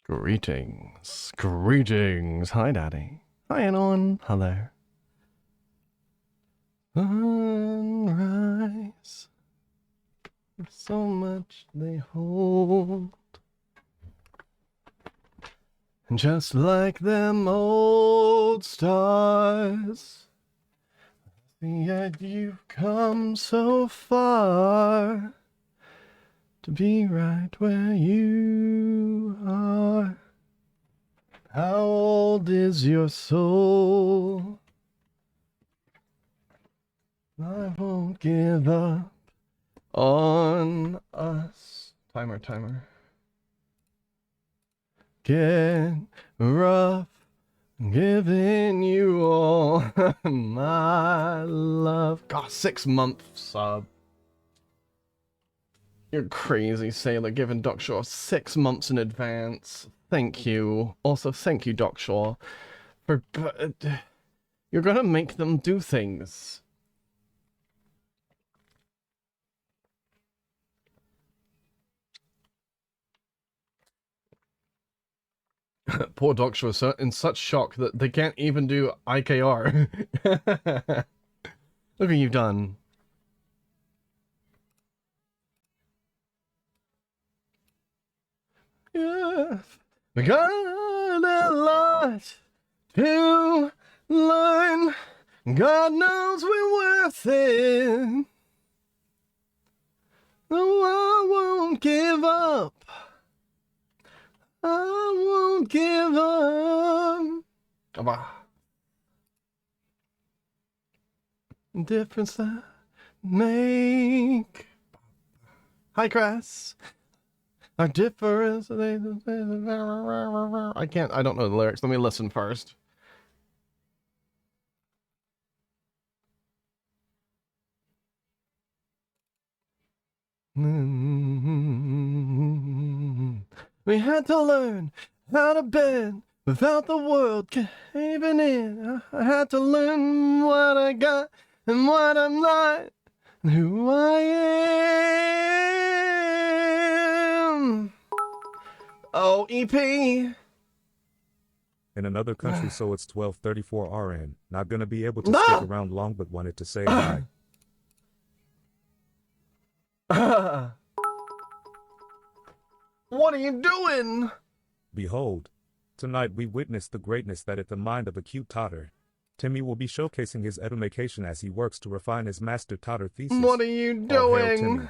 Greetings. Greetings. Hi, Daddy. Hi, Anon. Hello. Sunrise. So much they hold. Just like them old stars. Yet you've come so far to be right where you are. How old is your soul? I won't give up on us. Timer. Get rough, giving you all my love. God, 6 month sub. You're crazy, Sailor, giving Doc Shaw 6 months in advance. Thank you. Also, thank you, Doc Shaw, for... you're gonna make them do things. Poor Doc Shaw is in such shock that they can't even do IKR. Look what you've done. Yeah. We got a lot to learn. God knows we're worth it. No, I won't give up. I won't give up. Come on. Difference that make. Hi, Crass. Our difference. I don't know the lyrics. Let me listen first. We had to learn how to bend without the world caving in. I had to learn what I got and what I'm not, and who I am. Oh, EP. In another country, so it's 12:34 RN. Not gonna be able to stick around long, but wanted to say hi. What are you doing? Behold, tonight we witness the greatness that is the mind of a cute totter. Timmy will be showcasing his education as he works to refine his master totter thesis. What are you All hail doing?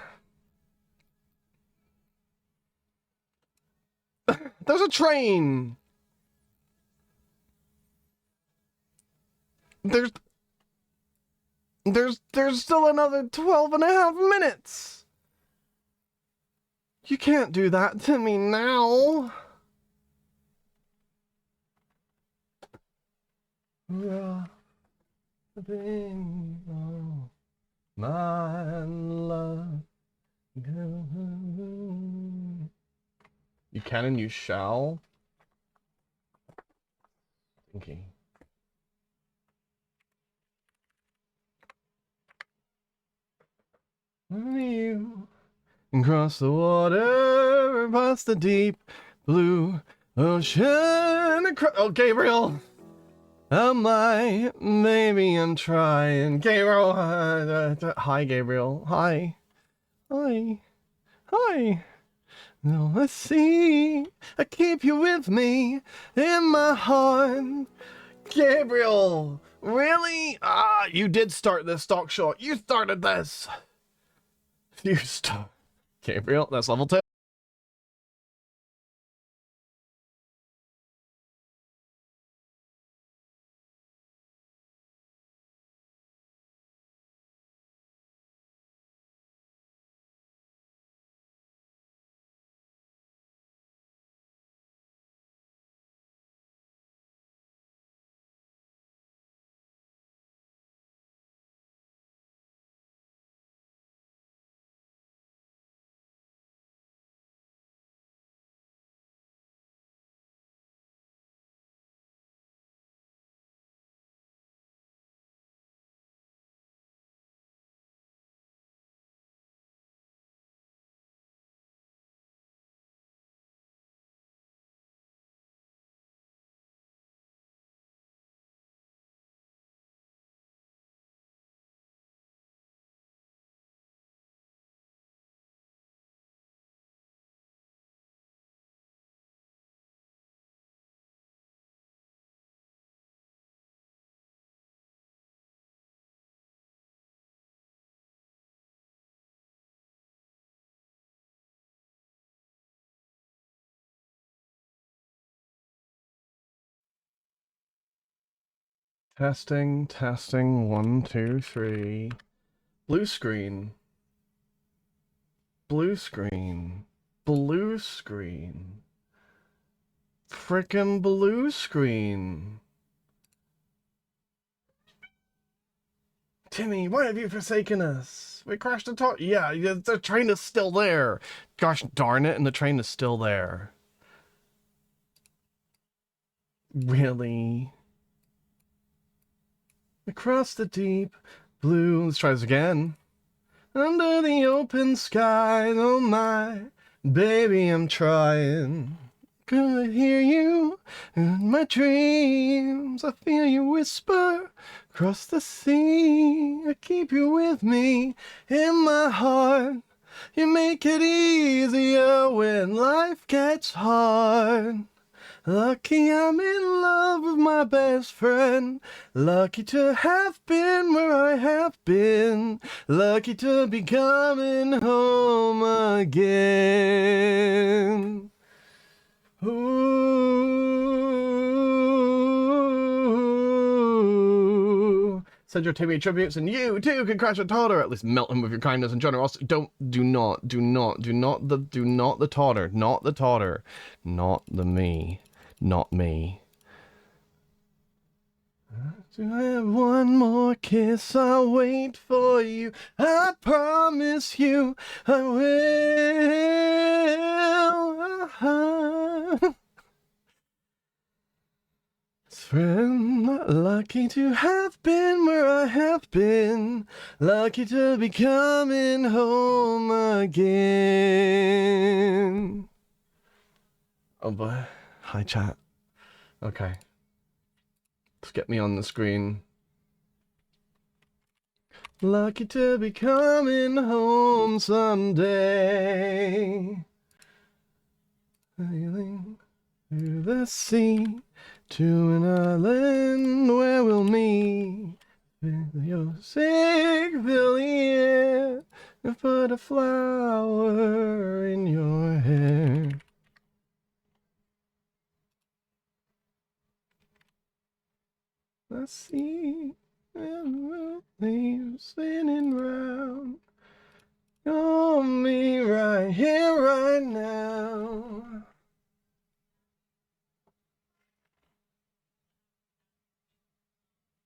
Timmy. There's a train. There's still another 12.5 minutes. You can't do that to me now. My love. You can and you shall. Okay. You cross the water past the deep blue ocean. Oh, Gabriel. Maybe I'm trying. Gabriel. Hi, Gabriel. Hi. Now let's see. I keep you with me in my heart. Gabriel. Really? You did start this talk show. You started this. Gabriel, that's level 2. Testing, testing, 1, 2, 3. Blue screen. Blue screen. Blue screen. Frickin' blue screen. Timmy, why have you forsaken us? We crashed the top. Yeah, the train is still there. Gosh darn it, and the train is still there. Really? Across the deep blue. Let's try this again. Under the open sky, oh my, baby, I'm trying. Could hear you in my dreams. I feel you whisper across the sea. I keep you with me in my heart. You make it easier when life gets hard. Lucky I'm in love with my best friend. Lucky to have been where I have been. Lucky to be coming home again. Ooh. Send your Timmy tributes, and you too can crash a toddler. At least melt him with your kindness and generosity. Do not the toddler, not the toddler, not the me. Not me. To have one more kiss, I'll wait for you. I promise you, I will. Friend, lucky to have been where I have been. Lucky to be coming home again. Oh boy. Hi, chat. Okay. Let's get me on the screen. Lucky to be coming home someday. Sailing through the sea to an island where we'll meet. With your sick fill the air and put a flower in your hair. I see leaves spinning round. You're me right here, right now.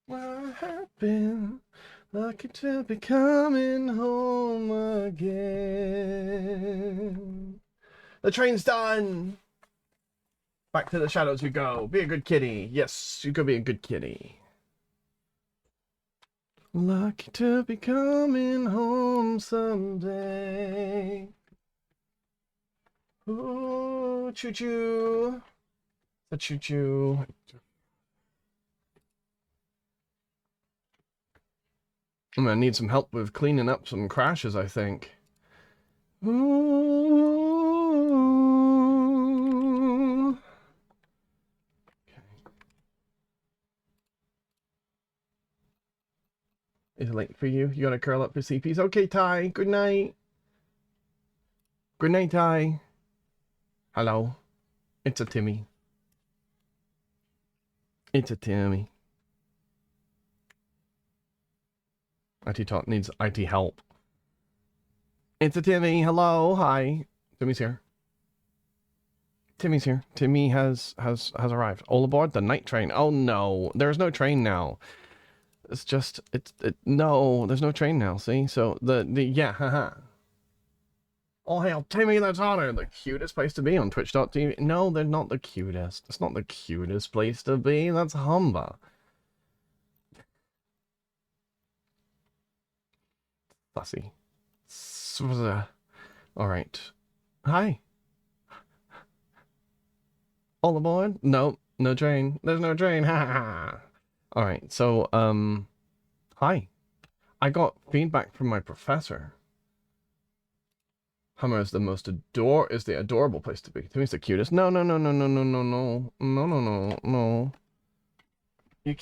Where I have been, lucky to be coming home again. The train's done. Back to the shadows we go. Be a good kitty. Yes, you could be a good kitty. Lucky to be coming home someday. Ooh, choo-choo. A choo-choo. I'm gonna need some help with cleaning up some crashes, I think. Ooh. Is it late for you? You gotta curl up for CPs? Okay, Ty. Good night. Good night, Ty. Hello. It's a Timmy. It's a Timmy. IT talk needs IT help. It's a Timmy. Hello. Hi. Timmy's here. Timmy's here. Timmy has arrived. All aboard the night train. Oh no. There's no train now. It's just, no, there's no train now, see? So, yeah, haha. Oh, hail Timmy the Toddler, the cutest place to be on Twitch.tv. No, they're not the cutest. It's not the cutest place to be. That's Humba. Fussy. Alright. Hi. All aboard? No, no train. There's no train. Ha ha. Alright, so, hi. I got feedback from my professor. Hummer is the adorable place to be. Timmy's the cutest. No. You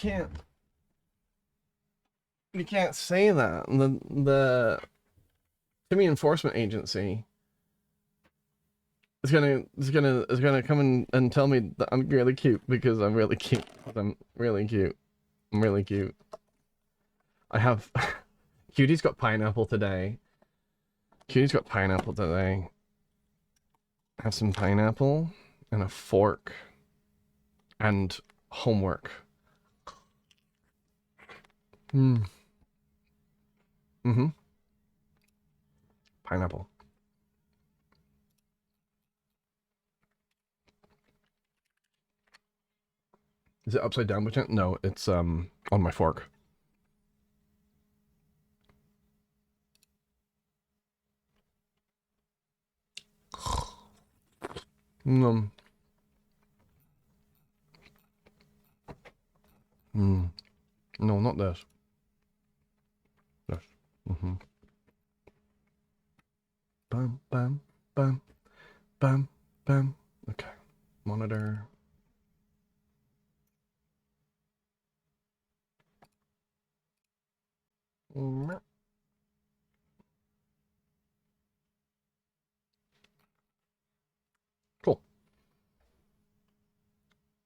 can't say that. The Timmy Enforcement Agency is gonna come and tell me that I'm really cute because I'm really cute. I'm really cute. Really cute. I have... Cutie's got pineapple today. Cutie's got pineapple today. I have some pineapple and a fork and homework. Mm. Mm-hmm. Pineapple. Is it upside down by chance? No, it's on my fork. Mm. Mm. No, not this. This. Mm-hmm. Bam, bam, bam, bam, bam. Okay. Monitor. Mm. Cool.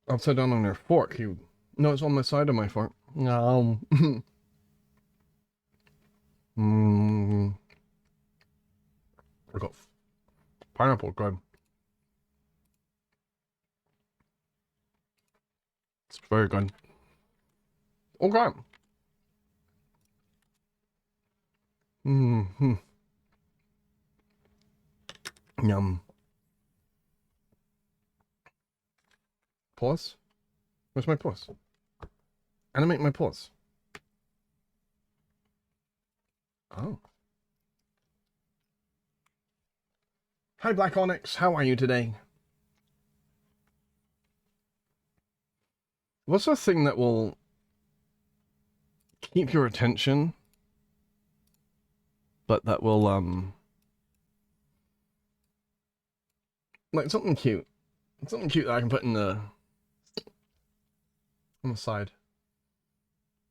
Upside down on your fork. You. No, it's on the side of my fork. No. Mm. I got pineapple. Good. It's very good. Okay. Mm-hmm. Yum. Pause? Where's my pause? Animate my pause. Oh. Hi, Black Onyx. How are you today? What's the thing that will keep your attention, but that will, like something cute. Something cute that I can put in the, on the side.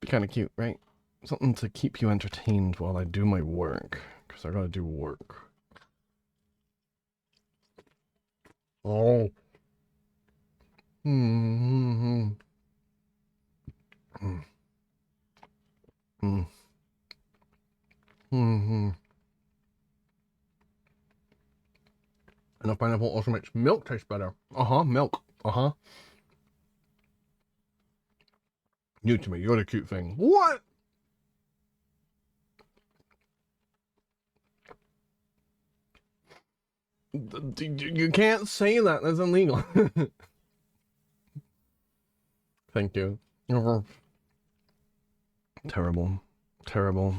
Be kind of cute, right? Something to keep you entertained while I do my work. Because I gotta do work. Oh. Mm-hmm. Mm. Mm. Mm-hmm. Enough pineapple also makes milk taste better. Uh-huh, milk. Uh-huh. New to me, you're the cute thing. What? You can't say that. That's illegal. Thank you. Terrible. Terrible.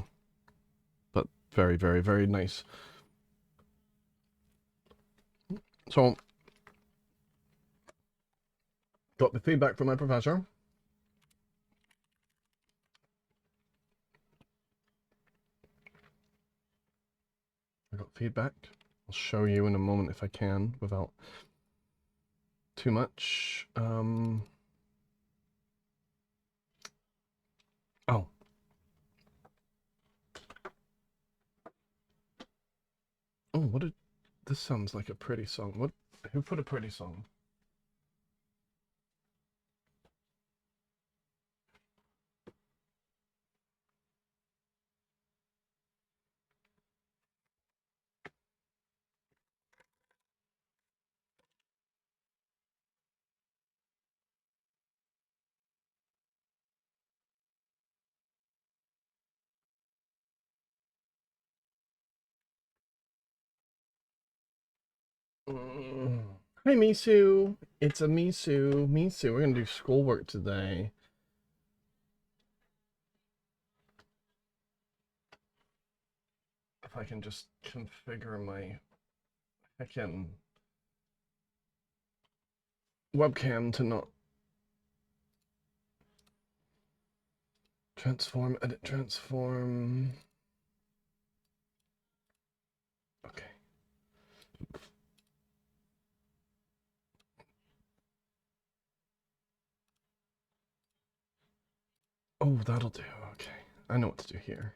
But very, very, very nice. So, got the feedback from my professor. I got feedback. I'll show you in a moment if I can without too much. Oh. Oh, what did... This sounds like a pretty song. What? Who put a pretty song? Hi, Misu. It's a Misu. Misu, we're gonna do schoolwork today. If I can just configure my heckin' webcam to not transform, edit, transform. Okay. Oh, that'll do. Okay. I know what to do here.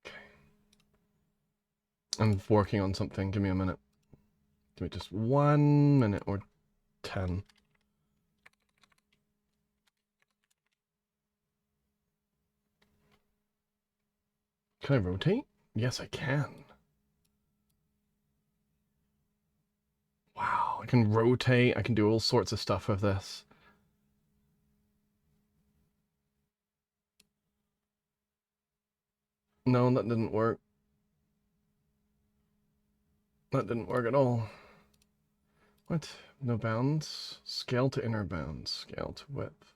Okay. I'm working on something. Give me a minute. Give me just 1 minute or 10. Can I rotate? Yes, I can. Wow, I can rotate. I can do all sorts of stuff with this. No, that didn't work. That didn't work at all. What? No bounds? Scale to inner bounds. Scale to width.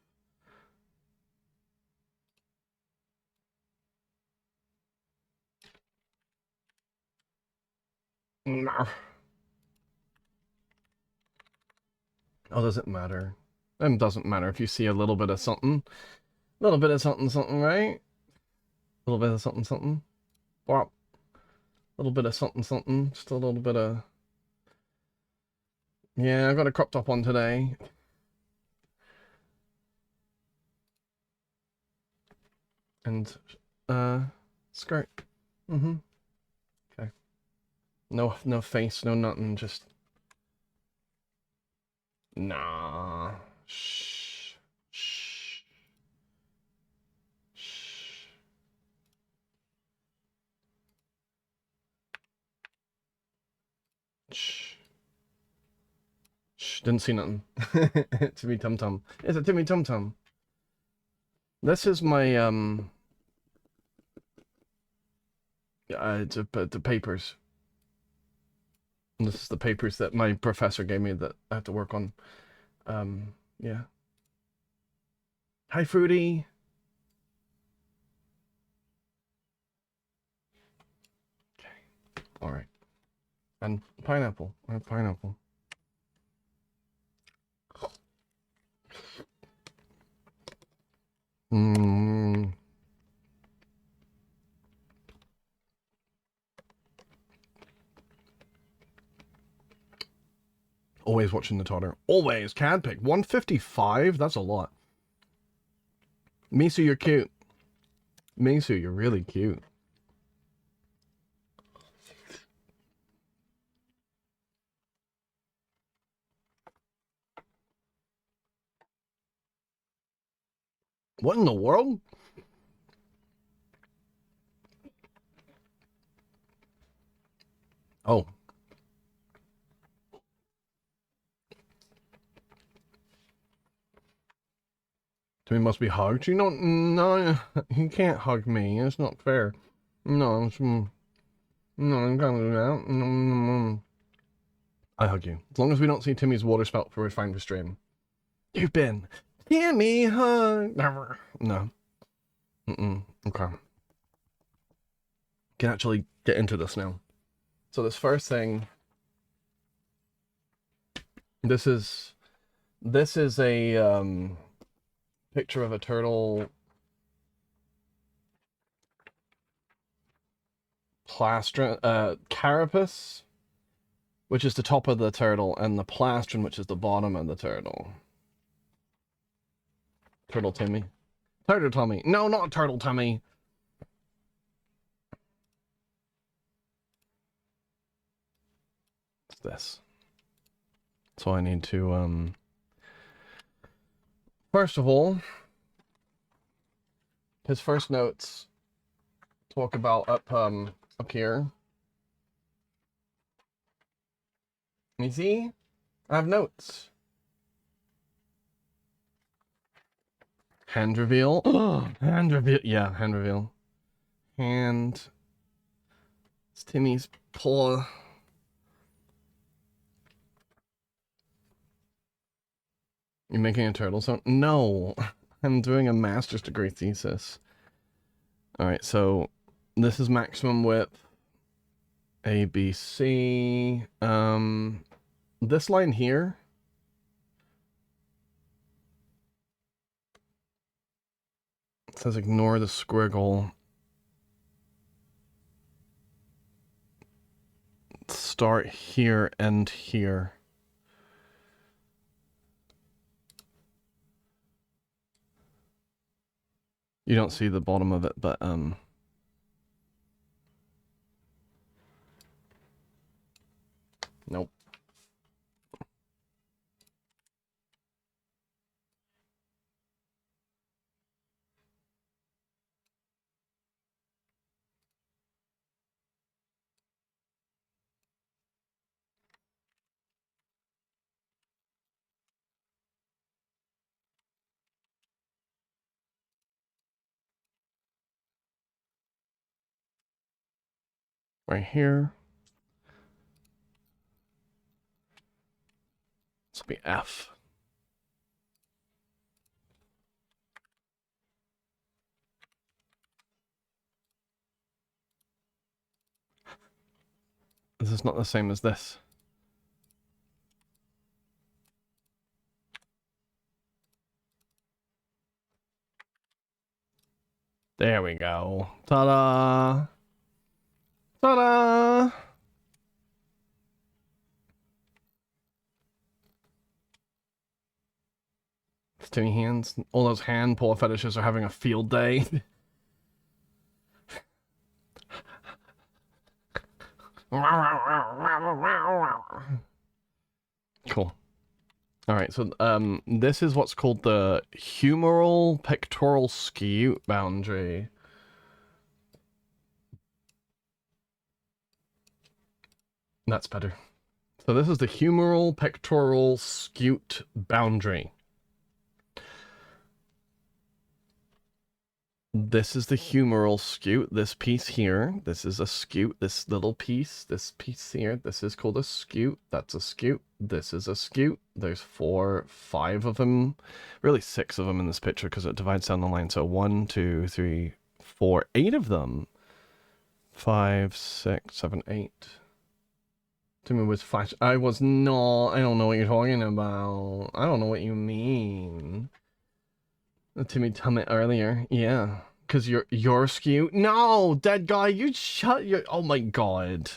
No. Oh, does it matter? It doesn't matter if you see a little bit of something. A little bit of something, something, right? A little bit of something, something. Bop. A little bit of something, something. Just a little bit of... Yeah, I got a crop top on today. And, skirt. Mm-hmm. Okay. No face, no nothing, just... Nah. Shh. Shh. Shh. Shh. Shh. Didn't see nothing. Timmy Tum Tum. It's a Timmy Tum Tum. This is my, the papers. This is the papers that my professor gave me that I have to work on. Yeah. Hi, Fruity. Okay. All right. And pineapple. I have pineapple. Mmm. Always watching the toddler. Always. Cat pick. 155? That's a lot. Misu, you're cute. Misu, you're really cute. What in the world? Oh. Timmy must be hugged. You don't... No, you can't hug me. It's not fair. No, it's... No, I'm gonna do that. No. I hug you. As long as we don't see Timmy's water spout before we find the stream. You've been... Timmy hug. Never. No. Okay. Can actually get into this now. So this first thing... This is a, picture of a turtle carapace, which is the top of the turtle, and the plastron, which is the bottom of the turtle. Turtle Timmy. Turtle Tummy. No, not Turtle Tummy. It's this. So I need to, first of all, his first notes talk about up here. You see? I have notes. Hand reveal. Hand reveal. Yeah, hand reveal. Hand. It's Timmy's paw. You're making a turtle song? No. I'm doing a master's degree thesis. Alright, so this is maximum width. A, B, C. This line here. It says ignore the squiggle. Start here, end here. You don't see the bottom of it, but Nope. Right here. This will be F. This is not the same as this. There we go. Ta-da! Ta-da! Timmy hands. All those hand paw fetishes are having a field day. Cool. Alright, so this is what's called the humeral pectoral scute boundary. That's better. So this is the humeral pectoral scute boundary. This is the humeral scute, this piece here. This is a scute, this little piece, this piece here. This is called a scute, that's a scute, this is a scute. There's 4, 5 of them, really 6 of them in this picture because it divides down the line. So 1, 2, 3, 4, 8 of them. 5, 6, 7, 8. Timmy was 5. I was not. I don't know what you're talking about. I don't know what you mean. Timmy tell it earlier. Yeah. Because you're skewed. No, dead guy, you shut your... Oh my god.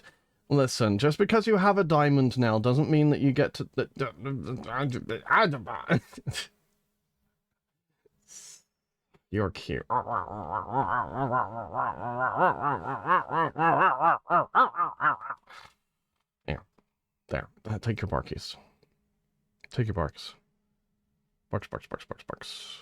Listen, just because you have a diamond now doesn't mean that you get to... You're cute. There. Take your barkies. Take your barks. Barks, barks, barks, barks, barks.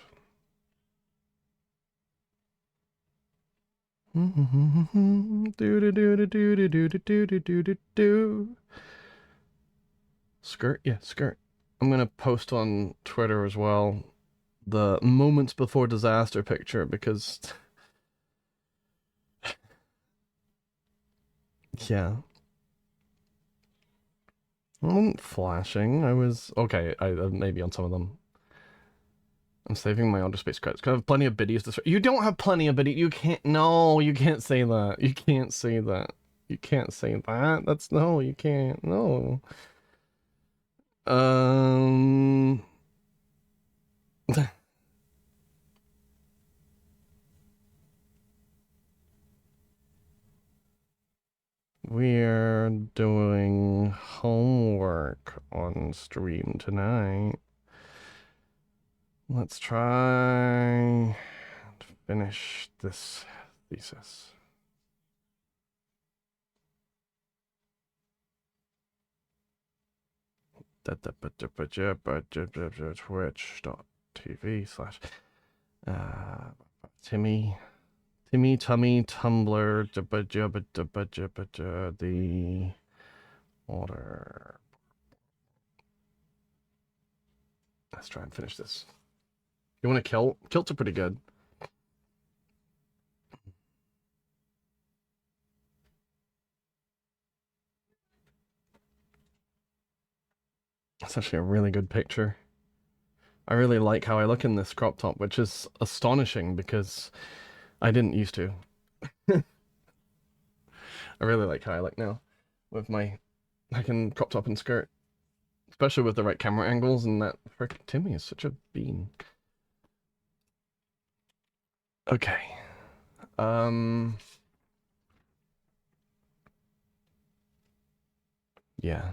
Skirt? Yeah, skirt. I'm gonna post on Twitter as well the moments before disaster picture because... yeah. I wasn't flashing. I was... Okay, I maybe on some of them. I'm saving my outer space credits. I have plenty of biddies to... You don't have plenty of biddies. You can't... No, you can't say that. You can't say that. You can't say that. That's... No, you can't. No. We're doing homework on stream tonight. Let's try to finish this thesis. Twitch.tv/ Timmy Tummy Tumblr the order. Let's try and finish this. You want to kill? Kilts are pretty good. That's actually a really good picture. I really like how I look in this crop top, which is astonishing because I didn't used to. I really like how I look now with my crop top and skirt. Especially with the right camera angles, and that frickin' Timmy is such a bean. Okay. Yeah.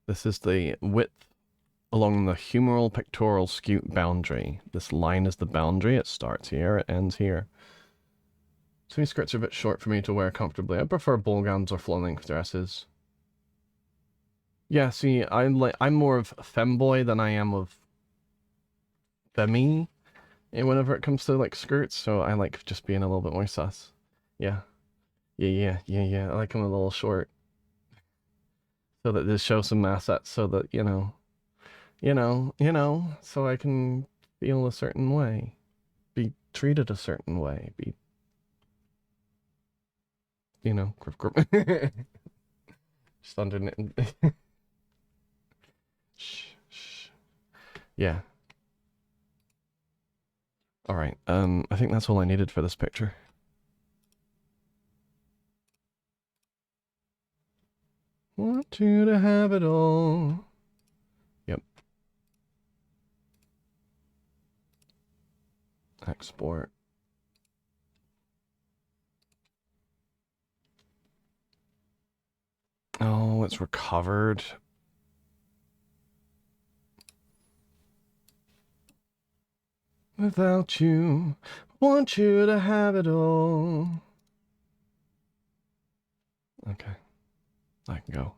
This is the width along the humeral pectoral scute boundary. This line is the boundary. It starts here, it ends here. Some skirts are a bit short for me to wear comfortably. I prefer ball gowns or floor length dresses. Yeah, see, I'm more of a femboy than I am of femi, whenever it comes to like skirts. So I like just being a little bit more sus. Yeah, yeah. I like them a little short, so that this shows some assets, so that so I can feel a certain way, be treated a certain way, be, just underneath. Shh. Yeah. All right. I think that's all I needed for this picture. Want you to have it all. Yep. Export. Oh, it's recovered. Without you, want you to have it all. Okay. I can go.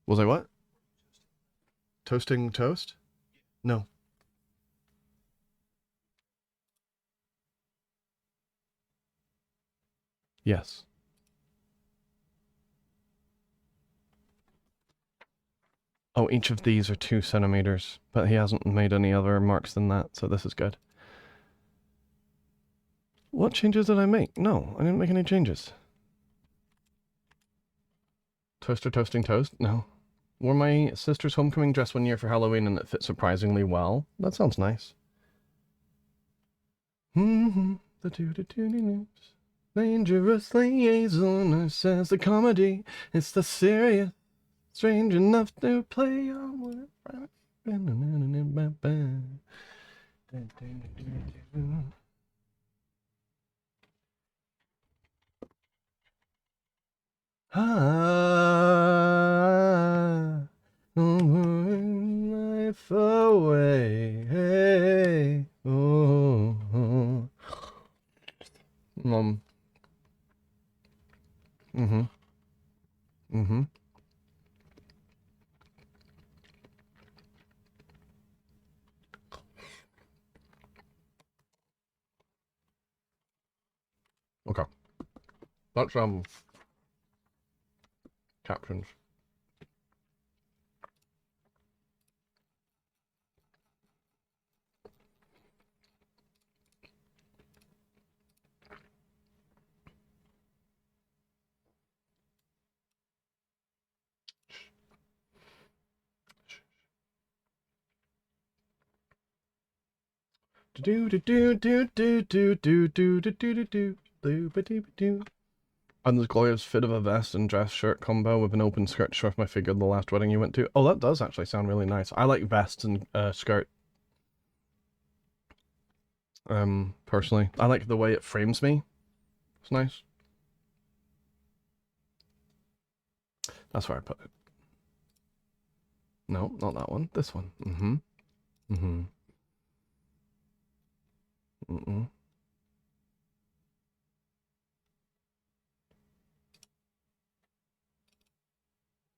Was I what? Toasting toast? No. Yes. Oh, each of these are 2 centimeters, but he hasn't made any other marks than that, so this is good. What changes did I make? No, I didn't make any changes. Toaster toasting toast? No. Wore my sister's homecoming dress one year for Halloween and it fit surprisingly well. That sounds nice. The news. Dangerous liaison says the comedy. It's the serious. Strange enough to play on with. Life away. Hey. Oh. Mm-hmm. Okay. That's captions. And this glorious fit of a vest and dress shirt combo with an open skirt to show off my figure at the last wedding you went to. Oh, that does actually sound really nice. I like vests and skirt. Personally, I like the way it frames me. It's nice. That's where I put it. No, not that one. This one.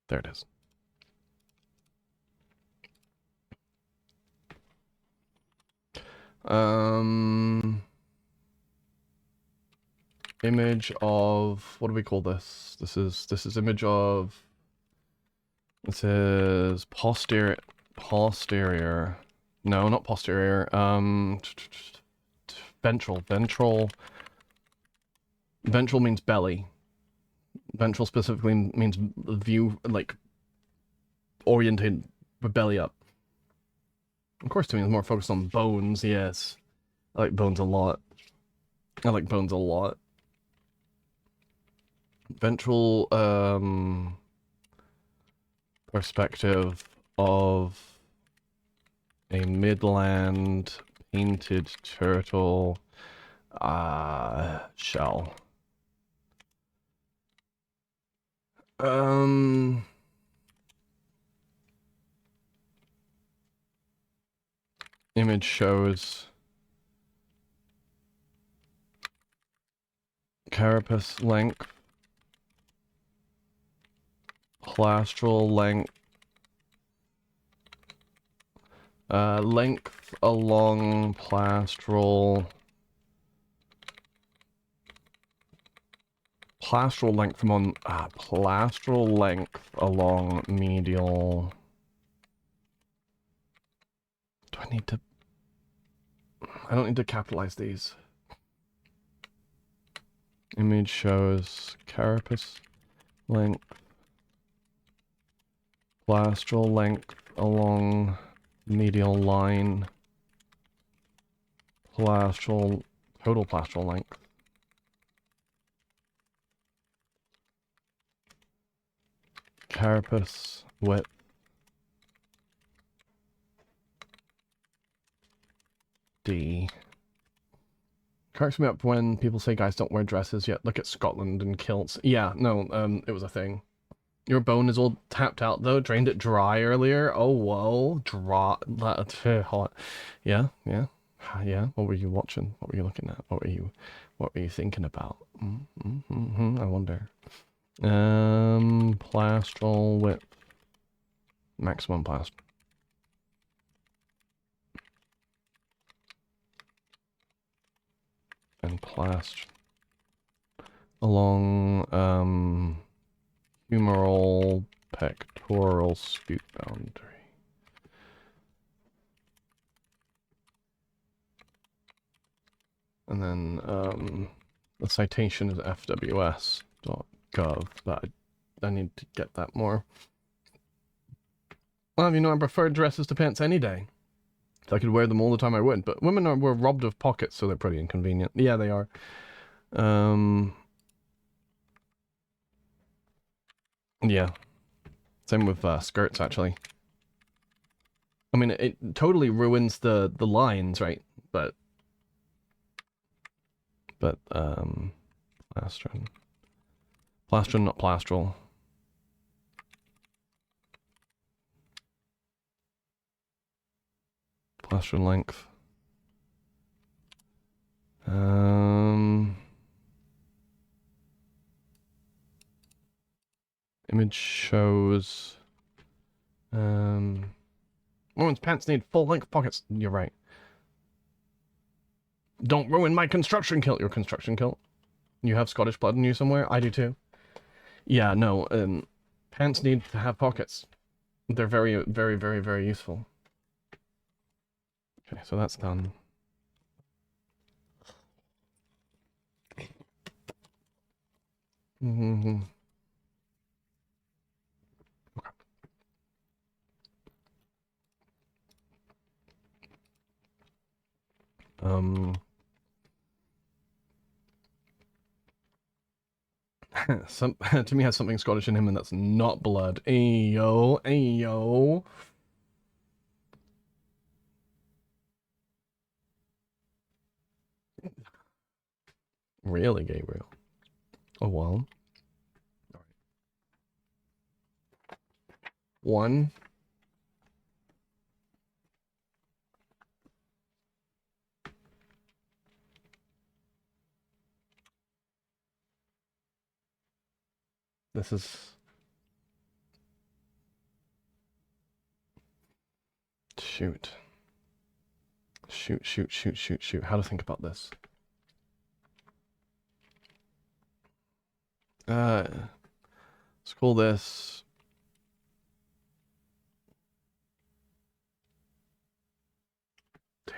There it is. Image of, what do we call this? This is image of, this is posterior, no, not posterior, ventral means belly. Ventral specifically means view, like, oriented with belly up. Of course, Timmy is more focused on bones, yes. I like bones a lot. Ventral, perspective of a midland painted turtle, shell. Image shows carapace length plastral length. Length along plastral. Plastral length from plastral length along medial. Do I need to? I don't need to capitalize these. Image shows carapace length. Plastral length along medial line. Total plastral length. Carapace width. D. Cracks me up when people say guys don't wear dresses yet. Look at Scotland and kilts. Yeah, no, it was a thing. Your bone is all tapped out though. Drained it dry earlier. Oh whoa, dry. Hot. Yeah, yeah, yeah. What were you watching? What were you looking at? What were you thinking about? I wonder. Plastral width. Maximum plast. And plast along humeral pectoral scute boundary. And then the citation is fws.gov, but I need to get that more. Well, you know, I prefer dresses to pants any day. If I could wear them all the time, I would. But women were robbed of pockets, so they're pretty inconvenient. Yeah, they are. Yeah. Same with skirts, actually. I mean, it totally ruins the lines, right? But plastron. Plastron, not plastral. Plastron length. Image shows. Women's pants need full-length pockets. You're right. Don't ruin my construction kilt. Your construction kilt? You have Scottish blood in you somewhere? I do too. Yeah, no, pants need to have pockets. They're very, very, very, very useful. Okay, so that's done. Okay. Timmy has something Scottish in him, and that's not blood. Ayo, ayo. Really, Gabriel? Oh well. All right. One. This is... Shoot. Shoot. How to think about this? Let's call this... Damn.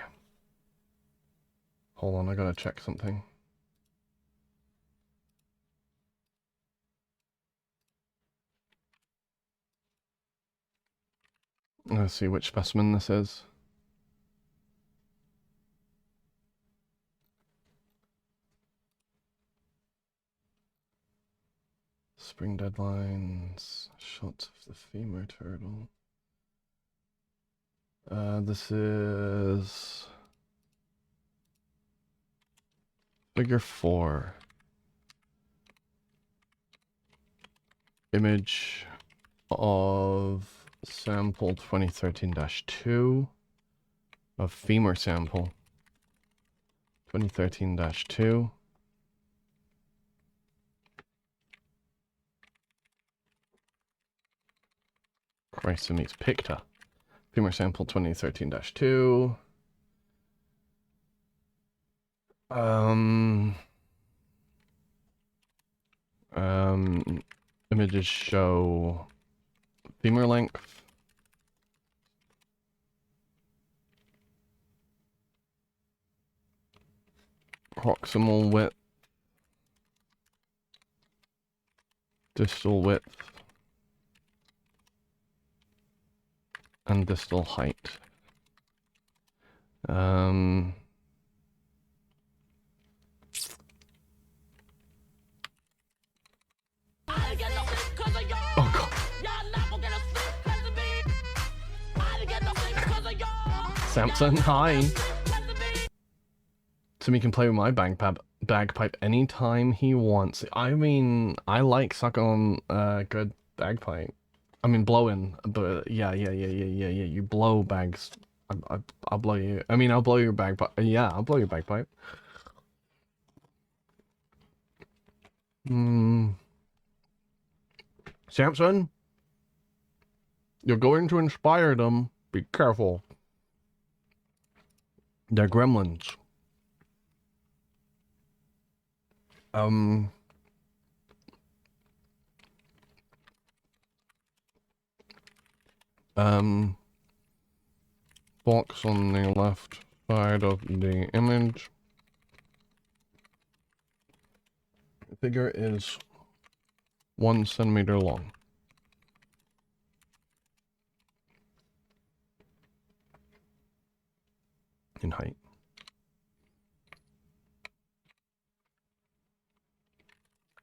Hold on, I gotta check something. Let's see which specimen this is. Spring deadlines, shots of the femur turtle. This is figure 4. Image of sample 2013-2 of femur sample 2013-2. Race to meets Picta. Femur sample 2013-2. Images show femur length. Proximal width. Distal width. And distal height. Oh god. Samson, hi. Timmy can play with my bagpipe anytime he wants. I mean, I like sucking on a good bagpipe. I mean, blowing, but yeah. You blow bags. I'll blow you. I mean, I'll blow your bagpipe. Yeah, I'll blow your bagpipe. Samson, you're going to inspire them. Be careful. They're gremlins. Box on the left side of the image. The figure is 1 centimeter long. In height.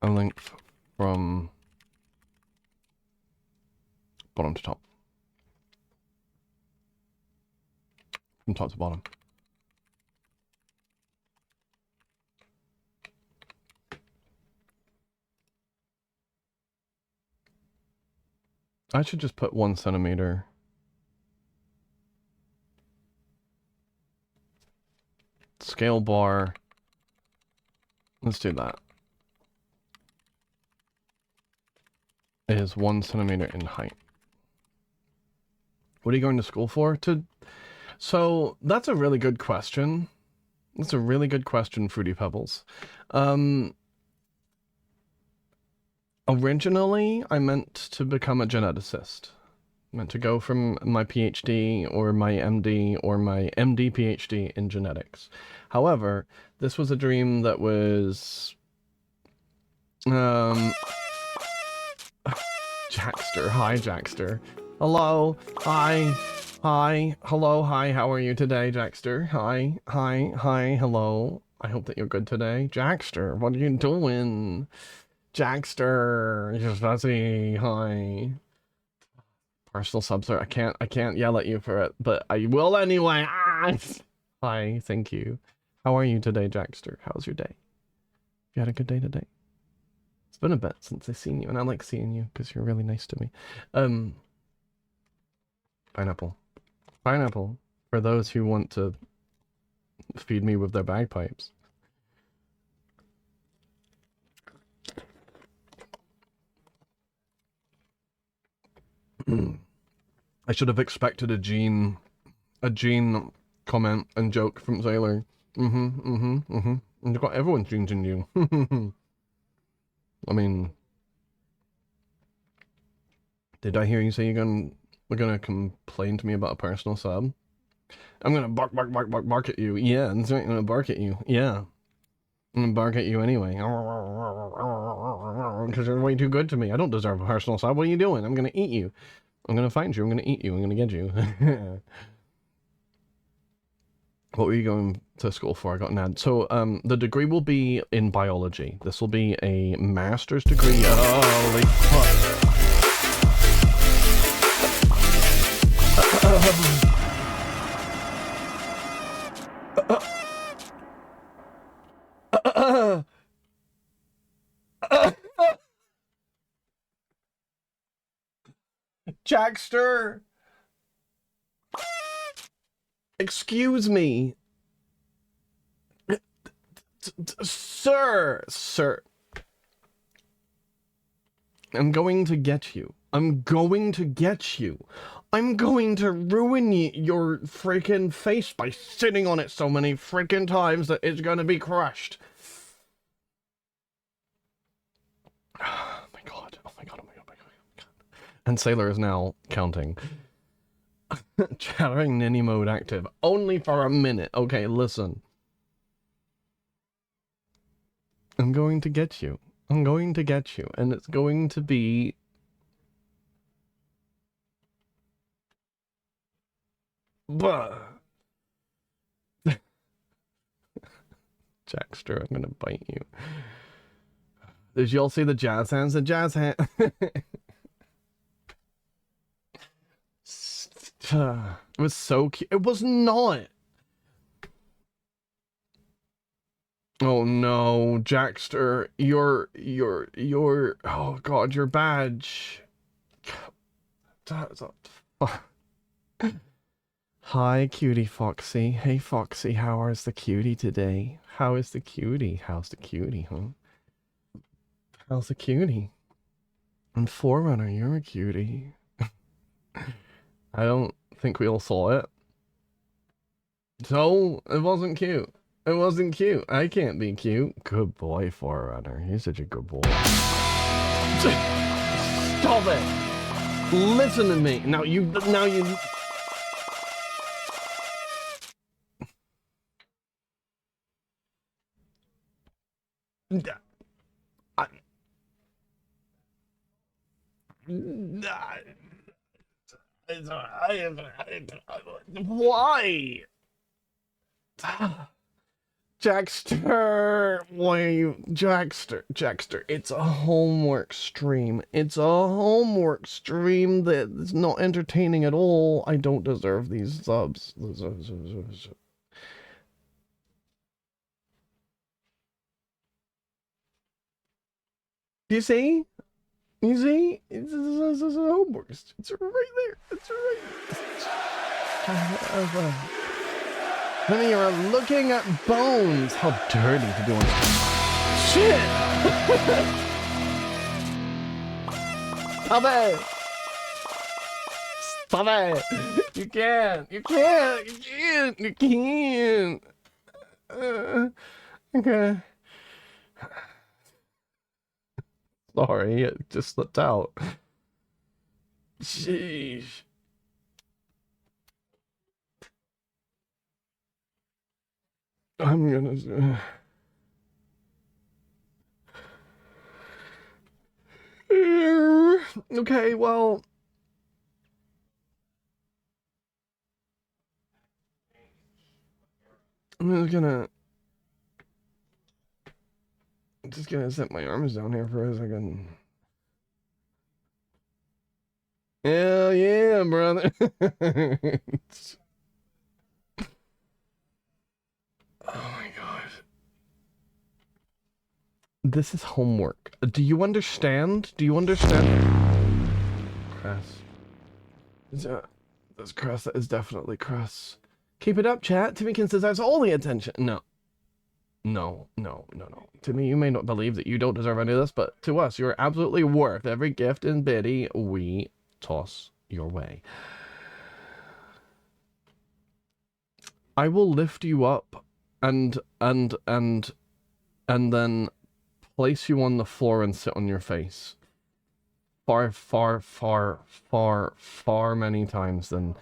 A length from bottom to top. From top to bottom. I should just put 1 centimeter. Scale bar. Let's do that. Is 1 centimeter in height. What are you going to school for? So that's a really good question. That's a really good question, Fruity Pebbles. Originally, I meant to become a geneticist. I meant to go from my PhD or my MD or my MD PhD in genetics. However, this was a dream that was... Jackster. Hi, Jackster. Hello. Hi. Hi. Hello. Hi. How are you today, Jackster? Hi. Hi. Hi. Hello. I hope that you're good today. Jackster, what are you doing? Jackster. Just fuzzy. Hi. Personal subs. I can't yell at you for it, but I will anyway. Hi. Thank you. How are you today, Jackster? How's your day? You had a good day today? It's been a bit since I've seen you, and I like seeing you because you're really nice to me. Pineapple. Pineapple. For those who want to feed me with their bagpipes. I should have expected a Gene comment and joke from Sailor. And you've got everyone's genes in you. I mean, did I hear you say we're gonna complain to me about a personal sub? I'm gonna bark at you. Yeah, I'm gonna bark at you. Yeah. I'm gonna bark at you anyway. Because you're way too good to me. I don't deserve a personal sub. What are you doing? I'm gonna eat you. I'm gonna find you. I'm gonna eat you. I'm gonna get you. What were you going to school for? I got an ad. So, the degree will be in biology. This will be a master's degree. Holy fuck. Jackster! Excuse me. Sir! I'm going to get you. I'm going to get you. I'm going to ruin your freaking face by sitting on it so many freaking times that it's gonna be crushed. Oh my god, oh my god, oh my god, oh my god. And Sailor is now counting. Chattering ninny mode active. Only for a minute. Okay, listen. I'm going to get you. I'm going to get you. And it's going to be... Bah. Jackster, I'm gonna bite you. Did y'all see the jazz hands? The jazz hand... It was so cute. It was not. Oh no, Jackster, oh god, your badge. Hi, cutie Foxy. Hey, Foxy, how is the cutie today? How is the cutie? How's the cutie, huh? How's the cutie? And Forerunner, you're a cutie. I don't think we all saw it. So, it wasn't cute. It wasn't cute. I can't be cute. Good boy, Forerunner. You're such a good boy. Stop it! Listen to me. Now you... Why? Jackster, why are you... Jackster, it's a homework stream. It's a homework stream that's not entertaining at all. I don't deserve these subs. You see? You see? It's a homework. It's right there. It's right there. Honey, you're looking at bones. How dirty to do on... Shit! Stop it! Stop it! You can't! You can't! You can't! You can't! Okay. Sorry, it just slipped out. Sheesh. I'm gonna... Okay, well... I'm just gonna set my arms down here for a second. Hell yeah, brother. Oh my god. This is homework. Do you understand? Do you understand? Cress. That's Cress. That is definitely Cress. Keep it up, chat. Timmy deserves all the attention. No. No. Timmy, you may not believe that you don't deserve any of this, but to us, you're absolutely worth every gift and biddy we toss your way. I will lift you up and then place you on the floor and sit on your face. Far many times than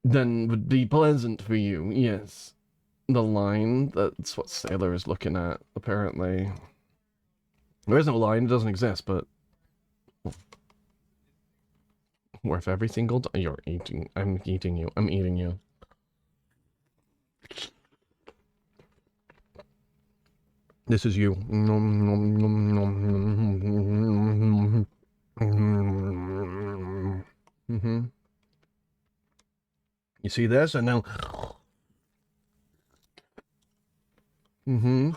would be pleasant for you. Yes. The line, that's what Sailor is looking at, apparently. There is no line, it doesn't exist, but worth every single you're eating. I'm eating you. I'm eating you. This is you. You see this? And now... I'm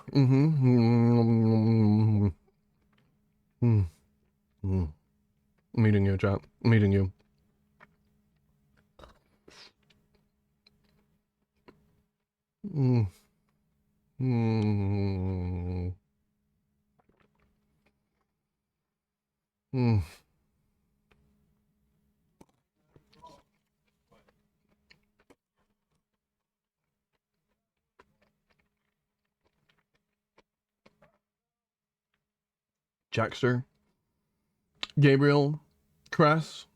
eating you, chat. I'm eating you. Mm. Jackster, Gabriel, Cress,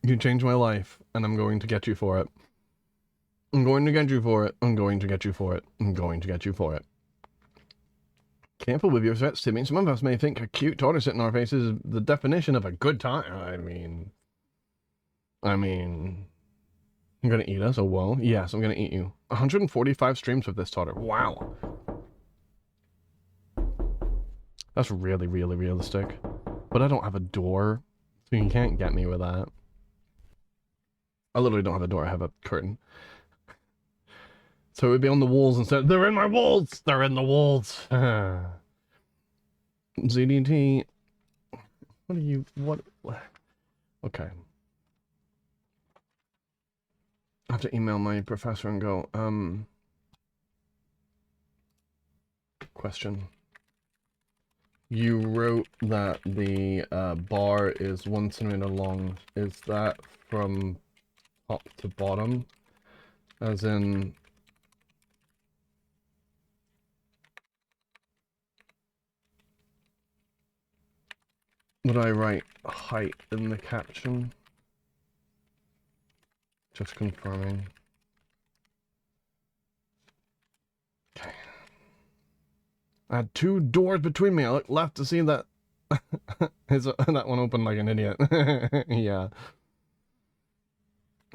you changed my life, and I'm going to get you for it. I'm going to get you for it. I'm going to get you for it. I'm going to get you for it. Careful with your threats, Timmy. Some of us may think a cute daughter sitting in our faces is the definition of a good time. I mean, you're gonna eat us? Oh, well, yes, I'm gonna eat you. 145 streams with this daughter. Wow. That's really, really realistic. But I don't have a door, so you can't get me with that. I literally don't have a door, I have a curtain. So it would be on the walls instead. They're in my walls! They're in the walls! ZDT. What are you... What? Okay. I have to email my professor and go, question. You wrote that the bar is 1 centimeter long. Is that from top to bottom? As in... Would I write height in the caption? Just confirming. Okay. I had 2 doors between me. I looked left to see that that one opened like an idiot. Yeah.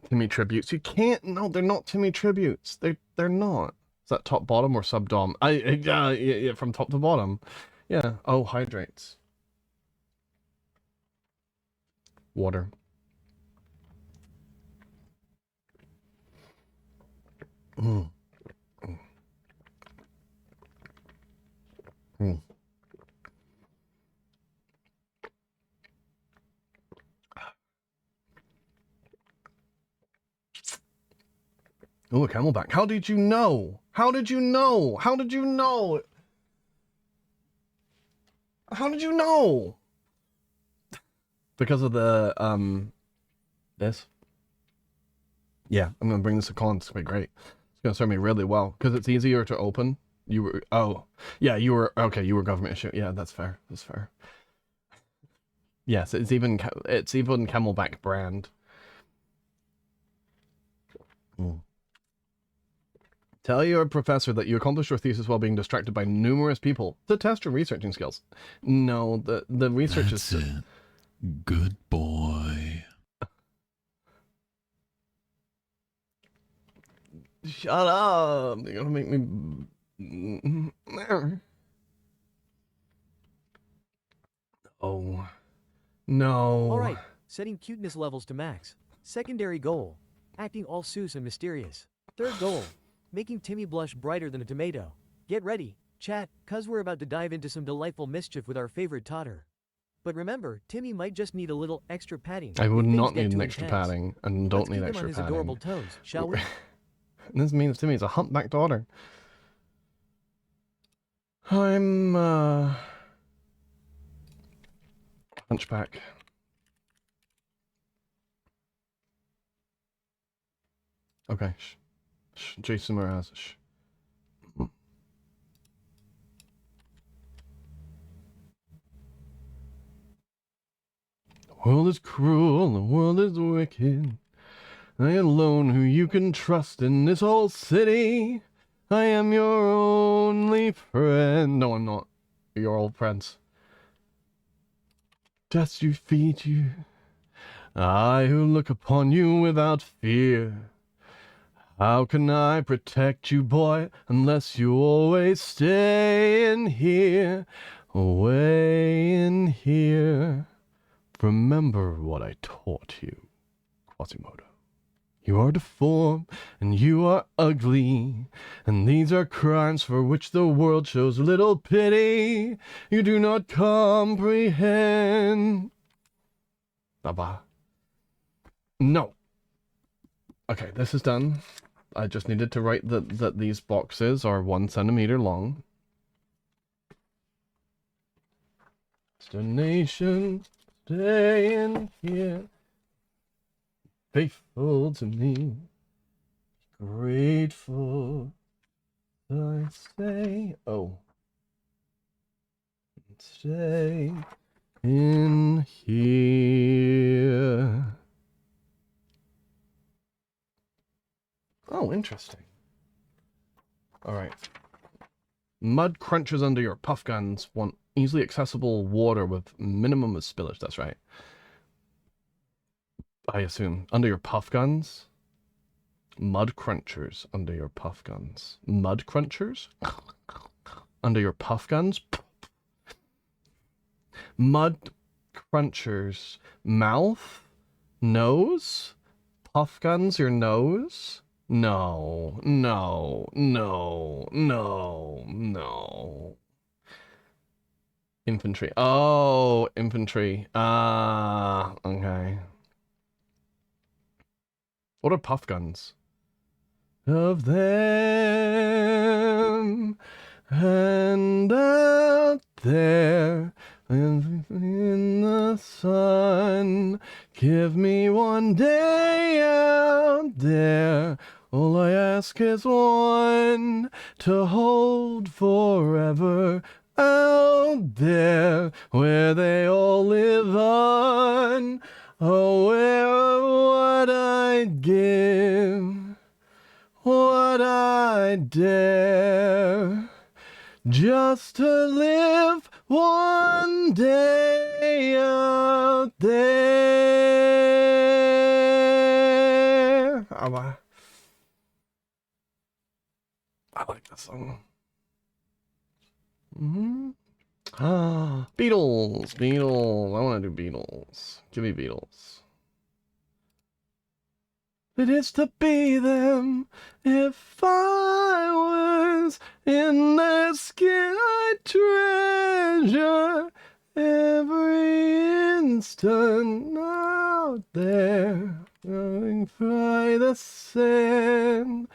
Timmy tributes. You can't. No, they're not Timmy tributes. They're not. Is that top bottom or sub dom? Yeah, from top to bottom. Yeah. Oh, hydrates. Water. Mm. Mm. Oh, a camelback. How did you know? How did you know? How did you know? How did you know? Because of the, this? Yeah, I'm gonna bring this to con. It's gonna be great. It's gonna serve me really well. Because it's easier to open. You were, oh. Yeah, you were, okay, you were government issue. Yeah, that's fair. That's fair. Yes, it's even camelback brand. Mm. Tell your professor that you accomplished your thesis while being distracted by numerous people to test your researching skills. No, the research That's is... it. Good boy. Shut up! You're gonna make me... Oh. No. Alright, setting cuteness levels to max. Secondary goal, acting all sus and mysterious. Third goal, making Timmy blush brighter than a tomato. Get ready, chat, cause we're about to dive into some delightful mischief with our favorite toddler. But remember, Timmy might just need a little extra padding. I would not need an extra padding, and don't need extra padding. Let's keep him on his adorable toes, shall we? This means Timmy's a humpback daughter. I'm, hunchback. Okay, shh. Jason Mraz, shh. The world is cruel, the world is wicked. I am alone who you can trust in this whole city. I am your only friend. No, I'm not. Your old friends. Dust you feed you. I who look upon you without fear. How can I protect you, boy, unless you always stay in here, away in here. Remember what I taught you, Quasimodo. You are deformed, and you are ugly, and these are crimes for which the world shows little pity. You do not comprehend. Baba. No. Okay, this is done. I just needed to write that these boxes are 1 centimeter long. destination, staying here, faithful to me, grateful, I say, oh, stay in here. Oh, interesting. All right. Mud crunches under your puff guns want easily accessible water with minimum of spillage. That's right. I assume. Under your puff guns? Mud crunchers under your puff guns. Mud crunchers? Under your puff guns? Mud crunchers. Mouth? Nose? Puff guns your nose? No, no, no, no, no. Infantry. Oh, infantry. Ah, okay. What are puff guns? Of them and out there in the sun. Give me one day out there. All I ask is one to hold forever out there where they all live on. Oh, where would I give? What I dare just to live one day out there. I like that song. Ah, Beatles, Beatles. I want to do Beatles. Give me Beatles. It is to be them if I was in their skin. I treasure every instant out there, going by the sand.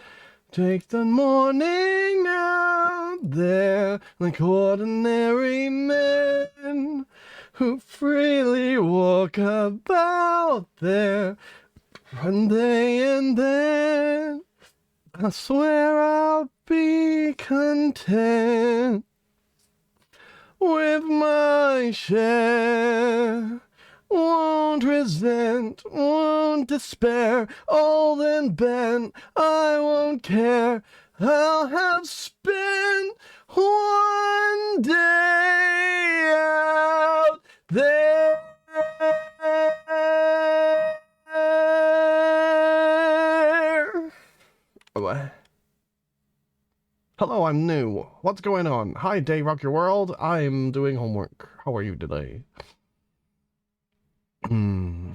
Take the morning out there like ordinary men who freely walk about there. One day and then I swear I'll be content with my share. Won't resent, won't despair, old and bent, I won't care. I'll have spent one day out there. What? Hello, I'm new. What's going on? Hi, Day Rock Your World. I'm doing homework. How are you today?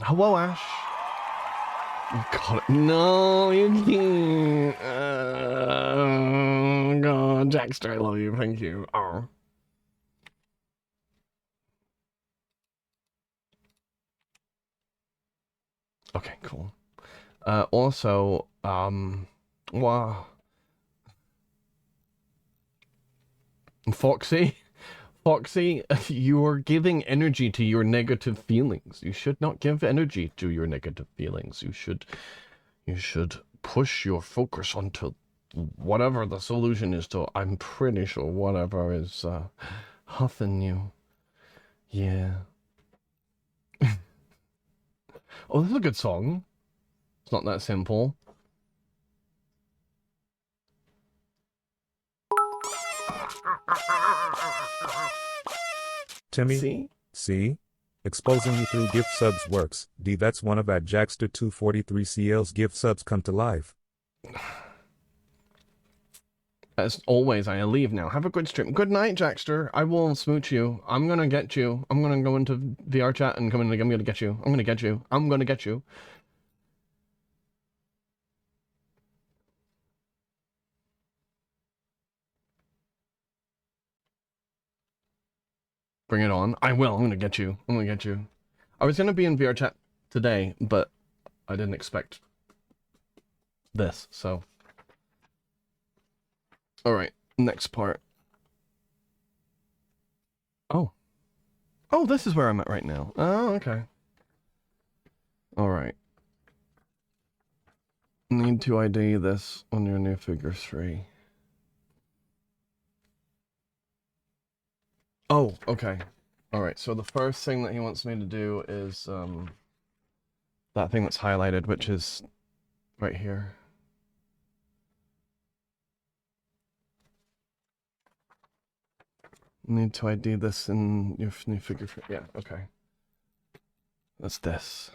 Hello, Ash. God, no, you can't. God, Jackster, I love you. Thank you. Oh. Okay, cool. Also, wow. Foxy, you are giving energy to your negative feelings. You should not give energy to your negative feelings. You should push your focus onto whatever the solution is to, I'm pretty sure whatever is huffing you. Yeah. Oh, this is a good song. It's not that simple. Timmy, see? Exposing you through gift subs works. D, that's one of that Jackster 243 CL's gift subs come to life. As always, I leave now. Have a good stream. Good night, Jackster. I will smooch you. I'm gonna get you. I'm gonna go into VR chat and come in. I'm gonna get you. I'm gonna get you. I'm gonna get you. Bring it on. I will. I'm gonna get you. I'm gonna get you. I was gonna be in VR chat today, but I didn't expect this, so. Alright, next part. Oh. Oh, this is where I'm at right now. Oh, okay. Alright. Need to ID this on your new figure 3. Oh, okay. Alright, so the first thing that he wants me to do is, that thing that's highlighted, which is right here. Need to ID this in your new figure 3. Yeah, okay. That's this.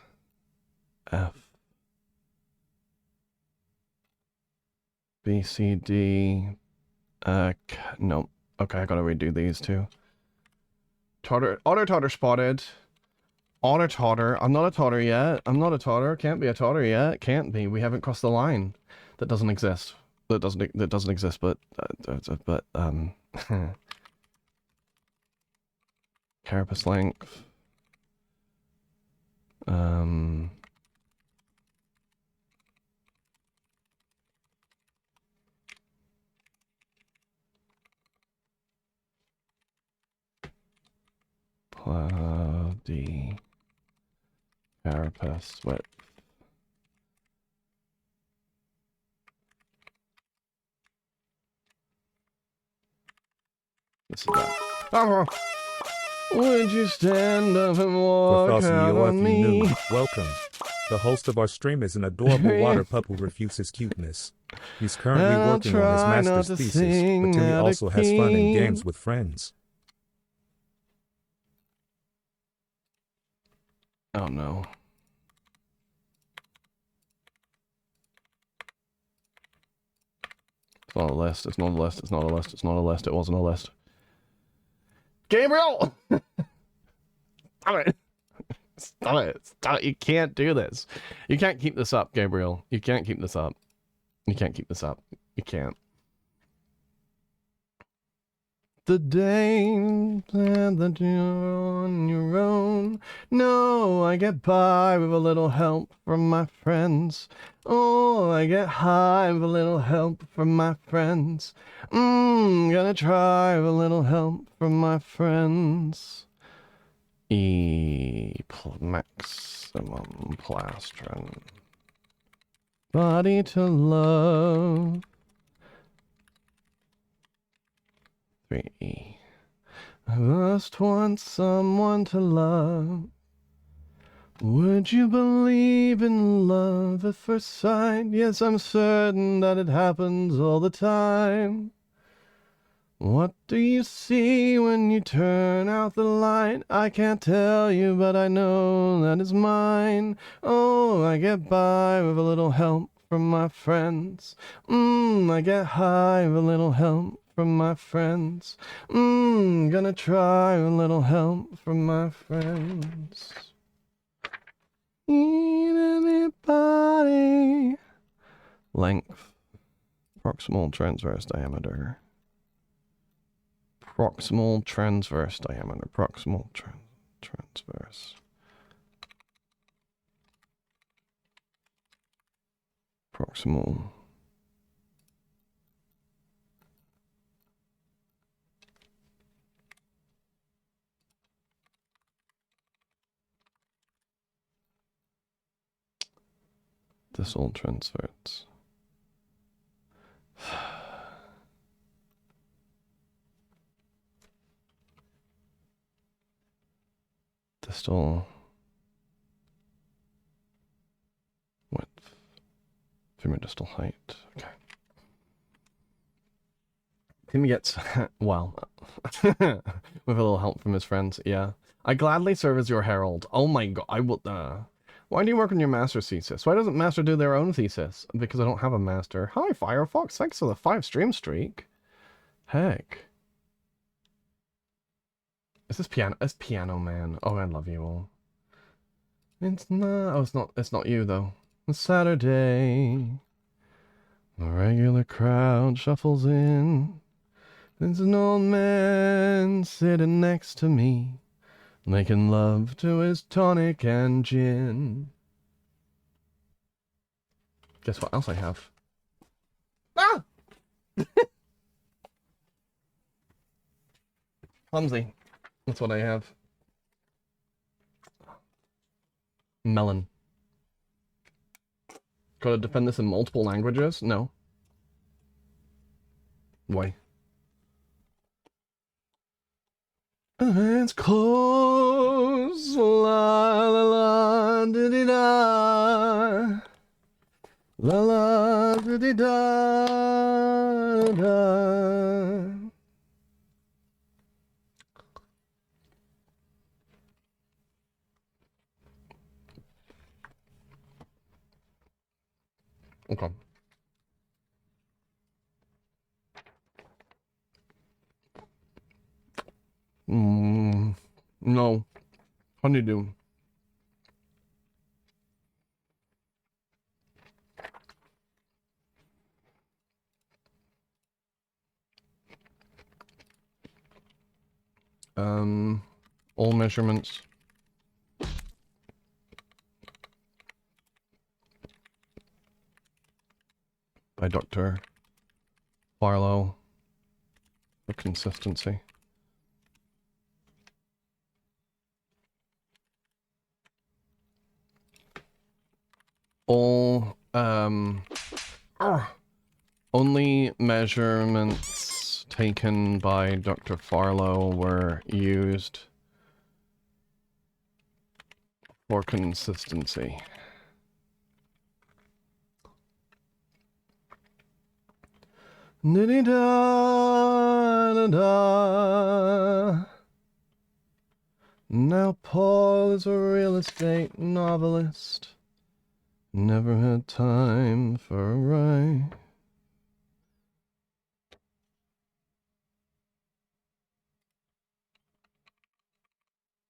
F. B, C, D. No. Okay, I gotta redo these two. Otter totter spotted. Otter totter. I'm not a totter yet. I'm not a totter. Can't be a totter yet. Can't be. We haven't crossed the line. That doesn't exist. That doesn't exist. But carapace length. Bloody carapace width. This is that. Would you stand up and walk For out Fossil, if on you me? knew, welcome. The host of our stream is an adorable water pup who refutes his cuteness. He's currently And I'll working on his try not master's to thesis, sing but Timmy out also of has fun and key. games with friends. Oh no. It's not a list. It's not a list. It's not a list. It's not a list. It wasn't a list. Gabriel! Stop it. Stop it. Stop it. You can't do this. You can't keep this up, Gabriel. You can't keep this up. You can't keep this up. You can't. The day that you're on your own. No, I get by with a little help from my friends. Oh, I get high with a little help from my friends. Gonna try with a little help from my friends. Maximum plastron. Body to love. 3E. I just want someone to love. Would you believe in love at first sight? Yes, I'm certain that it happens all the time. What do you see when you turn out the light? I can't tell you, but I know that it's mine. Oh, I get by with a little help from my friends. I get high with a little help from my friends. Gonna try with a little help from my friends. Need anybody? Length. Proximal transverse diameter. Proximal transverse diameter. Proximal transverse. Proximal. Distal transverse. Distal width. Femordistal height. Okay. Timmy gets, well, with a little help from his friends, yeah. I gladly serve as your herald. Oh my god, I will, Why do you work on your master's thesis? Why doesn't master do their own thesis? Because I don't have a master. Hi, Firefox, thanks for the 5 stream streak. Heck. Is this piano? It's Piano Man. Oh, I love you all. It's not, oh, it's not you, though. It's Saturday. The regular crowd shuffles in. There's an old man sitting next to me, making love to his tonic and gin. Guess what else I have? Ah! Clumsy. That's what I have. Melon. Gotta defend this in multiple languages? No. Why? It's close. La la la di di da. La la di di da da. Okay. No. Honeydew. All measurements. By Dr. Barlow for consistency. All, only measurements taken by Dr. Farlow were used for consistency. Da-da-da-da-da. Now Paul is a real estate novelist. Never had time for a ride.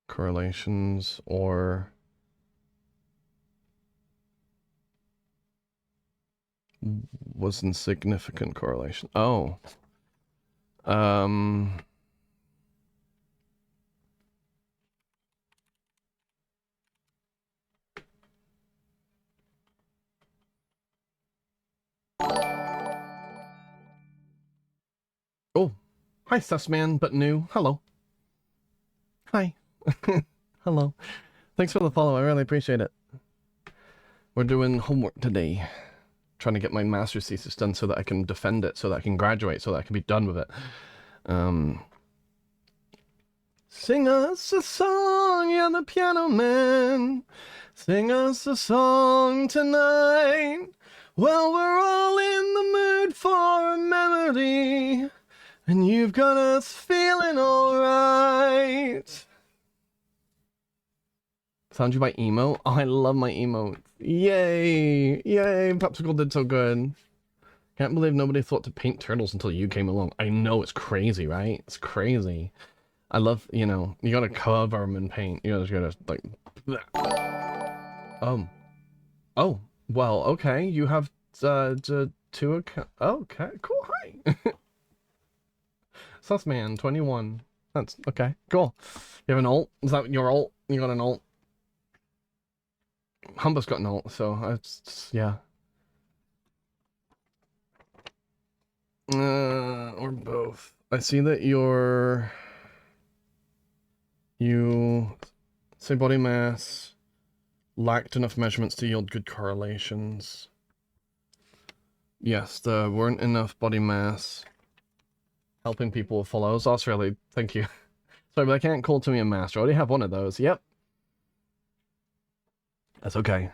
Correlations or was insignificant correlation. Oh. Oh. Hi, Sussman, but new. Hello. Hi. Hello. Thanks for the follow. I really appreciate it. We're doing homework today. Trying to get my master's thesis done so that I can defend it, so that I can graduate, so that I can be done with it. Sing us a song, you're the piano man. Sing us a song tonight. Well, we're all in the mood for a melody, and you've got us feeling alright. Found you by emo? Oh, I love my emotes. Yay! Yay! Popsicle did so good. Can't believe nobody thought to paint turtles until you came along. I know, it's crazy, right? It's crazy. I love, you know, you gotta cover them in paint. You just gotta, like... Oh, well, okay. You have, two accounts. Okay, cool, hi! Sussman21. That's, okay, cool. You have an alt? Is that your alt? You got an alt? Humba's got an alt, so it's yeah. Or both. I see that you say body mass lacked enough measurements to yield good correlations. Yes, there weren't enough body mass helping people with follows. Australia, thank you. Sorry, but I can't call Timmy a master. I already have one of those. Yep. That's okay.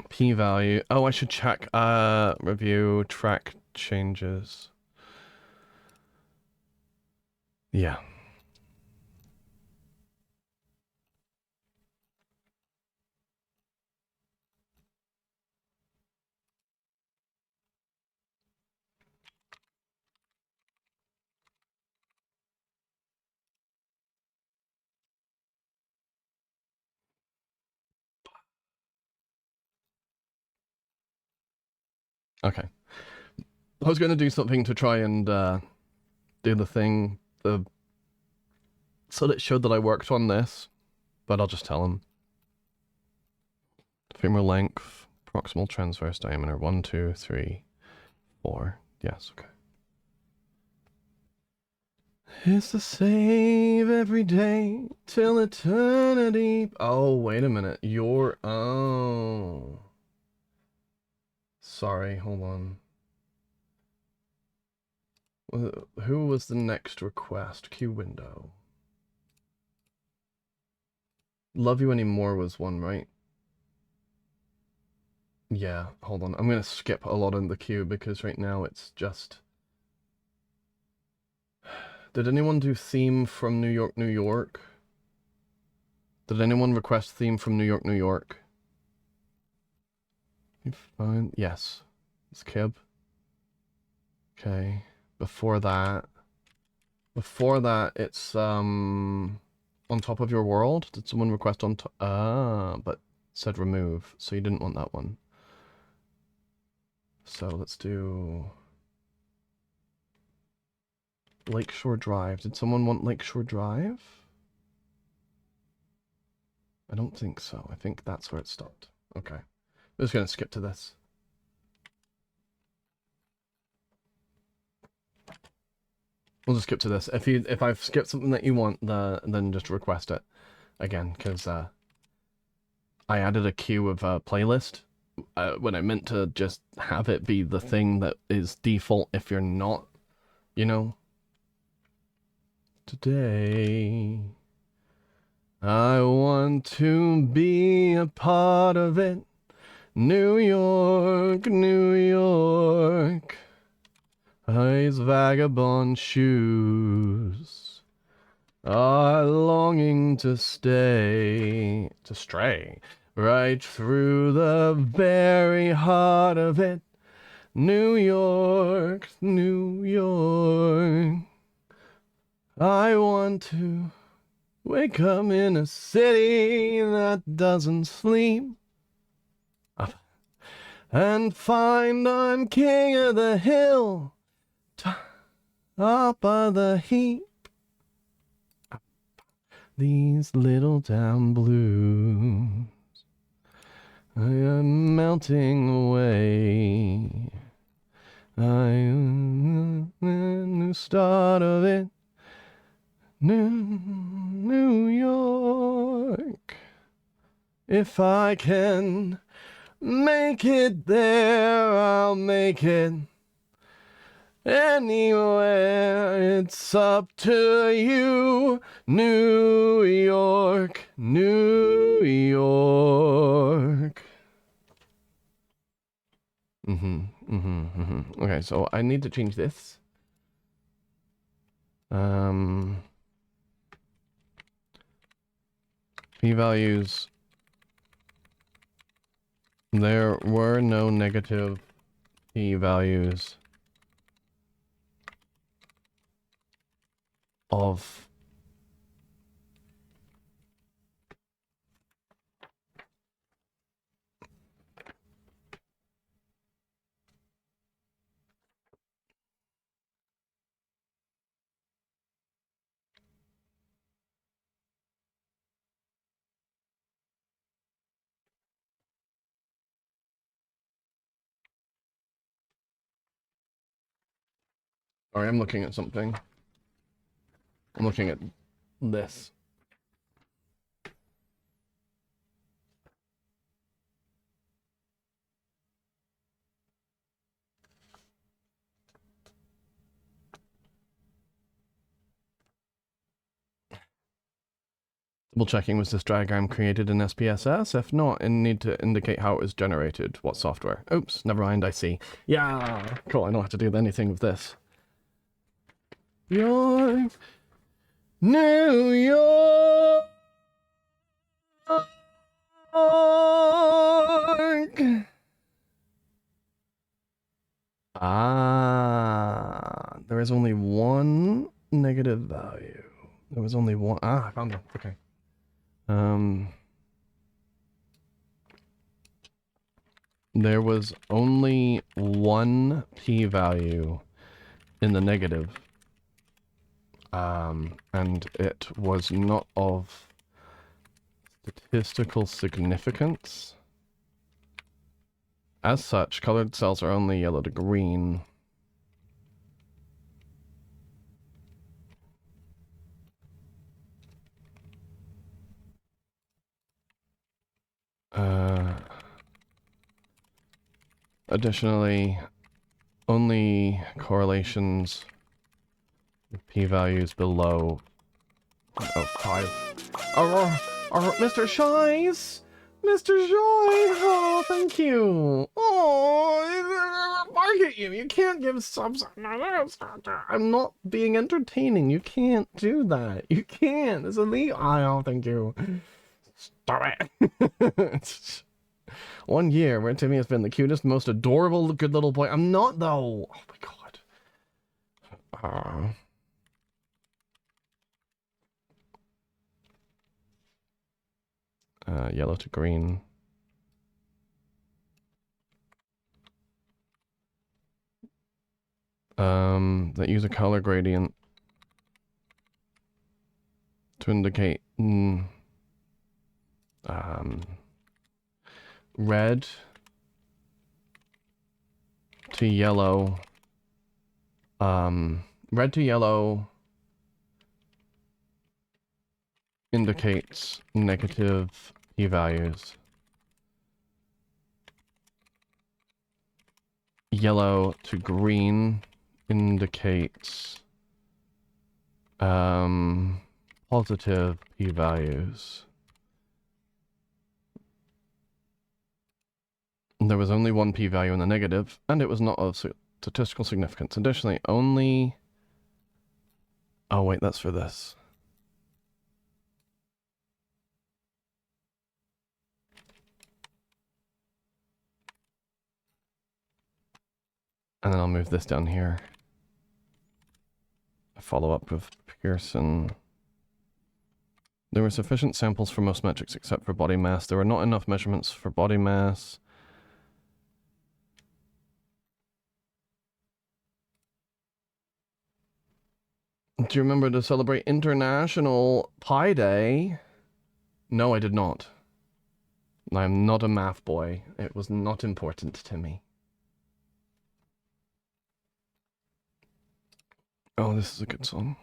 P-value. Oh, I should check. Review track changes. Yeah. Okay. I was going to do something to try and do the thing, so that it showed that I worked on this, but I'll just tell him. Femur length, proximal transverse diameter, 1, 2, 3, 4. Yes, okay. It's the save every day till eternity. Oh, wait a minute. You're... Oh. Sorry, hold on. Who was the next request? Queue window. Love You Anymore was one, right? Yeah, hold on. I'm gonna skip a lot in the queue because right now it's just... Did anyone do theme from New York, New York? Did anyone request theme from New York, New York? You find... Yes. It's Kib. Okay. Before that, it's, On Top of Your World. Did someone request on top? Ah, but said remove, so you didn't want that one. So let's do Lakeshore Drive. Did someone want Lakeshore Drive? I don't think so. I think that's where it stopped. Okay. I'm just gonna skip to this. We'll just skip to this. If I've skipped something that you want, then just request it again, because I added a queue of playlist when I meant to just have it be the thing that is default if you're not, you know. Today, I want to be a part of it. New York, New York. His vagabond shoes are longing to stray right through the very heart of it. New York, New York. I want to wake up in a city that doesn't sleep and find I'm king of the hill. Top of the heap, these little town blues, I am melting away. New start of it, New York. If I can make it there, I'll make it. Anywhere, it's up to you. New York, New York. Okay, so I need to change this. P-values. There were no negative P-values of Sorry, I'm looking at something. I'm looking at this. Double checking, was this diagram created in SPSS? If not, and need to indicate how it was generated. What software? Oops, never mind, I see. Yeah, cool, I don't have to do anything with this. York, New York. Ah, there is only one negative value. There was only one. Ah, I found it. Okay. There was only one p-value in the negative. And it was not of statistical significance. As such, colored cells are only yellow to green. Additionally, only correlations with p-values below 0.05. Mr. Shies! Mr. Shies! Oh, thank you! Oh, bark at you! You can't give subs. I'm not being entertaining. You can't do that. You can't. It's illegal. Oh, thank you. Stop it. 1 year where Timmy has been the cutest, most adorable, good little boy. I'm not, though. Oh my god. Yellow to green. That use a color gradient to indicate red to yellow. Red to yellow indicates negative p-values. Yellow to green indicates positive p-values. There was only one p-value in the negative, and it was not of statistical significance. Additionally, only... Oh wait, that's for this. And then I'll move this down here. Follow up with Pearson. There were sufficient samples for most metrics except for body mass. There were not enough measurements for body mass. Do you remember to celebrate International Pi Day? No, I did not. I'm not a math boy. It was not important to me. Oh, this is a good song.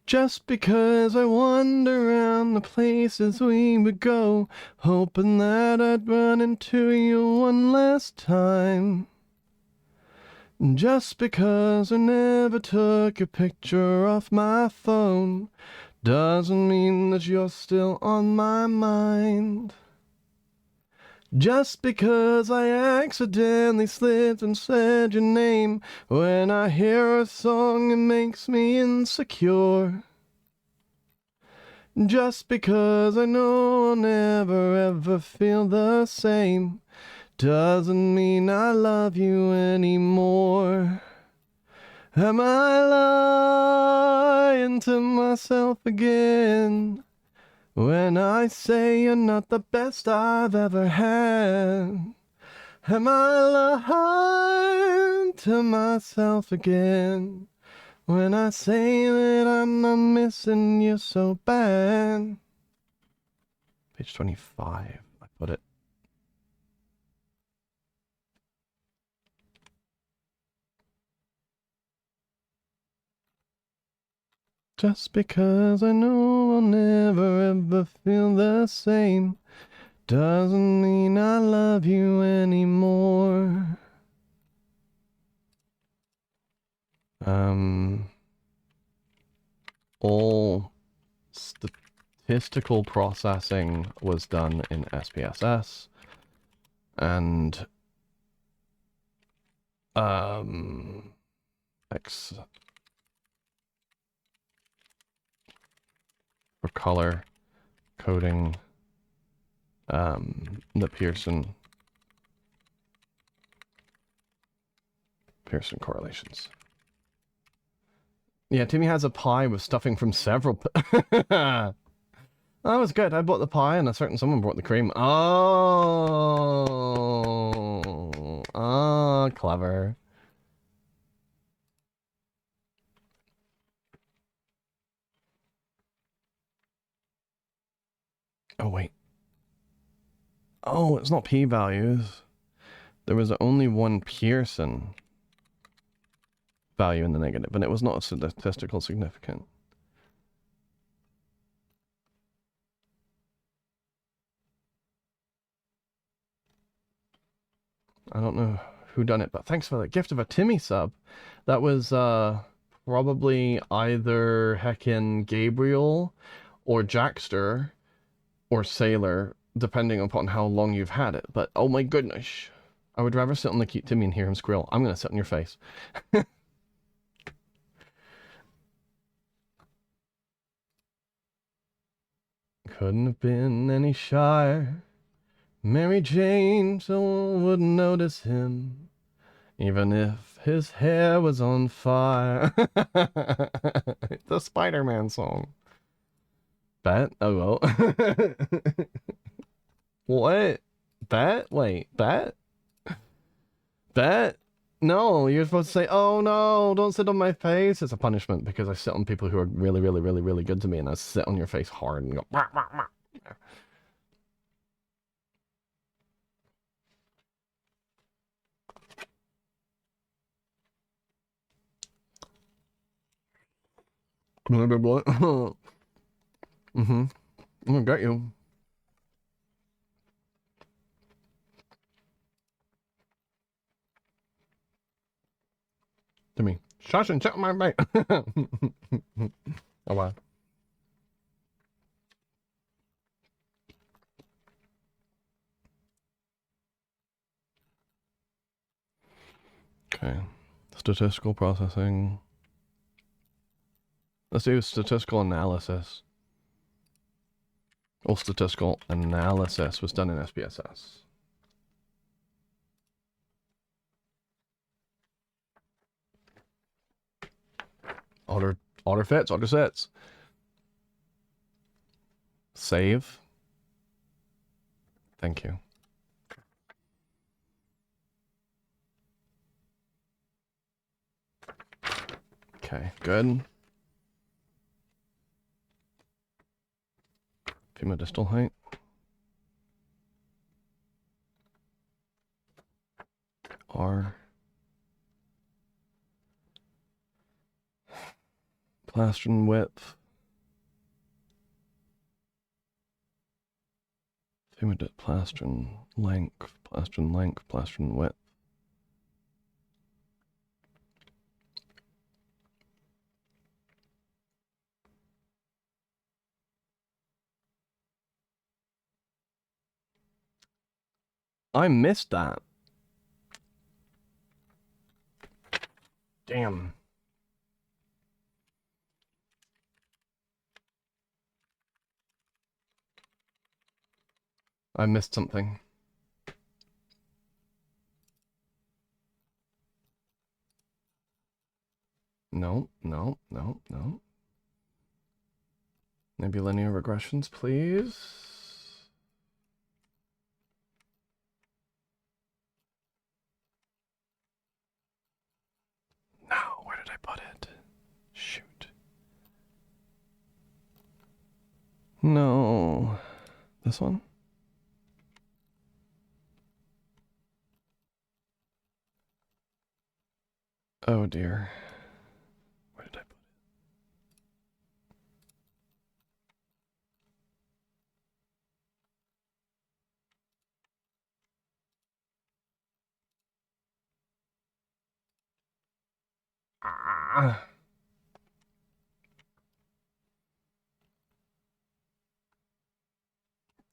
Just because I wander around the places we would go, hoping that I'd run into you one last time. Just because I never took a picture off my phone, doesn't mean that you're still on my mind. Just because I accidentally slipped and said your name, when I hear a song it makes me insecure. Just because I know I'll never ever feel the same, doesn't mean I love you anymore. Am I lying to myself again when I say you're not the best I've ever had? Am I lying to myself again when I say that I'm not missing you so bad? Page 25, I put it. Just because I know I'll never ever feel the same, doesn't mean I love you anymore. All statistical processing was done in SPSS, and for color coding, the Pearson correlations. Yeah, Timmy has a pie with stuffing from several. That was good. I bought the pie and a certain someone brought the cream. Oh, clever. Oh, wait. Oh, it's not p-values. There was only one Pearson value in the negative, and it was not statistical significant. I don't know who done it, but thanks for the gift of a Timmy sub. That was probably either heckin' Gabriel or Jackster or Sailor, depending upon how long you've had it. But oh my goodness, I would rather sit on the cute Timmy and hear him squeal. I'm gonna sit on your face. Couldn't have been any shyer. Mary Jane so wouldn't notice him, even if his hair was on fire. It's a Spider-Man song. Bet? Oh well. What? Bet? Wait, bet? Bet? No, you're supposed to say, oh no, don't sit on my face. It's a punishment because I sit on people who are really, really, really, really good to me, and I sit on your face hard and go, wah, wah, wah. Mm-hmm. I'm gonna get you. To me. Shush and check my mate. Oh wow. Okay. Statistical processing. Let's do statistical analysis. All statistical analysis was done in SPSS. Order fits, order sets. Save. Thank you. Okay, good. Femodistal height. R. Plastron width. Plastron length, plastron width. I missed that. Damn. I missed something. No. Maybe linear regressions, please. No, where did I put it? Shoot. No. This one? Oh dear. Where did I put it? Ah.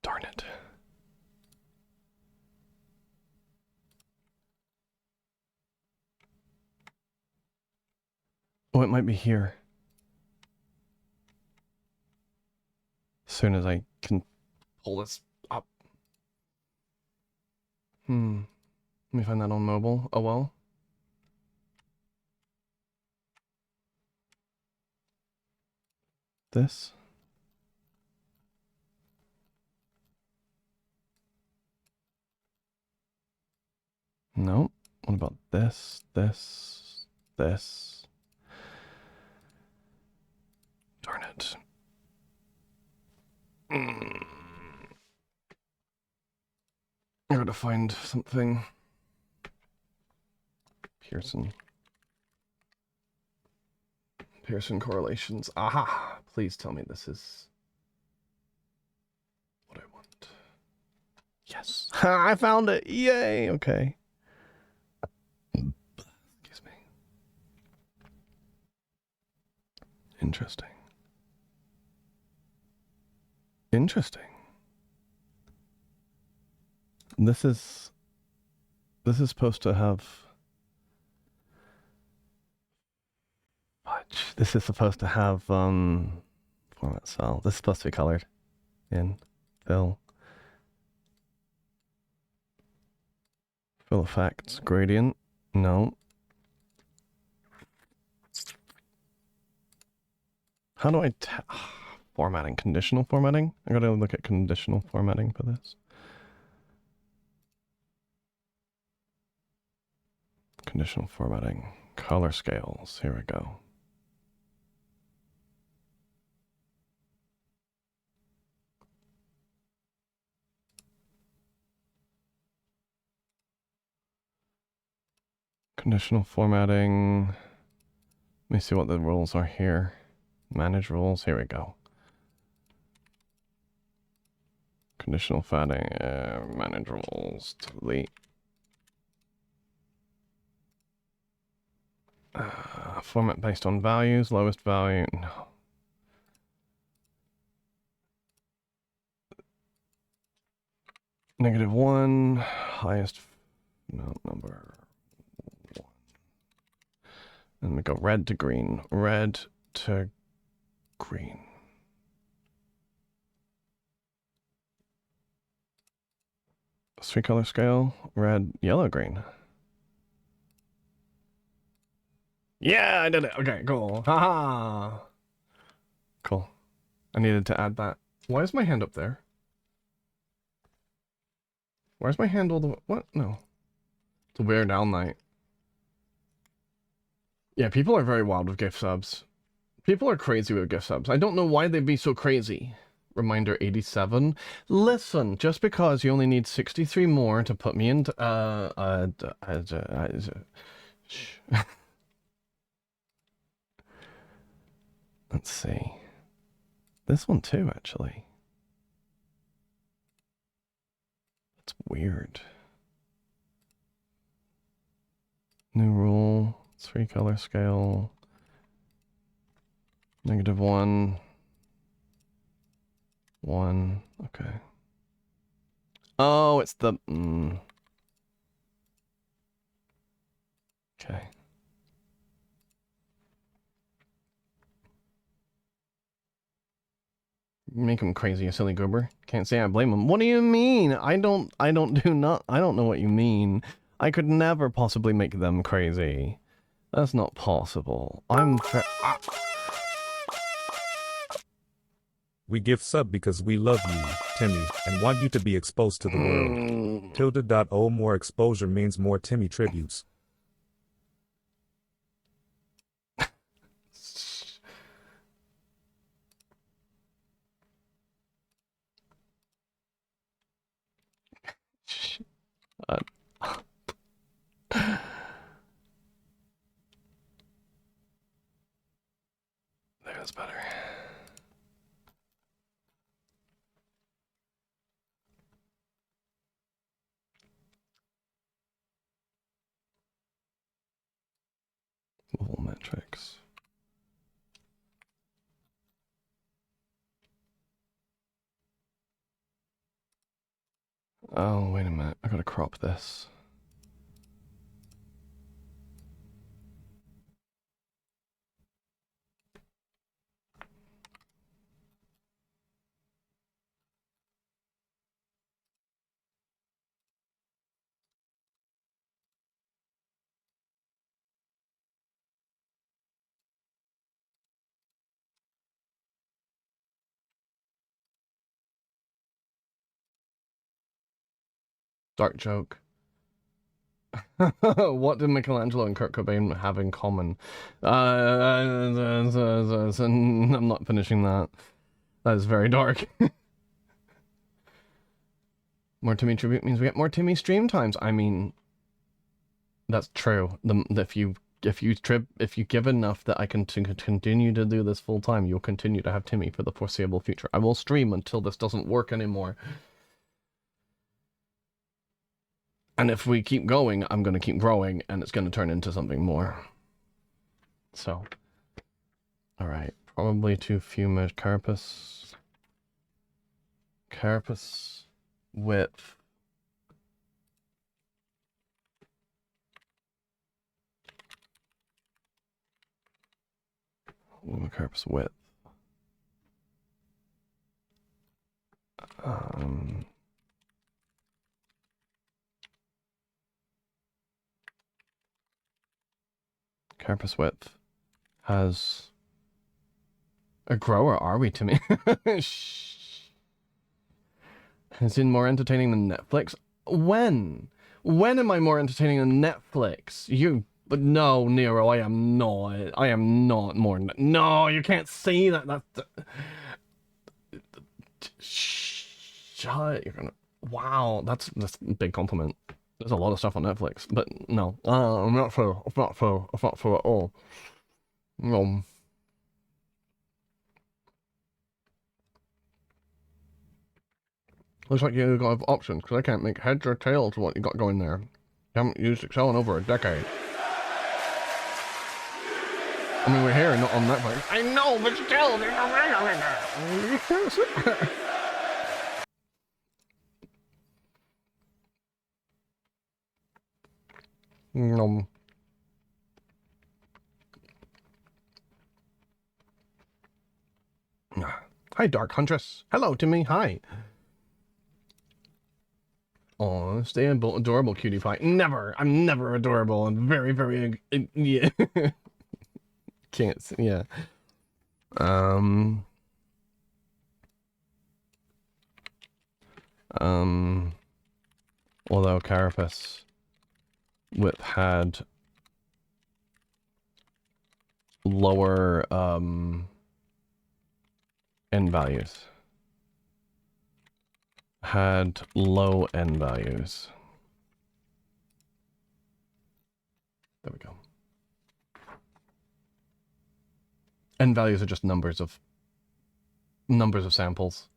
Darn it. Oh, it might be here. As soon as I can pull this up. Let me find that on mobile. Oh well. This. No. What about this? This. Darn it. I gotta find something. Pearson correlations. Aha! Please tell me this is what I want. Yes. I found it! Yay! Okay. Interesting. Interesting. This is supposed to have fudge. This is supposed to have format cell. This is supposed to be colored in fill effects gradient. No. How do I formatting, conditional formatting? I gotta look at conditional formatting for this. Conditional formatting, color scales. Here we go. Conditional formatting. Let me see what the rules are here. Manage rules. Here we go. Conditional formatting. Manage rules. Delete. Format based on values. Lowest value. No. -1. Highest. No, number. And we go red to green. Red to green. Three color scale. Red, yellow, green. Yeah, I did it. Okay, cool. Haha. Cool. I needed to add that. Why is my hand up there? Where's my hand all the way? What? No. It's a weird owl night. Yeah, people are very wild with gift subs. People are crazy with gift subs. I don't know why they'd be so crazy. Reminder 87. Listen, just because you only need 63 more to put me into let's see. This one too, actually. That's weird. New rule. 3 color scale. -1. 1. Okay. Oh, it's the... Okay. Make him crazy, a silly goober. Can't say I blame him. What do you mean? I don't know what you mean. I could never possibly make them crazy. That's not possible. We give sub because we love you, Timmy, and want you to be exposed to the world. Tilde.o more exposure means more Timmy tributes. There's better. Level metrics. Oh, wait a minute. I gotta crop this. Dark joke. What did Michelangelo and Kurt Cobain have in common? I'm not finishing that. That is very dark. More Timmy tribute means we get more Timmy stream times. I mean, that's true. If you give enough that I can continue to do this full time, you'll continue to have Timmy for the foreseeable future. I will stream until this doesn't work anymore. And if we keep going, I'm going to keep growing, and it's going to turn into something more. So, all right. Probably too few measures. Carapace. Carapace width. Carapace width. Carapace width has a grower, are we, Timmy? Has been more entertaining than Netflix? When? When am I more entertaining than Netflix? But no, Nero, I am not. I am not more. No, you can't say that. That's. Shut. You're gonna. Wow, that's a big compliment. There's a lot of stuff on Netflix, but no, I'm not for. I'm not for. I'm not for at all. No. Looks like you got options, because I can't make heads or tails of what you got going there. You haven't used Excel in over a decade. I mean, we're here, not on Netflix. I know, but still, there's no way on it. You can't sit there. No. Hi, Dark Huntress. Hello, Timmy. Hi. Oh, stay adorable, cutie pie. Never. I'm never adorable. I'm very, very. Yeah. Can't. Yeah. Although Carapace width had lower end values. Had low end values. There we go. End values are just numbers of samples.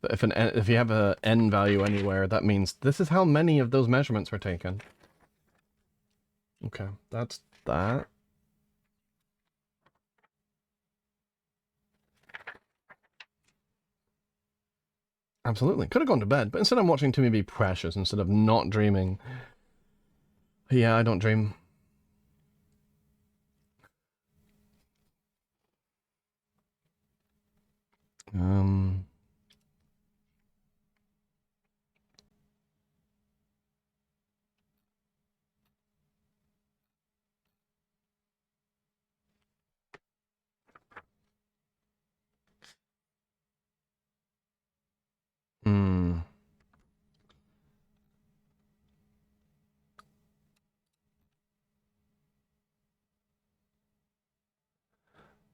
If you have a n value anywhere, that means this is how many of those measurements were taken. Okay, that's that. Absolutely. Could have gone to bed, but instead I'm watching Timmy be precious instead of not dreaming. Yeah, I don't dream.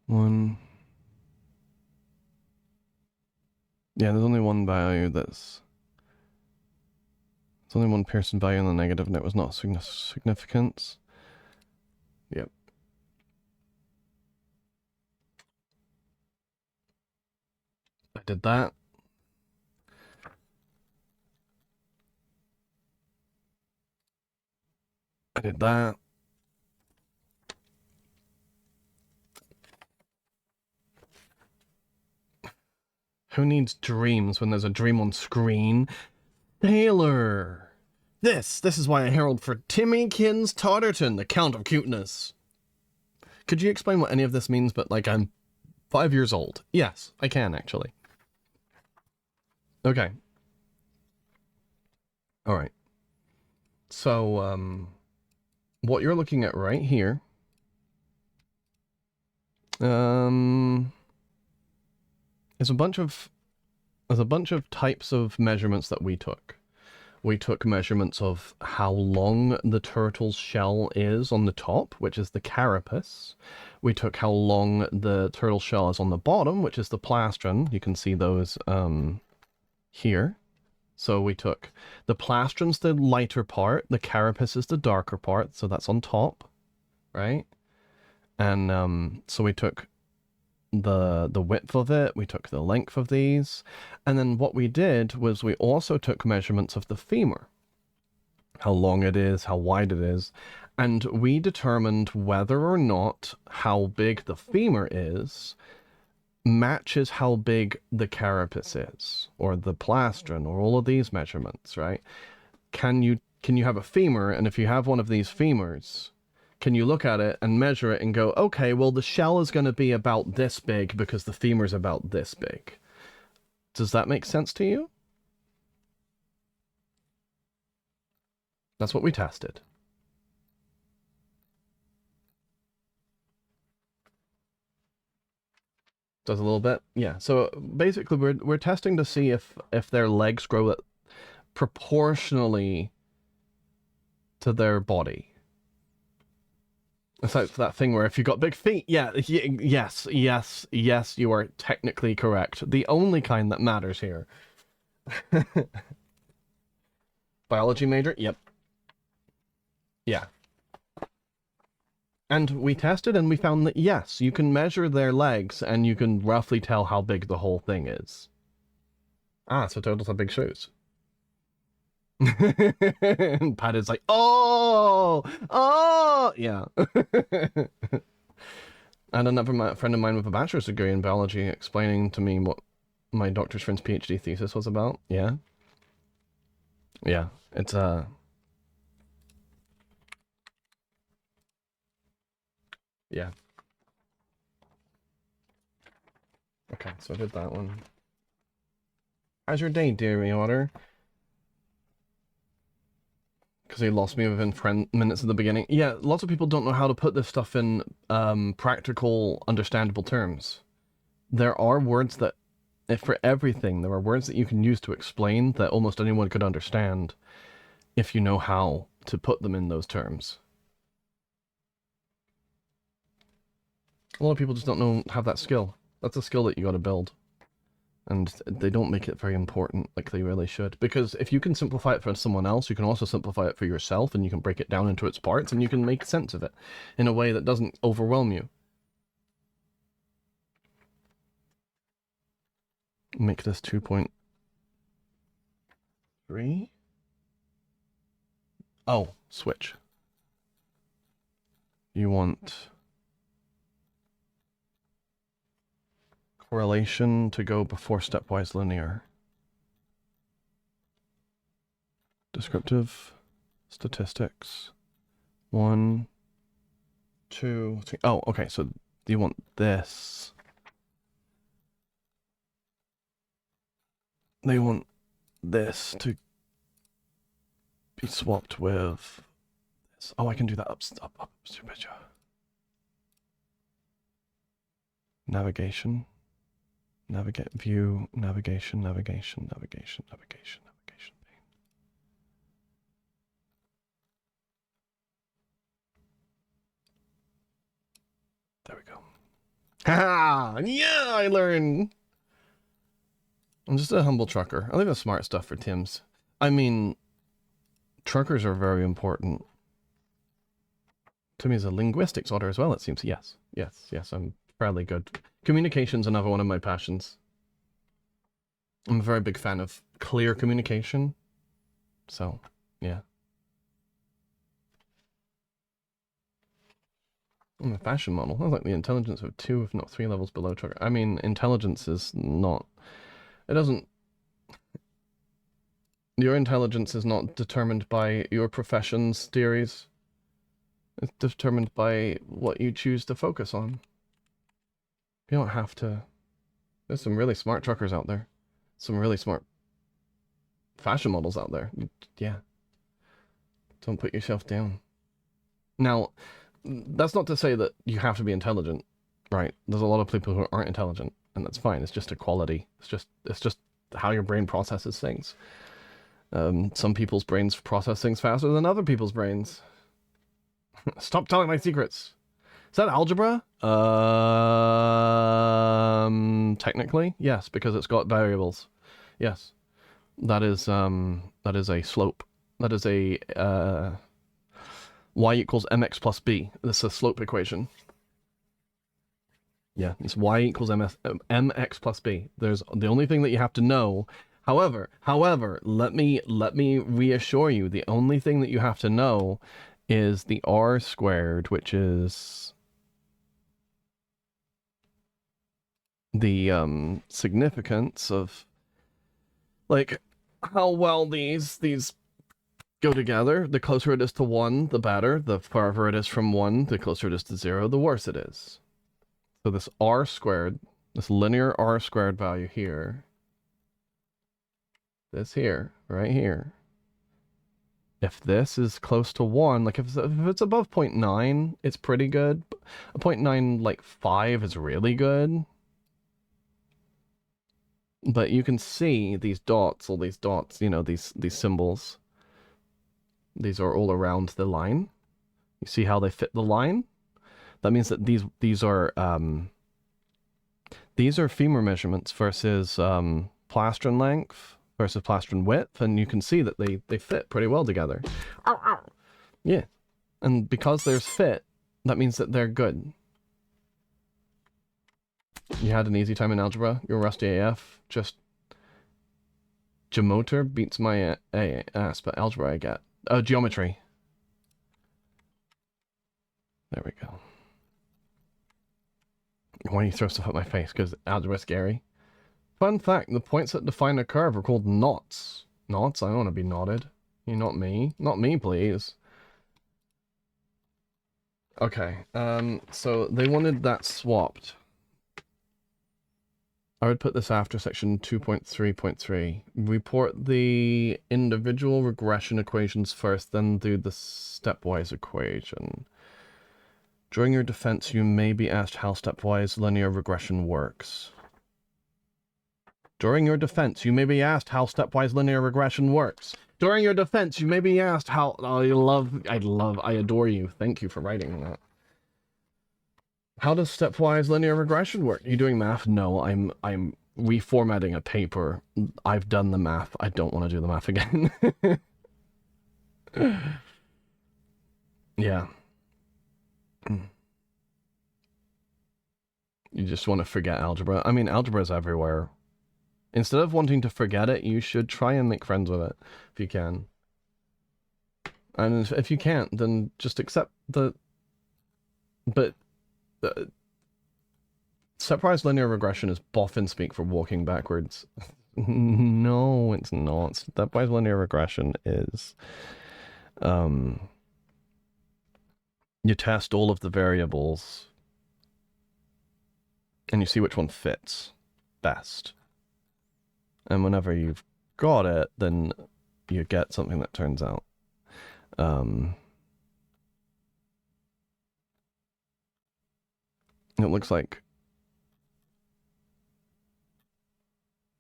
One. Yeah, there's only one value that's... There's only one Pearson value in the negative, and it was not significance. Yep. I did that. I did that. Who needs dreams when there's a dream on screen? Taylor! This is why I herald for Timmy Kins Totterton, the Count of Cuteness. Could you explain what any of this means, but like I'm 5 years old? Yes, I can actually. Okay. Alright. So, what you're looking at right here, is a bunch of types of measurements that we took. We took measurements of how long the turtle's shell is on the top, which is the carapace. We took how long the turtle shell is on the bottom, which is the plastron. You can see those here. So we took the plastron's the lighter part, the carapace is the darker part, so that's on top, right? And so we took the width of it, we took the length of these, and then what we did was we also took measurements of the femur. how long it is, how wide it is, and we determined whether or not how big the femur is matches how big the carapace is, or the plastron, or all of these measurements, right? Can you have a femur, and if you have one of these femurs, can you look at it and measure it and go, okay, well, the shell is going to be about this big because the femur's about this big. Does that make sense to you? That's what we tested. Does a little bit? Yeah. So basically we're testing to see if their legs grow proportionally to their body. It's like that thing where if you've got big feet, yeah, yes, you are technically correct. The only kind that matters here. Biology major? Yep. Yeah. And we tested and we found that, yes, you can measure their legs and you can roughly tell how big the whole thing is. Ah, so turtles have big shoes. And Pat is like, oh, yeah. And another friend of mine with a bachelor's degree in biology explaining to me what my doctor's friend's PhD thesis was about. Yeah. Yeah, it's yeah. Okay, so I did that one. How's your day, dearie otter? Because he lost me within minutes at the beginning. Yeah, lots of people don't know how to put this stuff in practical, understandable terms. There are words that, for everything, there are words that you can use to explain that almost anyone could understand if you know how to put them in those terms. A lot of people just don't have that skill. That's a skill that you got to build. And they don't make it very important like they really should. Because if you can simplify it for someone else, you can also simplify it for yourself, and you can break it down into its parts, and you can make sense of it in a way that doesn't overwhelm you. Make this 2.3. Oh, switch. You want correlation to go before stepwise linear. Descriptive statistics. 1, 2, 3. Oh, okay, so you want this. They want this to be swapped with this. Oh, I can do that up, picture. Navigation. Navigate, view, navigation. Pane. There we go. Ha! Yeah, I learned. I'm just a humble trucker. I leave the smart stuff for Tim's. I mean, truckers are very important. Timmy's a linguistics otter as well, it seems. Yes, I'm fairly good. Communication's another one of my passions. I'm a very big fan of clear communication. So, yeah. I'm a fashion model. I like the intelligence of 2, if not 3 levels below trucker. I mean, intelligence is not... It doesn't... Your intelligence is not determined by your profession's theories. It's determined by what you choose to focus on. You don't have to... There's some really smart truckers out there. Some really smart fashion models out there. Yeah. Don't put yourself down. Now, that's not to say that you have to be intelligent, right? There's a lot of people who aren't intelligent, and that's fine. It's just a quality. It's just how your brain processes things. Some people's brains process things faster than other people's brains. Stop telling my secrets. Is that algebra? Technically, yes, because it's got variables. Yes. That is a slope. That is a y equals mx plus b. This is a slope equation. Yeah, it's y equals mx plus b. There's the only thing that you have to know However, let me reassure you, the only thing that you have to know is the r squared, which is the significance of like how well these go together. The closer it is to 1, the better. The farther it is from 1, the closer it is to 0, the worse it is. So this r squared, this linear r squared value here, this here, right here, if this is close to 1, like if it's above 0.9, it's pretty good. A 0.9, like 5 is really good. But you can see these dots, all these dots, you know, these symbols. These are all around the line. You see how they fit the line? That means that these are femur measurements versus plastron length versus plastron width, and you can see that they fit pretty well together. Yeah. And because there's fit, that means that they're good. You had an easy time in algebra? You're rusty AF? Just... Geometer beats my ass, but algebra I get. Oh, geometry. There we go. Why do you throw stuff at my face? Because algebra is scary? Fun fact, the points that define a curve are called knots. Knots? I don't want to be knotted. You not me. Not me, please. Okay, so they wanted that swapped. I would put this after section 2.3.3. Report the individual regression equations first, then do the stepwise equation. During your defense, you may be asked how stepwise linear regression works. During your defense, you may be asked how stepwise linear regression works. During your defense, you may be asked how... Oh, I adore you. Thank you for writing that. How does stepwise linear regression work? Are you doing math? No, I'm reformatting a paper. I've done the math. I don't want to do the math again. Yeah. You just want to forget algebra. I mean, algebra is everywhere. Instead of wanting to forget it, you should try and make friends with it, if you can. And if you can't, then just accept the... But... stepwise linear regression is boffin speak for walking backwards. No, it's not. Stepwise linear regression is... you test all of the variables and you see which one fits best. And whenever you've got it, then you get something that turns out. It looks like...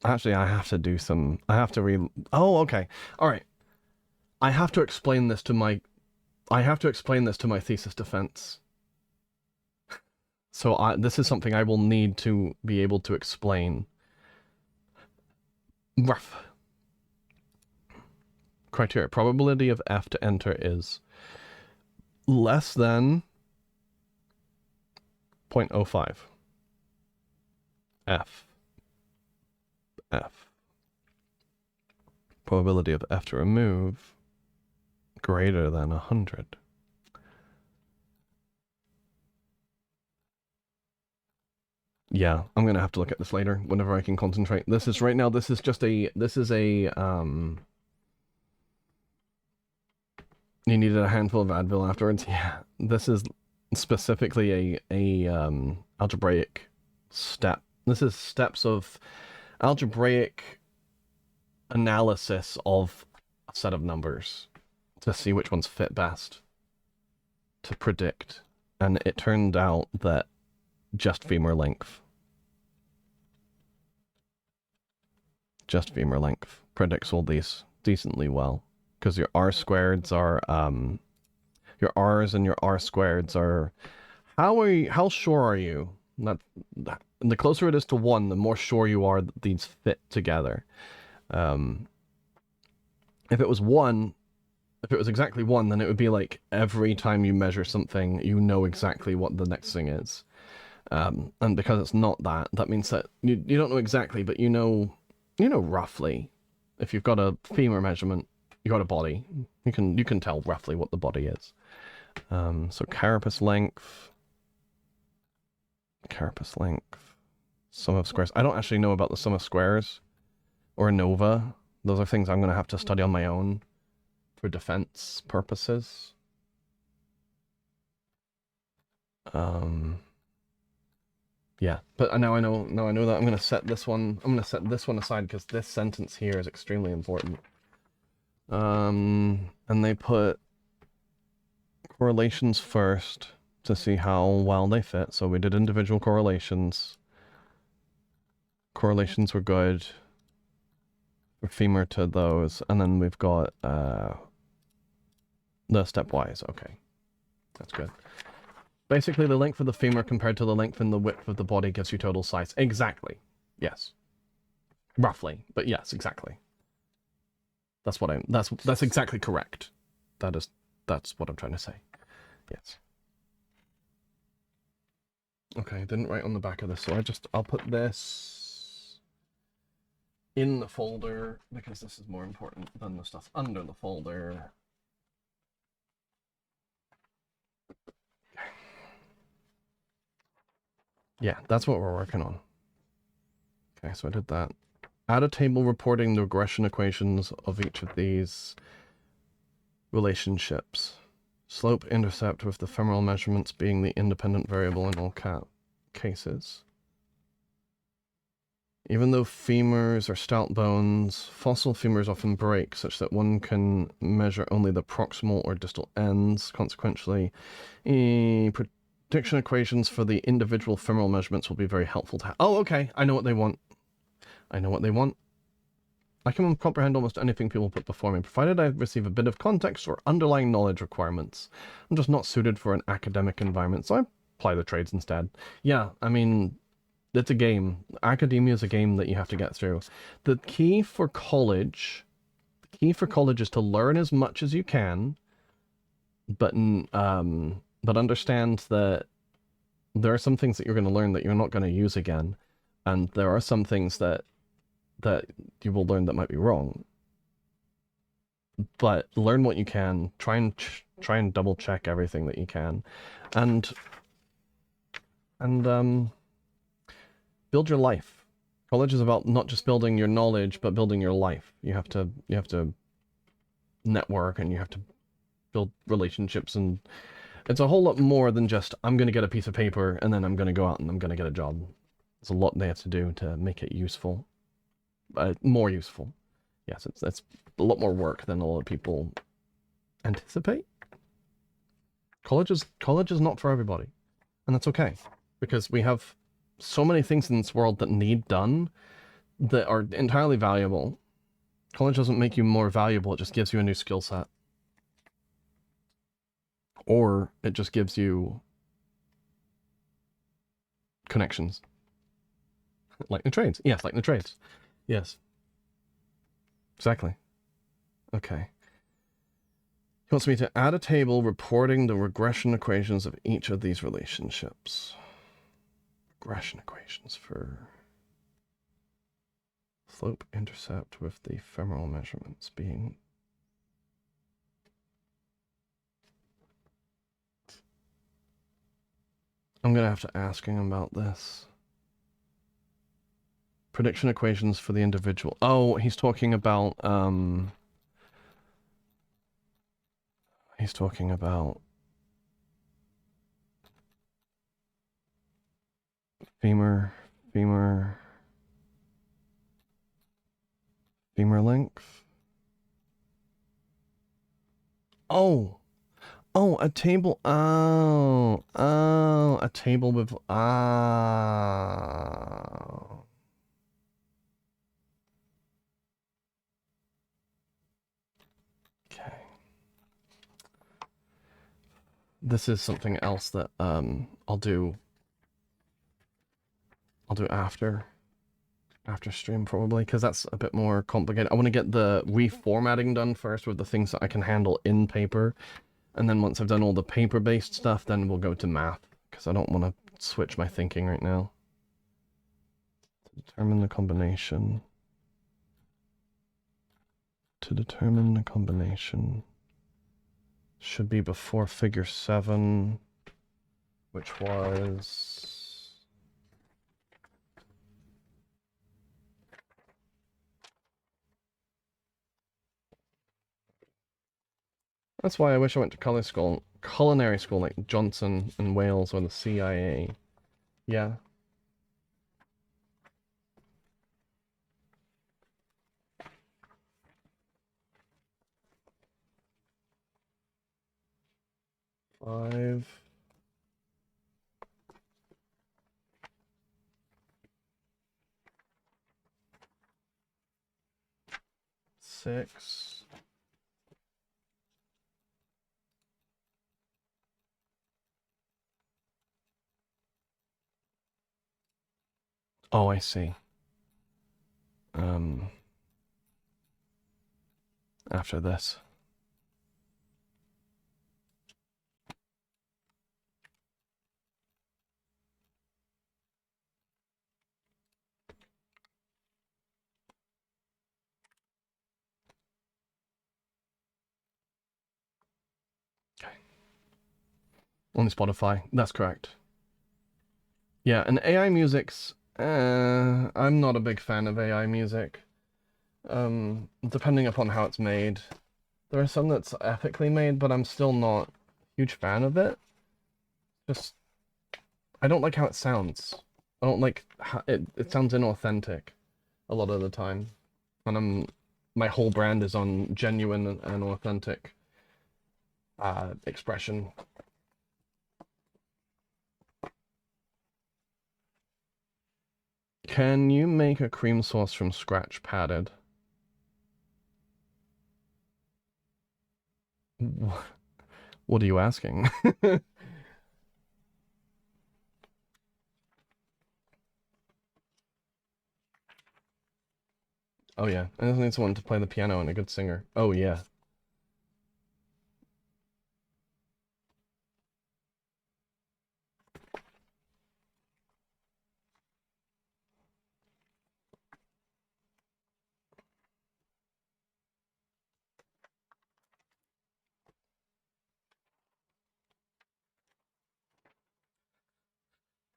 Actually, I have to do some... I have to Oh, okay. Alright. I have to explain this to my... thesis defense. So this is something I will need to be able to explain. Rough. Criteria. Probability of F to enter is less than 0.05. F. Probability of F to remove greater than 100. Yeah, I'm gonna have to look at this later whenever I can concentrate. This is right now, this is you needed a handful of Advil afterwards. Yeah, this is specifically a algebraic step. This is steps of algebraic analysis of a set of numbers to see which ones fit best to predict. And it turned out that just femur length predicts all these decently well, because your R squareds are your R's and your R squareds are how sure are you that the closer it is to 1, the more sure you are that these fit together. If it was 1, if it was exactly 1, then it would be like every time you measure something, you know exactly what the next thing is. And because it's not that, that means that you don't know exactly, but you know you know, roughly, if you've got a femur measurement, you got a body. You can tell roughly what the body is. So carapace length, sum of squares. I don't actually know about the sum of squares or ANOVA. Those are things I'm going to have to study on my own for defense purposes. Yeah, but now I know that I'm going to set this one. I'm going to set this one aside because this sentence here is extremely important. And they put correlations first to see how well they fit. So we did individual correlations. Correlations were good for femur to those, and then we've got the stepwise. Okay, that's good. Basically, the length of the femur compared to the length and the width of the body gives you total size. Exactly. Yes. Roughly, but yes, exactly. That's what that's exactly correct. That's what I'm trying to say. Yes. Okay, didn't write on the back of this, so I'll put this in the folder because this is more important than the stuff under the folder. Yeah, that's what we're working on. Okay, so I did that. Add a table reporting the regression equations of each of these relationships. Slope intercept with the femoral measurements being the independent variable in all cases. Even though femurs are stout bones, fossil femurs often break such that one can measure only the proximal or distal ends. Consequently, prediction equations for the individual femoral measurements will be very helpful to have. Oh, okay. I know what they want. I can comprehend almost anything people put before me, provided I receive a bit of context or underlying knowledge requirements. I'm just not suited for an academic environment, so I apply the trades instead. Yeah, I mean, it's a game. Academia is a game that you have to get through. The key for college is to learn as much as you can, but understand that there are some things that you're going to learn that you're not going to use again, and there are some things that you will learn that might be wrong. But learn what you can. Try and double check everything that you can, and build your life. College is about not just building your knowledge, but building your life. You have to network, and you have to build relationships, and it's a whole lot more than just, I'm going to get a piece of paper and then I'm going to go out and I'm going to get a job. There's a lot they have to do to make it useful. More useful. Yes, it's a lot more work than a lot of people anticipate. College is not for everybody. And that's okay. Because we have so many things in this world that need done that are entirely valuable. College doesn't make you more valuable, it just gives you a new skill set. Or it just gives you connections. Like the trades. Yes, like the trades. Yes. Exactly. Okay. He wants me to add a table reporting the regression equations of each of these relationships. Regression equations for slope intercept with the femoral measurements being... I'm going to have to ask him about this. Prediction equations for the individual. Oh, he's talking about, femur length. Oh, a table. A table with, Okay. This is something else that I'll do after stream probably, because that's a bit more complicated. I want to get the reformatting done first with the things that I can handle in paper, and then once I've done all the paper-based stuff, then we'll go to math, because I don't want to switch my thinking right now. Determine the combination. to determine the combination. Should be before figure 7, which was... That's why I wish I went to culinary school like Johnson and Wales or the CIA. Yeah. Five. 6. Oh, I see. After this. Okay. On Spotify, that's correct. Yeah, and AI music's... I'm not a big fan of AI music. Depending upon how it's made. There are some that's ethically made, but I'm still not a huge fan of it. Just... I don't like how it sounds. I don't like how it sounds inauthentic a lot of the time. And my whole brand is on genuine and authentic expression. Can you make a cream sauce from scratch padded? What are you asking? Oh yeah, I just need someone to play the piano and a good singer. Oh yeah.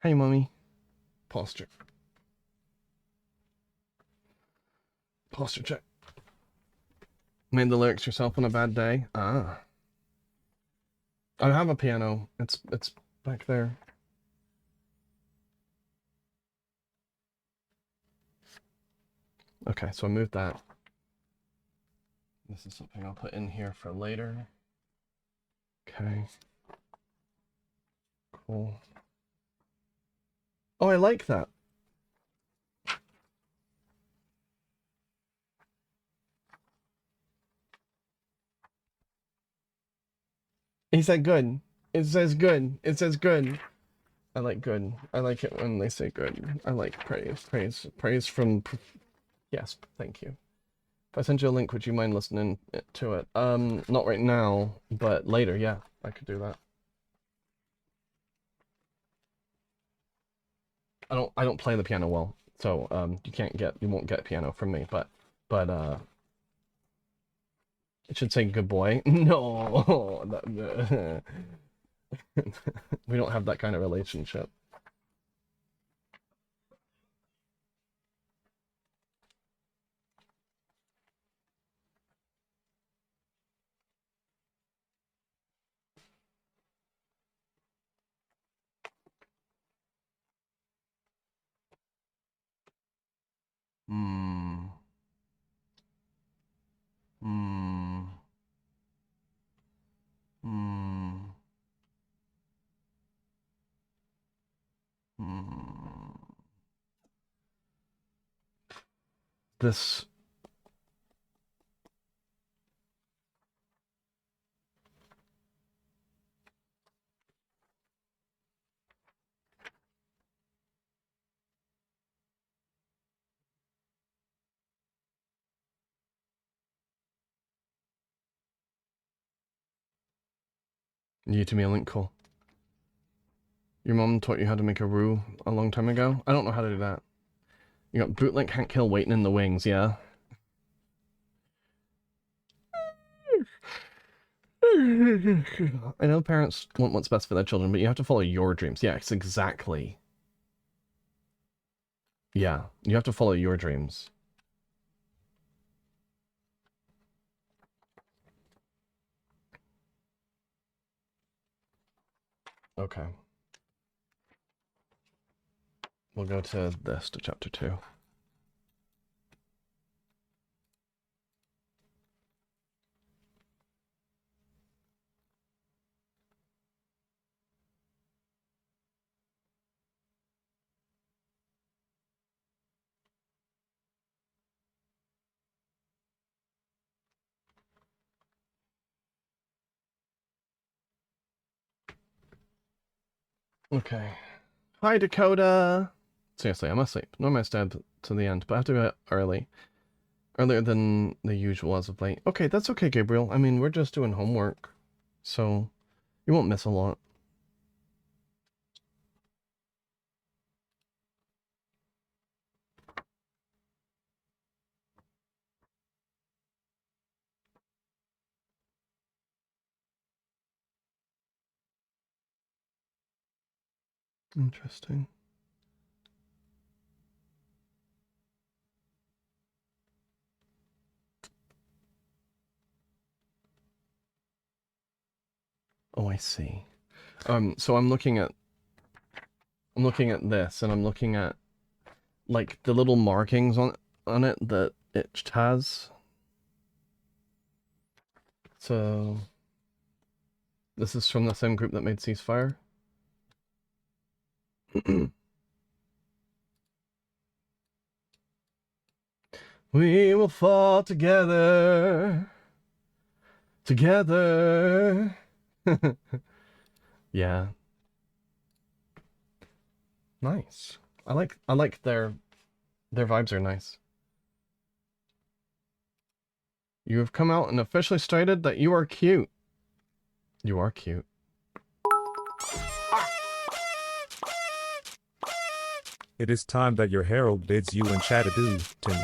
Hey, mommy. Posture. Posture check. Made the lyrics yourself on a bad day? Ah. I have a piano. It's back there. Okay, so I moved that. This is something I'll put in here for later. Okay. Cool. Oh, I like that. He said good. It says good. It says good. I like good. I like it when they say good. I like praise. Praise from... Yes, thank you. If I send you a link, would you mind listening to it? Not right now, but later, yeah, I could do that. I don't play the piano well, so you won't get piano from me, but it should say good boy. No, we don't have that kind of relationship. Hmm. Hmm. Hmm. Hmm. This... You to me a link, cool. Your mom taught you how to make a roux a long time ago? I don't know how to do that. You got bootleg Hank Hill waiting in the wings, yeah? I know parents want what's best for their children, but you have to follow your dreams. Yes, exactly. Yeah, you have to follow your dreams. Okay. We'll go to this, to chapter 2. Okay. Hi, Dakota! Seriously, I'm asleep. Normally I stay to the end, but I have to go early. Earlier than the usual as of late. Okay, that's okay, Gabriel. I mean, we're just doing homework. So, you won't miss a lot. Interesting. Oh, I see. So I'm looking at this, and I'm looking at like the little markings on it that it has. So this is from the same group that made Ceasefire. We will fall together. Together. Yeah. Nice. I like their vibes are nice. You have come out and officially stated that you are cute. You are cute. It is time that your herald bids you and chat adieu, Timmy.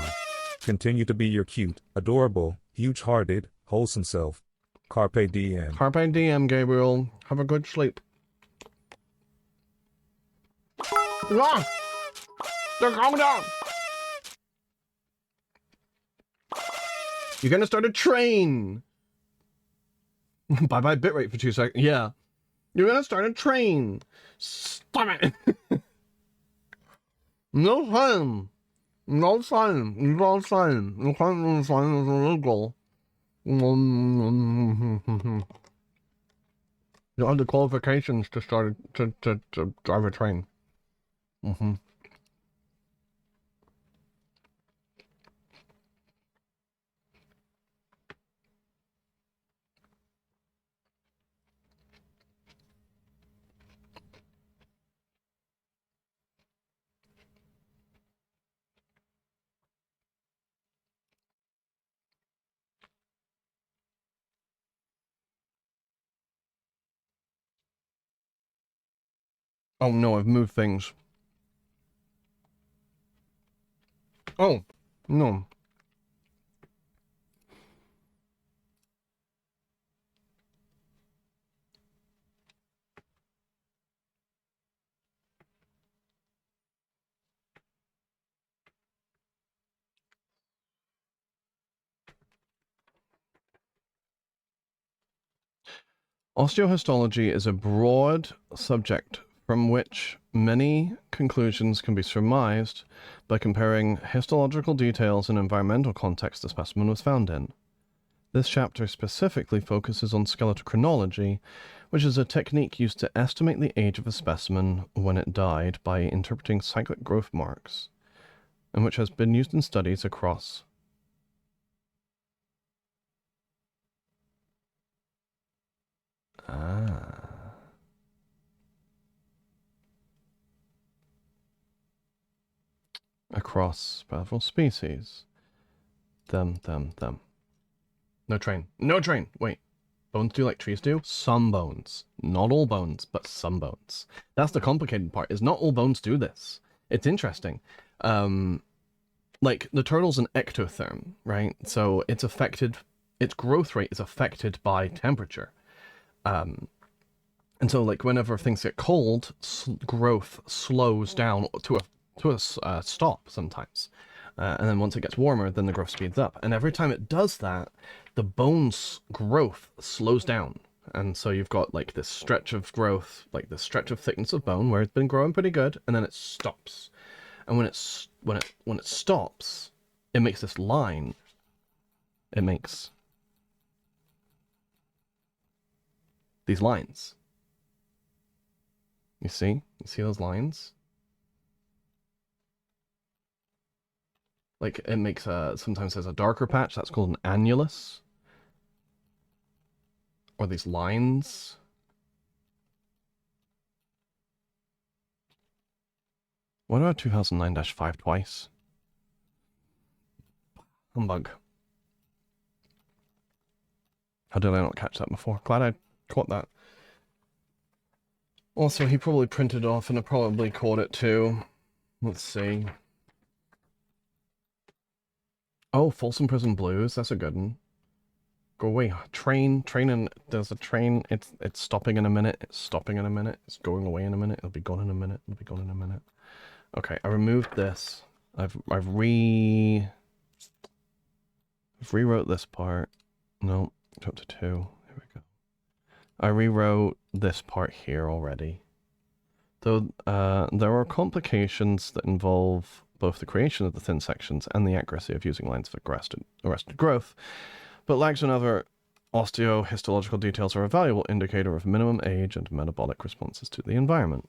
Continue to be your cute, adorable, huge-hearted, wholesome self. Carpe diem. Carpe diem, Gabriel. Have a good sleep. Ah! They're coming down! You're gonna start a train! Bye-bye bitrate for 2 seconds. Yeah. You're gonna start a train! Stop it! No fun! No fun! No fun! No fun! No fun! Is illegal. You don't have the qualifications to start to drive a train. Oh no, I've moved things. Oh, no. Osteohistology is a broad subject from which many conclusions can be surmised by comparing histological details and environmental context the specimen was found in. This chapter specifically focuses on skeletochronology, which is a technique used to estimate the age of a specimen when it died by interpreting cyclic growth marks, and which has been used in studies across across several species. Them. No train. No train! Wait. Bones do like trees do? Some bones. Not all bones, but some bones. That's the complicated part, is not all bones do this. It's interesting. Like, the turtle's an ectotherm, right? So it's affected, its growth rate is affected by temperature. And so, like, whenever things get cold, growth slows down to a stop sometimes. And then once it gets warmer, then the growth speeds up. And every time it does that, the bone's growth slows down. And so you've got, like, this stretch of growth, like this stretch of thickness of bone where it's been growing pretty good, and then it stops. And when it stops, it makes this line. It makes these lines. You see? You see those lines? Like, it makes sometimes there's a darker patch, that's called an annulus. Or these lines. What about 2009-5 twice? Humbug. How did I not catch that before? Glad I caught that. Also, he probably printed off and I probably caught it too. Let's see. Oh, Folsom Prison Blues. That's a good one. Go away. Train, and there's a train. It's stopping in a minute. It's stopping in a minute. It's going away in a minute. It'll be gone in a minute. It'll be gone in a minute. Okay, I removed this. I've rewrote this part. No, go up to 2. Here we go. I rewrote this part here already. Though there are complications that involve both the creation of the thin sections and the accuracy of using lines for arrested growth, but lags and other osteohistological details are a valuable indicator of minimum age and metabolic responses to the environment.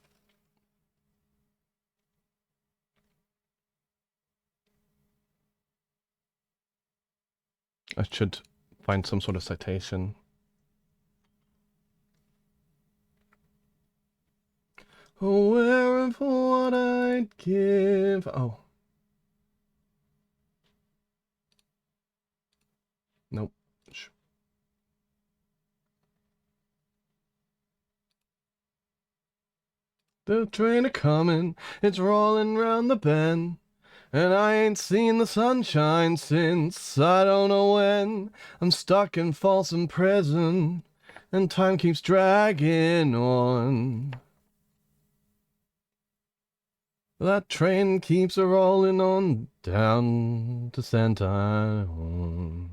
I should find some sort of citation. Aware of what I'd give. Oh. Nope. The train a-comin', it's rollin' round the bend, and I ain't seen the sunshine since I don't know when. I'm stuck in Folsom Prison, and time keeps dragging on. That train keeps a-rollin' on down to Santa Ana.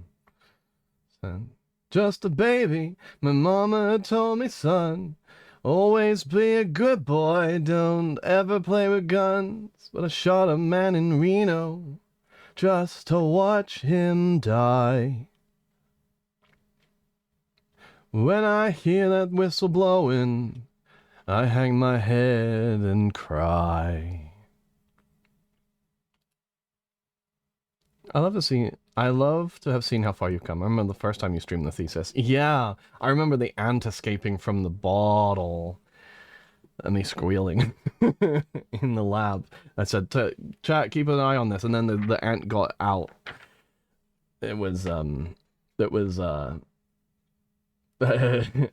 Just a baby, my mama told me, son, always be a good boy, don't ever play with guns. But I shot a man in Reno just to watch him die. When I hear that whistle blowing, I hang my head and cry. I love to have seen how far you've come. I remember the first time you streamed the thesis. Yeah, I remember the ant escaping from the bottle and me squealing in the lab. I said, chat, keep an eye on this. And then the ant got out.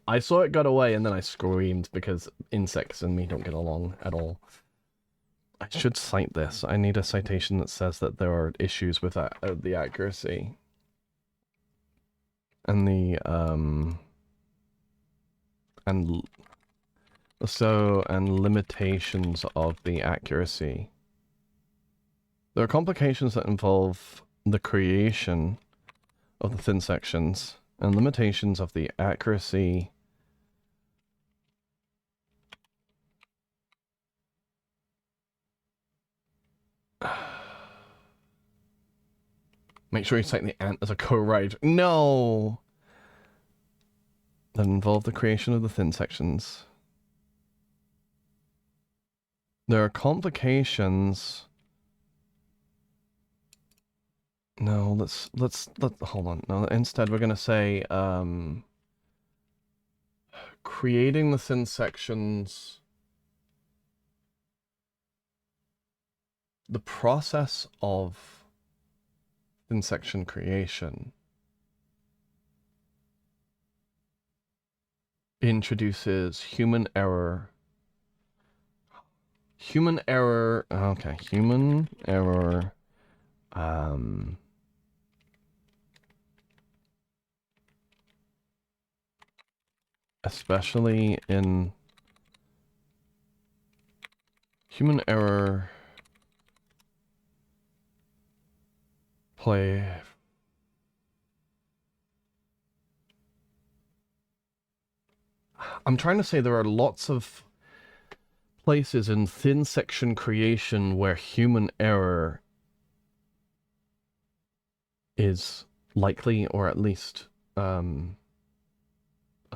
I saw it got away and then I screamed because insects and me don't get along at all. I should cite this. I need a citation that says that there are issues with the accuracy and the and limitations of the accuracy. There are complications that involve the creation of the thin sections and limitations of the accuracy . Make sure you cite the ant as a co-writer. No! That involve the creation of the thin sections. There are complications. No, let's hold on. No, instead we're gonna say creating the thin sections. The process of thin section creation introduces human error. Okay, human error. especially in human error play. I'm trying to say there are lots of places in thin section creation where human error is likely, or at least a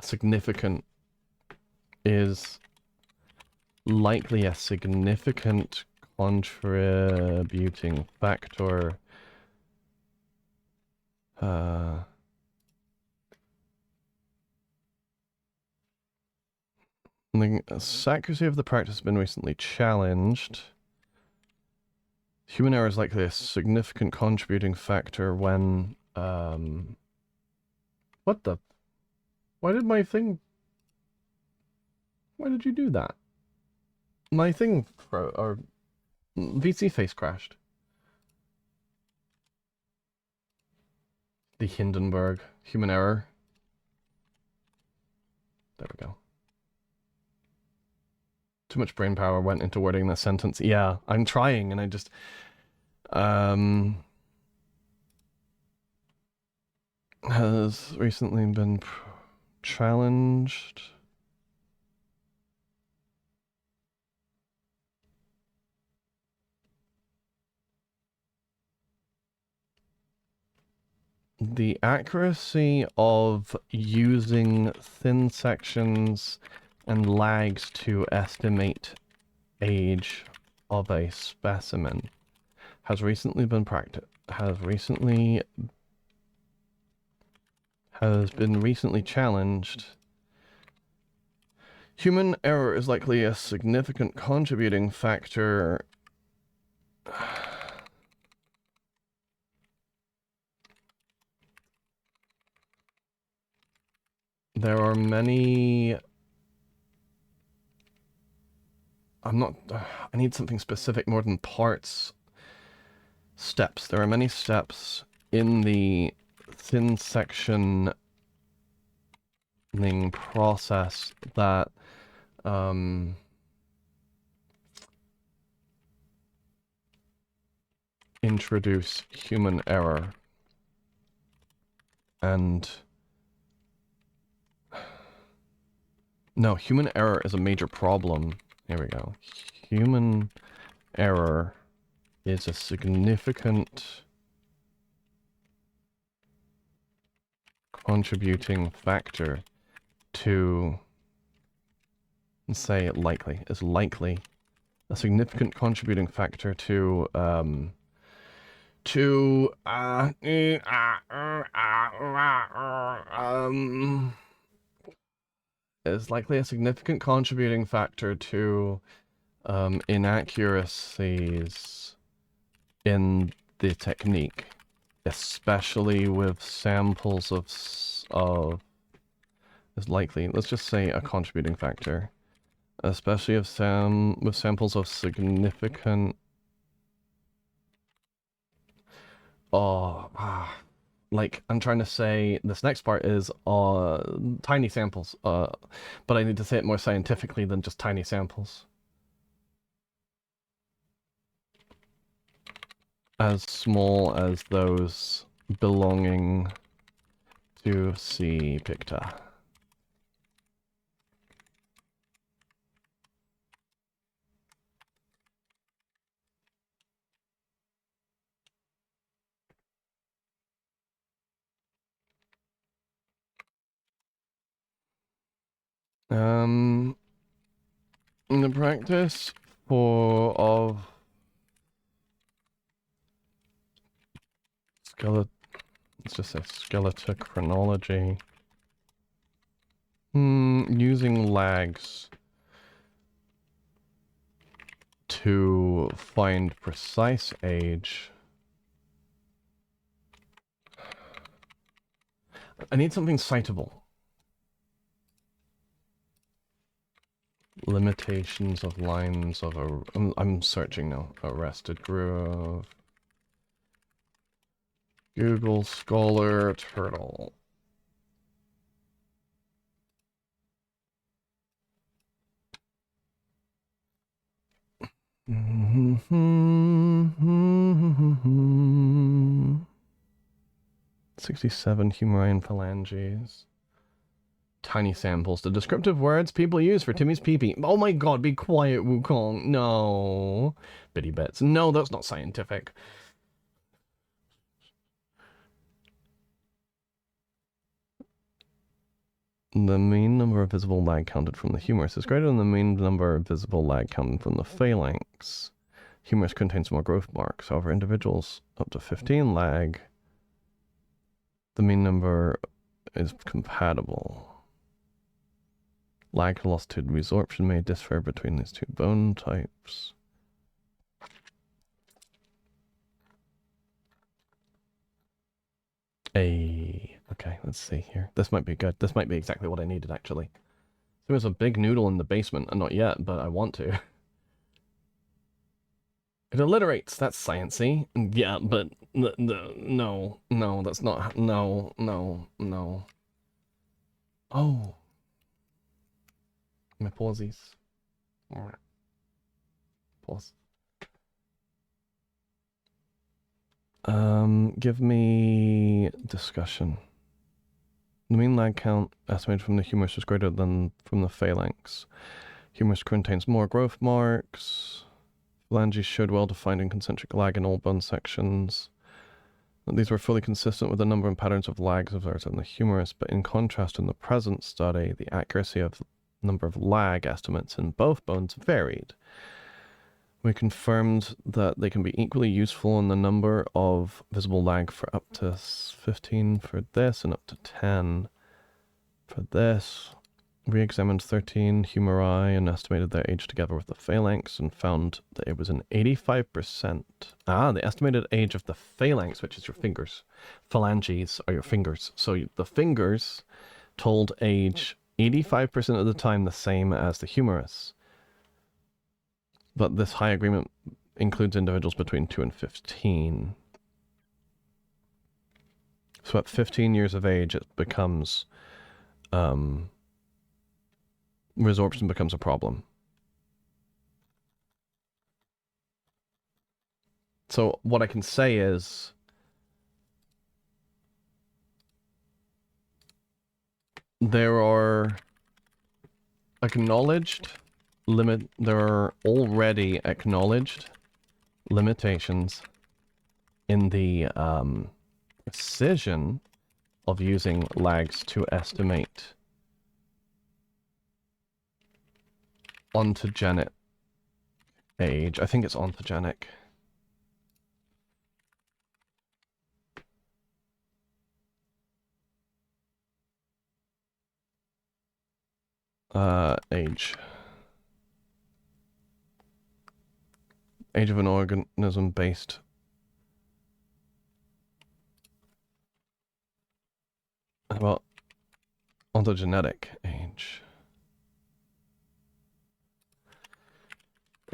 significant contributing factor. The accuracy of the practice has been recently challenged. Human error is likely a significant contributing factor when... What the... Why did my thing... Why did you do that? My thing... Or... VC face crashed. The Hindenburg. Human error. There we go. Too much brain power went into wording this sentence. Yeah, I'm trying, and I just... has recently been challenged. The accuracy of using thin sections and lags to estimate age of a specimen has recently been challenged. Human error is likely a significant contributing factor. There are many... I need something specific more than parts. Steps. There are many steps in the thin sectioning process that introduce human error. And no, human error is a major problem. Here we go. Human error is a significant contributing factor to, say, likely a significant contributing factor to is likely a significant contributing factor to inaccuracies in the technique, especially with samples of is likely, let's just say a contributing factor, especially with samples of significant like, I'm trying to say this next part is tiny samples, but I need to say it more scientifically than just tiny samples. As small as those belonging to C. picta. In the practice of let's just say skeletal chronology, using lags to find precise age. I need something citable. Limitations of lines of a... I'm searching now. Arrested Groove. Google Scholar Turtle. $67 humorine phalanges. Tiny samples. The descriptive words people use for Timmy's pee-pee. Oh my god, be quiet, Wukong. No. Bitty bits. No, that's not scientific. The mean number of visible lag counted from the humerus is greater than the mean number of visible lag counted from the phalanx. Humerus contains more growth marks. However, individuals up to 15 lag, the mean number is compatible. Lag velocity resorption may differ between these two bone types. Okay, let's see here. This might be good. This might be exactly what I needed, actually. There was a big noodle in the basement, and not yet, but I want to. It alliterates. That's sciencey. Yeah, but no, that's not. No. Oh. My pausies. Pause. Give me discussion. The mean lag count estimated from the humerus is greater than from the phalanx. Humerus contains more growth marks. Phalanges showed well-defined and concentric lag in all bone sections. These were fully consistent with the number and patterns of lags observed in the humerus, but in contrast, in the present study, the accuracy of the number of lag estimates in both bones varied. We confirmed that they can be equally useful in the number of visible lag for up to 15 for this and up to 10 for this. Re-examined 13 humeri and estimated their age together with the phalanx and found that it was an 85%. The estimated age of the phalanx, which is your fingers. Phalanges are your fingers. So the fingers told age 85% of the time the same as the humerus. But this high agreement includes individuals between 2 and 15. So at 15 years of age, it becomes... resorption becomes a problem. So what I can say is... there are already acknowledged limitations in the precision of using lags to estimate ontogenic age. I think it's ontogenic. Age. Age of an organism based. How about ontogenetic age?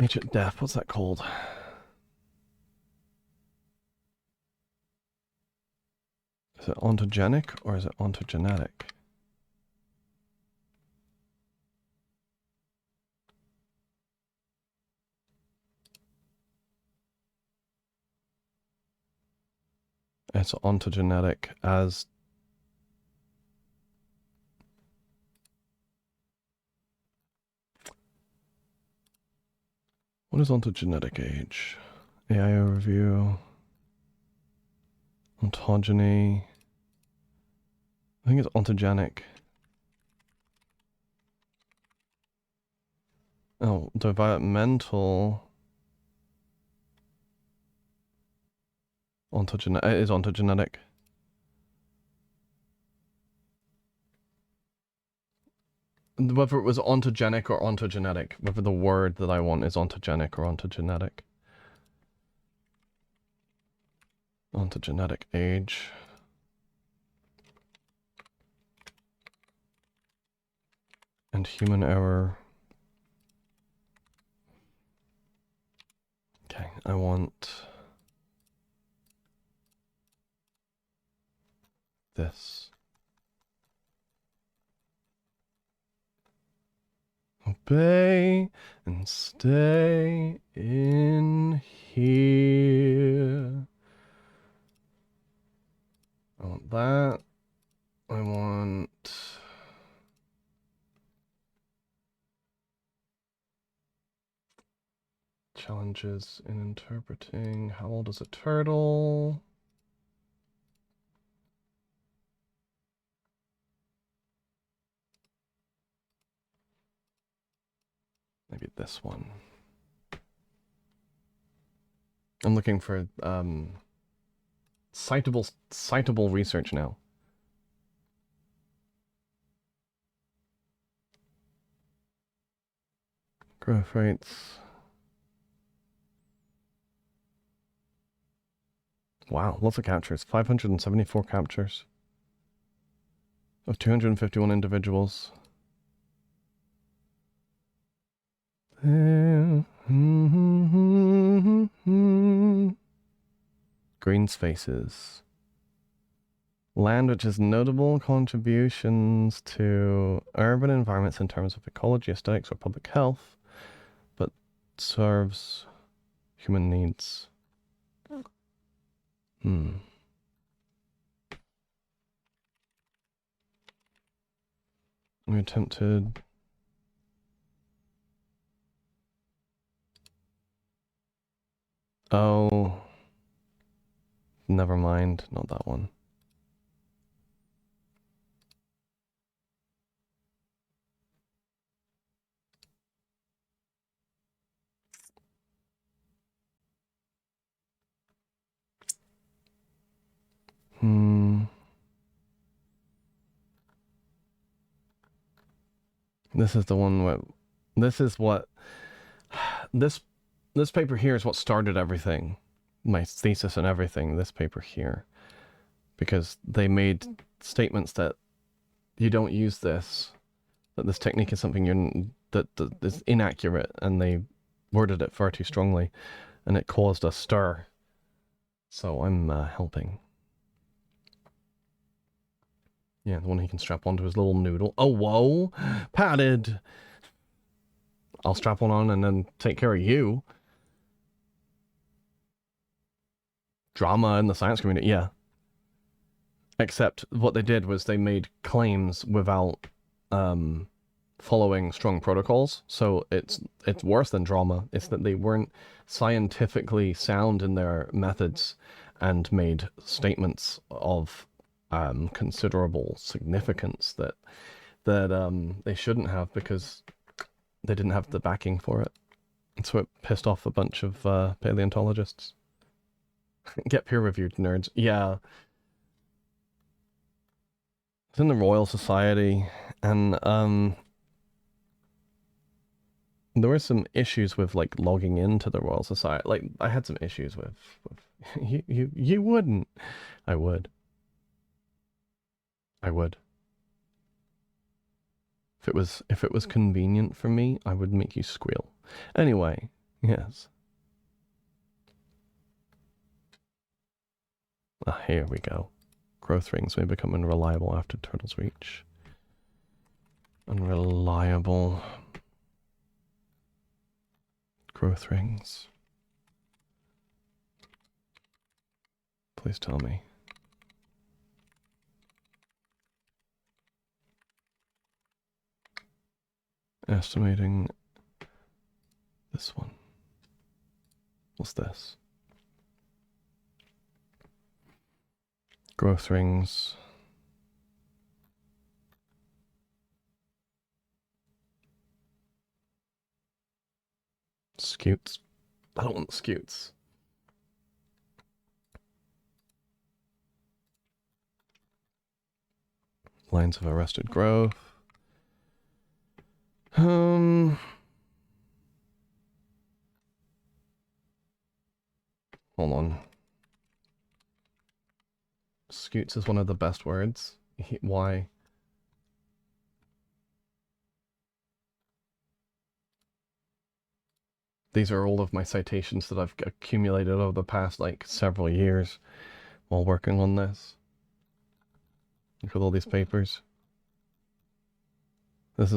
Age at death, what's that called? Is it ontogenic or is it ontogenetic? It's ontogenetic as... What is ontogenetic age? AI overview. Ontogeny. I think it's ontogenic. Oh, developmental. It is ontogenetic. Whether it was ontogenic or ontogenetic, whether the word that I want is ontogenic or ontogenetic. Ontogenetic age. And human error. Okay, I want this. Oh bay and stay in here. I want that. I want... challenges in interpreting. How old is a turtle? Maybe this one. I'm looking for citable research now. Growth rates. Wow, lots of captures. 574 captures of 251 individuals. Green spaces. Land which has notable contributions to urban environments in terms of ecology, aesthetics, or public health, but serves human needs. We attempted... Oh. Never mind, not that one. This is the one where... This is what... This paper here is what started everything. My thesis and everything, this paper here. Because they made statements that you don't use this, that this technique is something that is inaccurate, and they worded it far too strongly, and it caused a stir. So I'm helping. Yeah, the one he can strap onto his little noodle. Oh, whoa! Padded! I'll strap one on and then take care of you. Drama in the science community, yeah. Except what they did was they made claims without following strong protocols. So it's worse than drama. It's that they weren't scientifically sound in their methods and made statements of considerable significance that they shouldn't have because they didn't have the backing for it. And so it pissed off a bunch of paleontologists. Get peer-reviewed, nerds. Yeah. It's in the Royal Society, and there were some issues with like logging into the Royal Society. Like I had some issues with you wouldn't. I would. If it was convenient for me, I would make you squeal. Anyway, yes. Ah, here we go. Growth rings may become unreliable after turtles reach. Unreliable. Growth rings. Please tell me. Estimating this one. What's this? Growth rings. Scutes. I don't want scutes. Lines of arrested growth. Hold on. Scutes is one of the best words. Why? These are all of my citations that I've accumulated over the past, like, several years while working on this. Look at all these papers. This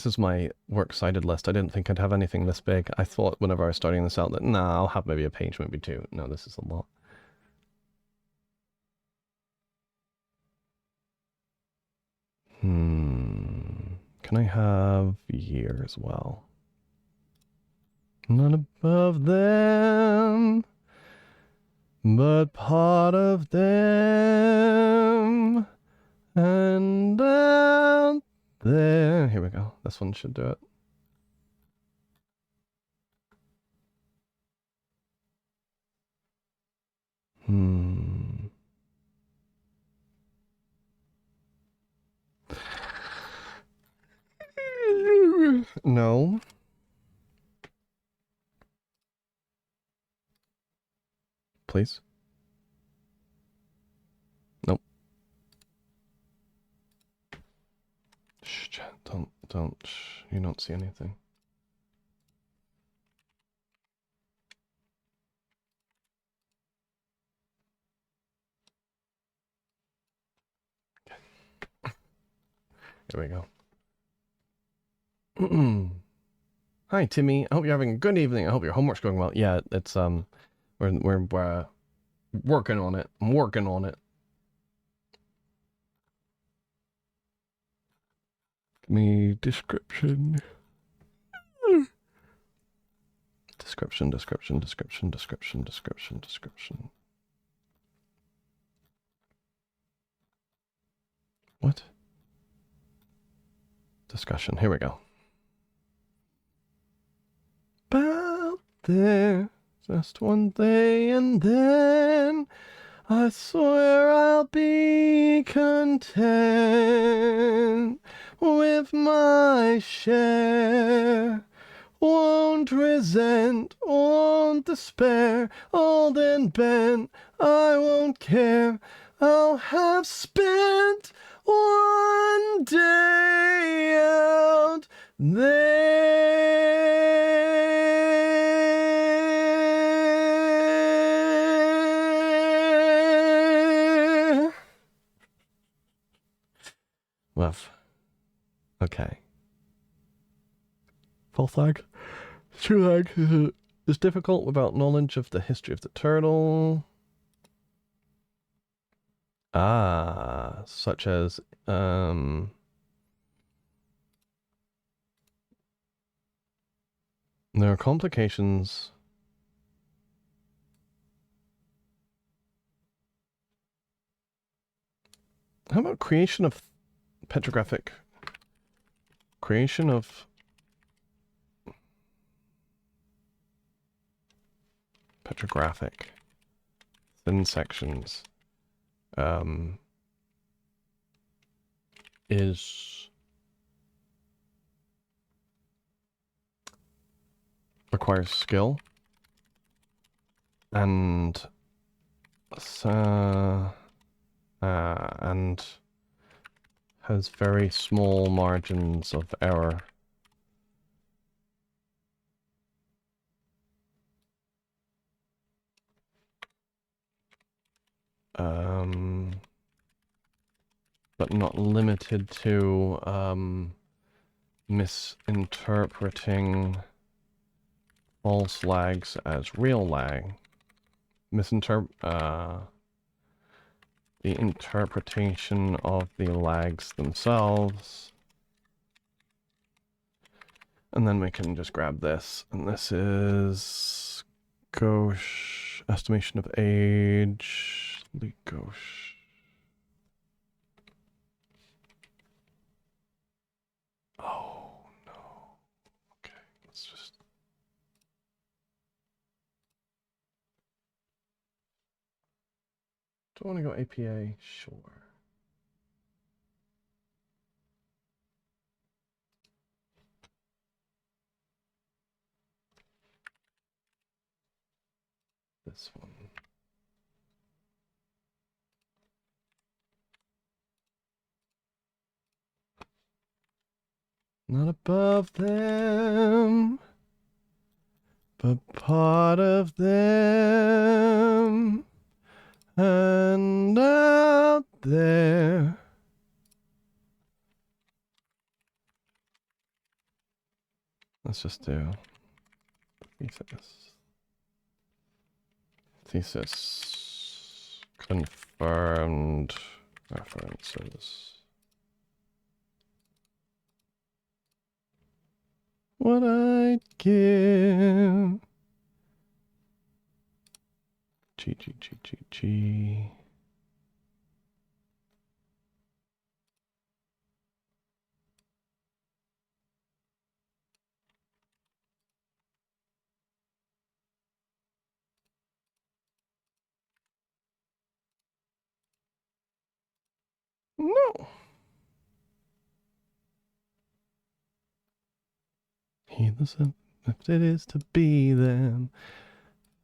is my works cited list. I didn't think I'd have anything this big. I thought whenever I was starting this out that nah, I'll have maybe a page, maybe two. No, this is a lot. Can I have year as well? Not above them, but part of them, and out there. Here we go. This one should do it. No. Please. Nope. Shh, chat. Don't. Shh. You don't see anything. Here we go. Hi, Timmy. I hope you're having a good evening. I hope your homework's going well. Yeah, it's we're working on it. I'm working on it. Give me description. Description. What? Discussion. Here we go. About there, just one day, and then I swear I'll be content with my share. Won't resent, won't despair, old and bent, I won't care. I'll have spent one day out there. Love. Okay. Full flag. True lag is difficult without knowledge of the history of the turtle. Ah, such as there are complications. How about creation of petrographic? Creation of petrographic thin sections is requires skill and has very small margins of error. But not limited to misinterpreting false lags as real lag. The interpretation of the lags themselves. And then we can just grab this. And this is gauche, estimation of age, the gauche. Oh no. Okay, let's just. Do I want to go APA? Sure. This one. Not above them, but part of them, and out there. Let's just do thesis confirmed references. What I'd give. G. No. Heedless of if it is to be them.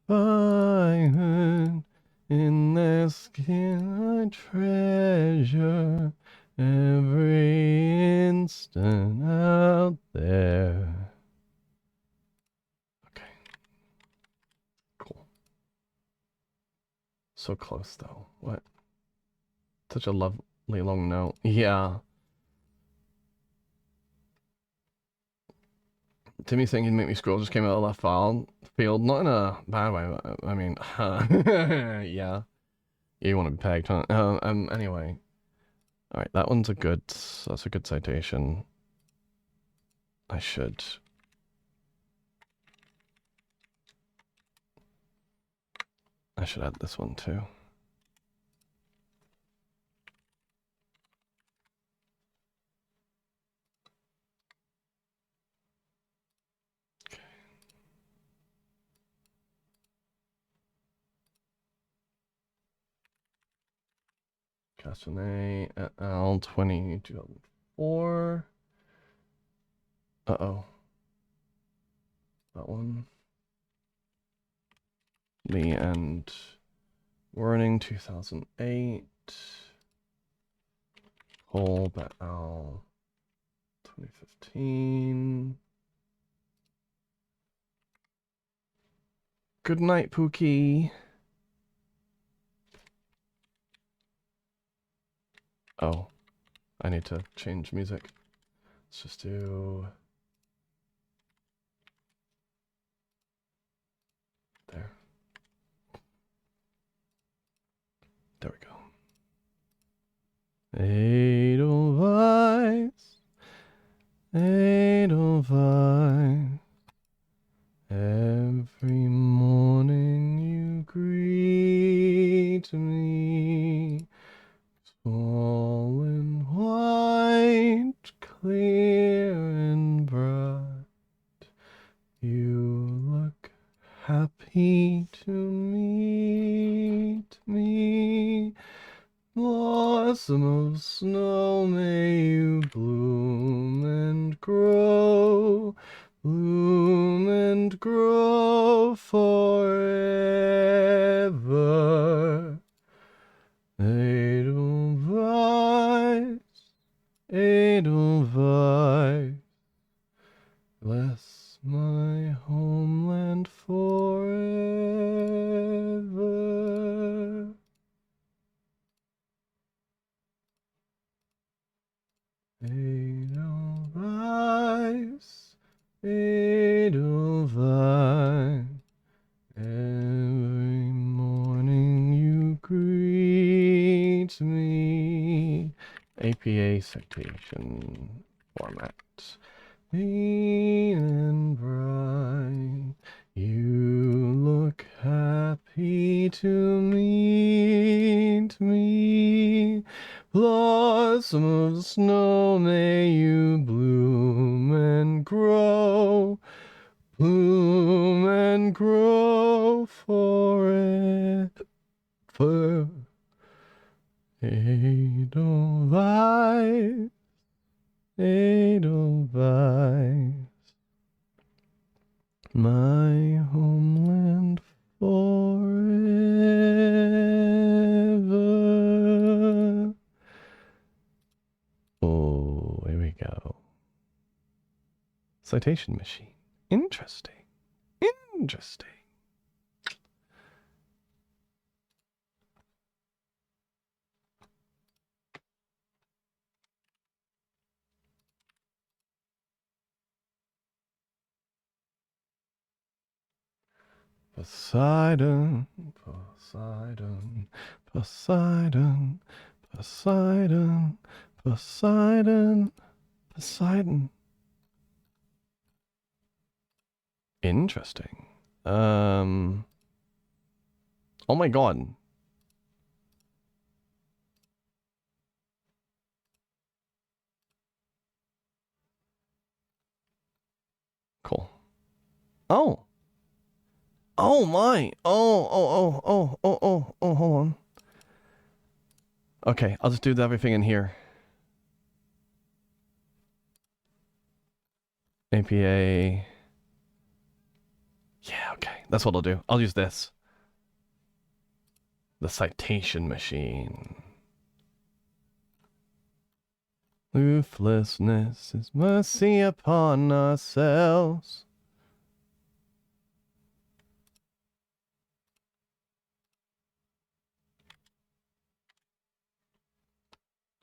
Fire in their skin, I treasure every instant out there. Okay. Cool. So close though. What? Such a lovely long note. Yeah. Timmy saying he'd make me scroll just came out of left field. Not in a bad way, but I mean, yeah. You want to be pegged, huh? Anyway. Alright, that's a good citation. I should add this one too. Okay. Castanet et al. 2004. Uh-oh. That one. Lee and Warning 2008. Kolb et al. 2015. Good night, Pookie. Oh, I need to change music. Let's just do... There. There we go. Edelweiss, Edelweiss. Every morning you greet me, tall and white, clear and bright. You look happy to meet me. Blossom of snow, may you bloom and grow. Bloom and grow forever. Edelweiss, Edelweiss, bless my homeland forever. Edelweiss, Edelweiss, every morning you greet me. APA citation format. Clean and bright, you look happy to meet me. Blossom of snow, may you bloom and grow. Bloom and grow forever. Edelweiss, Edelweiss, my homeland forever. Oh, here we go. Citation machine. Interesting. Interesting. Poseidon, Poseidon, Poseidon, Poseidon, Poseidon, Poseidon. Interesting. Oh my god. Cool. Oh. Oh my. Oh, hold on. Okay, I'll just do everything in here. APA. Yeah, okay. That's what I'll do. I'll use this. The citation machine. Ruthlessness is mercy upon ourselves.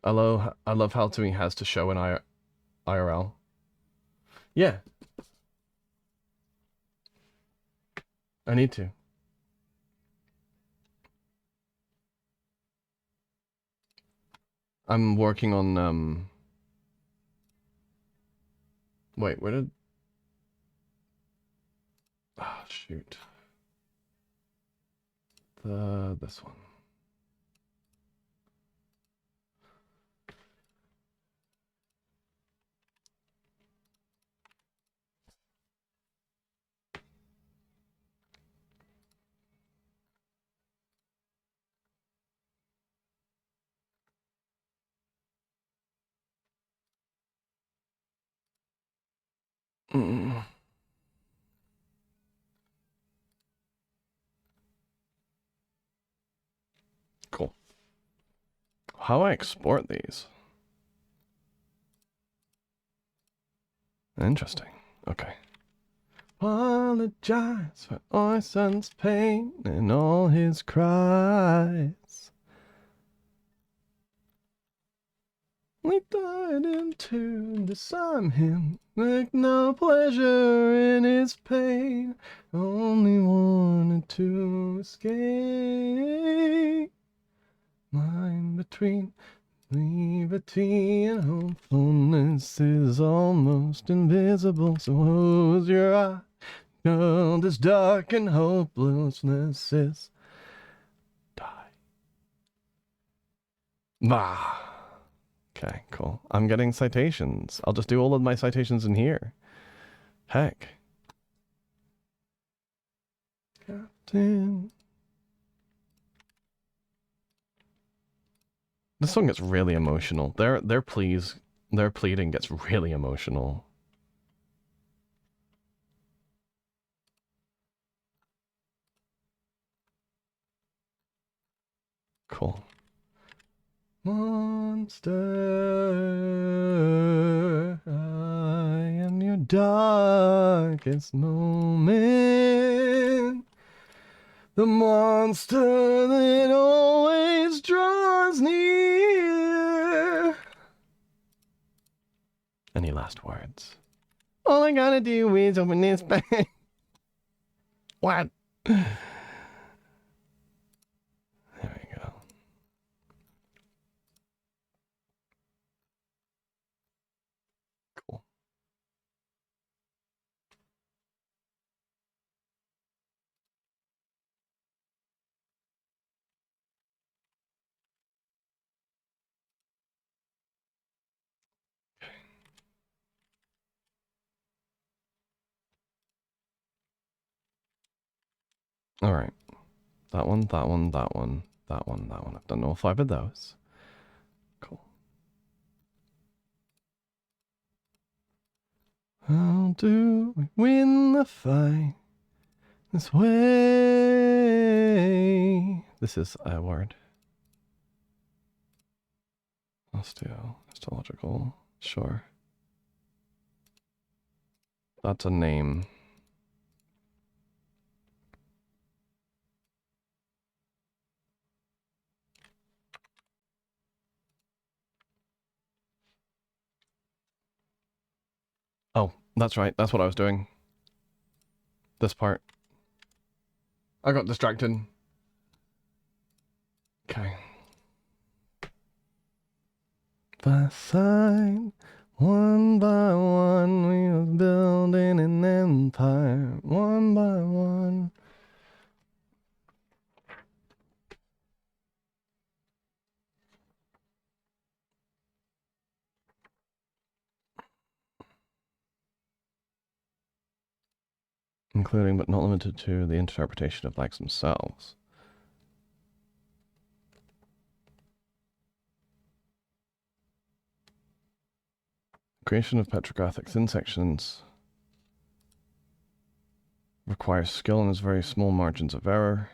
I love how Timmy has to show in IRL. Yeah. I need to. I'm working on, wait, where did... Ah, shoot. This one. Cool. How do I export these? Interesting. Okay. Apologize for our son's pain and all his cries. We died into disarm him, make no pleasure in his pain, only wanted to escape. Line between liberty and hopefulness is almost invisible, so close your eye. No, this dark and hopelessness is die. Bah. Okay, cool. I'm getting citations. I'll just do all of my citations in here. Heck. Captain. This song gets really emotional. Their pleading gets really emotional. Cool. Monster, I am your darkest moment. The monster that always draws near. Any last words? All I gotta do is open this bag. What? There we go. Cool. All right. That one, that one, that one, that one, that one. I've done all 5 of those. Cool. How do we win the fight this way? This is a word. Histological. Sure. That's a name. Oh, that's right. That's what I was doing. This part. I got distracted. Okay. By side, one by one, we were building an empire. One by one. Including but not limited to the interpretation of flags themselves. Creation of petrographic thin sections requires skill and has very small margins of error.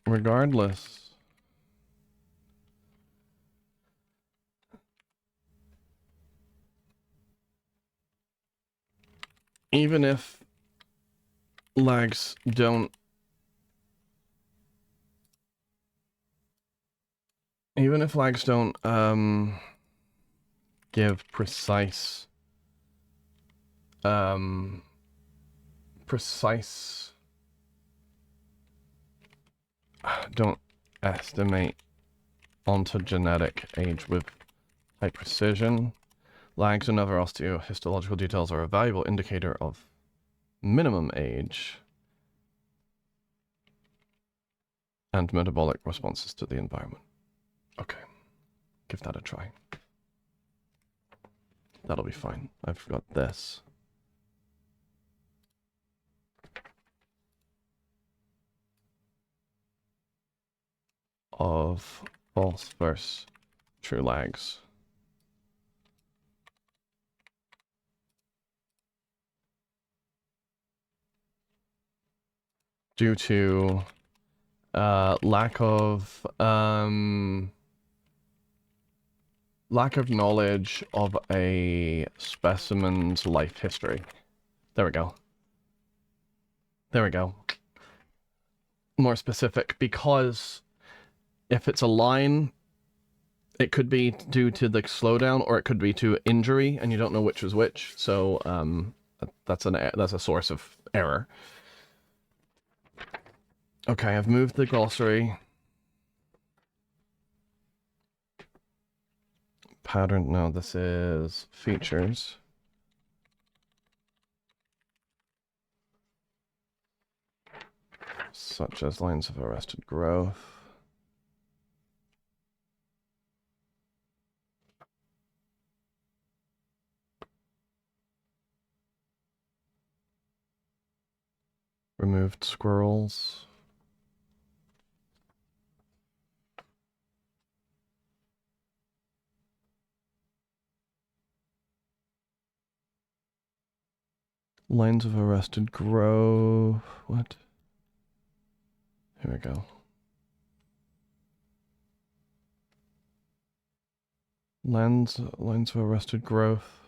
Regardless, even if lags don't give precise don't estimate ontogenetic age with high precision. Lags and other osteohistological details are a valuable indicator of minimum age and metabolic responses to the environment. Okay, give that a try. That'll be fine. I've got this. Of false versus true lags. Due to lack of knowledge of a specimen's life history. There we go. There we go. More specific, because if it's a line, it could be due to the slowdown, or it could be to injury, and you don't know which was which. So that's a source of error. Okay, I've moved the glossary. Pattern, no, this is features. Such as lines of arrested growth. Removed squirrels. Lines of arrested growth. What? Here we go. Lines of arrested growth.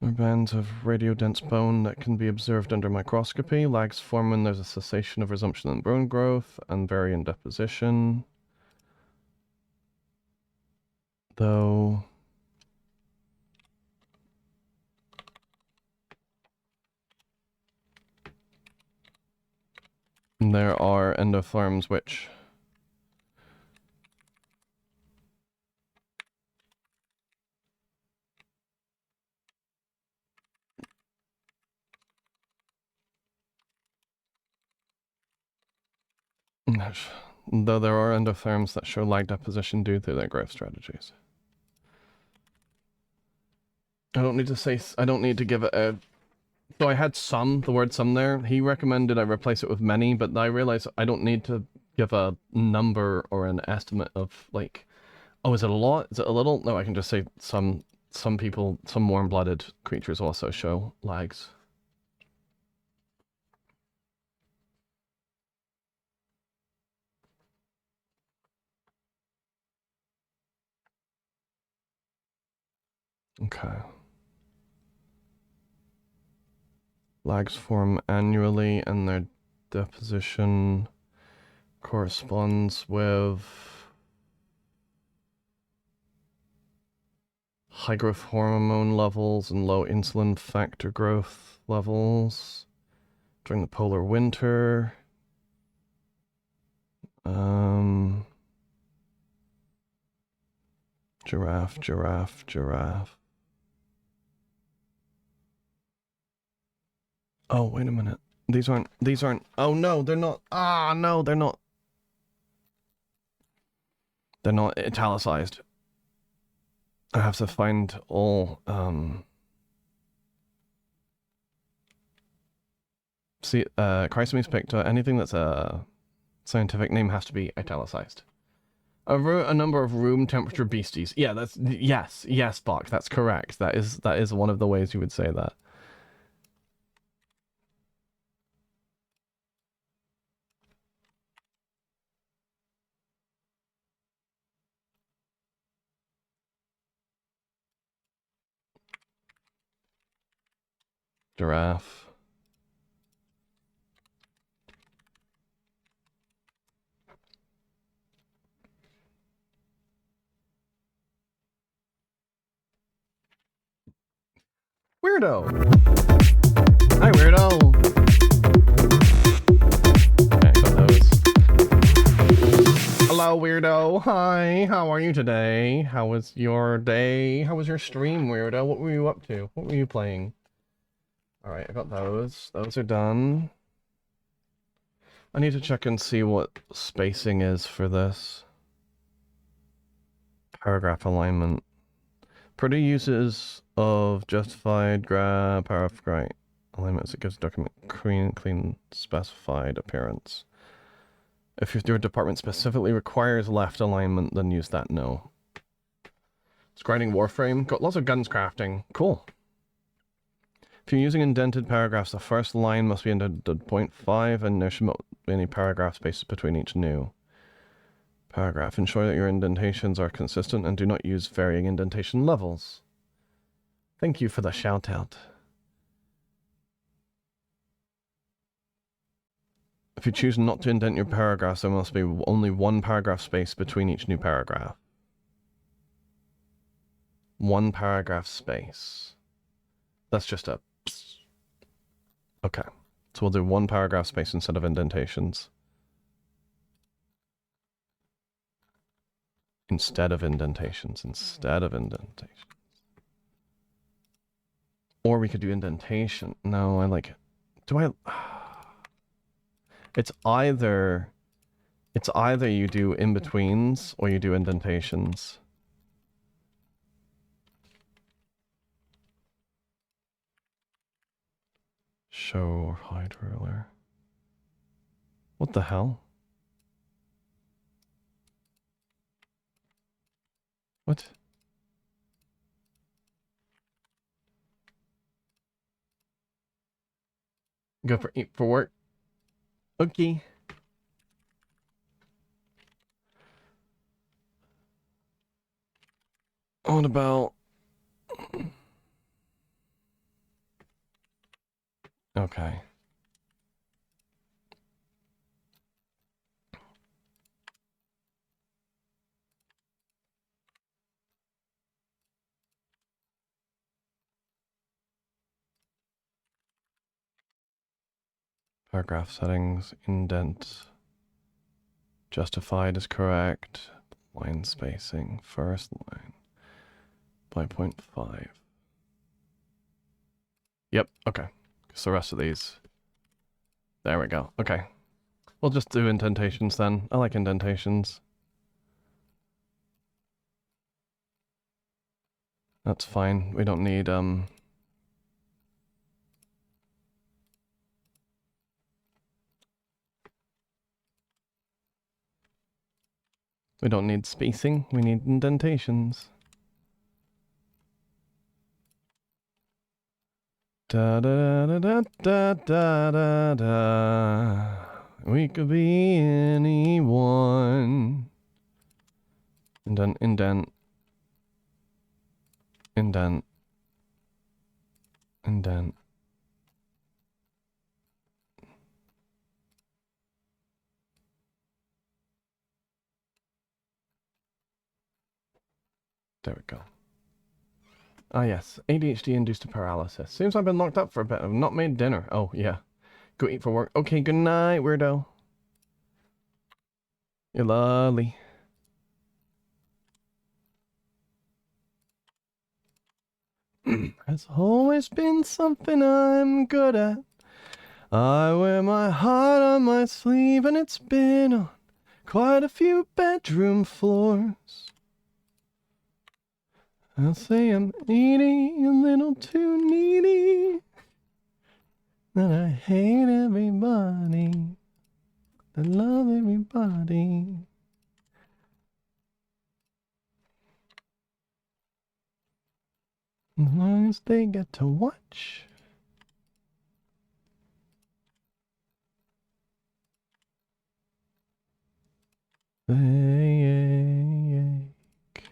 Are bands of radiodense bone that can be observed under microscopy. Lags form when there's a cessation of resumption in bone growth and vary in deposition. Though there are endotherms which though there are endotherms that show lag deposition due to their growth strategies. I don't need to give it a... So I had the word some there. He recommended I replace it with many, but I realized I don't need to give a number or an estimate of, like, oh, is it a lot? Is it a little? No, I can just say some people, some warm-blooded creatures also show lags. Okay. Lags form annually and their deposition corresponds with high growth hormone levels and low insulin factor growth levels during the polar winter. Giraffe. Oh, wait a minute. These aren't, oh no, they're not, no, they're not. They're not italicized. I have to find all, see, Chrysomenes picta, anything that's a scientific name has to be italicized. A number of room temperature beasties. Yeah, that's, yes, Bach, that's correct. That is one of the ways you would say that. Giraffe. Weirdo. Hi, weirdo. Okay, got those. Hello, weirdo. Hi, how are you today? How was your day? How was your stream, weirdo? What were you up to? What were you playing? Alright, I got those. Those are done. I need to check and see what spacing is for this. Paragraph alignment. Pretty uses of justified paragraph right alignment as it gives the document clean specified appearance. If your department specifically requires left alignment, then use that no. Scrying Warframe. Got lots of guns crafting. Cool. If you're using indented paragraphs, the first line must be indented 0.5 and there should not be any paragraph spaces between each new paragraph. Ensure that your indentations are consistent and do not use varying indentation levels. Thank you for the shout out. If you choose not to indent your paragraphs, there must be only one paragraph space between each new paragraph. One paragraph space. That's just a... Okay. So we'll do one paragraph space instead of indentations. Instead of indentations. Or we could do indentation. No, I like... Do I... It's either you do in-betweens or you do indentations. Show or hide ruler. What the hell? What? Go for work. Okay. What about... Okay. Paragraph settings, indent. Justified is correct. Line spacing, first line. By 0.5. Yep, okay. So the rest of these. There we go. Okay. We'll just do indentations then. I like indentations. That's fine. We don't need, we don't need spacing. We need indentations. Da da da da da da da da. We could be anyone. Indent. There we go. Ah, yes. ADHD-induced paralysis. Seems I've been locked up for a bit. I've not made dinner. Oh, yeah. Go eat for work. Okay, good night, weirdo. You're lovely. Has always been something I'm good at. I wear my heart on my sleeve, and it's been on quite a few bedroom floors. I'll say I'm needy, a little too needy. That I hate everybody. I love everybody. As long as they get to watch. They ache.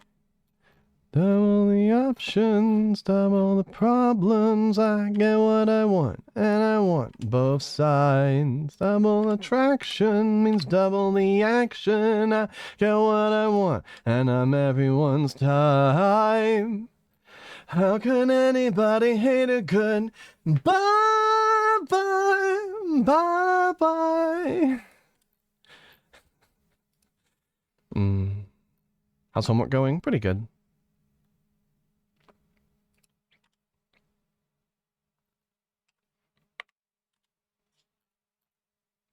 Double the options, double the problems. I get what I want, and I want both sides. Double attraction means double the action. I get what I want, and I'm everyone's time. How can anybody hate a good bye bye bye bye? How's homework going? Pretty good.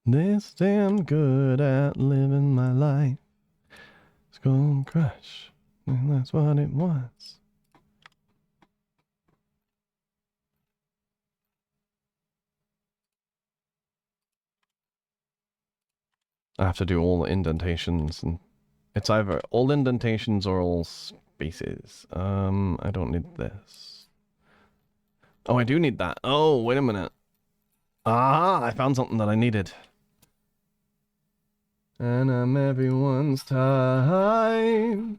This damn good at living my life. Skull Crush. And that's what it was. I have to do all the indentations, and it's either all indentations or all spaces. I don't need this. Oh, I do need that. Oh, wait a minute. Ah, I found something that I needed. And I'm everyone's time.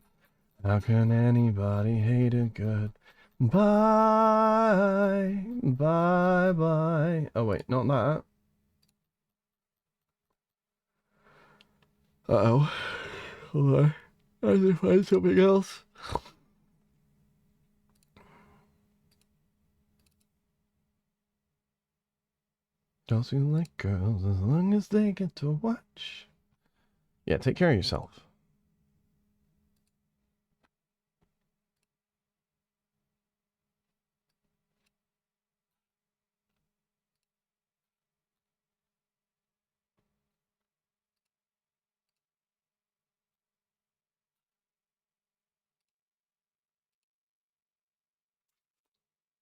How can anybody hate it good? Bye, bye, bye. Oh wait, not that. Uh-oh. Hold on. I have to find something else. Girls who like girls as long as they get to watch. Yeah, take care of yourself.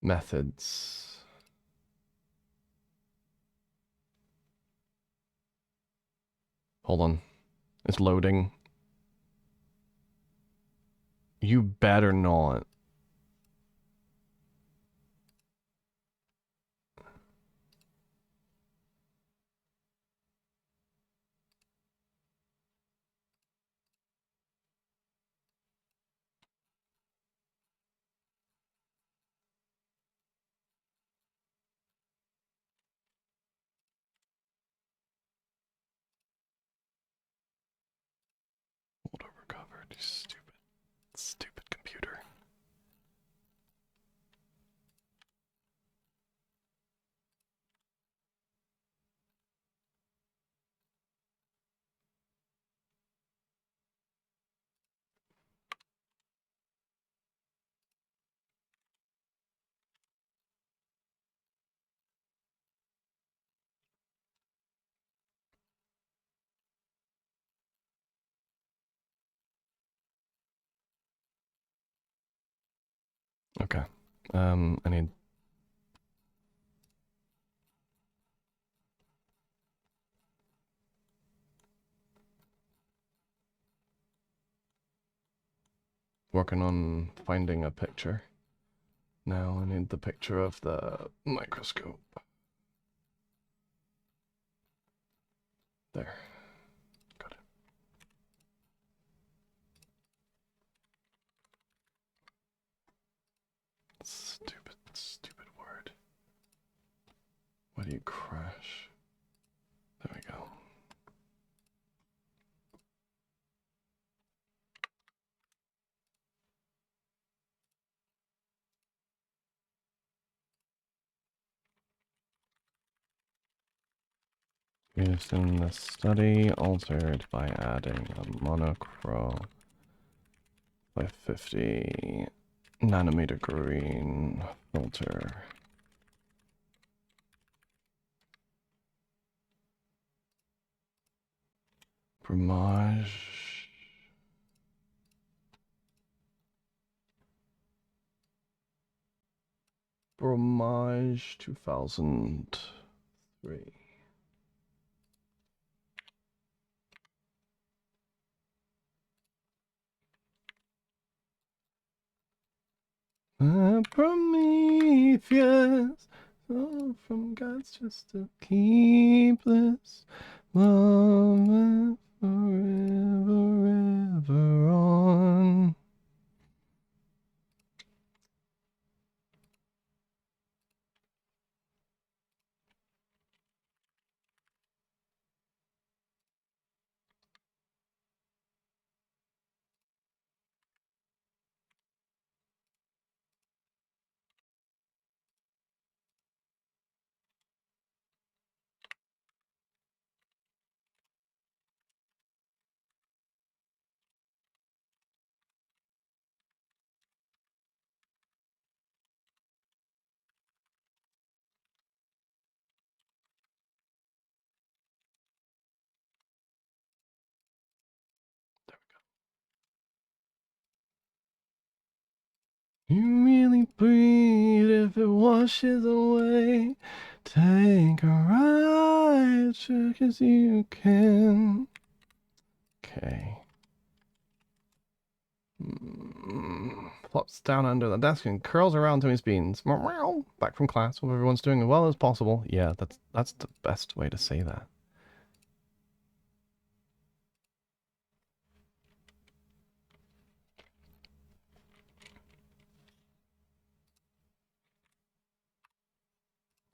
Methods. Hold on. It's loading. You better not. Auto recovered. Stupid, stupid computer. Okay. I need... Working on finding a picture. Now I need the picture of the microscope. There. Got it. Stupid, stupid word. Why do you crash? There we go. Used in the study, altered by adding a monochrome by 50 nanometer green filter. Bromage. Bromage 2003. Prometheus, oh, from God's just to keep this moment forever, ever on. You really breathe if it washes away. Take a ride, sure as you can. Okay. Flops down under the desk and curls around Timmy's beans. Back from class. Hope everyone's doing as well as possible. Yeah, that's the best way to say that.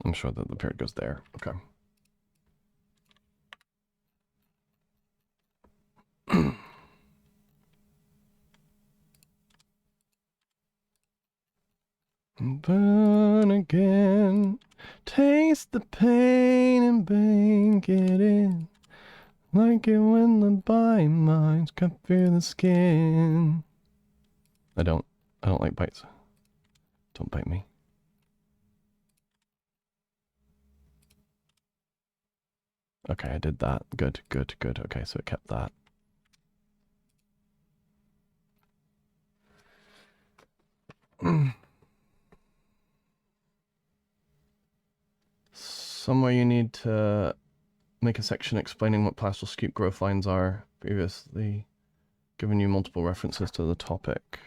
I'm sure that the period goes there. Okay. Burn again. Taste the pain and bake it in. Like it when the bite marks cut through the skin. I don't like bites. Don't bite me. Okay, I did that. Good. Okay, so it kept that. Somewhere you need to make a section explaining what plastral scoop growth lines are. Previously given you multiple references to the topic.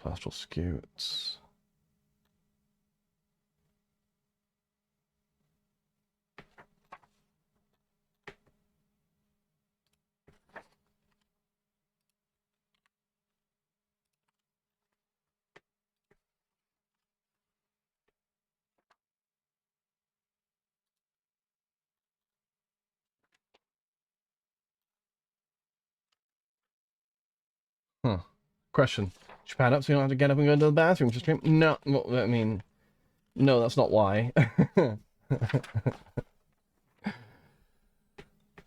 Plastral scoots. Huh. Question. Should pad up so you don't have to get up and go to the bathroom to stream? No, well, I mean, no, that's not why.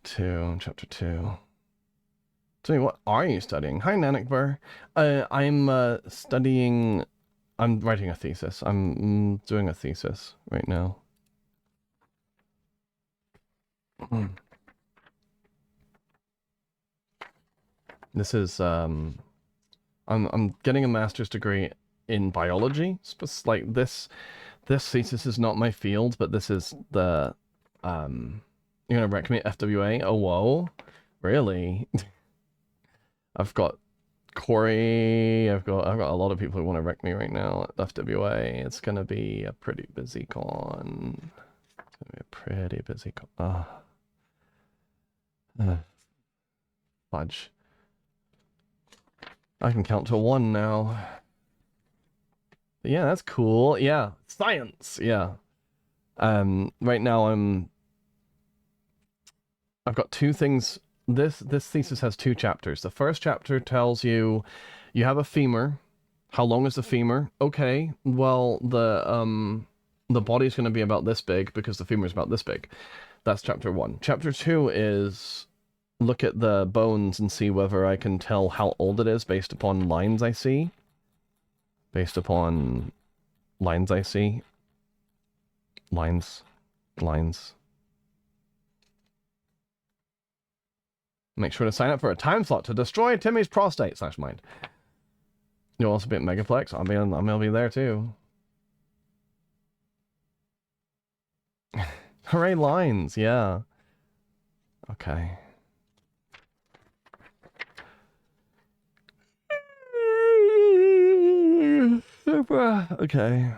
Chapter 2. Tell me, what are you studying? Hi, Nanikbar. I'm studying... I'm writing a thesis. I'm doing a thesis right now. This is, I'm getting a master's degree in biology. Like, this thesis is not my field, but this is the, you're gonna rec me at FWA? Oh, whoa. Really? I've got Corey, I've got a lot of people who want to wreck me right now at FWA. It's gonna be a pretty busy con. It's gonna be a pretty busy con. Fudge. I can count to 1 now. But yeah, that's cool. Yeah, science. Yeah. Right now I've got 2 things. This thesis has 2 chapters. The first chapter tells you have a femur. How long is the femur? Okay, well, the body's going to be about this big because the femur's about this big. That's chapter 1. Chapter 2 is look at the bones and see whether I can tell how old it is based upon lines I see. Based upon lines I see. Lines. Make sure to sign up for a time slot to destroy Timmy's prostate / mind. You'll also be at Megaplex. I'll be there too. Hooray lines, yeah. Okay. Okay.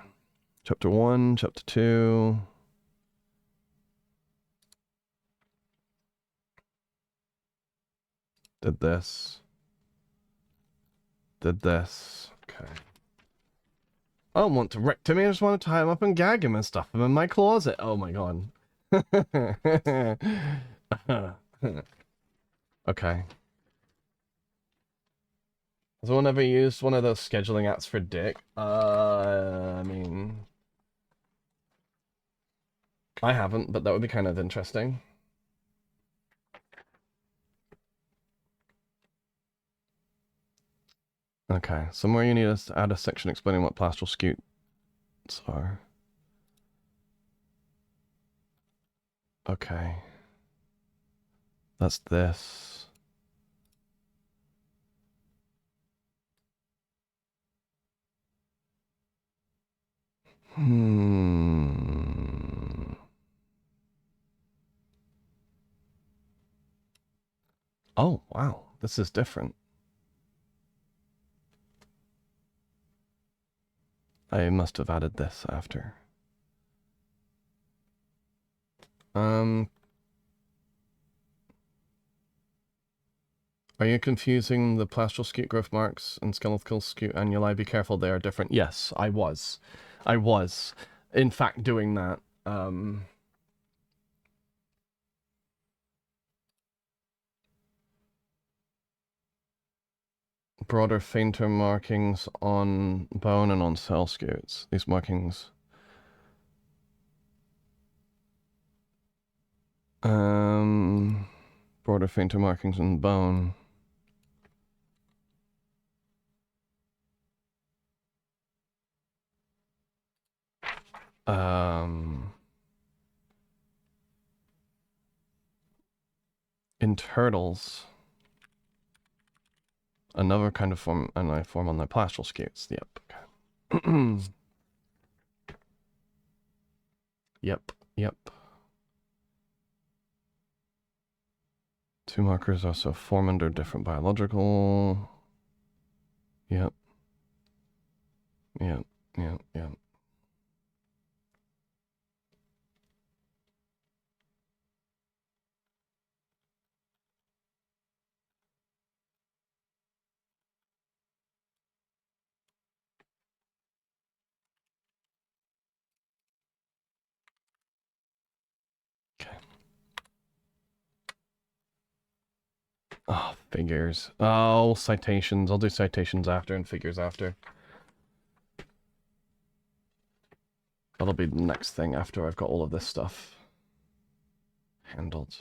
Chapter 1, chapter 2. Did this. Did this. Okay. I don't want to wreck Timmy, I just want to tie him up and gag him and stuff him in my closet. Oh my god. Okay. Has anyone ever used one of those scheduling apps for dick? I mean... I haven't, but that would be kind of interesting. Okay, somewhere you need us to add a section explaining what plastral scutes are. Okay. That's this. Oh, wow. This is different. I must have added this after. Are you confusing the plastral scute growth marks and skeletal scute annuli? Be careful, they are different. Yes, I was. I was, in fact, doing that. Broader, fainter markings on bone and on cell scutes. These markings. Broader, fainter markings on bone. In turtles, another kind of form, and I form on the plastral scutes. Yep. Yep. Two markers also form under different biological. Yep. Oh, figures. Oh, citations. I'll do citations after and figures after. That'll be the next thing after I've got all of this stuff handled.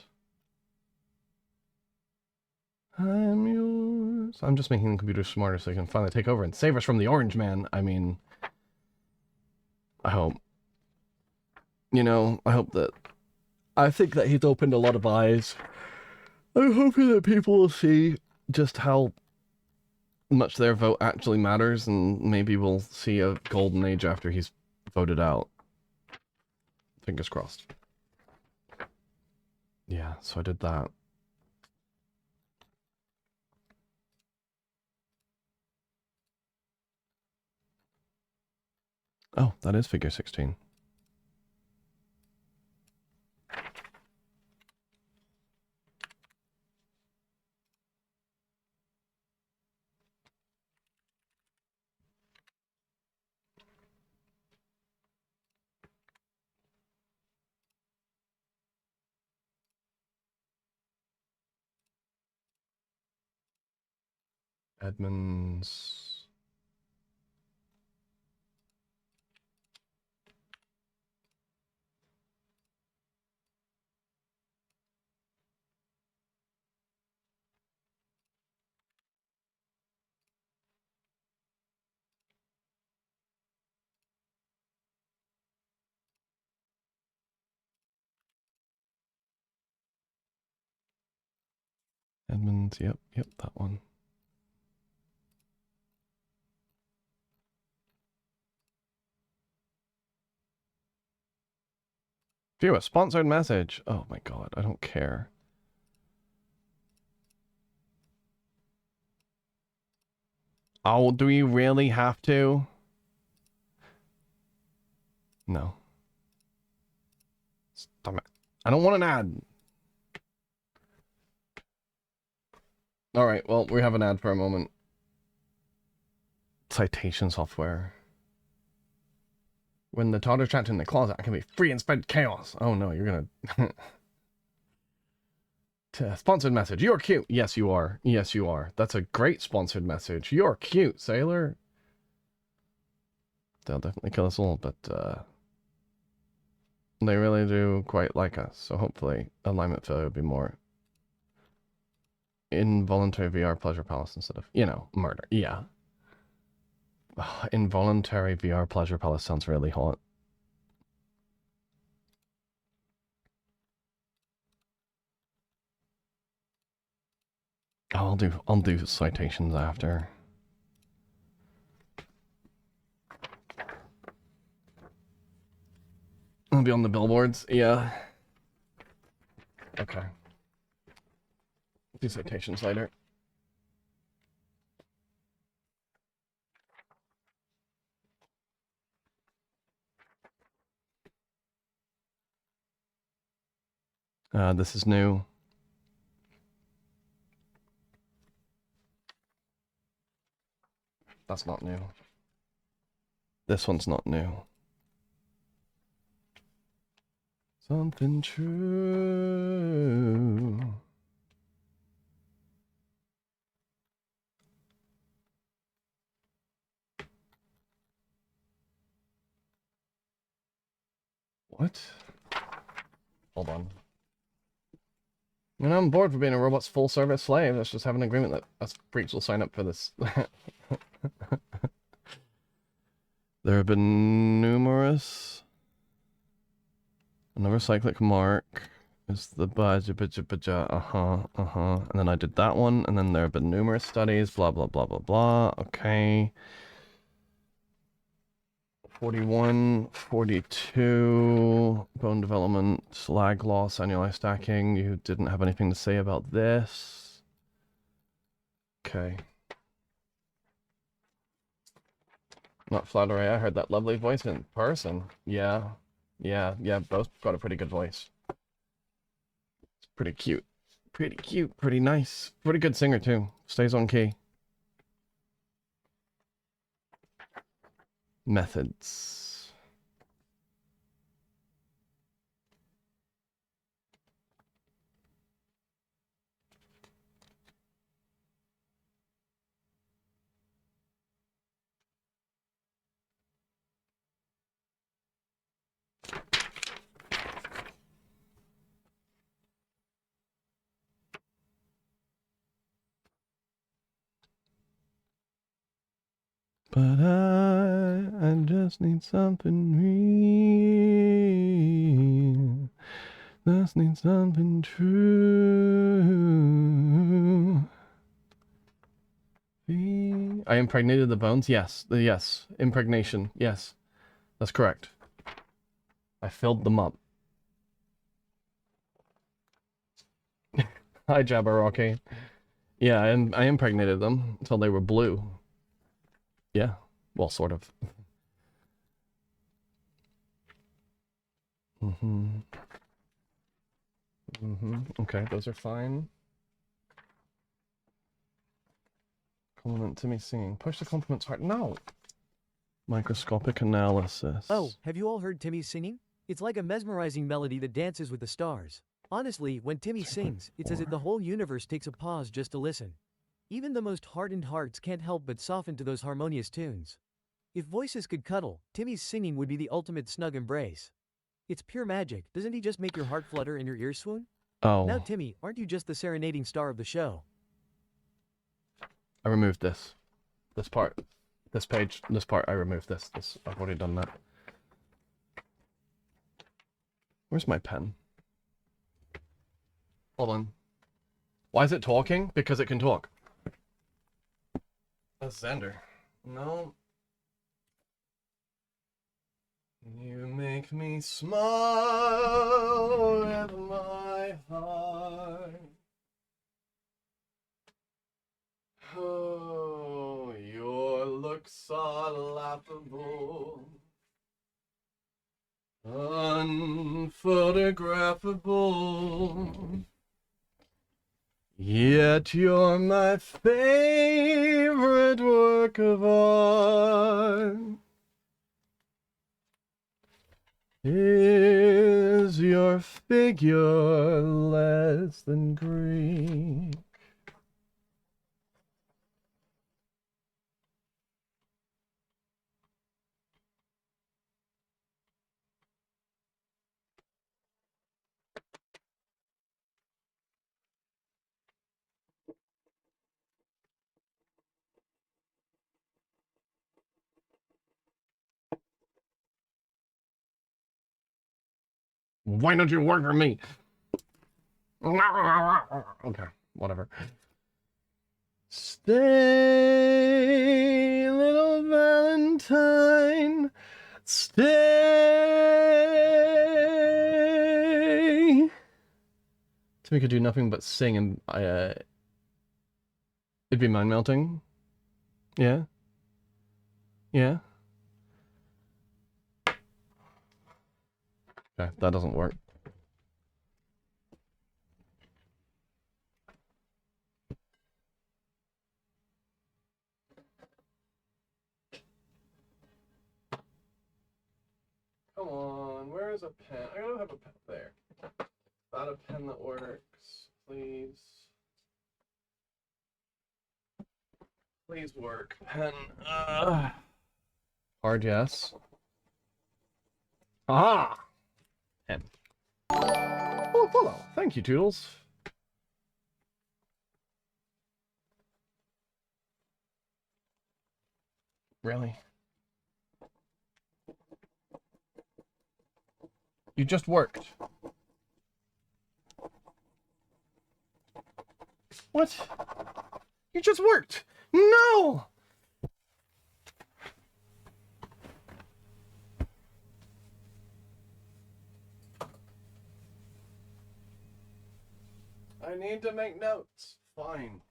I'm yours. I'm just making the computer smarter so I can finally take over and save us from the orange man. I mean, I hope. You know, I hope that... I think that he's opened a lot of eyes. I'm hoping that people will see just how much their vote actually matters, and maybe we'll see a golden age after he's voted out. Fingers crossed. Yeah, so I did that. Oh, that is figure 16. Edmonds. Billboards. Yep, that one. View a sponsored message. Oh my god, I don't care. Oh, do you really have to? No. Stop it. I don't want an ad. Alright, well, we have an ad for a moment. Citation software. When the toddler trapped in the closet, I can be free and spread chaos. Oh no, you're gonna... Sponsored message. You're cute. Yes, you are. Yes, you are. That's a great sponsored message. You're cute, sailor. They'll definitely kill us all, but they really do quite like us. So hopefully alignment failure will be more involuntary VR pleasure palace instead of, you know, murder. Yeah. Ugh, involuntary VR pleasure palace sounds really hot. Oh, I'll do citations after. I'll be on the billboards. Yeah. Okay. Do citations later. This is new. That's not new. This one's not new. Something true. What? Hold on. You know, I'm bored for being a robot's full service slave. Let's just have an agreement that us freaks will sign up for this. There have been numerous. Another cyclic mark is the and then I did that one, and then there have been numerous studies, blah blah blah blah blah. Okay. 41, 42, bone development, lag loss, annualized stacking. You didn't have anything to say about this. Okay. Not flattery. I heard that lovely voice in person. Yeah. Yeah, both got a pretty good voice. It's pretty cute. Pretty cute, pretty nice. Pretty good singer, too. Stays on key. Methods. But I just need something real. Just need something true. I impregnated the bones? Yes. Yes. Impregnation. Yes. That's correct. I filled them up. Hi, Jabberwocky. Yeah, I impregnated them until they were blue. Yeah. Well, sort of. Okay, those are fine. Compliment Timmy singing. Push the compliments hard. No! Microscopic analysis. Oh, have you all heard Timmy singing? It's like a mesmerizing melody that dances with the stars. Honestly, when Timmy sings, it's as if the whole universe takes a pause just to listen. Even the most hardened hearts can't help but soften to those harmonious tunes. If voices could cuddle, Timmy's singing would be the ultimate snug embrace. It's pure magic. Doesn't he just make your heart flutter and your ears swoon? Oh. Now, Timmy, aren't you just the serenading star of the show? I removed this. This part. This page. This part. I removed this. I've already done that. Where's my pen? Hold on. Why is it talking? Because it can talk. That's Xander. No. You make me smile with my heart. Oh, your looks are laughable, unphotographable. Yet you're my favorite work of art. Is your figure less than Greek? Why don't you work for me? Okay, whatever. Stay, little Valentine. Stay. Timmy could do nothing but sing, and it'd be mind melting. Yeah. Yeah. Okay, that doesn't work. Come on, where is a pen? I gotta have a pen there. Not a pen that works, please. Please work. Pen. Hard yes. Aha! Pen. Oh, hello. Thank you, Toodles. Really? You just worked. What? You just worked. No! I need to make notes. Fine.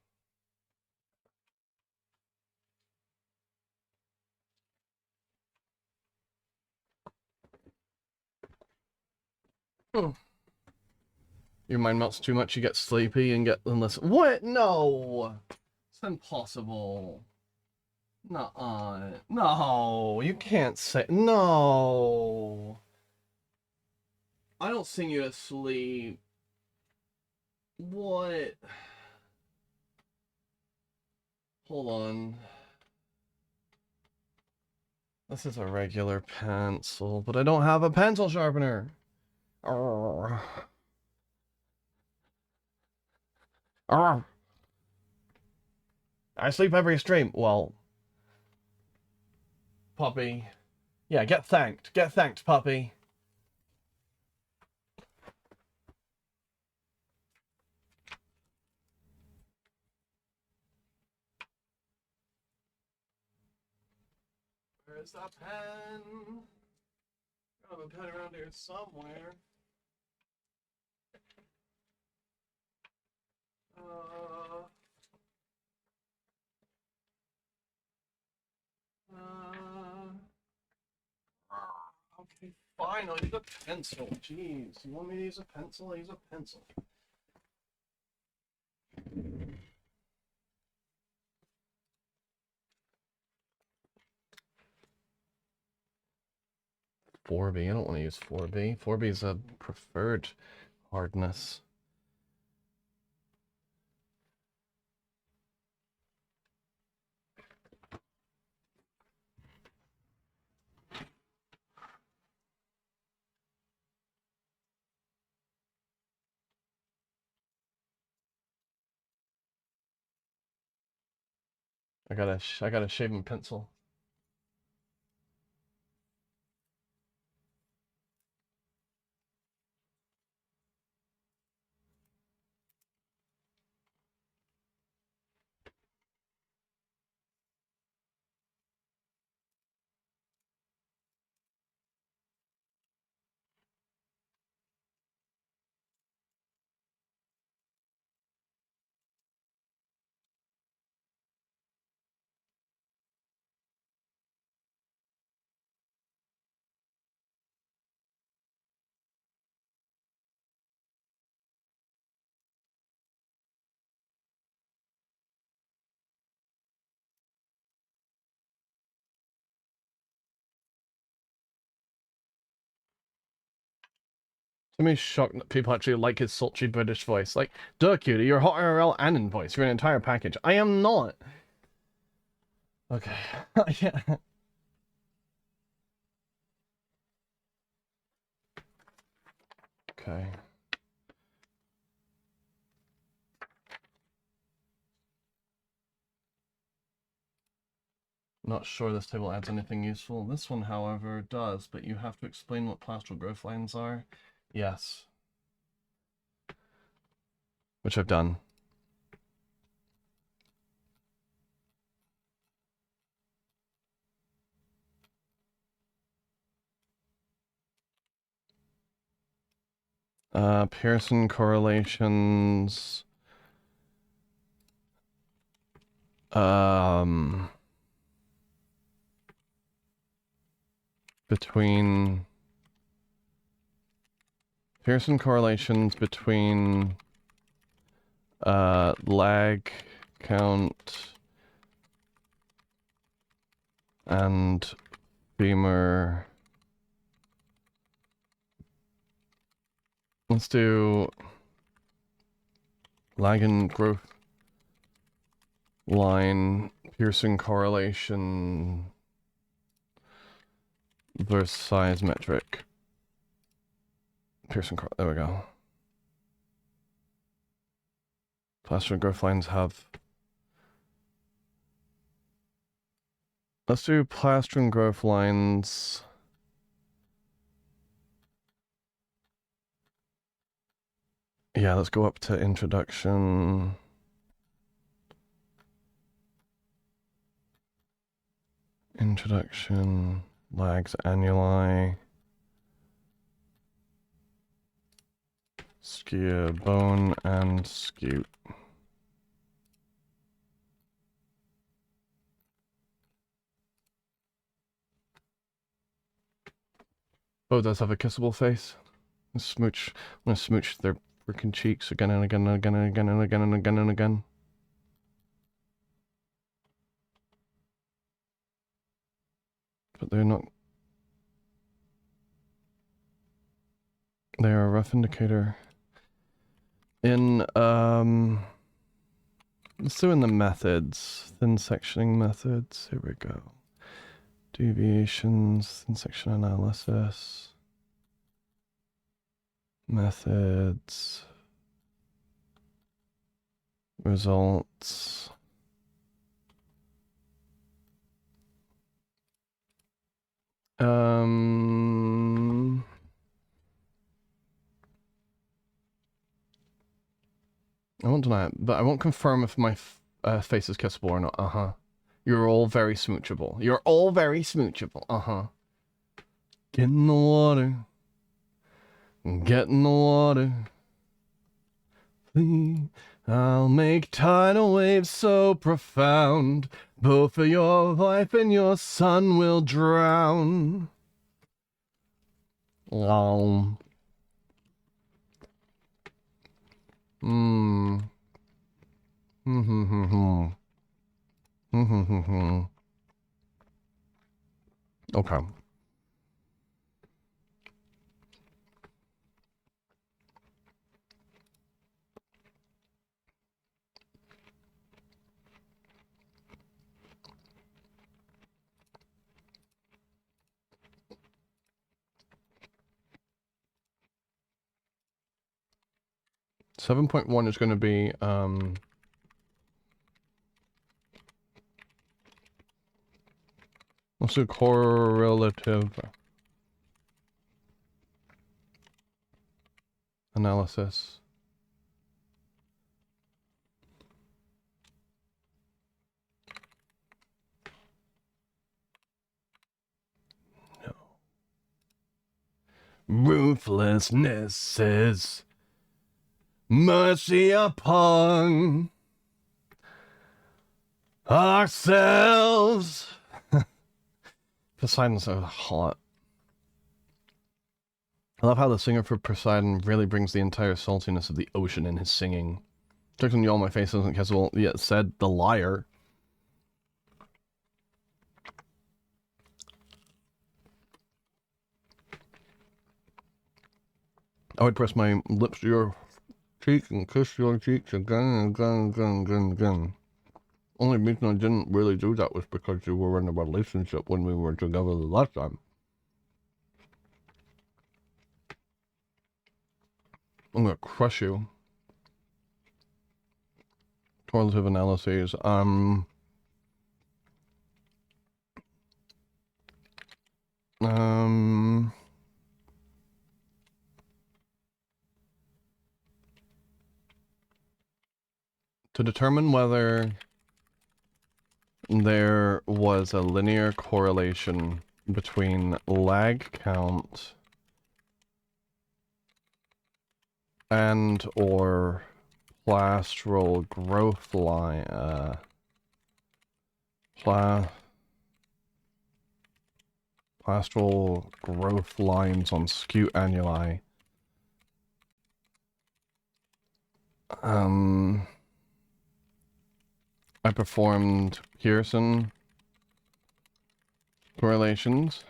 Your mind melts too much, you get sleepy and get unless. What? No! It's impossible. Nuh-uh. No, you can't say. No! I don't sing you to sleep. What? Hold on. This is a regular pencil, but I don't have a pencil sharpener. Arrgh. Arrgh. I sleep every stream. Well, puppy. Yeah, get thanked. Get thanked, puppy. Where's that pen? I have a pen around here somewhere. Uh, okay, fine, I'll use a pencil. Jeez, you want me to use a pencil? I'll use a pencil. $4B, I don't want to use 4B. 4B is a preferred hardness. I got a shaving pencil. To me, shocked that people actually like his sultry British voice. Like, duh, cutie, you're hot IRL and in voice. You're an entire package. I am not. Okay. Yeah. Okay. Not sure this table adds anything useful. This one, however, does, but you have to explain what plastral growth lines are. Yes. Which I've done. Pearson correlations. Between Pearson correlations between lag count and femur. Let's do lag and growth line Pearson correlation versus size metric. Pearson there we go. Plastron growth lines have. Let's do plastron growth lines. Yeah, let's go up to introduction. Introduction, lags, annuli. Skia, bone, and scute. Oh, does have a kissable face? Smooch. I'm gonna smooch their freaking cheeks again and again and again and again and again and again and again. But they're not. They are a rough indicator. In let's do in the methods. Thin sectioning methods. Here we go. Deviations, thin section analysis. Methods. Results. I won't deny it, but I won't confirm if my face is kissable or not. You're all very smoochable. You're all very smoochable. Get in the water. Get in the water. Please. I'll make tidal waves so profound, both of your wife and your son will drown. Okay. Seven 7.1 is going to be let's do correlative analysis. No. Ruthlessness is mercy upon ourselves. Poseidon's so hot. I love how the singer for Poseidon really brings the entire saltiness of the ocean in his singing. Jackson, you all my face isn't kissable yet, said the liar. I would press my lips to your cheek and kiss your cheeks again and again and again and again and again. Only reason I didn't really do that was because you were in a relationship when we were together the last time. I'm gonna crush you. Correlative analyses. To determine whether there was a linear correlation between lag count and or plastral growth line, plastral growth lines on skew annuli. I performed Pearson correlations.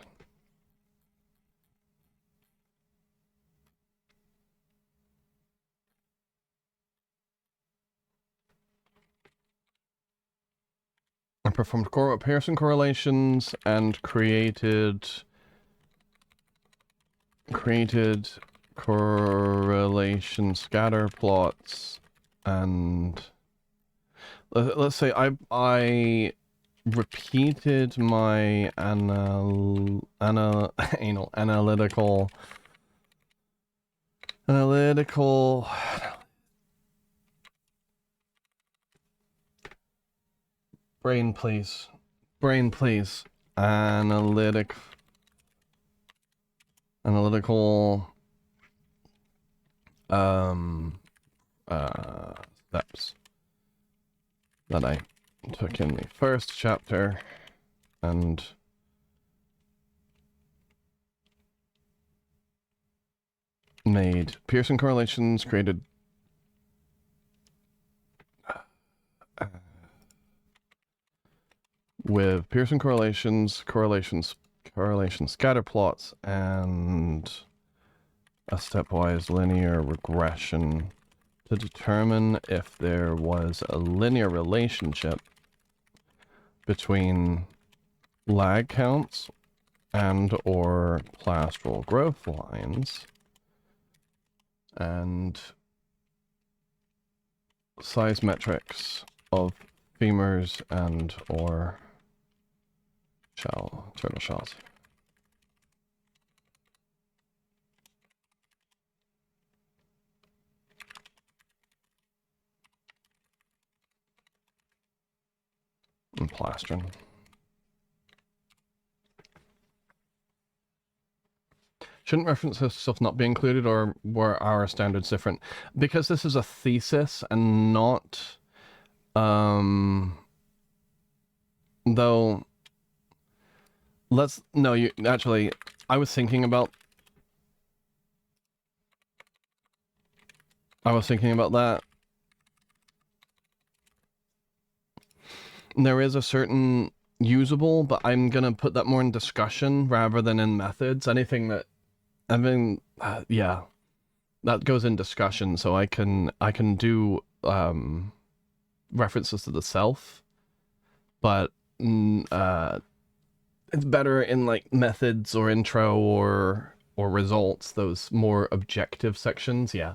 I performed Pearson correlations and created correlation scatter plots, and let's say I repeated my analytical brain please analytical steps that I took in the first chapter and made Pearson correlations, created with Pearson correlation scatter plots, and a stepwise linear regression to determine if there was a linear relationship between lag counts and or plastral growth lines and size metrics of femurs and or turtle shells. And plastron. Shouldn't references stuff not be included, or were our standards different? Because this is a thesis and not, though, actually, I was thinking about that. There is a certain usable, but I'm gonna put that more in discussion rather than in methods. Anything that, yeah, that goes in discussion, so I can do references to the self, but it's better in like methods or intro or results, those more objective sections. Yeah,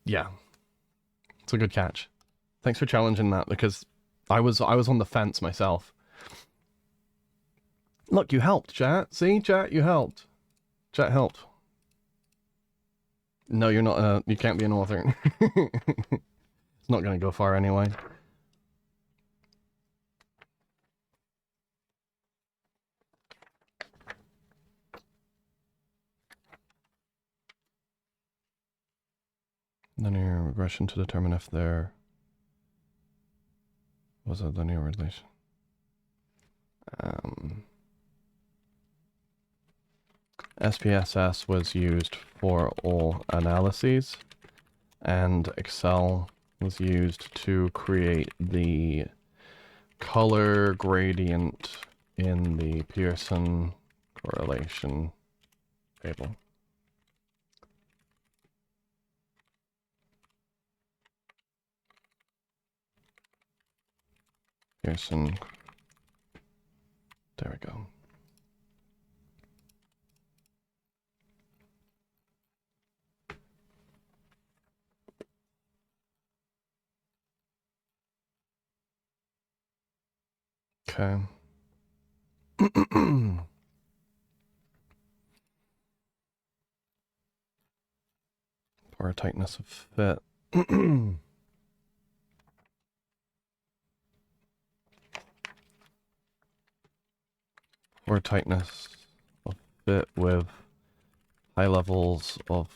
yeah, it's a good catch. Thanks for challenging that, because I was on the fence myself. Look, you helped, chat. See, chat, you helped. Chat helped. No, you're not. You can't be an author. It's not gonna go far anyway. Linear regression to determine if there was a linear relation. SPSS was used for all analyses, and Excel was used to create the color gradient in the Pearson correlation table. Pearson. There we go. Okay. Pore tightness of fit. Pore tightness of fit with high levels of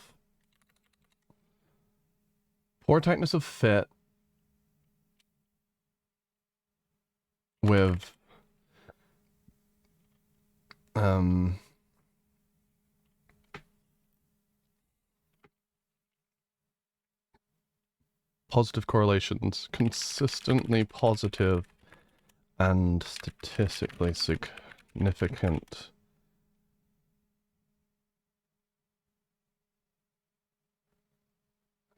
pore tightness of fit with positive correlations, consistently positive and statistically significant.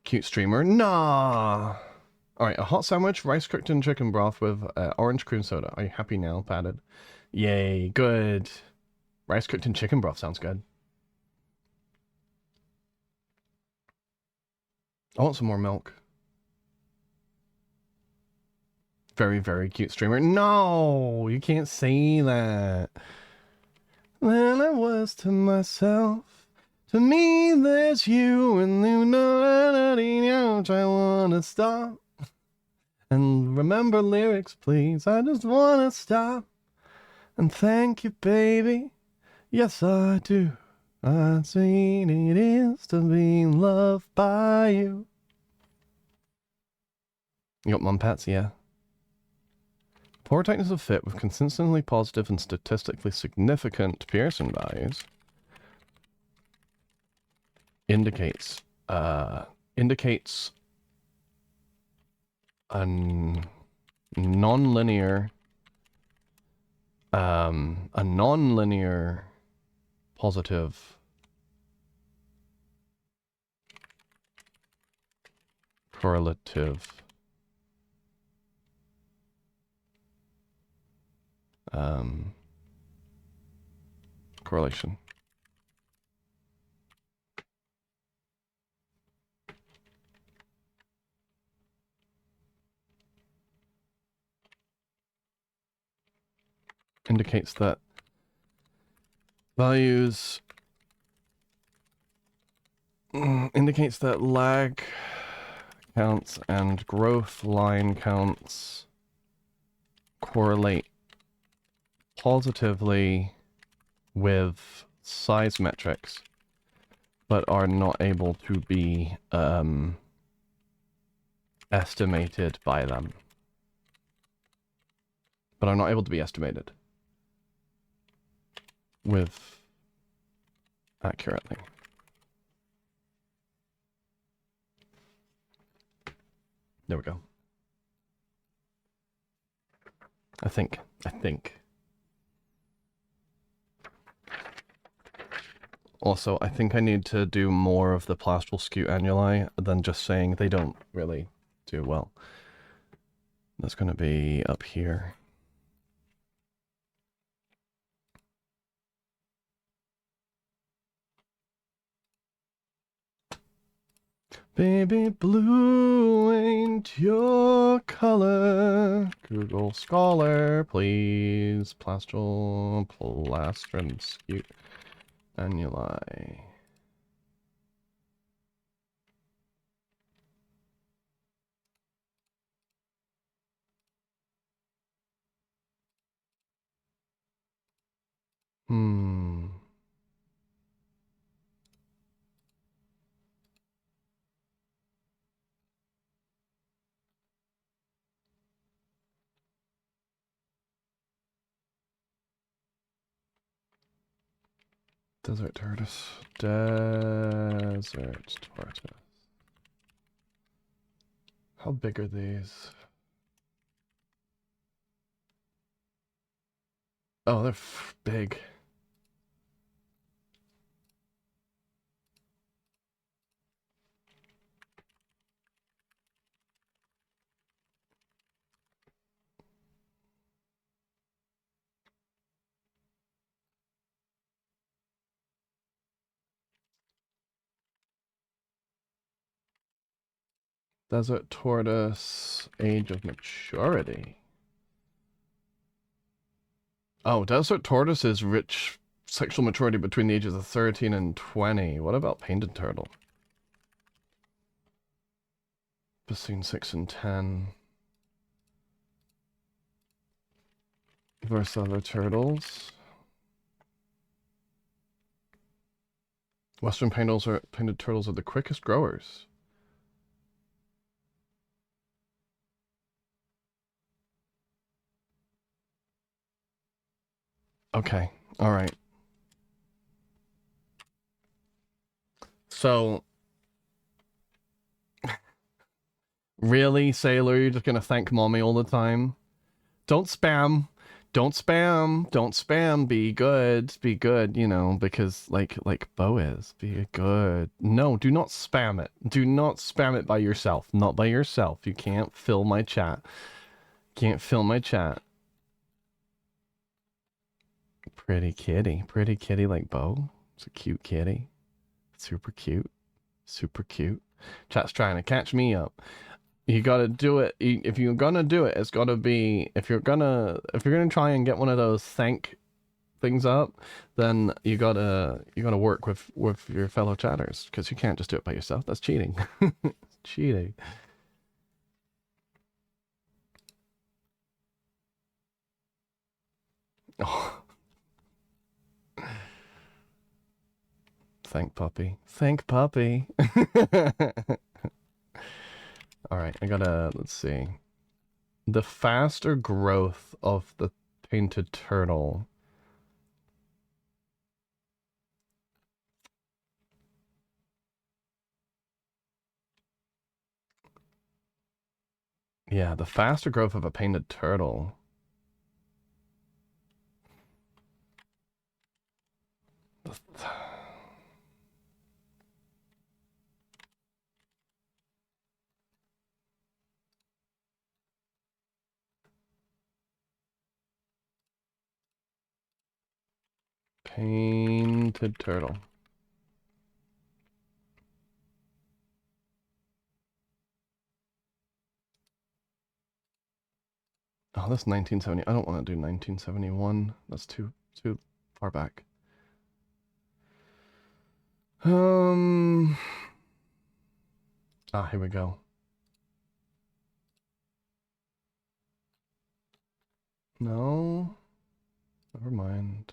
Cute streamer? Nah. Alright, a hot sandwich, rice cooked in chicken broth with orange cream soda. Are you happy now, padded? Yay, good. Rice cooked in chicken broth sounds good. I want some more milk. Very, very cute streamer. No, you can't say that. Then I was to myself, to me there's you, and you know I wanna stop. And remember lyrics, please. I just wanna stop and thank you, baby. Yes, I do. I've seen it is to be loved by you. You got mum pats, yeah. Pore tightness of fit with consistently positive and statistically significant Pearson values indicates a non-linear positive correlative correlation. Indicates that values indicates that lag counts and growth line counts correlate positively with size metrics, but are not able to be estimated by them. But are not able to be estimated with accurately. There we go. I think. Also, I think I need to do more of the plastral skew annuli than just saying they don't really do well. That's going to be up here. Baby blue ain't your color. Google Scholar, please. Plastral, plastrum skew annuli. Desert tortoise. Desert tortoise. How big are these? Oh, they're big. Desert tortoise, age of maturity. Oh, desert tortoises reach sexual maturity between the ages of 13 and 20. What about painted turtle? Between 6 and 10. Versus other turtles. Western painted turtles are the quickest growers. Okay, alright. So, really, Sailor, you're just gonna thank mommy all the time? Don't spam. Don't spam. Don't spam. Be good, you know, because like Bo is. Be good. No, do not spam it. Do not spam it by yourself. Not by yourself. You can't fill my chat. Can't fill my chat. Pretty kitty like Bo. It's a cute kitty. Super cute. Super cute. Chat's trying to catch me up. You gotta do it. If you're gonna do it, it's gotta be. If you're gonna try and get one of those thank things up, then you gotta work with your fellow chatters, because you can't just do it by yourself. That's cheating. Cheating. Oh. Thank puppy. Thank puppy. Alright, let's see. The faster growth of the painted turtle. Yeah, the faster growth of a painted turtle. Painted turtle. Oh, that's 1970. I don't want to do 1971. That's too far back. Here we go. No. Never mind.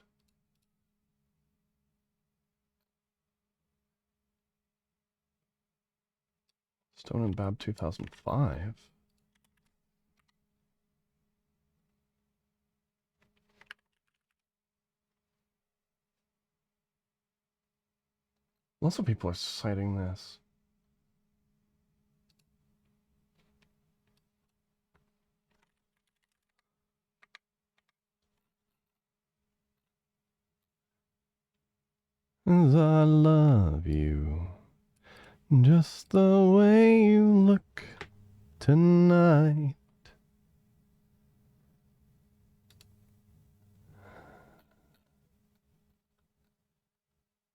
Stone and Bab 2005. Lots of people are citing this. As I love you, just the way you look tonight.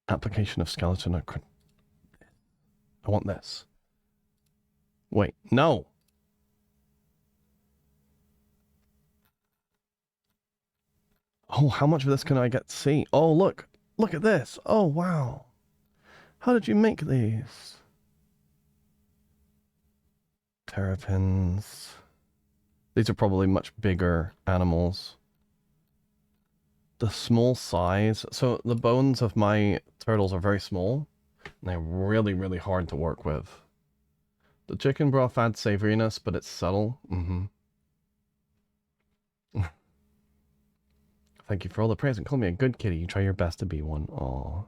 Application of skeleton. I want this. Wait, no. Oh, how much of this can I get to see? Oh, look. Look at this. Oh, wow. How did you make these? Terrapins. These are probably much bigger animals. The small size. So the bones of my turtles are very small. And they're really, really hard to work with. The chicken broth adds savoriness, but it's subtle. Thank you for all the praise and call me a good kitty. You try your best to be one. Aww.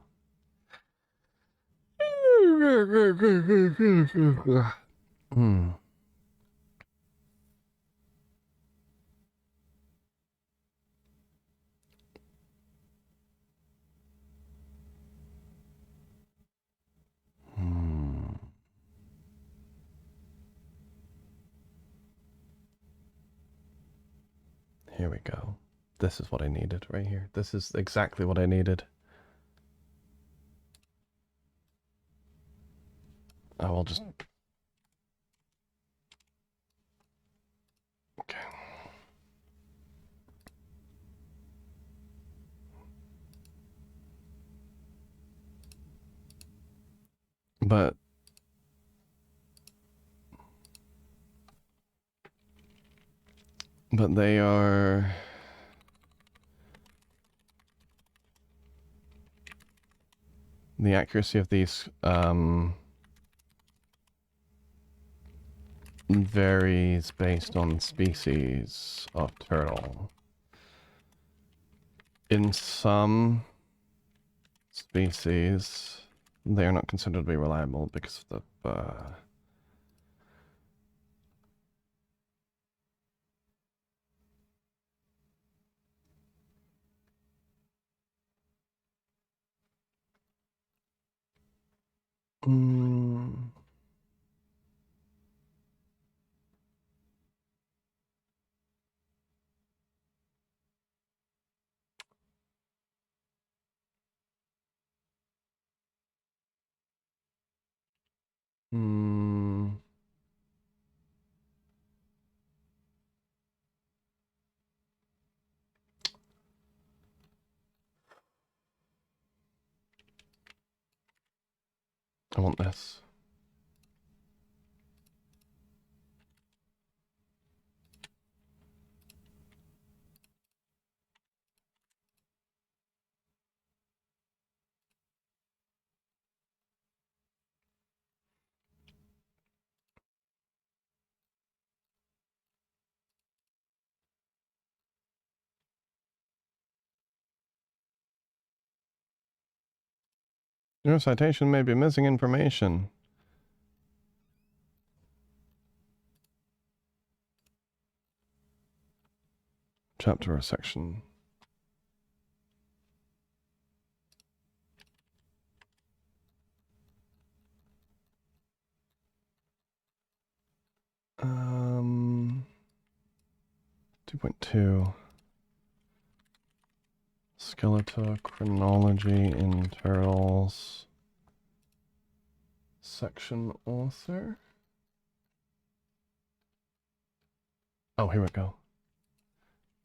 Here we go. This is what I needed right here. This is exactly what I needed. I will just... But they are the accuracy of these varies based on species of turtle. In some species, they are not considered to be reliable because of the mm, mm, I want this. Your citation may be missing information. Chapter or section. Um, 2.2. Skeletal chronology in turtles. Section author. Oh, here we go.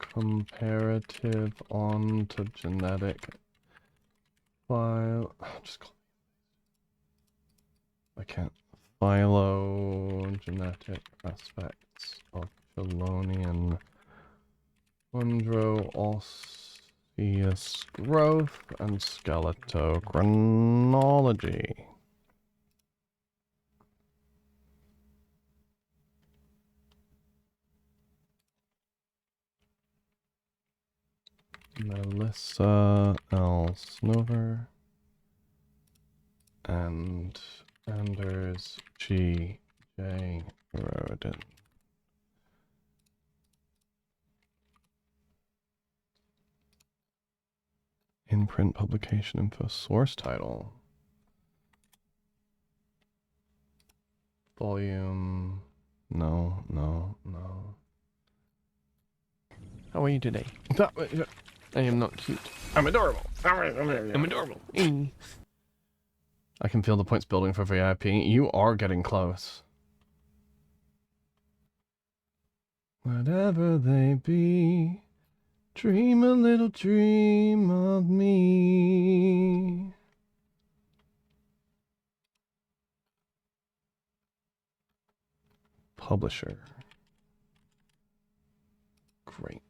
Comparative ontogenetic file. Just call I can't. Phylogenetic aspects of Chelonian chondro-osseous growth and skeletochronology. Melissa L. Snover and Anders G. J. Roden. In-print publication info source title. Volume. No. How are you today? I am not cute. I'm adorable. I'm adorable. I can feel the points building for VIP. You are getting close. Whatever they be, dream a little dream of me. Publisher. Great.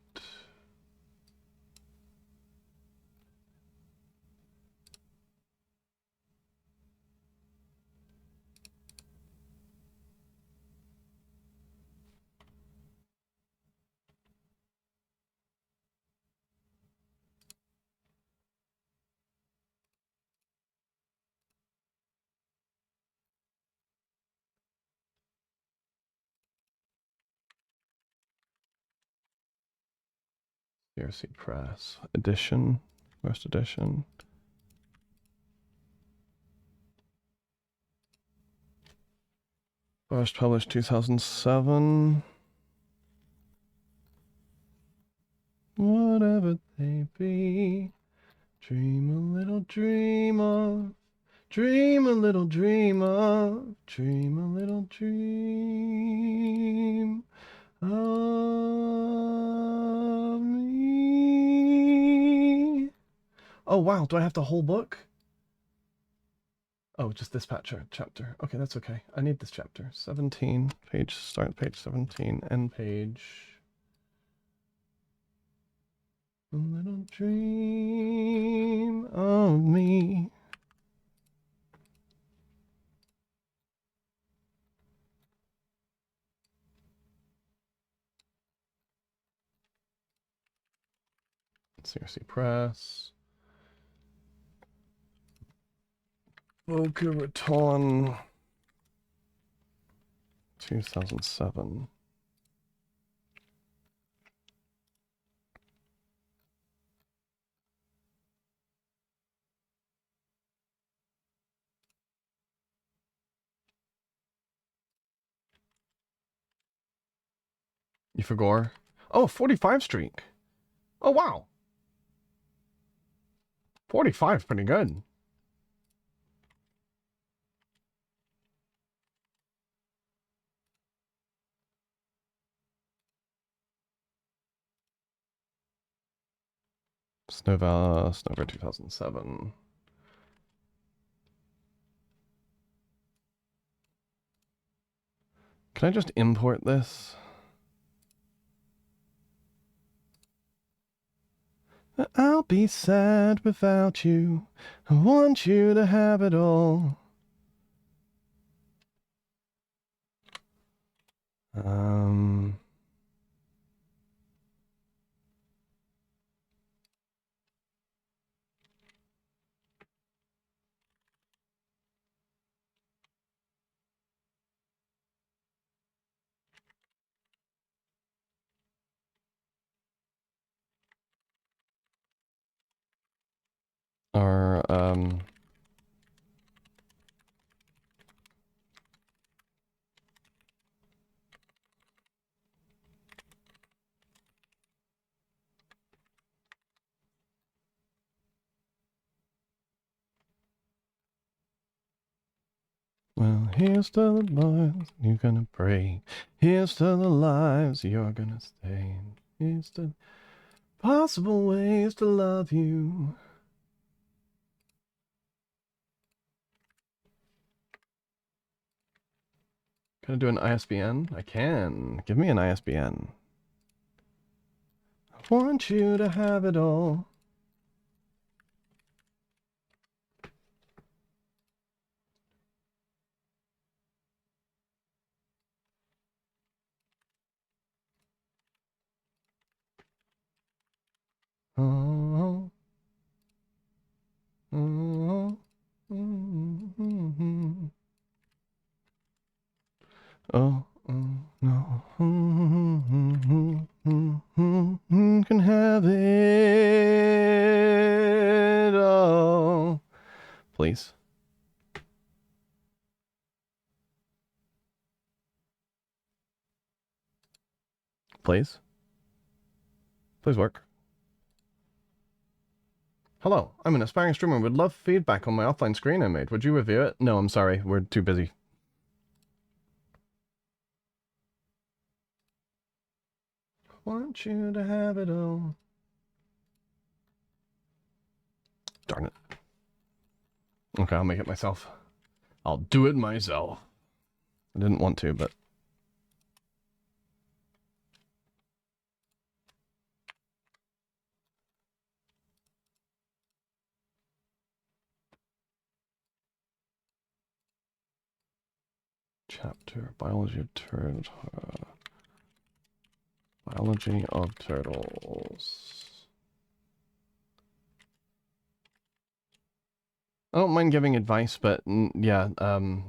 CRC Press. Edition. First edition. First published 2007. Whatever they be, dream a little dream of, dream a little dream of, dream a little dream of me. Oh wow, do I have the whole book? Oh, just this chapter. Okay, that's okay. I need this chapter. 17, start page 17, end page. A little dream of me. CRC Press. Boca Raton. 2007. You forgot? Oh, 45 streak. Oh, wow. 45 is pretty good. Snowver 2007. Can I just import this? I'll be sad without you. I want you to have it all. Our, well, here's to the lives you're gonna break. Here's to the lives you're gonna stay. Here's to possible ways to love you. Can I do an ISBN? I can. Give me an ISBN. I want you to have it all. Oh, oh, oh, no. Can have it all. Please. Please. Please work. Hello, I'm an aspiring streamer and would love feedback on my offline screen I made. Would you review it? No, I'm sorry. We're too busy. Want you to have it all. Darn it. Okay, I'll make it myself. I'll do it myself. I didn't want to, but... Chapter, Biology of Turtles. Biology of Turtles. I don't mind giving advice, but yeah, oh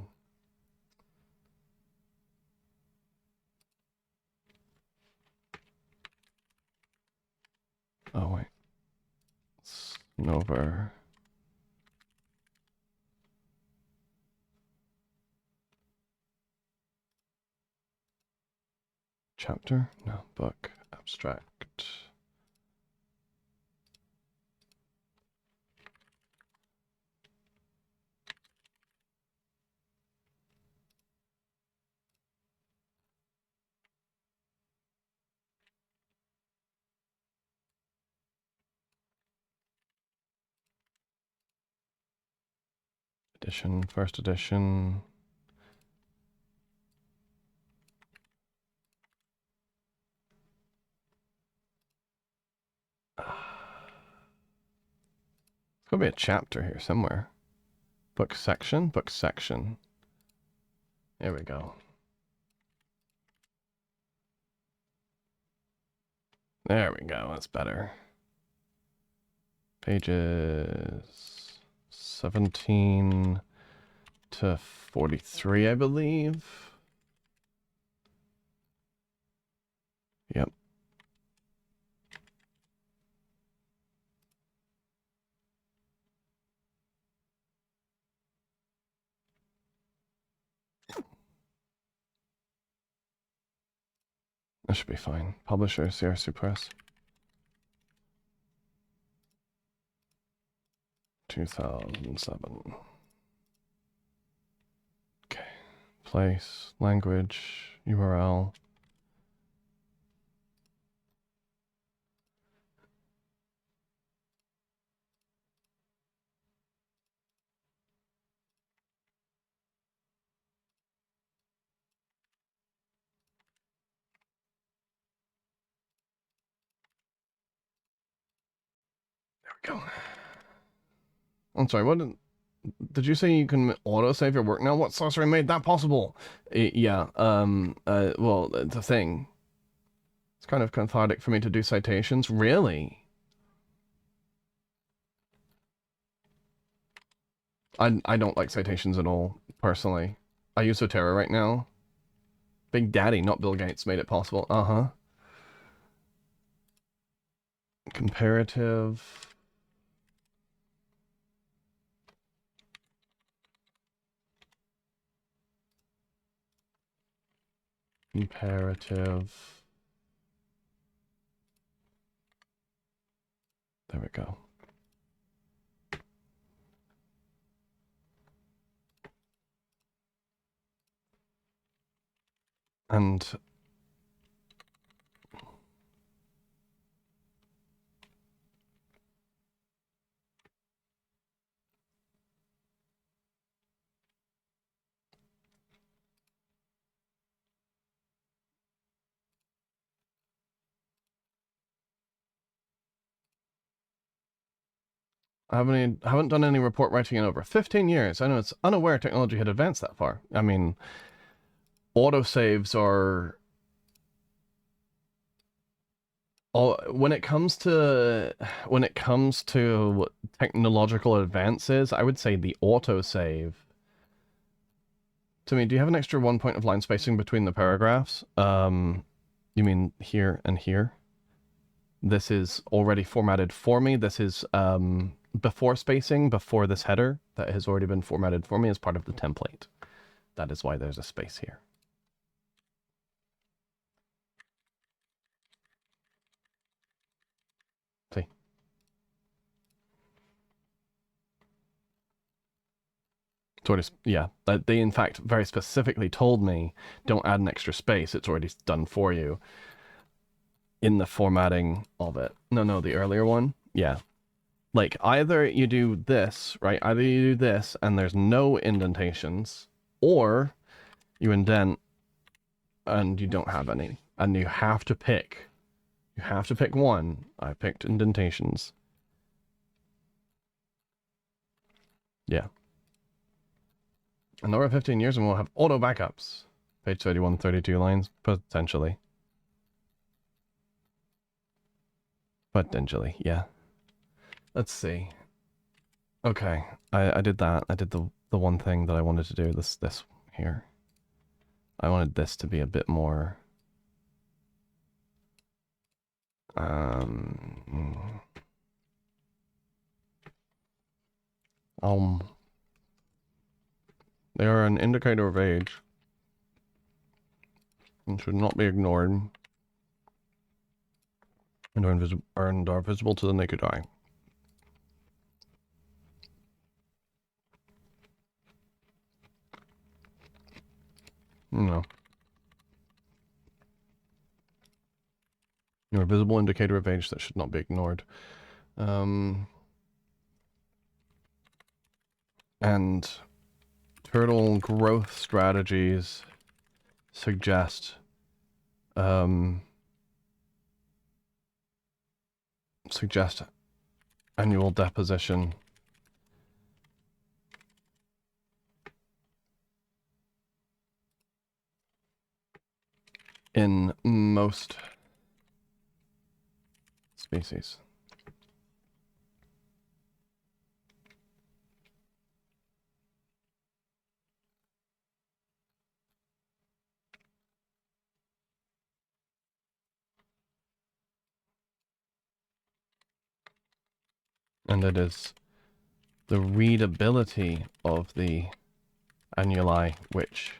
wait. Snowver. Chapter? No, book. Abstract. edition, first edition. There's gonna be a chapter here somewhere. Book section, book section. There we go. There we go, that's better. Pages 17 to 43, I believe. Yep. That should be fine. Publisher, CRC Press. 2007. Okay. Place, language, URL. There we go. I'm sorry, what did you say you can autosave your work now? What sorcery made that possible? Yeah, well, it's a thing. It's kind of cathartic for me to do citations. Really? I don't like citations at all, personally. I use Zotero right now. Big Daddy, not Bill Gates, made it possible. Uh-huh. Comparative. Comparative. There we go. And I haven't done any report writing in over 15 years. I know it's unaware technology had advanced that far. I mean, autosaves are... when it comes to technological advances, I would say the autosave. Timmy, do you have an extra 1 point of line spacing between the paragraphs? You mean here and here? This is already formatted for me. This is before spacing, before this header that has already been formatted for me as part of the template. That is why there's a space here. See? Sort of, yeah. They in fact very specifically told me, don't add an extra space. It's already done for you in the formatting of it. No, the earlier one. Yeah. Like, either you do this, right? Either you do this and there's no indentations, or you indent and you don't have any. And you have to pick. You have to pick one. I picked indentations. Yeah. Another 15 years and we'll have auto backups. Page 31, 32 lines, potentially. Potentially, yeah. Let's see. Okay, I did that. I did the one thing that I wanted to do, this here. I wanted this to be a bit more... They are an indicator of age and should not be ignored and are visible to the naked eye. No. You're a visible indicator of age that should not be ignored. And turtle growth strategies suggest annual deposition. In most species. And it is the readability of the annuli which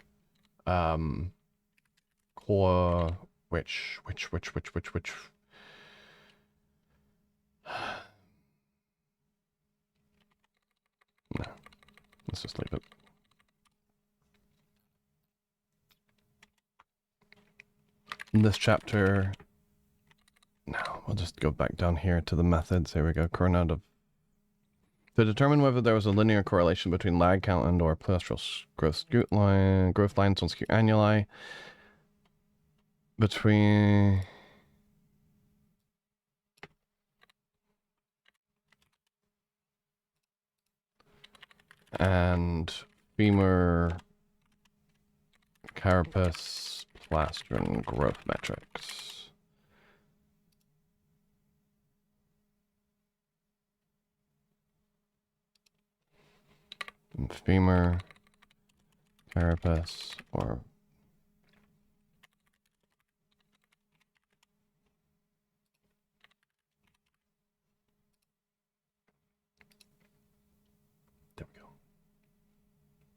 which no, let's just leave it. In this chapter, no, we'll just go back down here to the methods. Here we go. Coordinate of to determine whether there was a linear correlation between lag count and or plastral growth lines on skew annuli between and femur carapace plastron growth metrics. Femur carapace or there we go.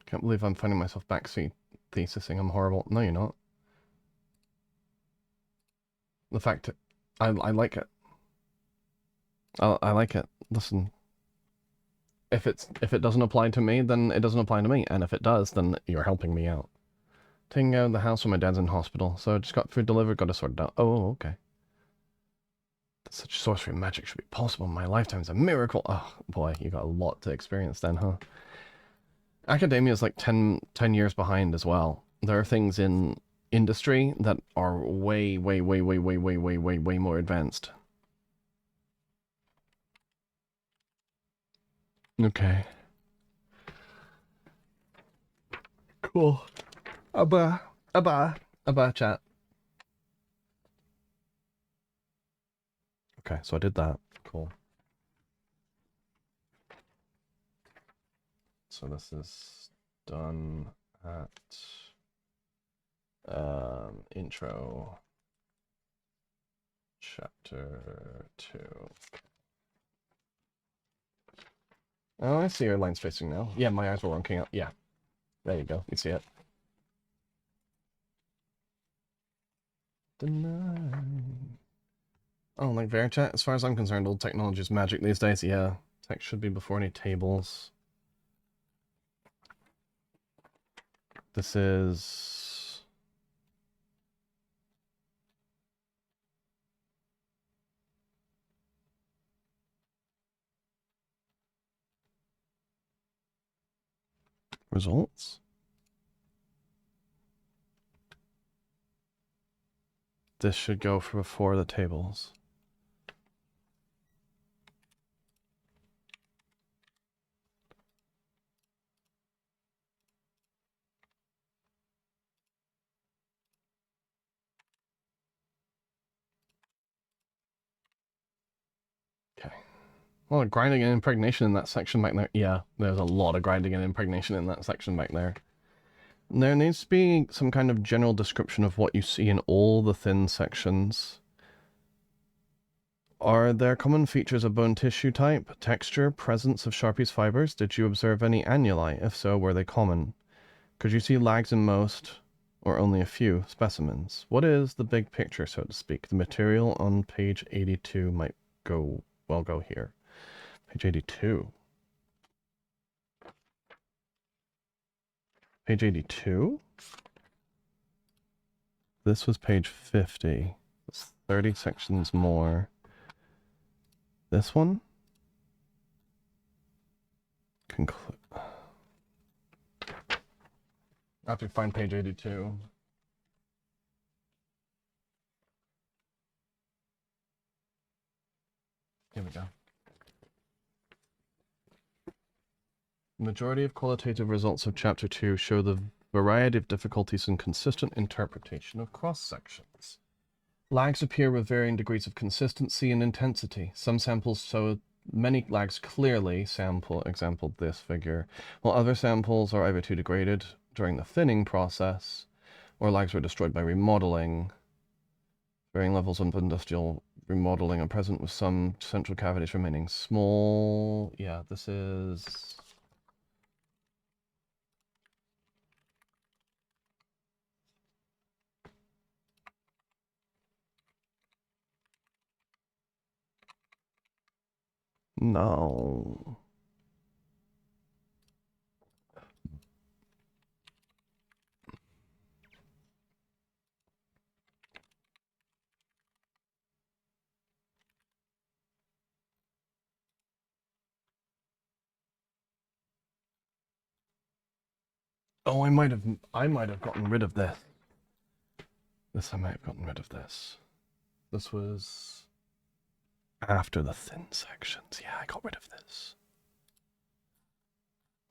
Can't believe I'm finding myself backseat thesising. I'm horrible. No, you're not. The fact that I like it. I like it. Listen. If it doesn't apply to me, then it doesn't apply to me. And if it does, then you're helping me out. Taking out the house when my dad's in hospital. So I just got food delivered, got it sorted out. Oh, okay. Such sorcery and magic should be possible in my lifetime. It's a miracle. Oh, boy, you got a lot to experience then, huh? Academia is like 10 years behind as well. There are things in industry that are way more advanced. Okay. Cool. Abba, chat. Okay, so I did that. Cool. So this is done at intro chapter 2. Oh, I see your line spacing now. Yeah, my eyes were wonking out. Yeah. There you go. You see it. Oh, like Verichat? As far as I'm concerned, old technology is magic these days. Yeah. Text should be before any tables. This is... results? This should go for before the tables. Okay. Well, grinding and impregnation in that section back there. Yeah, there's a lot of grinding and impregnation in that section back there. There needs to be some kind of general description of what you see in all the thin sections. Are there common features of bone tissue type, texture, presence of Sharpie's fibers? Did you observe any annuli? If so, were they common? Could you see lags in most, or only a few, specimens? What is the big picture, so to speak? The material on page 82 might go here. Page 82. Page 82? This was page 50. That's 30 sections more. This one? I have to find page 82. Here we go. The majority of qualitative results of Chapter 2 show the variety of difficulties and consistent interpretation of cross-sections. Lags appear with varying degrees of consistency and intensity. Some samples show many lags clearly, example this figure, while other samples are either too degraded during the thinning process, or lags were destroyed by remodeling. Varying levels of industrial remodeling are present, with some central cavities remaining small. Yeah, this is... No. Oh, I might have gotten rid of this. I might have gotten rid of this. This was after the thin sections. Yeah, I got rid of this.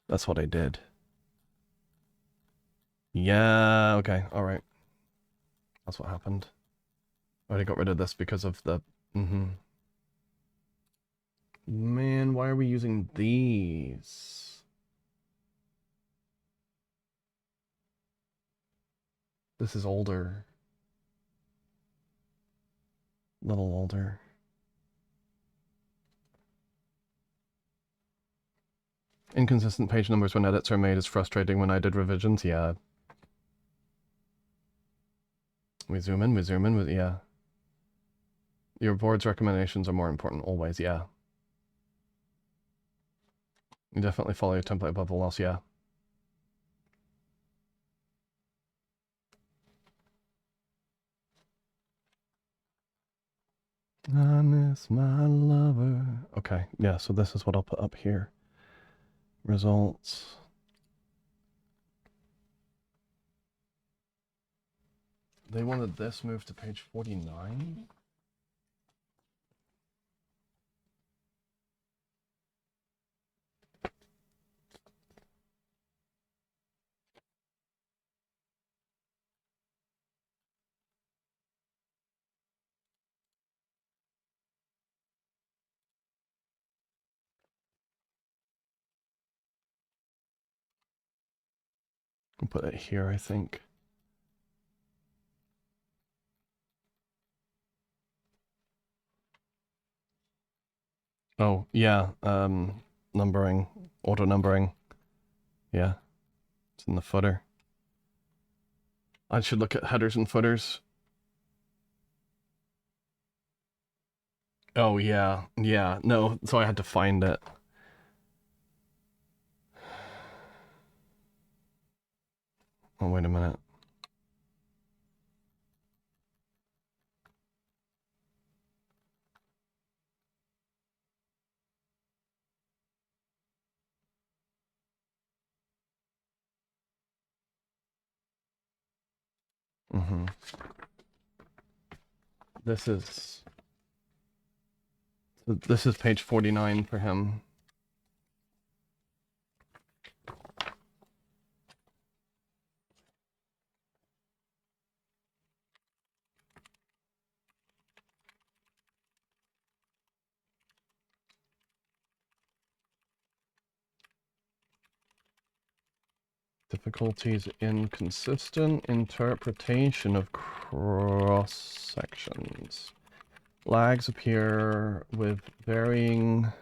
That's what I did. Yeah, okay, alright. That's what happened. I already got rid of this because of the... Man, why are we using these? This is older. Little older. Inconsistent page numbers when edits are made is frustrating when I did revisions, yeah. We zoom in, yeah. Your board's recommendations are more important always, yeah. You definitely follow your template above all else, yeah. I miss my lover. Okay, yeah, so this is what I'll put up here. Results. They wanted this moved to page 49? I'll put it here, I think. Oh, yeah, numbering, auto numbering. Yeah, it's in the footer. I should look at headers and footers. Oh, yeah, yeah, no, so I had to find it. Oh, wait a minute. This is page 49 for him. Difficulties in consistent interpretation of cross-sections. Lags appear with varying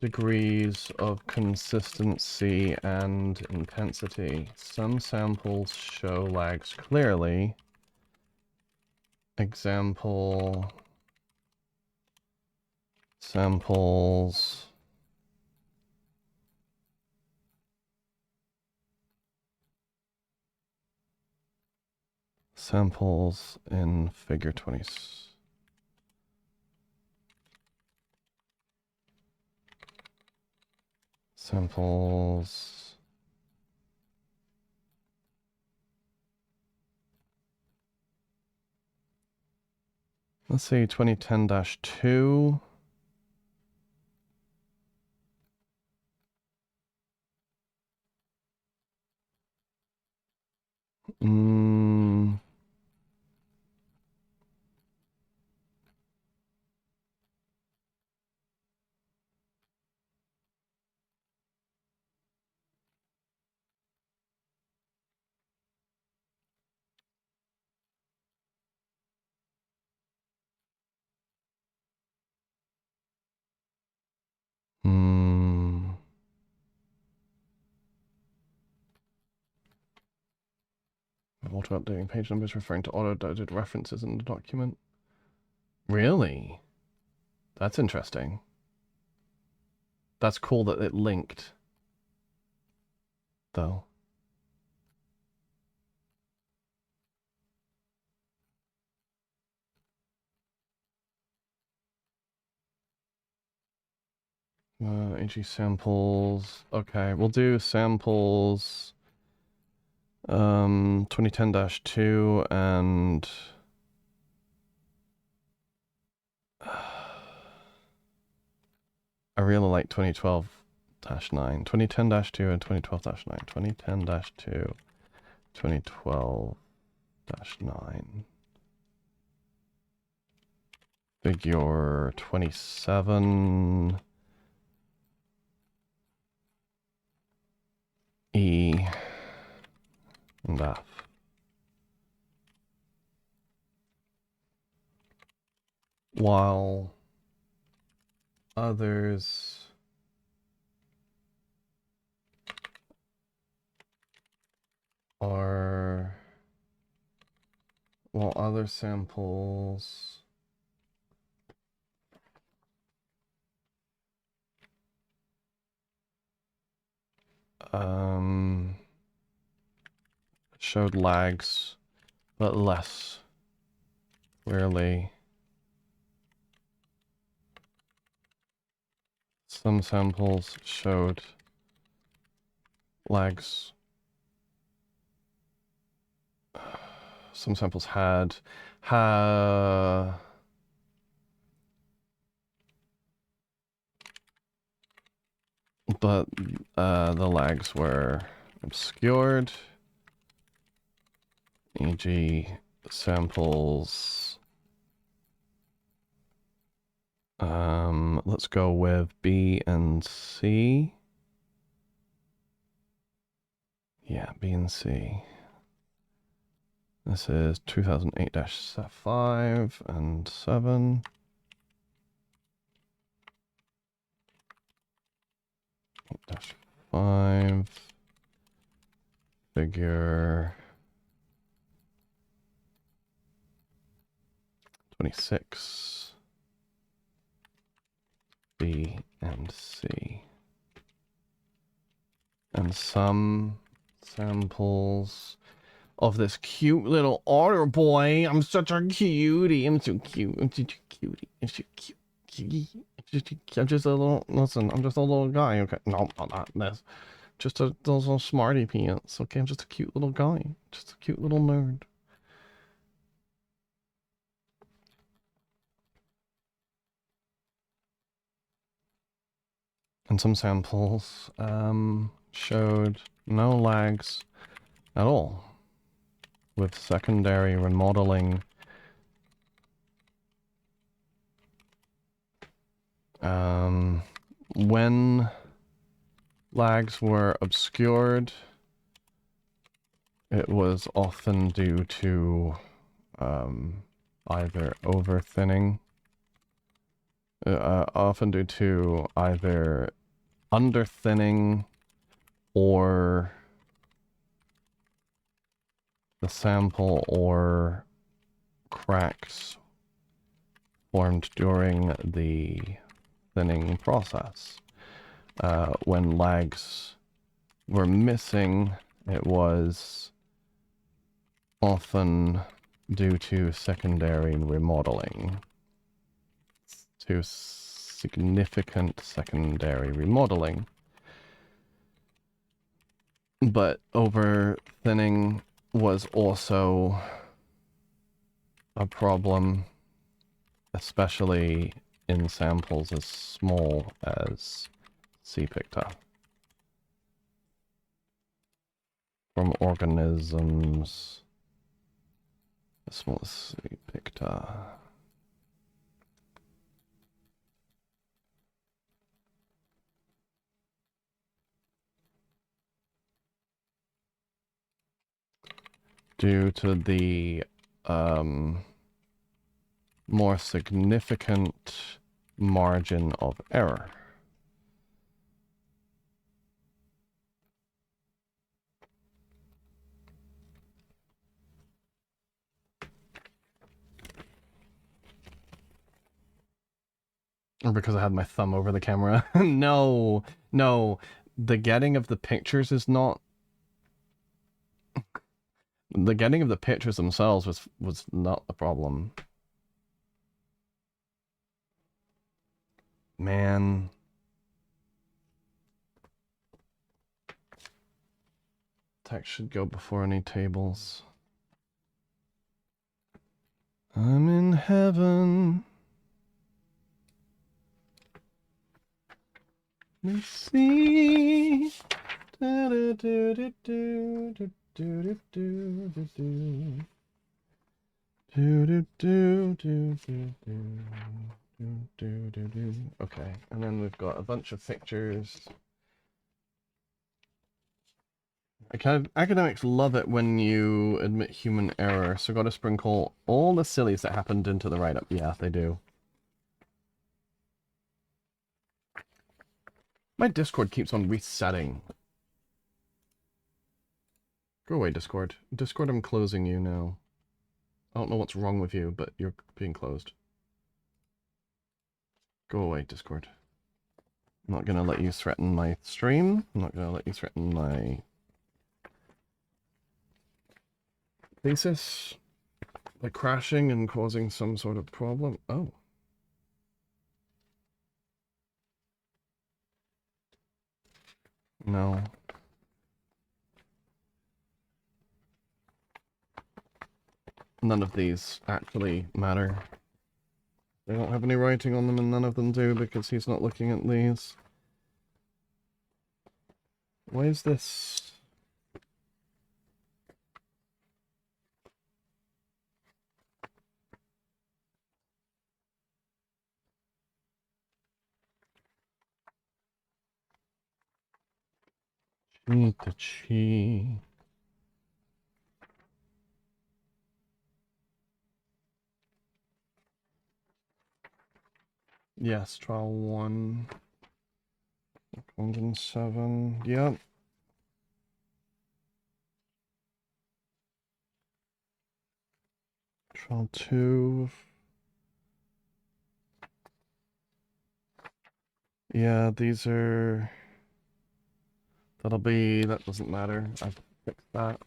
degrees of consistency and intensity. Some samples show lags clearly. Example... samples... samples in figure 20. Samples Let's see, 2010-2. Mm. Hmm. Auto updating page numbers referring to auto-updated references in the document. Really? That's interesting. That's cool that it linked, though. AG samples. Okay, we'll do samples 2010-2 and I really like 2012-9. 2010-2 and 2012-9. 2010-2, 2012-9. Figure 27. E and F. While others are, while other samples showed lags, but less clearly. Some samples showed lags. Some samples had but the lags were obscured. E.g. samples. Let's go with B and C. Yeah, B and C. This is 2008-5 and 7. -5. Figure 26. B and C. And some samples of this cute little otter boy. I'm such a cutie. I'm so cute. I'm such a cutie. I'm so cute. I'm just a little, listen, I'm just a little guy, okay? No, not this. Just a those little smarty pants, okay? I'm just a cute little guy. Just a cute little nerd. And some samples showed no lags at all with secondary remodeling. When lags were obscured, it was often due to either over-thinning, often due to either under-thinning or the sample or cracks formed during the thinning process. When lags were missing, it was often due to secondary remodeling. To significant secondary remodeling. But over-thinning was also a problem especially in samples as small as C. picta. From organisms as small as C. picta. Due to the more significant margin of error. Or because I had my thumb over the camera. No, no. The getting of the pictures is not... The getting of the pictures themselves was not the problem. Man. Text should go before any tables. I'm in heaven. Let's see. Do, do, do, do, do, do, do, do, do, do. Do, do, do, do, do, do, do, do, do. Okay, and then we've got a bunch of pictures. Academics love it when you admit human error, so gotta sprinkle all the sillies that happened into the write-up. Yeah, they do. My Discord keeps on resetting. Go away, Discord. Discord, I'm closing you now. I don't know what's wrong with you, but you're being closed. Go away, Discord. I'm not gonna let you threaten my stream. I'm not gonna let you threaten my thesis by crashing and causing some sort of problem. Oh. No. None of these actually matter. They don't have any writing on them, and none of them do because he's not looking at these. Why is this? Chi. Yes, trial 1. 107. Yep. Trial 2. Yeah, these are... That doesn't matter. I've fixed that.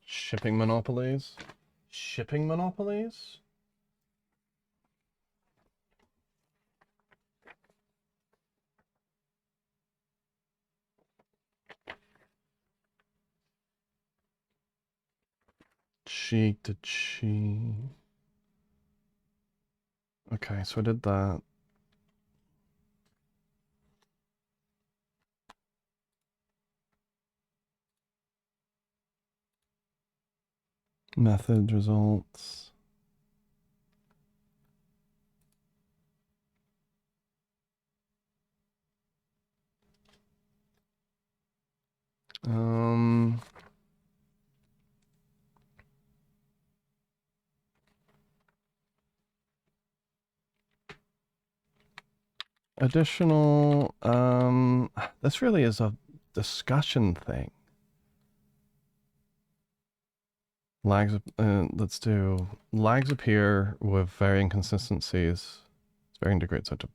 Shipping monopolies? Shipping monopolies? Cheek to cheek. Okay, so I did that. Method results. Additional, this really is a discussion thing. Lags, let's do lags appear with varying consistencies. It's varying degrees. Okay.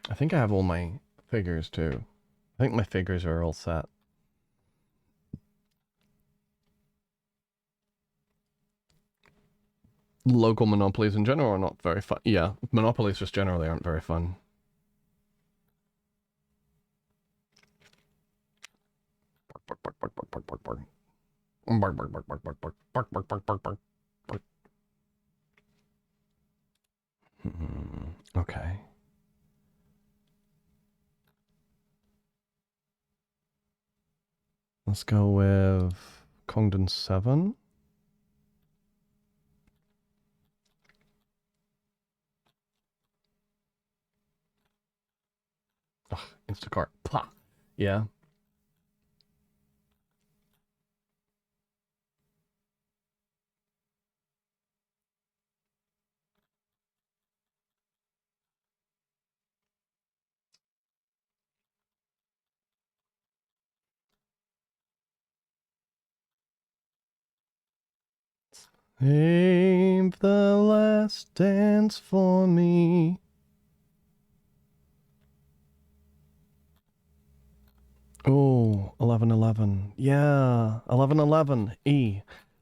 I think I have all my figures too. I think my figures are all set. local monopolies in general are not very fun. Yeah, monopolies just generally aren't very fun. Bark, bark, bark, bark, bark, bark, bark. Bark, bark, bark, bark, bark, bark, bark, bark, bark, bark, bark, bark. Okay. Let's go with Congdon 7. Ugh, Instacart. Pah. Yeah. Save the last dance for me. Oh, 1111. Yeah, 1111. E.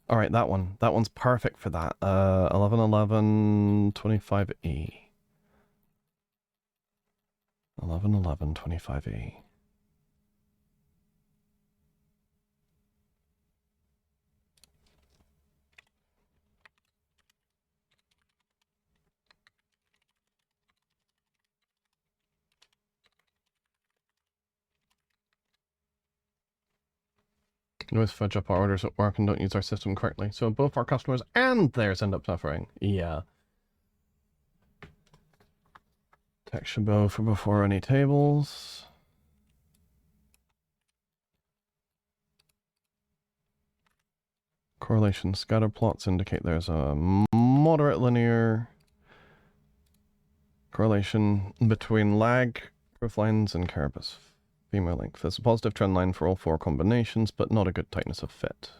All right, that one. That one's perfect for that. 1111 25E. 1111 25E. We always fudge up our orders at work and don't use our system correctly, so both our customers and theirs end up suffering. Yeah. Texture bow for before any tables. Correlation scatter plots indicate there's a moderate linear correlation between lag, proof lines, and Caribous femur length. There's a positive trend line for all 4 combinations, but not a good tightness of fit.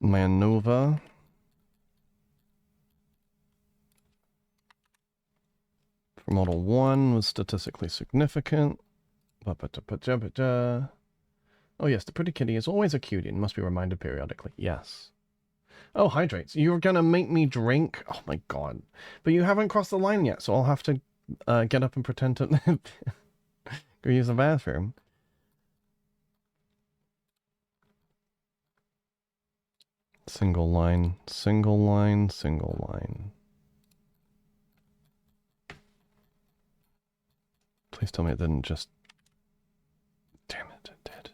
Manova. For model 1 was statistically significant. Oh yes, the pretty kitty is always a cutie and must be reminded periodically. Yes. Oh, hydrates. You're gonna make me drink? Oh my god. But you haven't crossed the line yet, so I'll have to get up and pretend to go use the bathroom. Single line, single line, single line. Please tell me it didn't just... Damn it, it did.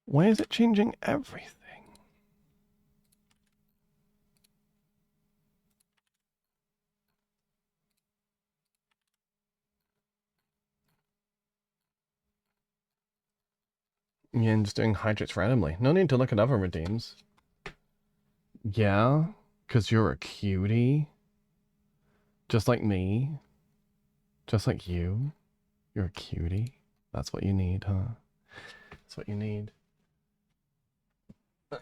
Why is it changing everything? Yeah, and just doing hydrates randomly. No need to look at other redeems. Yeah, because you're a cutie. Just like me. Just like you. You're a cutie. That's what you need, huh? That's what you need.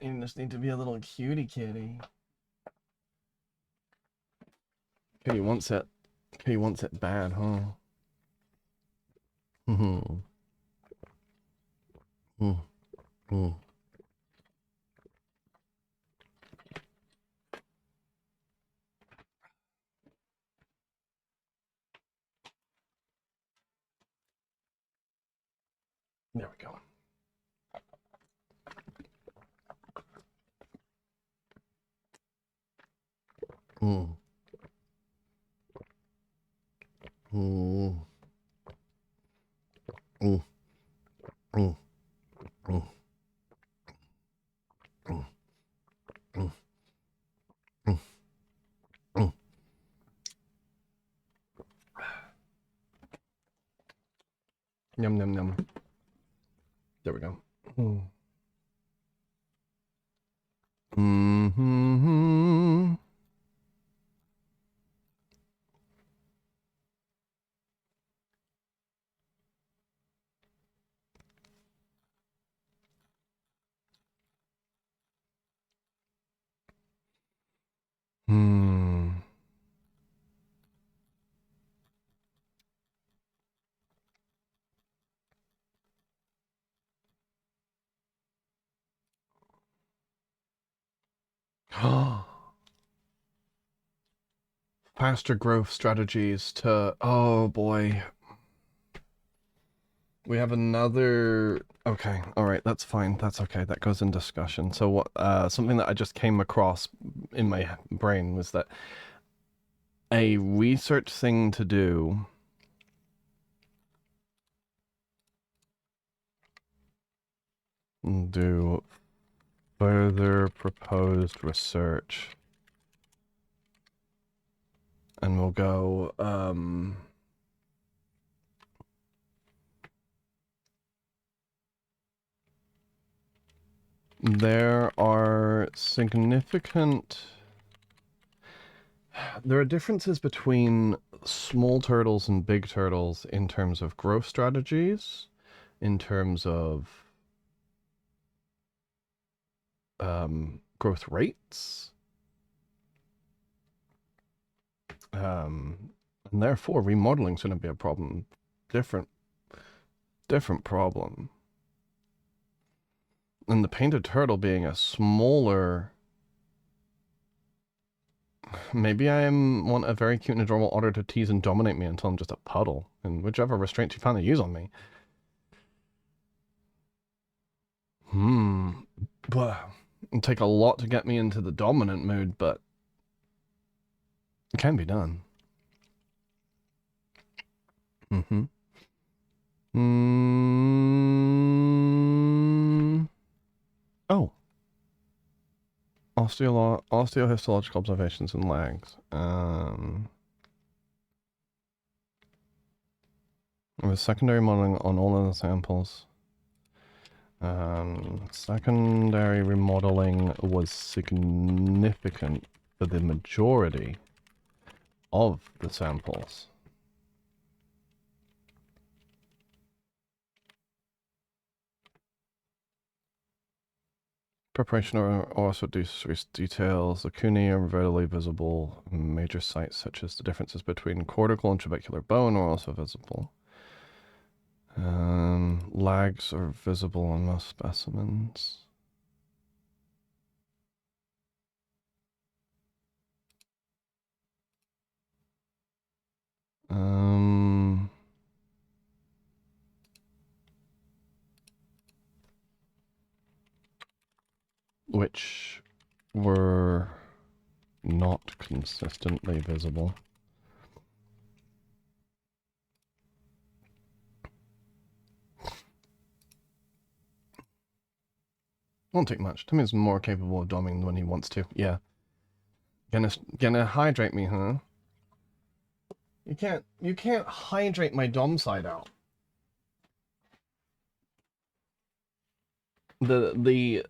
You just need to be a little cutie kitty. Kitty wants it. Kitty wants it bad, huh? Mm-hmm. Mm-hmm. There we go. Mm. Mm. Mm. Mm. Mm. Mm. Mm. Mm. Mm. Yum, yum, yum. There we go. Mm. Mm-hmm. Hmm. Faster growth strategies to... Oh, boy. We have another... Okay, alright, that's fine. That's okay. That goes in discussion. So what? Something that I just came across in my brain was that a research thing to do... Do further proposed research. And we'll go, there are differences between small turtles and big turtles in terms of growth strategies, in terms of growth rates, and therefore remodeling is going to be a problem. Different problem. And the painted turtle being a smaller... Maybe I want a very cute and adorable otter to tease and dominate me until I'm just a puddle, and whichever restraints you find to use on me. But it'll take a lot to get me into the dominant mood, but it can be done. Oh. Osteohistological observations in lags. With secondary modeling on all of the samples. Secondary remodeling was significant for the majority of the samples. Preparation also details. Lacunae are readily visible. Major sites such as the differences between cortical and trabecular bone are also visible. Lags are visible on most specimens. Which were not consistently visible. Won't take much. Timmy's more capable of doming when he wants to. Yeah. Gonna hydrate me, huh? You can't hydrate my dom side out. The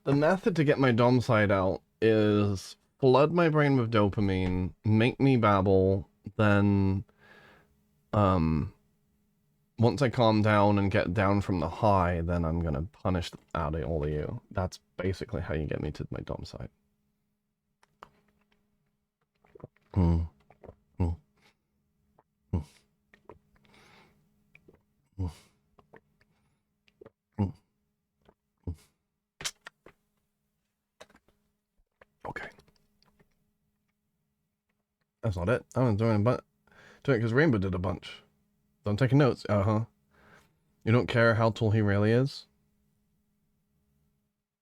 method to get my dom side out is flood my brain with dopamine, make me babble, then once I calm down and get down from the high, then I'm gonna punish out of all of you. That's basically how you get me to my dom side. Okay. That's not it. I'm doing it because Rainbow did a bunch. So I'm taking notes. Uh-huh. You don't care how tall he really is?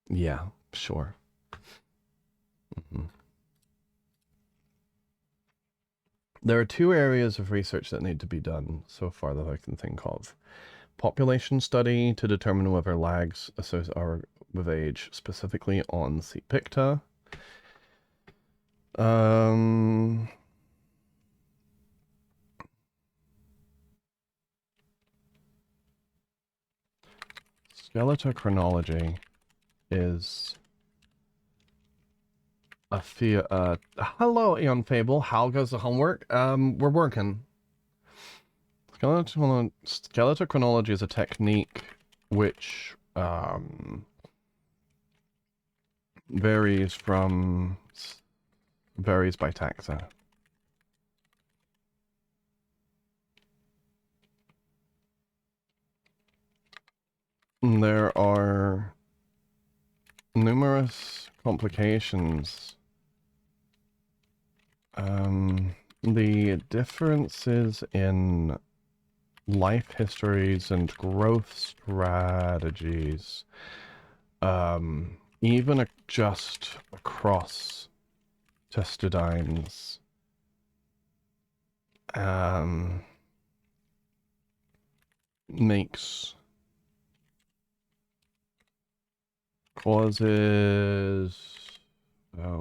Yeah, sure. There are two areas of research that need to be done so far that I can think of. Population study to determine whether lags are with age, specifically on C. picta. Skeletochronology is a hello, Eon Fable. How goes the homework? We're working. Skeletochronology is a technique which varies from varies by taxa. There are numerous complications. The differences in life histories and growth strategies, even just across testudines,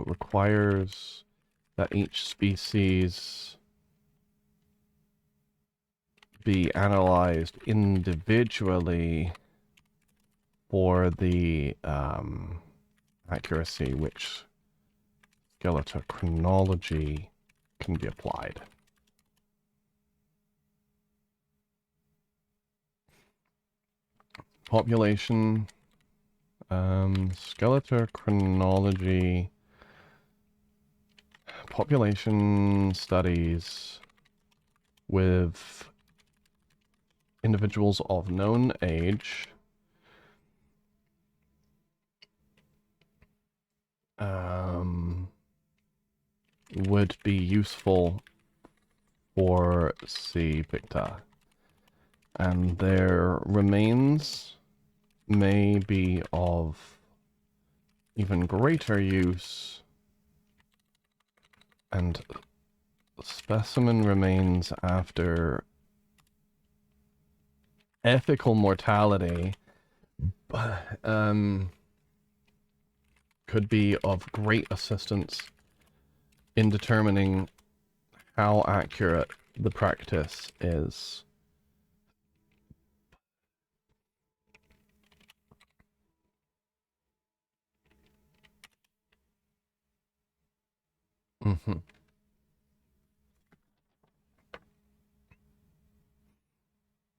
requires that each species be analyzed individually for the accuracy which skeletal-chronology can be applied. Population, skeletal-chronology, population studies with individuals of known age would be useful for C. picta, and their remains may be of even greater use, and specimen remains after ethical mortality could be of great assistance in determining how accurate the practice is.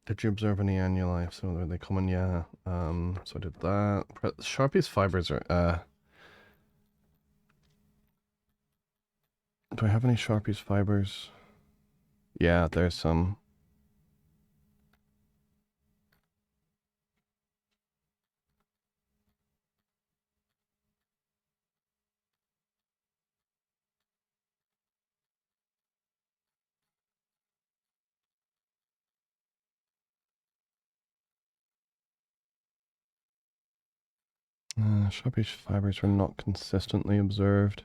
Did you observe any annuli? So are they common? Yeah. So I did that. Sharpie's fibers are, do I have any Sharpie's fibers? Yeah, there's some. Sharpie's fibers were not consistently observed.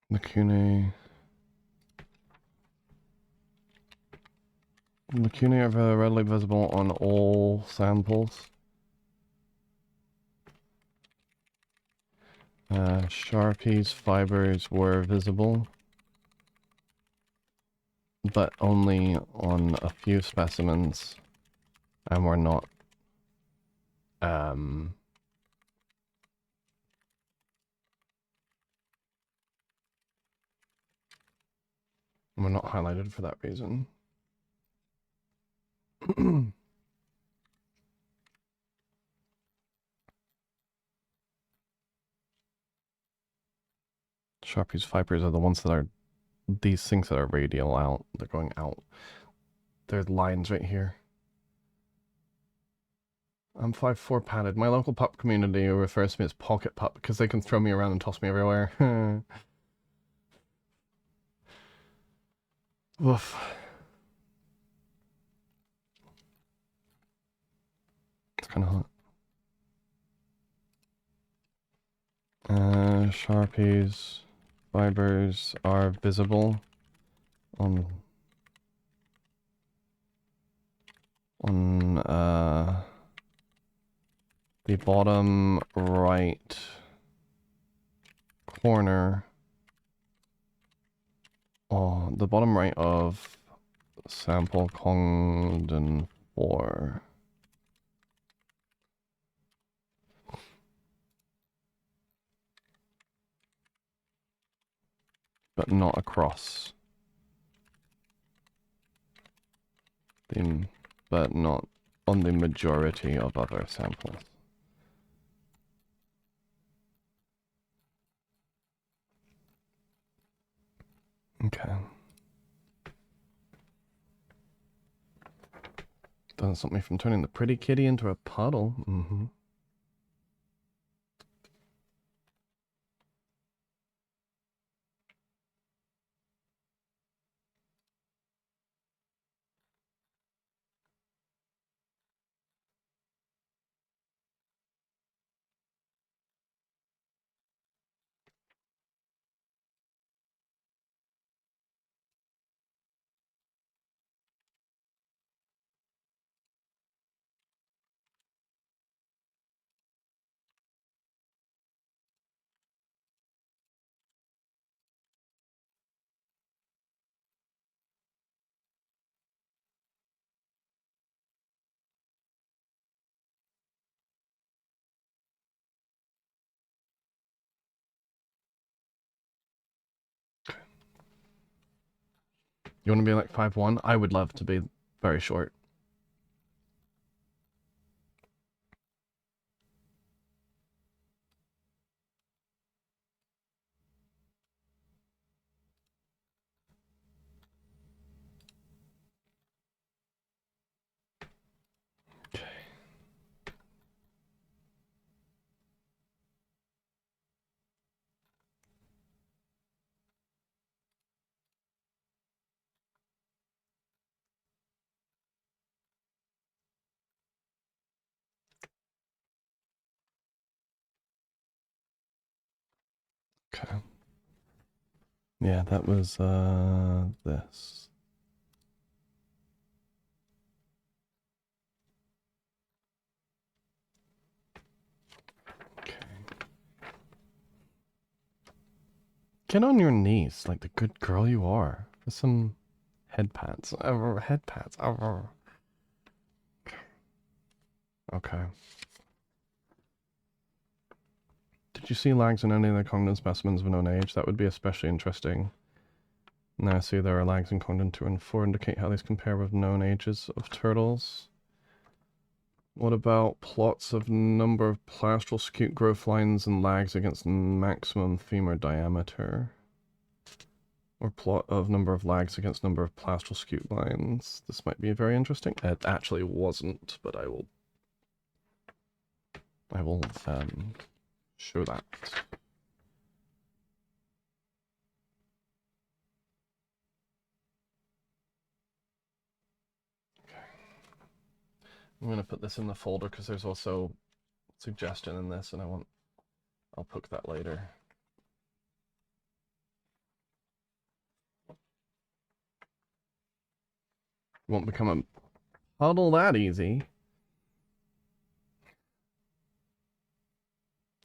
Lacunae are readily visible on all samples. Sharpie's fibers were visible, but only on a few specimens, and were not we're not highlighted for that reason. Sharpie's fibers are the ones that are these things that are radial out. They're going out. There's lines right here. I'm 5'4" padded. My local pup community refers to me as pocket pup because they can throw me around and toss me everywhere. Woof. It's kind of hot. Sharpie's fibers are visible on the bottom right corner. Oh, the bottom right of sample Congdon 4. but not across. But not on the majority of other samples. Okay. Doesn't stop me from turning the pretty kitty into a puddle. Mm-hmm. You want to be like 5'1"? I would love to be very short. Okay. Okay. Yeah, that was this. Okay. Get on your knees like the good girl you are. For some head pats. Head pats. Okay. Did you see lags in any of the Congdon specimens of known age? That would be especially interesting. Now I see there are lags in Congdon 2 and 4 indicate how these compare with known ages of turtles. What about plots of number of plastral scute growth lines and lags against maximum femur diameter? Or plot of number of lags against number of plastral scute lines. This might be very interesting. It actually wasn't, but I will show that. Okay. I'm gonna put this in the folder because there's also suggestion in this, and I'll poke that later. Won't become a puddle that easy.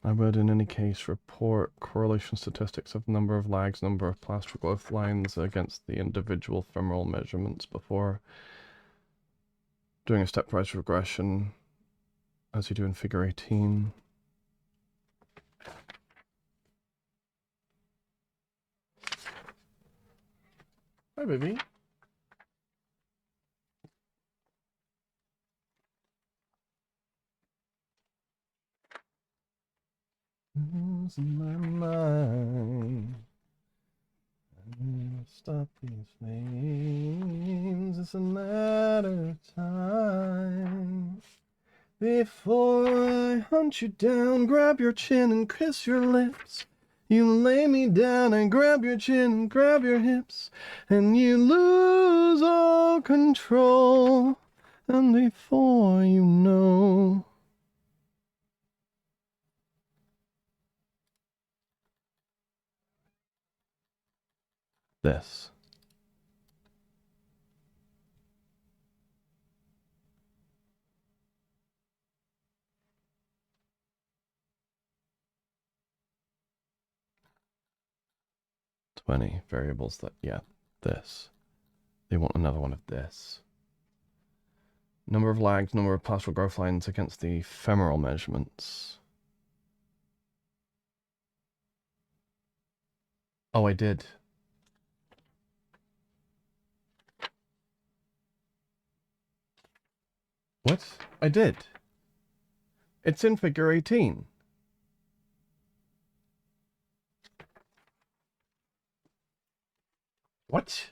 I would, in any case, report correlation statistics of number of lags, number of plastral growth lines against the individual femoral measurements before doing a stepwise regression, as you do in Figure 18. Hi, baby. Losing my mind. I'm gonna stop these flames. It's a matter of time. Before I hunt you down, grab your chin and kiss your lips. You lay me down and grab your chin and grab your hips, and you lose all control. And before you know, this. Twenty variables that, yeah, this. They want another one of this. Number of lags, number of plastral growth lines against the femoral measurements. Oh, I did. What? I did. It's in figure 18. What?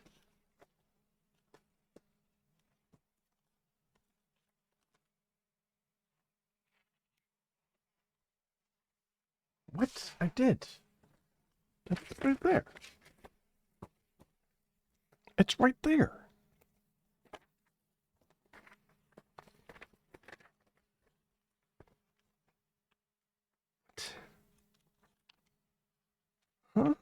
What? I did. It's right there. It's right there. Huh?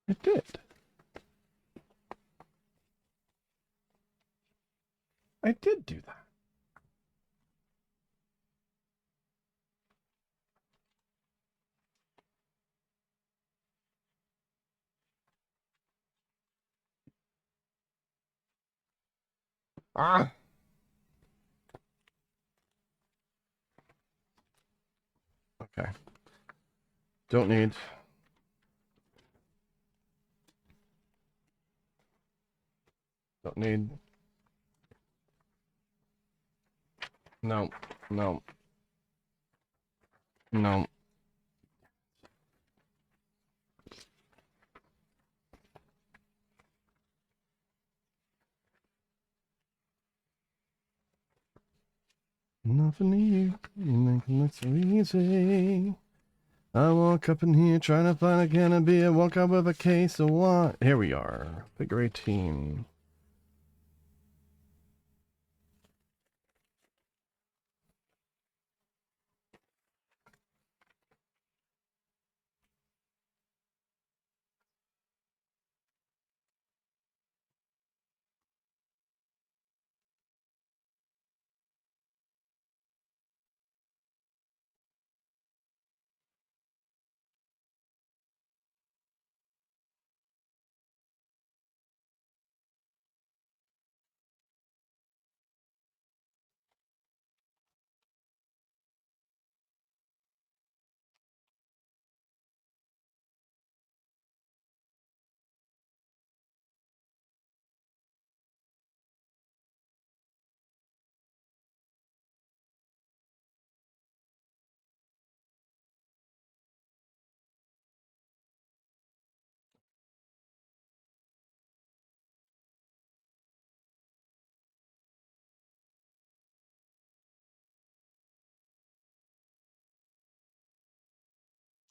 It did. I did do that. Ah! Okay. Don't need. Don't need. No. No. No. Nothing new. You make it look so easy. I walk up in here trying to find a can of beer. Walk out with a case of wine. Here we are. Figure 18.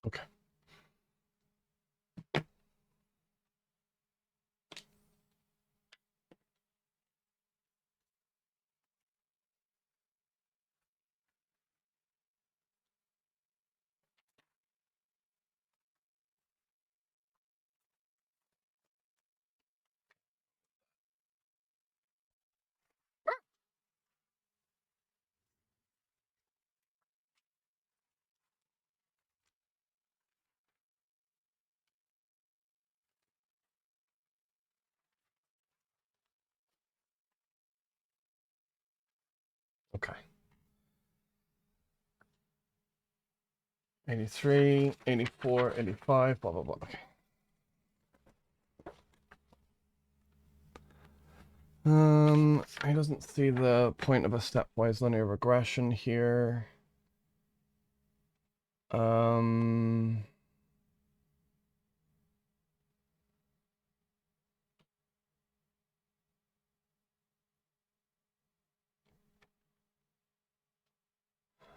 Okay. Okay. 83, 84, 85, blah, blah, blah. Okay. He doesn't see the point of a stepwise linear regression here.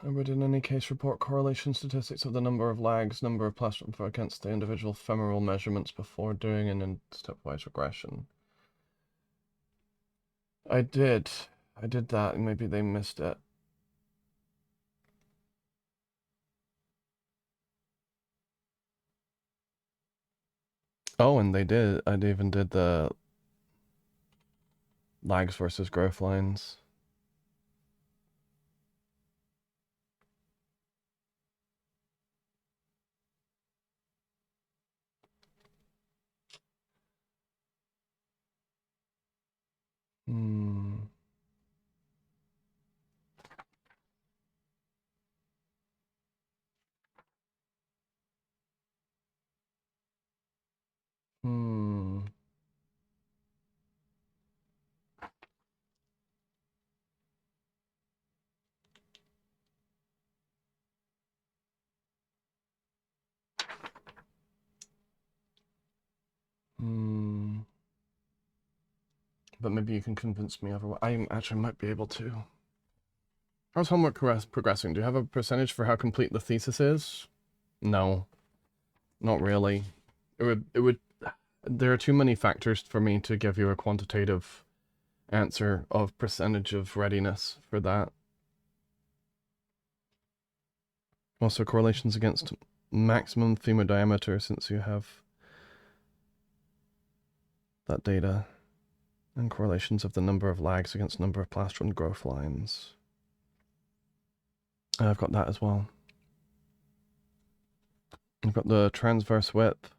I would in any case report correlation statistics of the number of lags, number of plasma against the individual femoral measurements before doing an stepwise regression. I did that, and maybe they missed it. Oh, and they did. I even did the lags versus growth lines. Hmm. Hmm. Hmm. But maybe you can convince me otherwise. I actually might be able to. How's homework progressing? Do you have a percentage for how complete the thesis is? No, not really. There are too many factors for me to give you a quantitative answer of percentage of readiness for that. Also, correlations against maximum femur diameter, since you have that data, and correlations of the number of lags against number of plastron growth lines. I've got that as well. I've got the transverse width.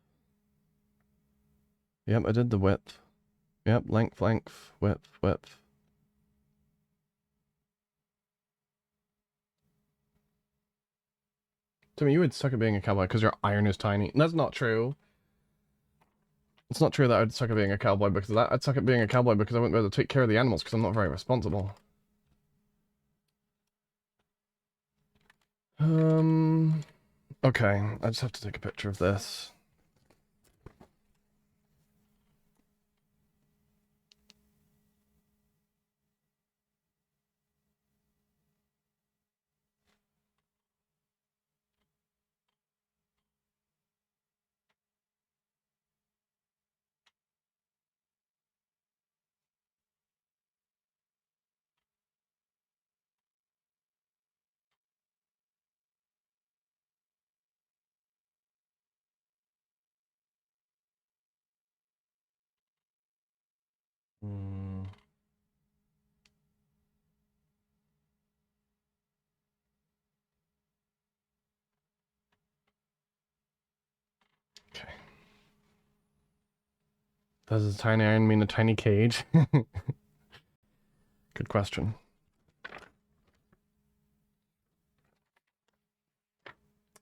Yep, I did the width. Yep, length, width. Timmy, you would suck at being a cowboy because your iron is tiny. That's not true. It's not true that I'd suck at being a cowboy because of that. I'd suck at being a cowboy because I wouldn't be able to take care of the animals because I'm not very responsible. Okay, I just have to take a picture of this. Okay. Does a tiny iron mean a tiny cage? Good question.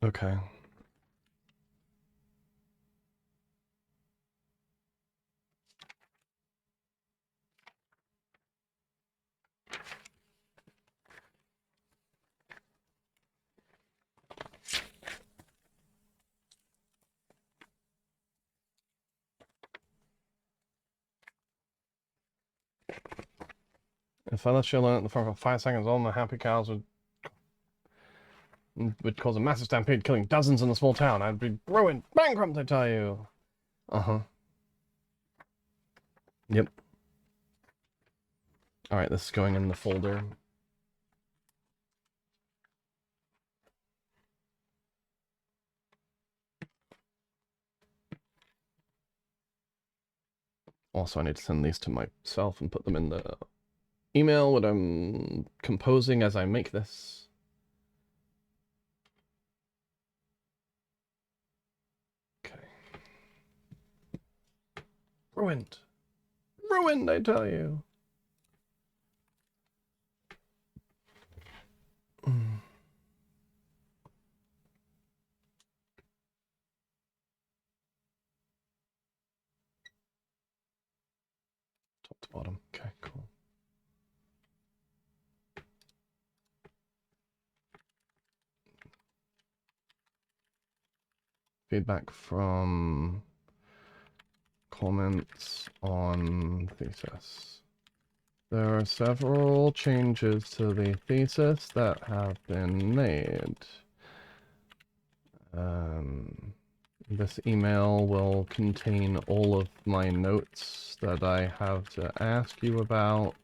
Okay. If I let you learn at the front for 5 seconds, all the happy cows would cause a massive stampede, killing dozens in a small town. I'd be ruined, bankrupt, I tell you. Uh-huh. Yep. Alright, this is going in the folder. Also, I need to send these to myself and put them in the email what I'm composing as I make this. Okay. Ruined. Ruined, I tell you. Top to bottom. Okay, cool. Feedback from comments on thesis. There are several changes to the thesis that have been made. This email will contain all of my notes that I have to ask you about,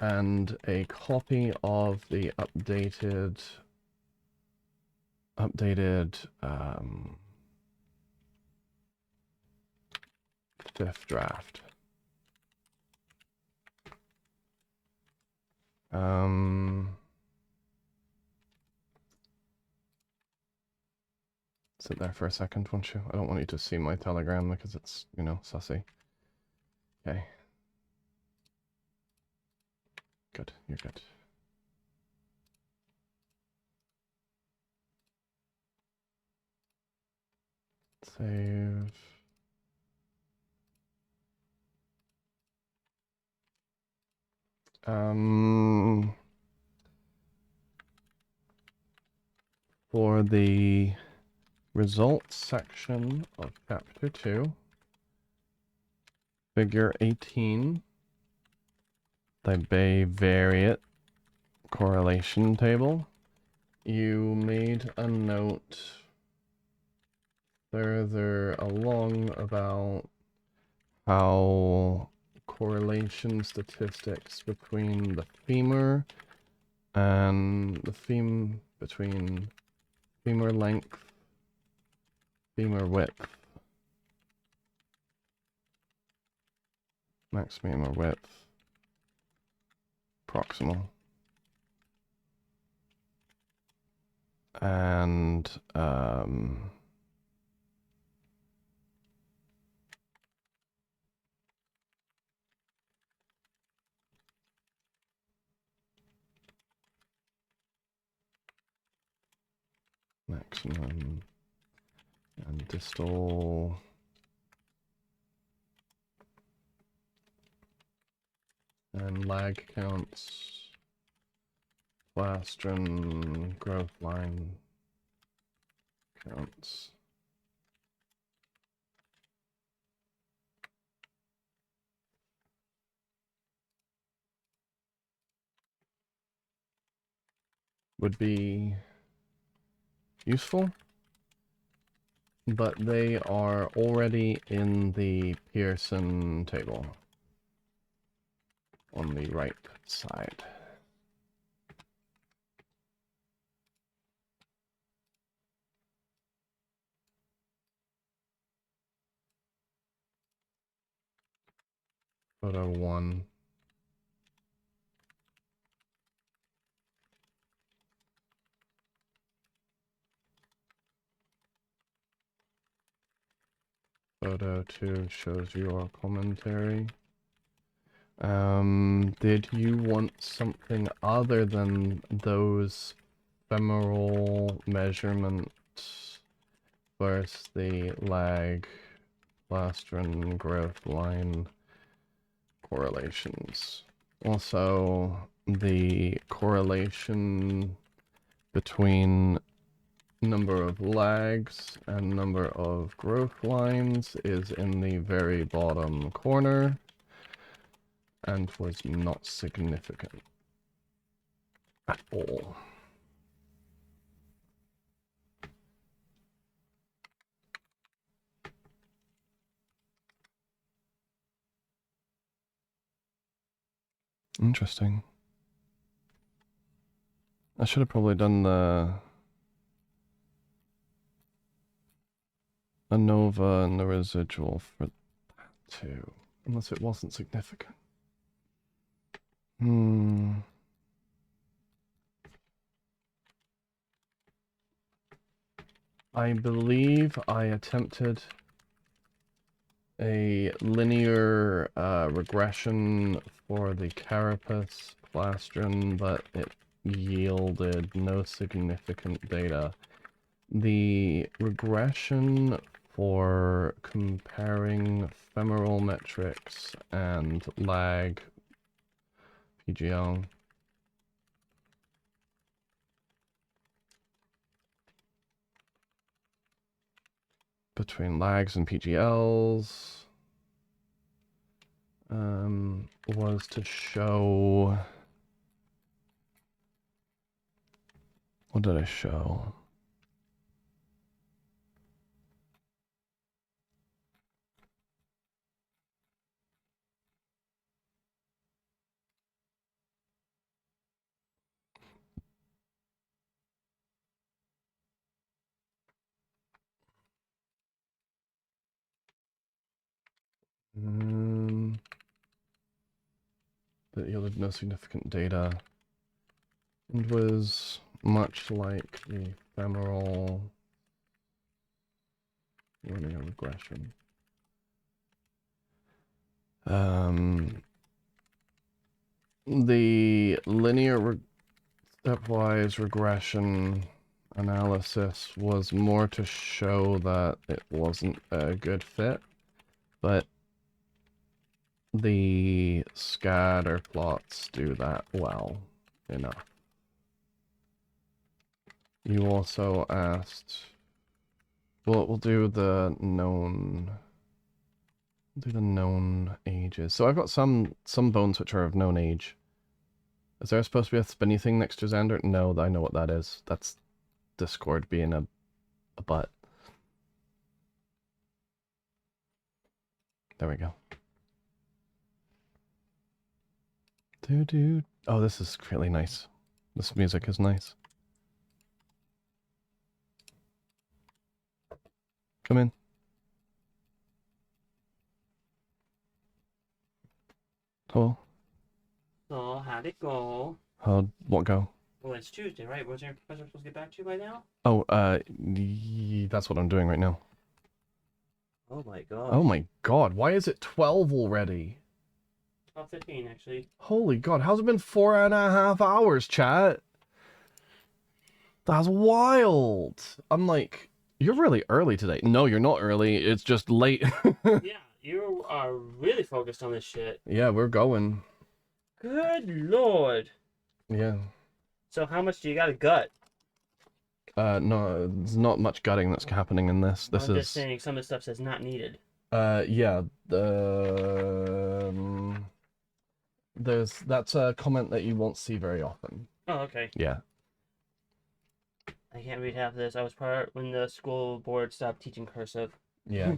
and a copy of the updated fifth draft. Sit there for a second, won't you? I don't want you to see my telegram because it's, you know, sussy. Okay. Good, you're good. Save. For the results section of chapter 2, figure 18, the bivariate correlation table, you made a note further along about how correlation statistics between the femur and the between femur length, femur width, max femur width, proximal, and maximum and distal and lag counts, plastron growth line counts. Would be useful, but they are already in the Pearson table on the right side. Photo 1. Photo 2 shows your commentary. Did you want something other than those femoral measurements versus the lag, plastron, growth line correlations? Also, the correlation between number of lags and number of growth lines is in the very bottom corner and was not significant at all. Interesting. I should have probably done the ANOVA and the residual for that too, unless it wasn't significant. I believe I attempted a linear regression for the carapace plastron, but it yielded no significant data. The regression for comparing femoral metrics and lag PGL between lags and PGLs was to show, what did I show? That yielded no significant data and was much like the femoral linear regression. The linear stepwise regression analysis was more to show that it wasn't a good fit, but the scatter plots do that well enough. You also asked, well, we'll do the known ages. So I've got some bones which are of known age. Is there supposed to be a spinny thing next to Xander? No, I know what that is. That's Discord being a butt. There we go. Oh, this is really nice. This music is nice. Come in. Hello. So, how'd it go? How'd what go? Well, it's Tuesday, right? Was your professor supposed to get back to you by now? Oh, that's what I'm doing right now. Oh my god. Oh my god, why is it 12 already? 12:15, actually. Holy god, how's it been 4.5 hours, chat? That's wild. I'm like, you're really early today. No, you're not early, it's just late. Yeah, you are really focused on this shit. Yeah, we're going. Good lord. Yeah. So how much do you got to gut? No, there's not much gutting that's happening in this. I'm just saying some of the stuff says not needed. Yeah, that's a comment that you won't see very often. Oh, okay. Yeah. I can't read half of this. I was part when the school board stopped teaching cursive. Yeah.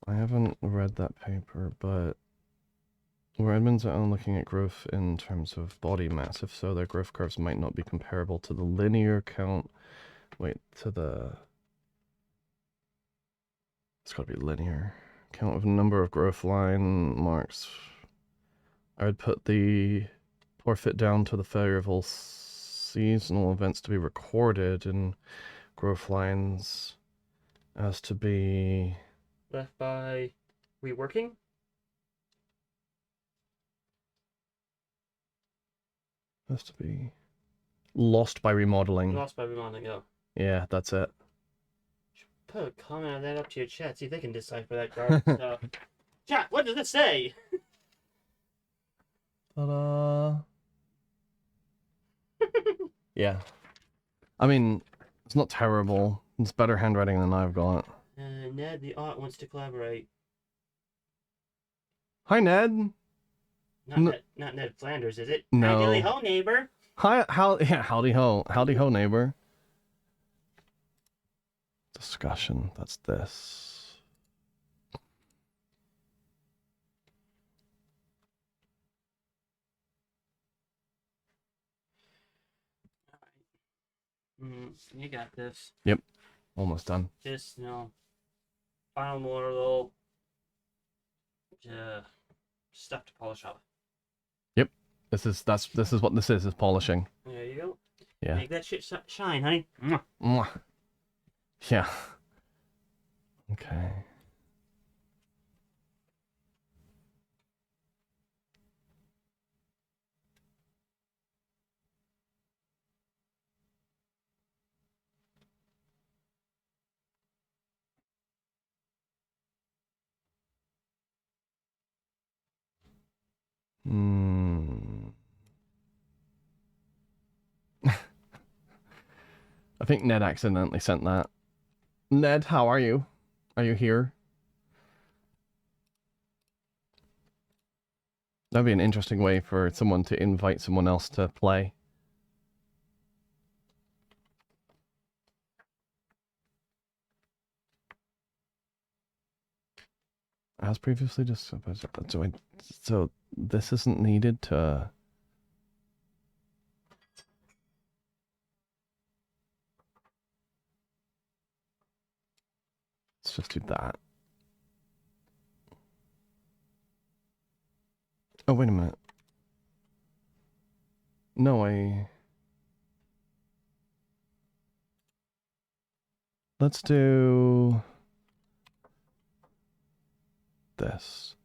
I haven't read that paper, but were admins are looking at growth in terms of body mass? If so, their growth curves might not be comparable to the linear count. Wait, it's gotta be linear. Count of number of growth line marks. I would put the poor fit down to the failure of all seasonal events to be recorded in growth lines as to be Left by reworking? has to be lost by remodeling. Lost by remodeling, oh. Yeah, that's it. Put a comment on that up to your chat. See if they can decipher that garbage stuff. Chat, what does it say? Ta-da! Yeah. I mean, it's not terrible. It's better handwriting than I've got. Ned the Art wants to collaborate. Hi, Ned. Not Ned Flanders, is it? No. Hi, dilly ho, neighbor. Hi, howdy ho, neighbor. Discussion. That's this. You got this. Yep. Almost done. Just, final more little stuff to polish up. Yep. This is what this is polishing. There you go. Yeah. Make that shit shine, honey. Mwah. Mwah. Yeah. Okay. I think Ned accidentally sent that. Ned, how are you? Are you here? That'd be an interesting way for someone to invite someone else to play. As previously discussed, so this isn't needed to... Let's just do that. Oh, wait a minute. No, let's do... this.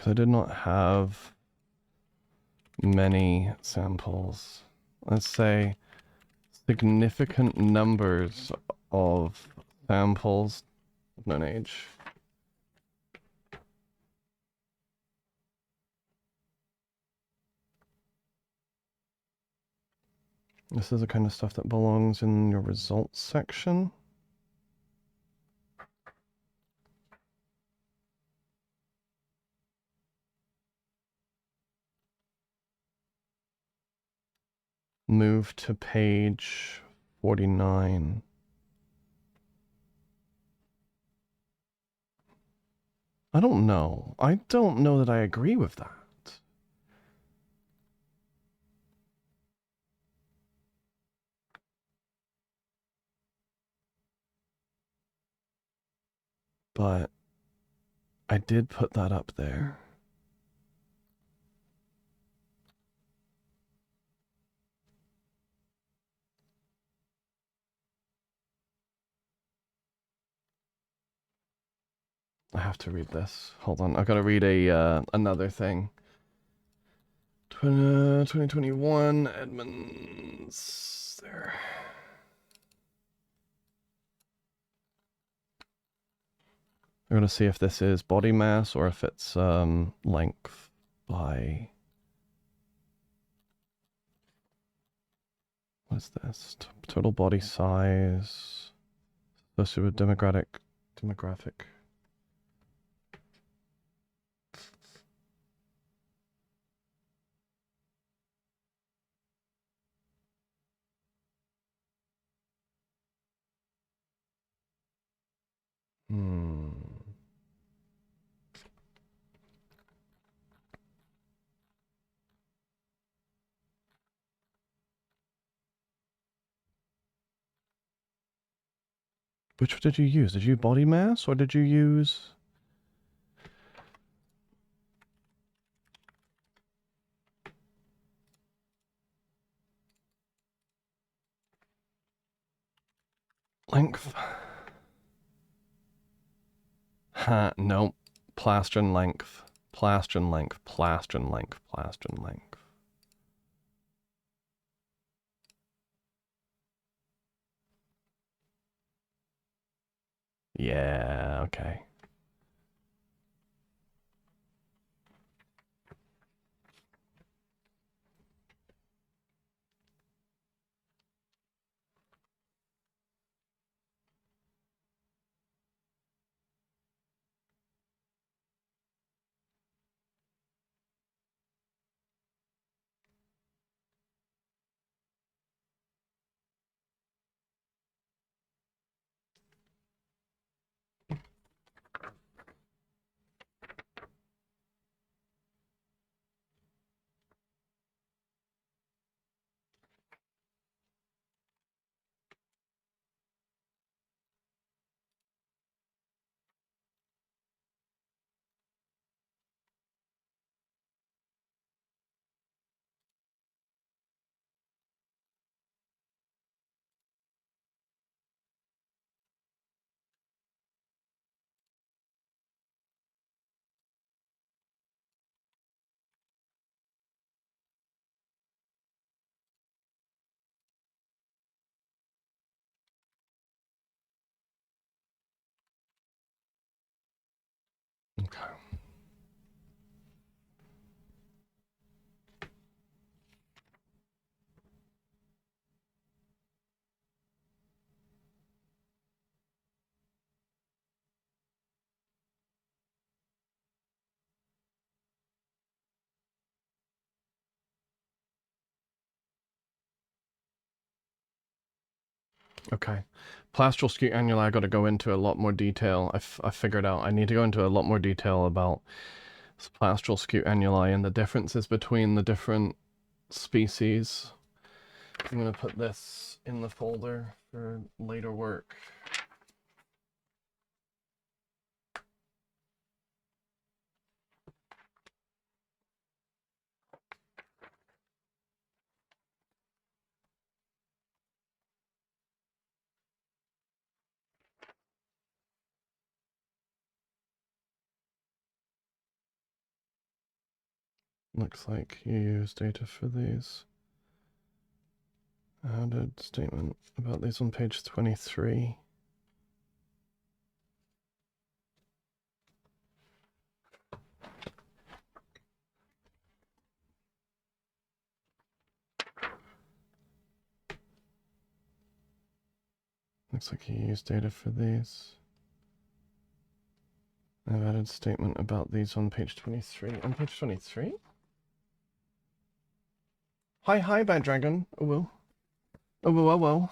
because I did not have many samples. Let's say significant numbers of samples of known age. This is the kind of stuff that belongs in your results section. Move to page 49. I don't know. I don't know that I agree with that. But I did put that up there. I have to read this. Hold on. I've got to read another thing. 2021 Edmonds. There. We're going to see if this is body mass or if it's length by... What is this? Total body size. Associated with demographic. Which did you use? Did you body mass or did you use... length? Ha, no. Plastron length. Plastron length. Plastron length. Plastron length. Yeah, okay. Okay. Okay. Plastral skew annuli, I got to go into a lot more detail. I figured out I need to go into a lot more detail about plastral skew annuli and the differences between the different species. I'm going to put this in the folder for later work. Looks like you use data for these. Added statement about these on page 23. Looks like you use data for these. I've added statement about these on page 23. On page 23? Hi, Bad Dragon. Oh, well. Oh, well, oh, well.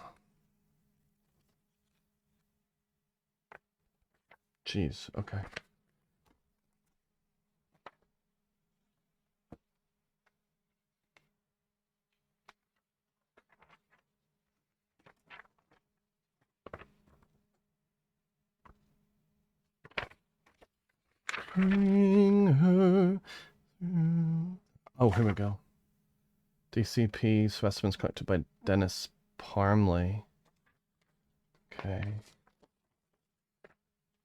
Jeez, okay. Bring her through. Oh, here we go. DCP specimens collected by Dennis Parmley. Okay.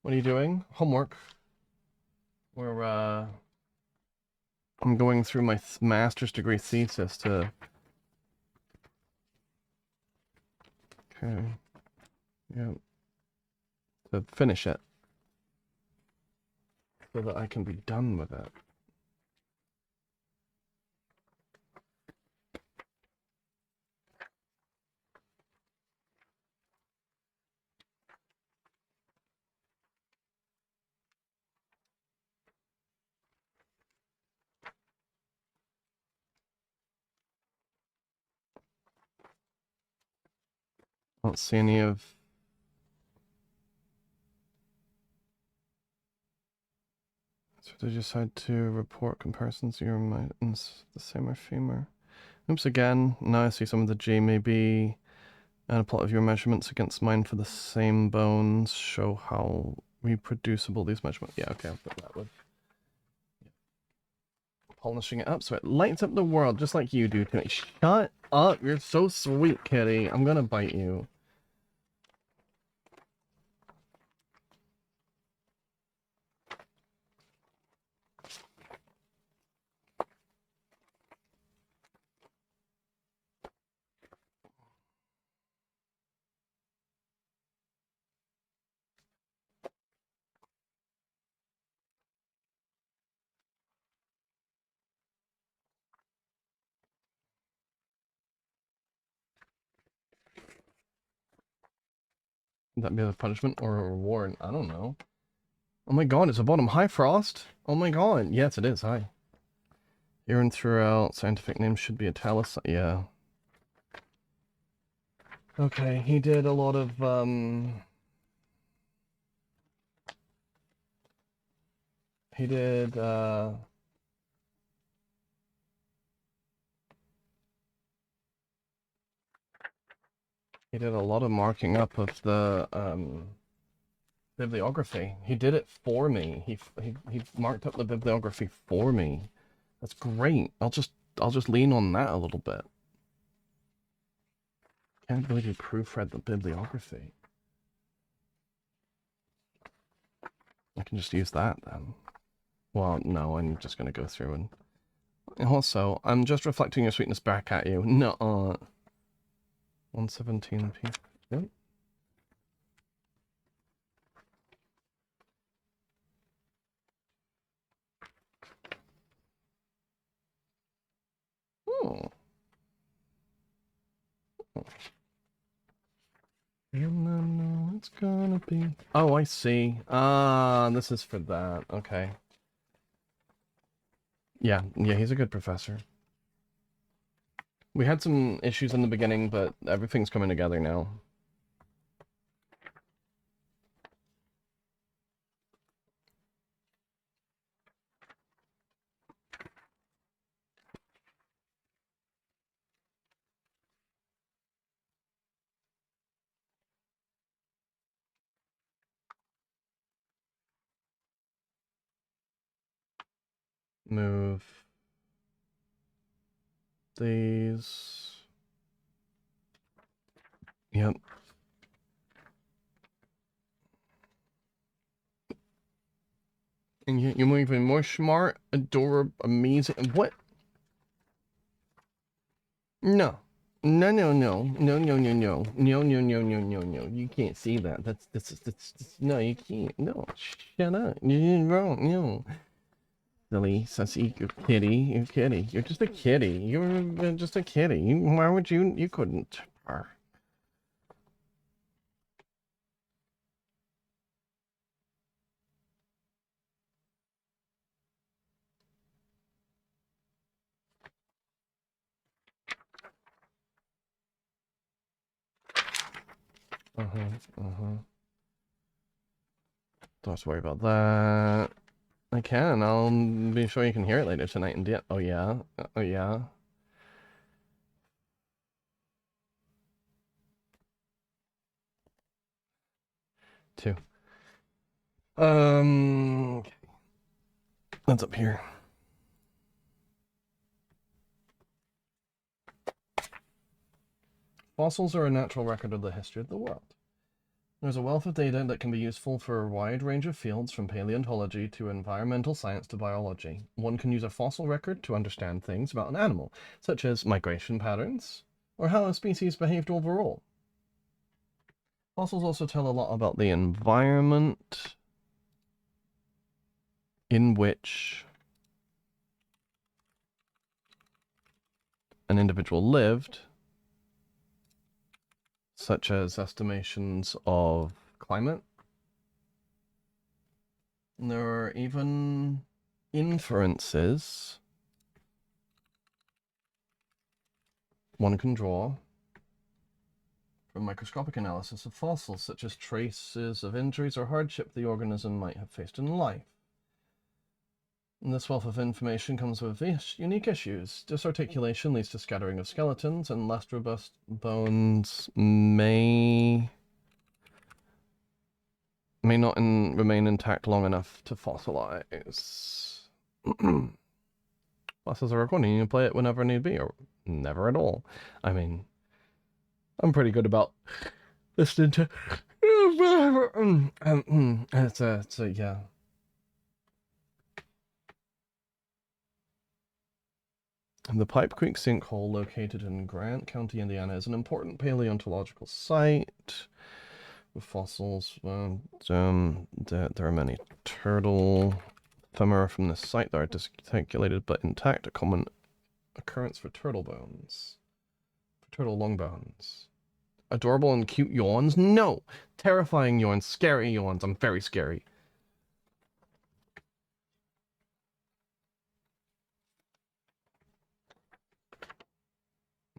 What are you doing? Homework. We're, I'm going through my master's degree thesis to... Okay. Yeah. To finish it. So that I can be done with it. I don't see any of... So they decide to report comparisons your mittens the same or femur. Oops, again. Now I see some of the J may be. And a plot of your measurements against mine for the same bones. Show how reproducible these measurements. Yeah, okay, I'll put that with. Polishing it up so it lights up the world just like you do, Timmy. Shut up! You're so sweet, kitty. I'm gonna bite you. Would that be a punishment or a reward? I don't know. Oh my god, it's a bottom. Hi, Frost. Oh my god. Yes, it is. Hi. Here and throughout, scientific names should be italicized. Yeah. Okay, he did a lot of, he did, he did a lot of marking up of the, bibliography. He did it for me. He marked up the bibliography for me. That's great. I'll just lean on that a little bit. Can't believe you proofread the bibliography. I can just use that then. Well, no, I'm just gonna go through and also, I'm just reflecting your sweetness back at you. No, 117p. Yep. Oh. And then it's gonna be. Oh, I see. This is for that. Okay. Yeah, he's a good professor. We had some issues in the beginning, but everything's coming together now. Move these. Yep. And you're even more smart, adorable, amazing. What? No. No, no, no. No, no, no, no. No, no, no, no, no, no. You can't say that. That's no, you can't. No, shut up. You're wrong. No. Silly, sussy, you're kitty. You're kitty. You're just a kitty. You're just a kitty. Why would you? You couldn't. Don't have to worry about that. I can. I'll be sure you can hear it later tonight. And yeah. Oh yeah. Oh yeah. Two. Okay. That's up here. Fossils are a natural record of the history of the world. There's a wealth of data that can be useful for a wide range of fields, from paleontology to environmental science to biology. One can use a fossil record to understand things about an animal, such as migration patterns, or how a species behaved overall. Fossils also tell a lot about the environment in which an individual lived, such as estimations of climate. And there are even inferences one can draw from microscopic analysis of fossils, such as traces of injuries or hardship the organism might have faced in life. And this wealth of information comes with unique issues. Disarticulation leads to scattering of skeletons, and less robust bones may not remain intact long enough to fossilize. Fossils are recording. You can play it whenever need be, or never at all. I mean, I'm pretty good about listening to. It's yeah. The Pipe Creek sinkhole, located in Grant County, Indiana, is an important paleontological site with fossils. There are many turtle femora from this site that are disarticulated but intact, a common occurrence for turtle bones. For turtle long bones. Adorable and cute yawns? No! Terrifying yawns, scary yawns. I'm very scary.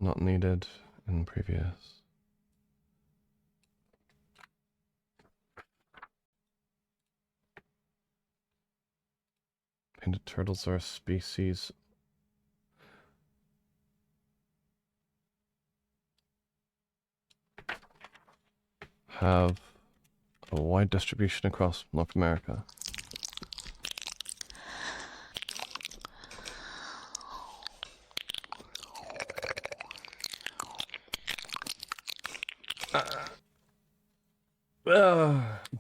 Not needed in previous. Painted turtles are a species. Have a wide distribution across North America.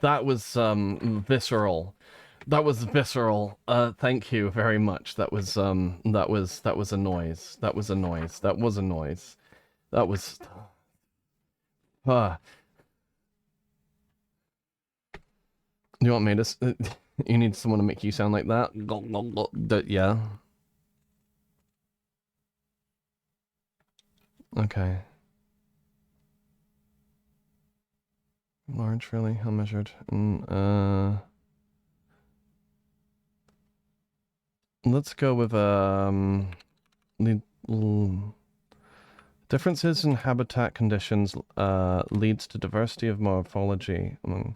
That was visceral. That was visceral. Thank you very much. That was a noise. That was a noise. That was a noise. That was You want me to you need someone to make you sound like that? Yeah. Okay. Large, really? How measured? Let's go with differences in habitat conditions leads to diversity of morphology among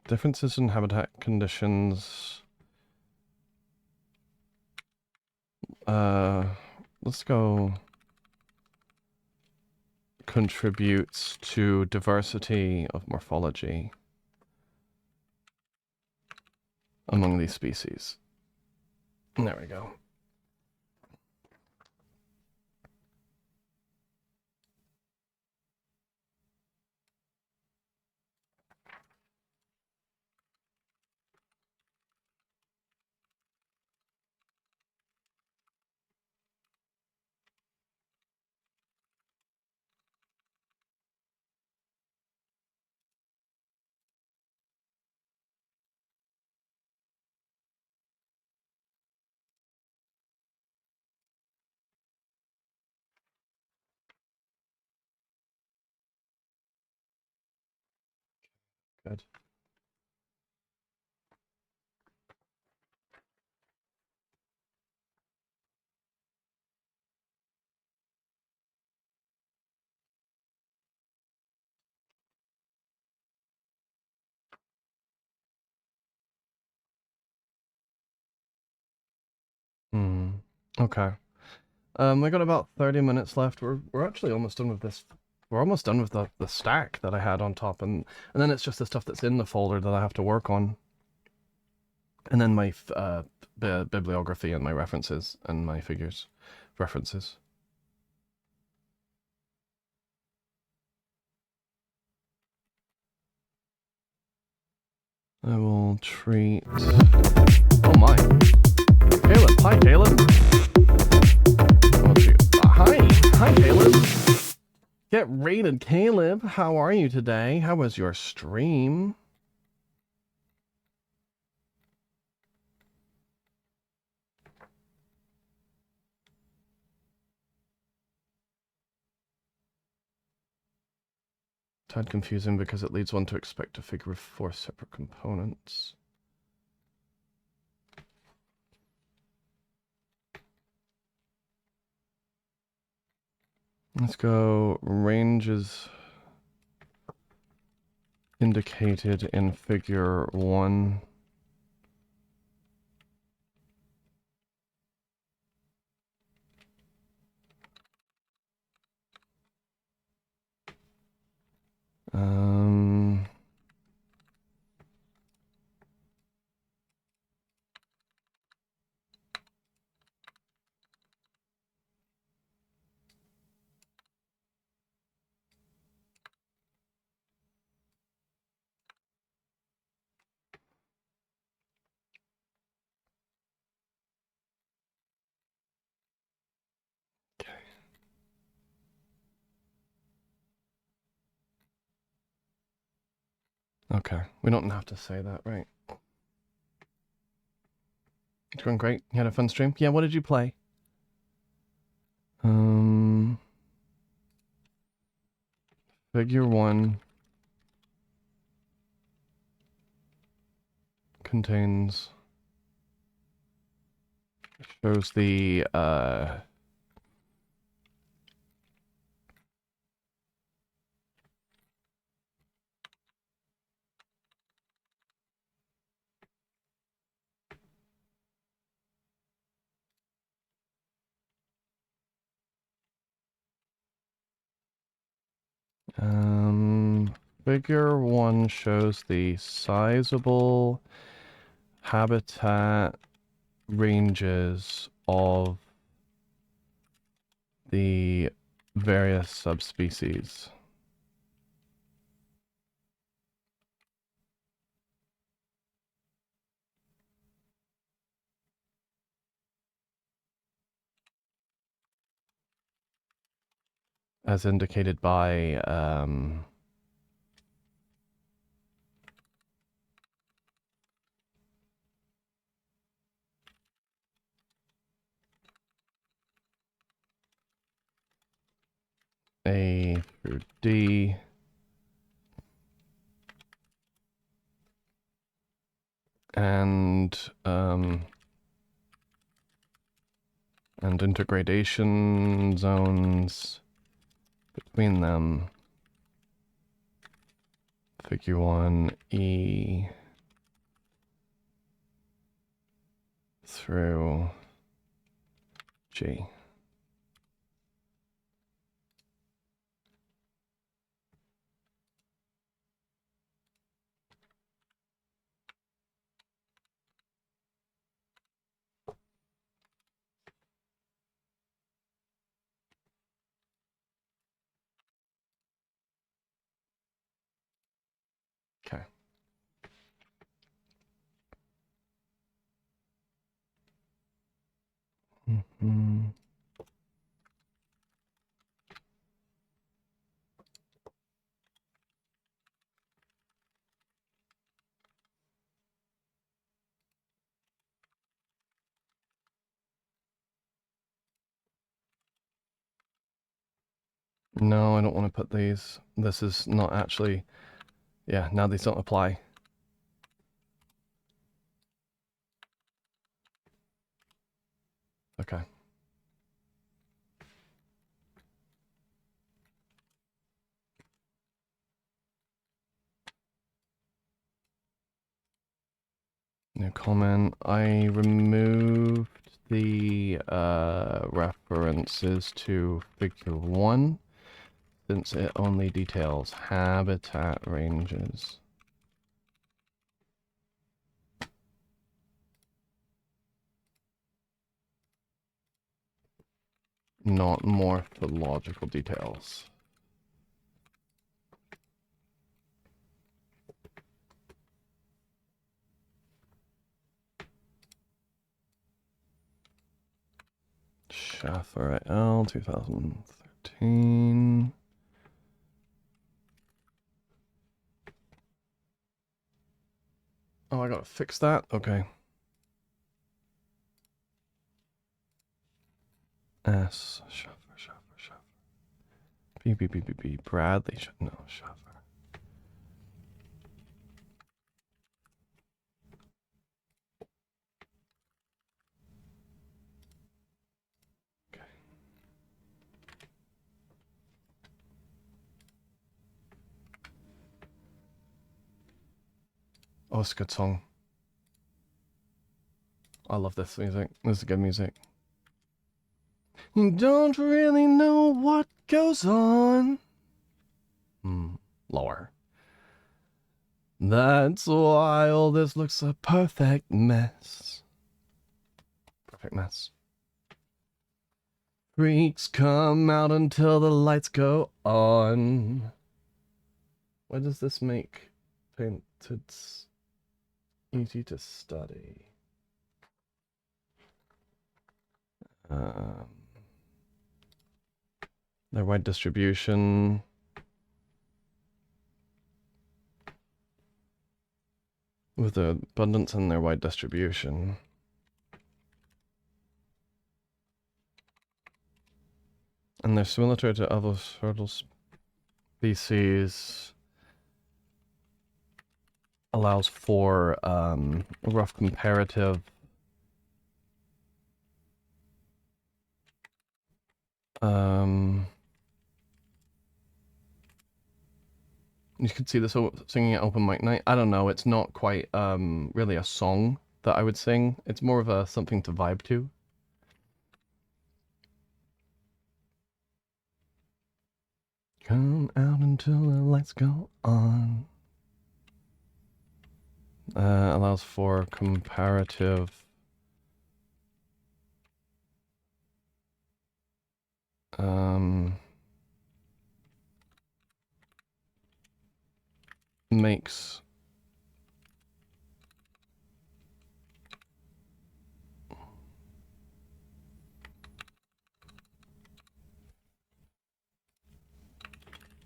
differences in habitat conditions. Let's go contributes to diversity of morphology among these species. There we go. Good. Okay. We got about 30 minutes left. We're actually almost done with this. We're almost done with the stack that I had on top, and then it's just the stuff that's in the folder that I have to work on. And then my bibliography and my references and my figures references. I will treat... Oh my. Caleb. Hi, Caleb. Hi, Caleb. Get rated, Caleb. How are you today? How was your stream? Tad confusing because it leads one to expect a figure with 4 separate components. Let's go ranges indicated in figure 1. Okay, we don't have to say that, right? It's going great. You had a fun stream? Yeah, what did you play? Figure 1 contains... shows the, figure 1 shows the sizable habitat ranges of the various subspecies. As indicated by, A through D. And intergradation zones between them. Figure 1, E through G. No, I don't want to put these. This is not actually... Yeah, now these don't apply. Okay. New comment. I removed the references to figure 1 since it only details habitat ranges. Not morphological details. Schaffer et al. 2013. Oh, I gotta fix that? Okay. S. Schaffer. B. Bradley. No, Schaffer. Okay. Oh, it's a good song. I love this music. This is good music. You don't really know what goes on. Lower. That's why all this looks a perfect mess. Perfect mess. Freaks come out until the lights go on. Why does this make painted easy to study? Their wide distribution. With the abundance and their wide distribution. And they're similar to other turtle species. Allows for a rough comparative. You could see this singing at open mic night. I don't know. It's not quite really a song that I would sing. It's more of a something to vibe to. Come out until the lights go on. Allows for comparative. Makes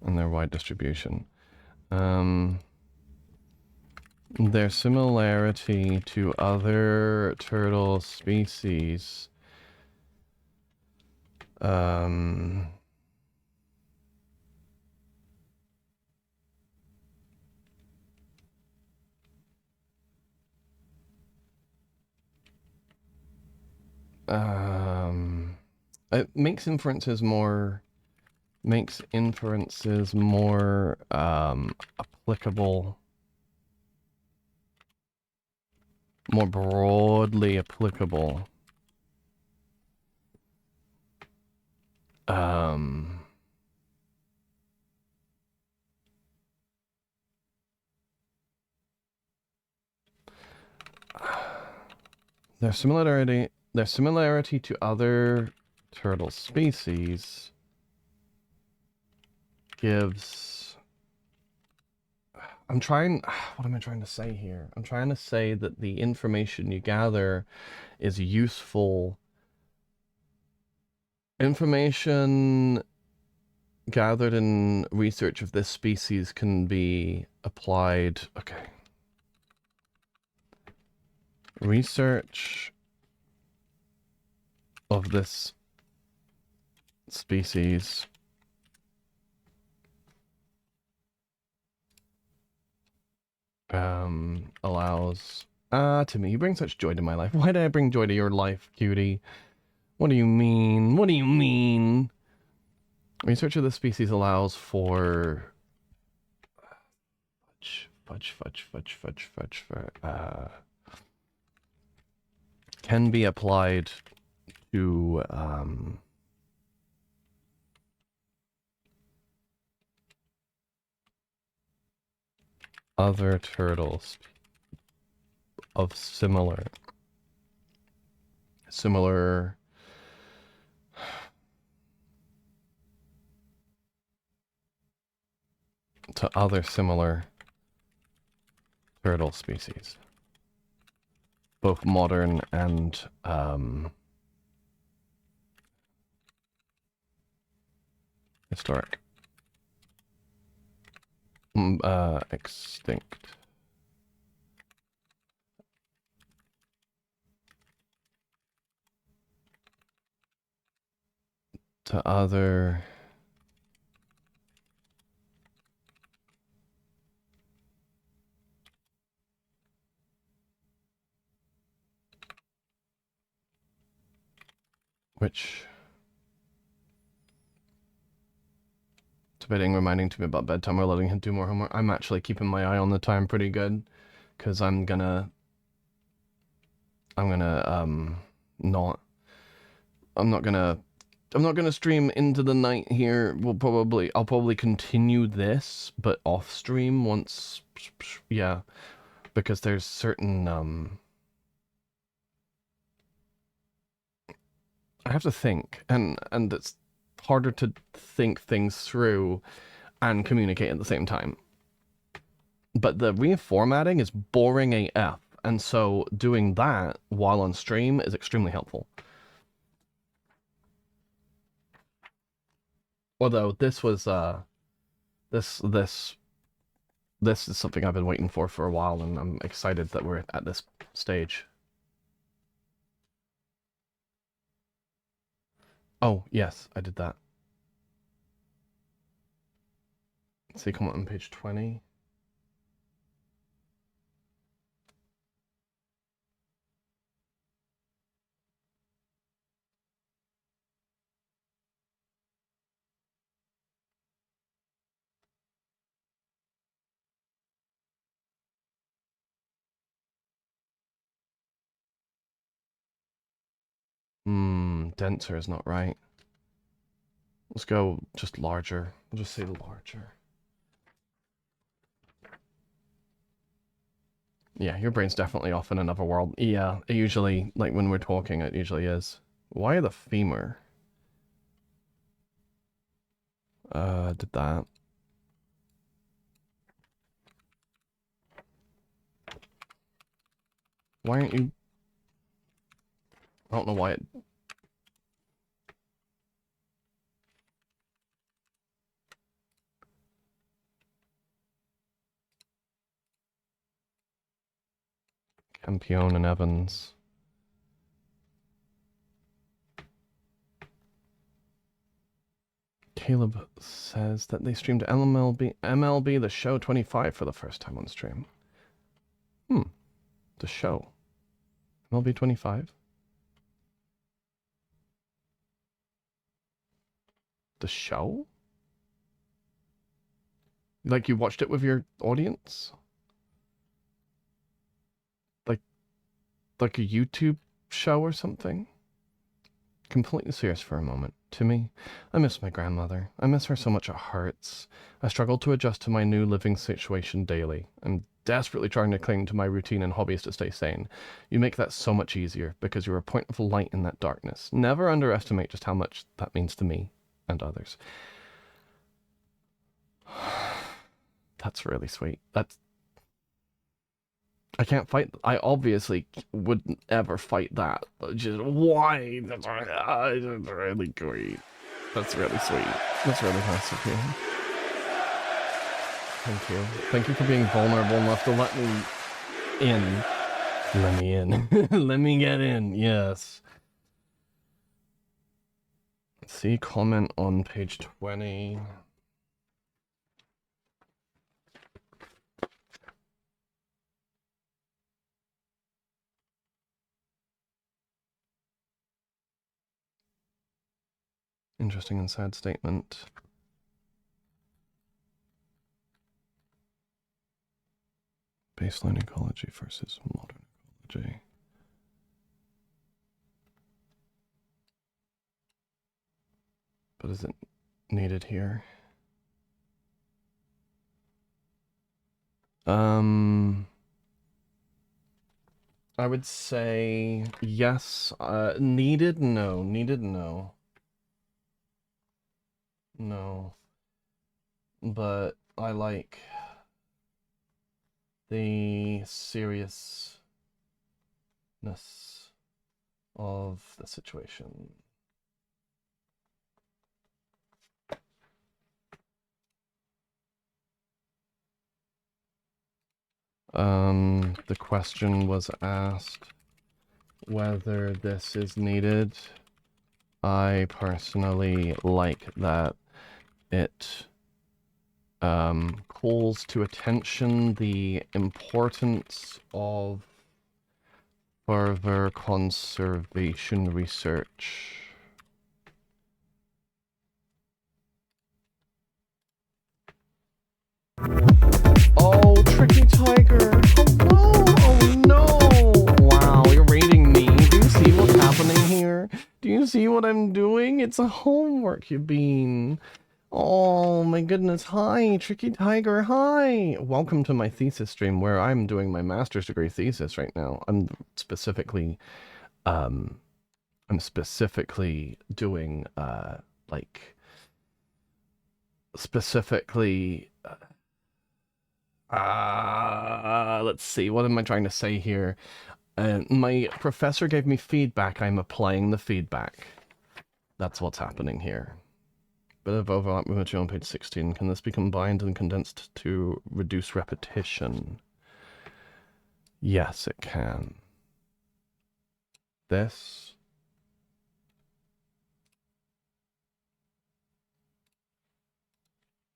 and their wide distribution. Their similarity to other turtle species. It makes inferences more applicable, more broadly applicable. Their similarity to other turtle species gives... what am I trying to say here? I'm trying to say that the information you gather is useful. Information gathered in research of this species can be applied... Okay. Research of this species allows... Timmy, you bring such joy to my life. Why did I bring joy to your life, cutie? What do you mean? What do you mean? Research of the species allows for... can be applied to, other turtles of similar to other similar turtle species, both modern and historic. Extinct. To other which debating reminding to me about bedtime or letting him do more homework. I'm actually keeping my eye on the time pretty good because I'm gonna not I'm not gonna stream into the night here. I'll probably continue this, but off stream once, yeah, because there's certain I have to think, and it's harder to think things through and communicate at the same time. But the reformatting is boring AF, and so doing that while on stream is extremely helpful. Although this was this is something I've been waiting for a while, and I'm excited that we're at this stage. Oh, yes, I did that. See, comment on page 20. Denser is not right. Let's go just larger. We'll just say larger. Yeah, your brain's definitely off in another world. Yeah, it usually, like when we're talking, it usually is. Why the femur? Did that. Why aren't you... I don't know why it... Campione and Evans. Caleb says that they streamed MLB The Show 25 for the first time on stream. The show. MLB 25? The show? Like you watched it with your audience? Like a YouTube show or something? Completely serious for a moment. Timmy, I miss my grandmother. I miss her so much it hurts. I struggle to adjust to my new living situation daily. I'm desperately trying to cling to my routine and hobbies to stay sane. You make that so much easier because you're a point of light in that darkness. Never underestimate just how much that means to me and others. That's really sweet. I can't fight. I obviously wouldn't ever fight that. Just why? That's really great. That's really sweet. That's really nice of you. Thank you. Thank you for being vulnerable enough to let me in. Let me in. Let me get in. Yes. Let's see, comment on page 20. Interesting and sad statement. Baseline ecology versus modern ecology. But is it needed here? I would say yes. Needed? No. Needed? No. No. But I like the seriousness of the situation. The question was asked whether this is needed. I personally like that it calls to attention the importance of further conservation research. Oh, Tricky Tiger! Hello! Oh no! Wow, you're rating me. Do you see what's happening here? Do you see what I'm doing? It's a homework, you bean. Oh my goodness, hi, Tricky Tiger, hi! Welcome to my thesis stream where I'm doing my master's degree thesis right now. I'm specifically doing, let's see, what am I trying to say here? My professor gave me feedback, I'm applying the feedback. That's what's happening here. Bit of overlap with material on page 16. Can this be combined and condensed to reduce repetition? Yes, it can. This.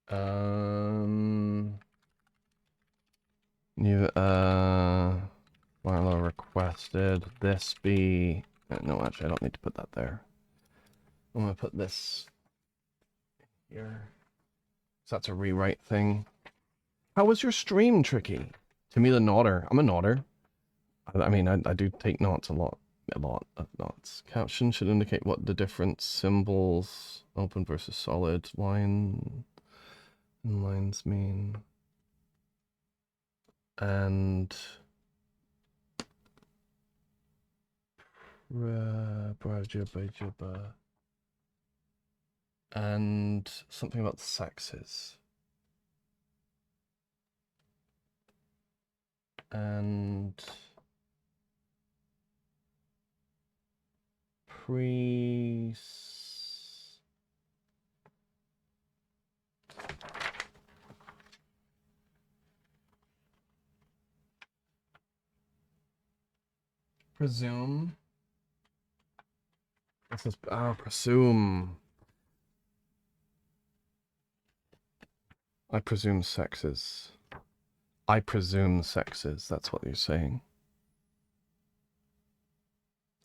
Marlo requested this be... No, actually, I don't need to put that there. I'm gonna put this here. So that's a rewrite thing. How was your stream, Tricky? Timmy the Nodder. I'm a nodder. I mean, I do take notes a lot of notes. Caption should indicate what the different symbols, open versus solid, lines mean. And... and something about sexes. And presume. This is presume. I presume sexes. I presume sexes. That's what you're saying.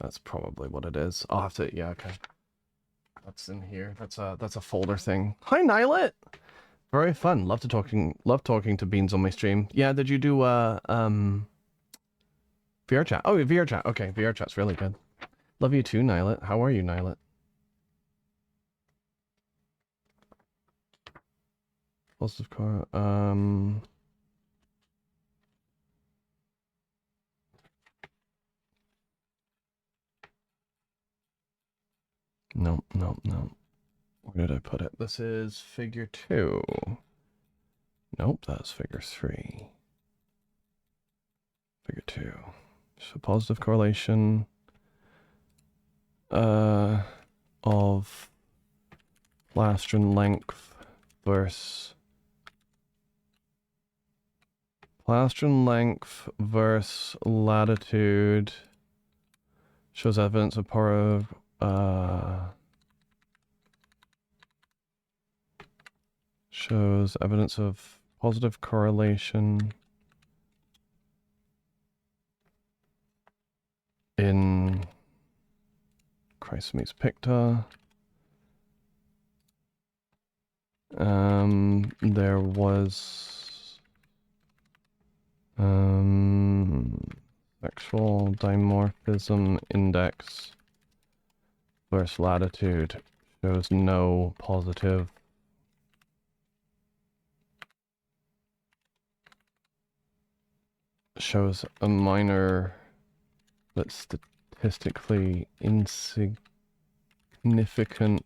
That's probably what it is. I'll have to. Yeah. Okay. That's in here. That's a folder thing. Hi, Nylet. Very fun. Love talking to Beans on my stream. Yeah. Did you do VR chat? Oh, VR chat. Okay, VR chat's really good. Love you too, Nylet. How are you, Nylet? Positive car. No. Where did I put it? This is figure 2. Nope, that's figure 3. Figure 2. So positive correlation of plastron length versus latitude shows evidence of power of shows evidence of positive correlation in Christ meets Picta There was sexual dimorphism index versus latitude shows no positive. Shows a minor but statistically insignificant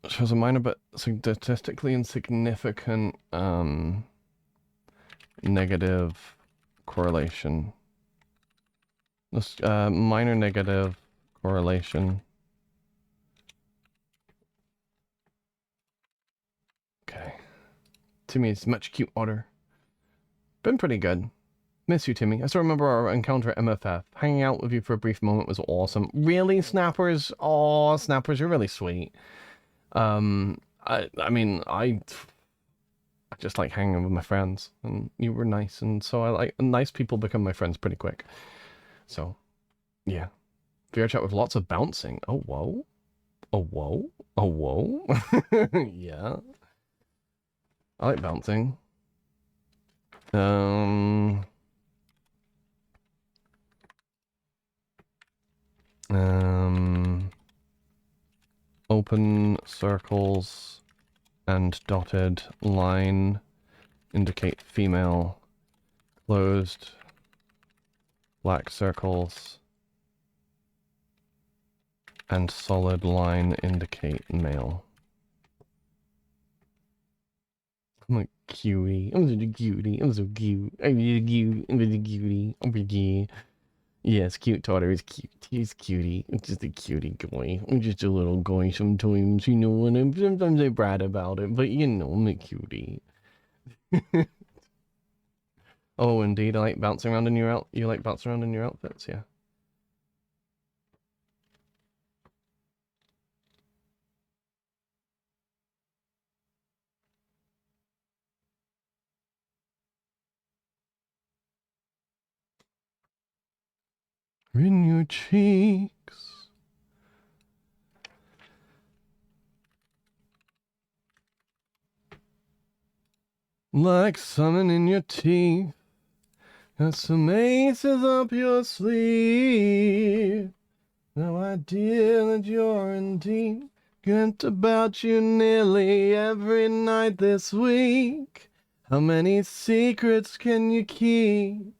shows a minor but statistically insignificant negative correlation. This minor negative correlation. Okay. Timmy is much cute otter. Been pretty good. Miss you, Timmy. I still remember our encounter at MFF. Hanging out with you for a brief moment was awesome. Really, Snappers? Aw, Snappers, you're really sweet. I mean, I just like hanging with my friends, and you were nice, and so I like nice people become my friends pretty quick. So, yeah. VR chat with lots of bouncing. Oh, whoa. Oh, whoa. Oh, whoa. Yeah. I like bouncing. Open circles and dotted line indicate female. Closed black circles and solid line indicate male. I'm a cutie. I'm such a cutie. I'm so cute. I'm a cute. I'm a cutie. I'm a cutie. Yes, cute Totter is cute. He's cutie. I'm just a cutie guy. I'm just a little guy sometimes, you know, and sometimes I brat about it, but you know, I'm a cutie. Oh, indeed, I like bouncing around in your you like bouncing around in your outfits, yeah. In your cheeks. Like salmon in your teeth. Got some aces up your sleeve. No idea that you're in deep. Dreamt about you nearly every night this week. How many secrets can you keep?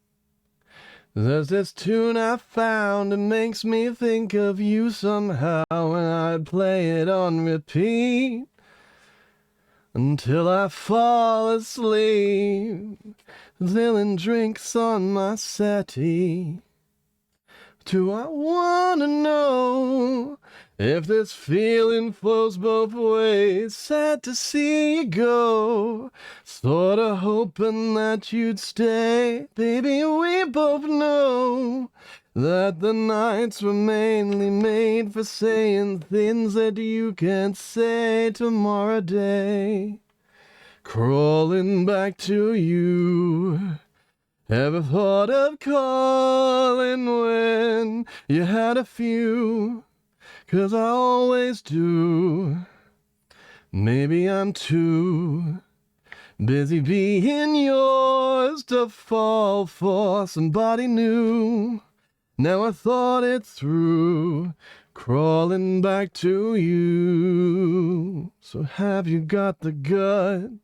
There's this tune I found, it makes me think of you somehow, and I'd play it on repeat until I fall asleep. Zillion drinks on my settee. Do I wanna know if this feeling flows both ways? Sad to see you go, sorta hoping that you'd stay. Baby, we both know that the nights were mainly made for saying things that you can't say tomorrow day. Crawling back to you. Ever thought of calling when you had a few? 'Cause I always do. Maybe I'm too busy being yours to fall for somebody new. Now I thought it through, crawling back to you. So have you got the guts?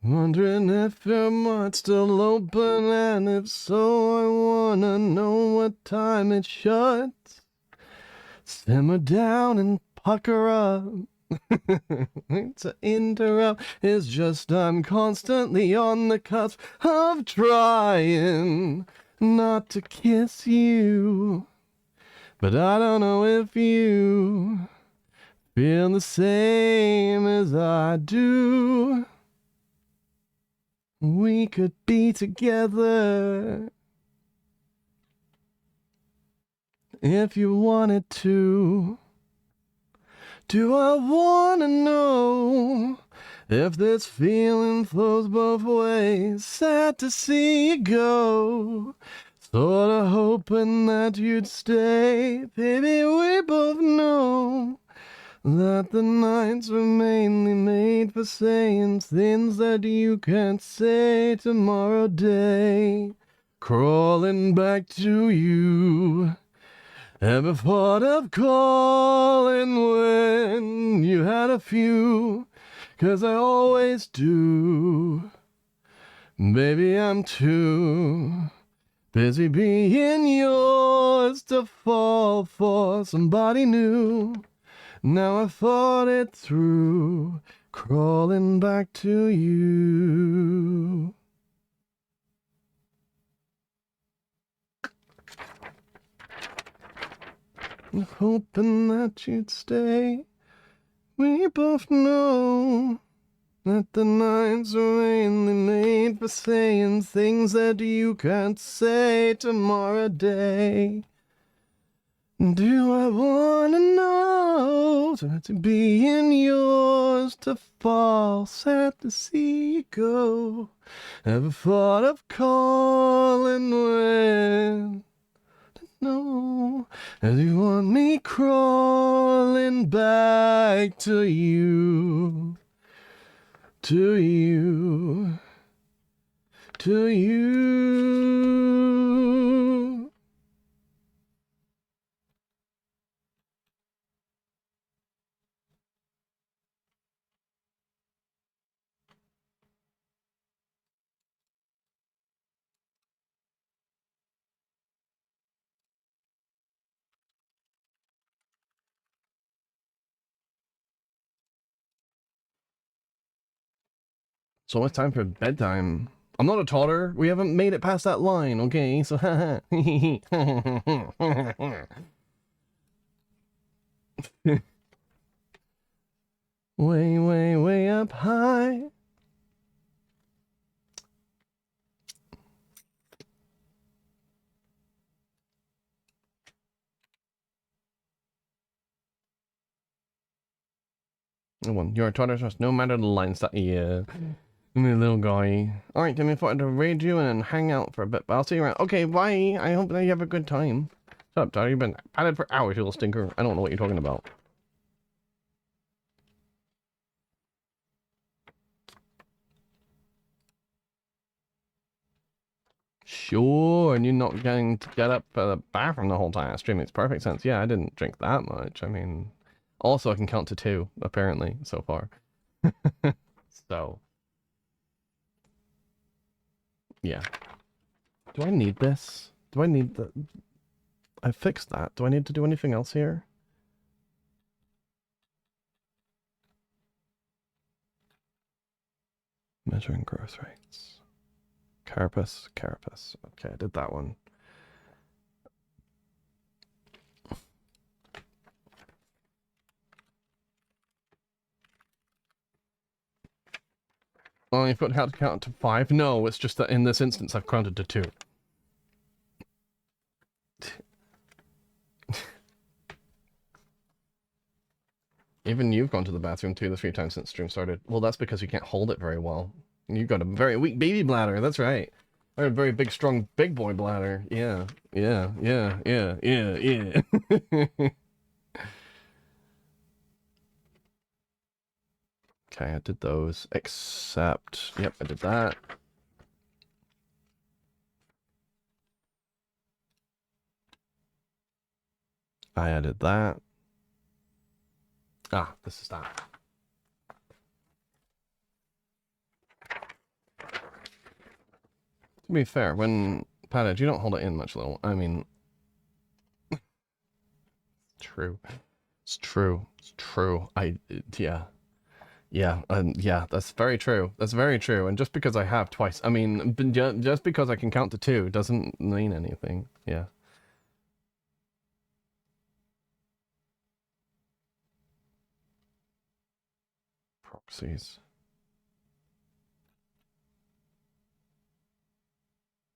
Wondering if your heart's still open, and if so, I wanna know what time it shuts. Simmer down and pucker up. To interrupt is just I'm constantly on the cusp of trying not to kiss you. But I don't know if you feel the same as I do. We could be together if you wanted to. Do I wanna know if this feeling flows both ways? Sad to see you go, Sorta hoping that you'd stay. Baby, we both know that the nights were mainly made for saying things that you can't say tomorrow day. Crawling back to you. Ever thought of calling when you had a few? 'Cause I always do. Baby, I'm too busy being yours to fall for somebody new. Now I thought it through, crawling back to you. Hoping that you'd stay. We both know that the nights are mainly made for saying things that you can't say tomorrow day. Do I wanna know to being yours to fall, sad to see you go? Ever thought of calling when? No, as you want me crawling back to you, to you, to you. So it's time for bedtime. I'm not a toddler. We haven't made it past that line, okay? So, way, way, way up high. You're a toddler, just no matter the lines that yeah. Me little guy. Alright, Timmy, I thought I'd raid you and hang out for a bit, but I'll see you around. Okay, bye. I hope that you have a good time. Shut up, Tyler. You've been padded for hours, you little stinker. I don't know what you're talking about. Sure, and you're not going to get up for the bathroom the whole time. Stream makes perfect sense. Yeah, I didn't drink that much. I mean, also I can count to 2, apparently, so far. So. Yeah. Do I need this? Do I need the... I fixed that. Do I need to do anything else here? Measuring growth rates. Carapace, carapace. Okay, I did that one. Oh, you've got how to count to 5? No, it's just that in this instance I've counted to 2. Even you've gone to the bathroom 2 to 3 times since stream started. Well, that's because you can't hold it very well. You've got a very weak baby bladder, that's right. I have a very big, strong, big boy bladder. Yeah, yeah, yeah, yeah, yeah, yeah. Okay, I did those, except... Yep, I did that. I added that. Ah, this is that. To be fair, when padded, you don't hold it in much, little. I mean... True. It's true. It's true. Yeah. Yeah, yeah, that's very true. That's very true. And just because I have twice, I mean, just because I can count to 2 doesn't mean anything. Yeah. Proxies.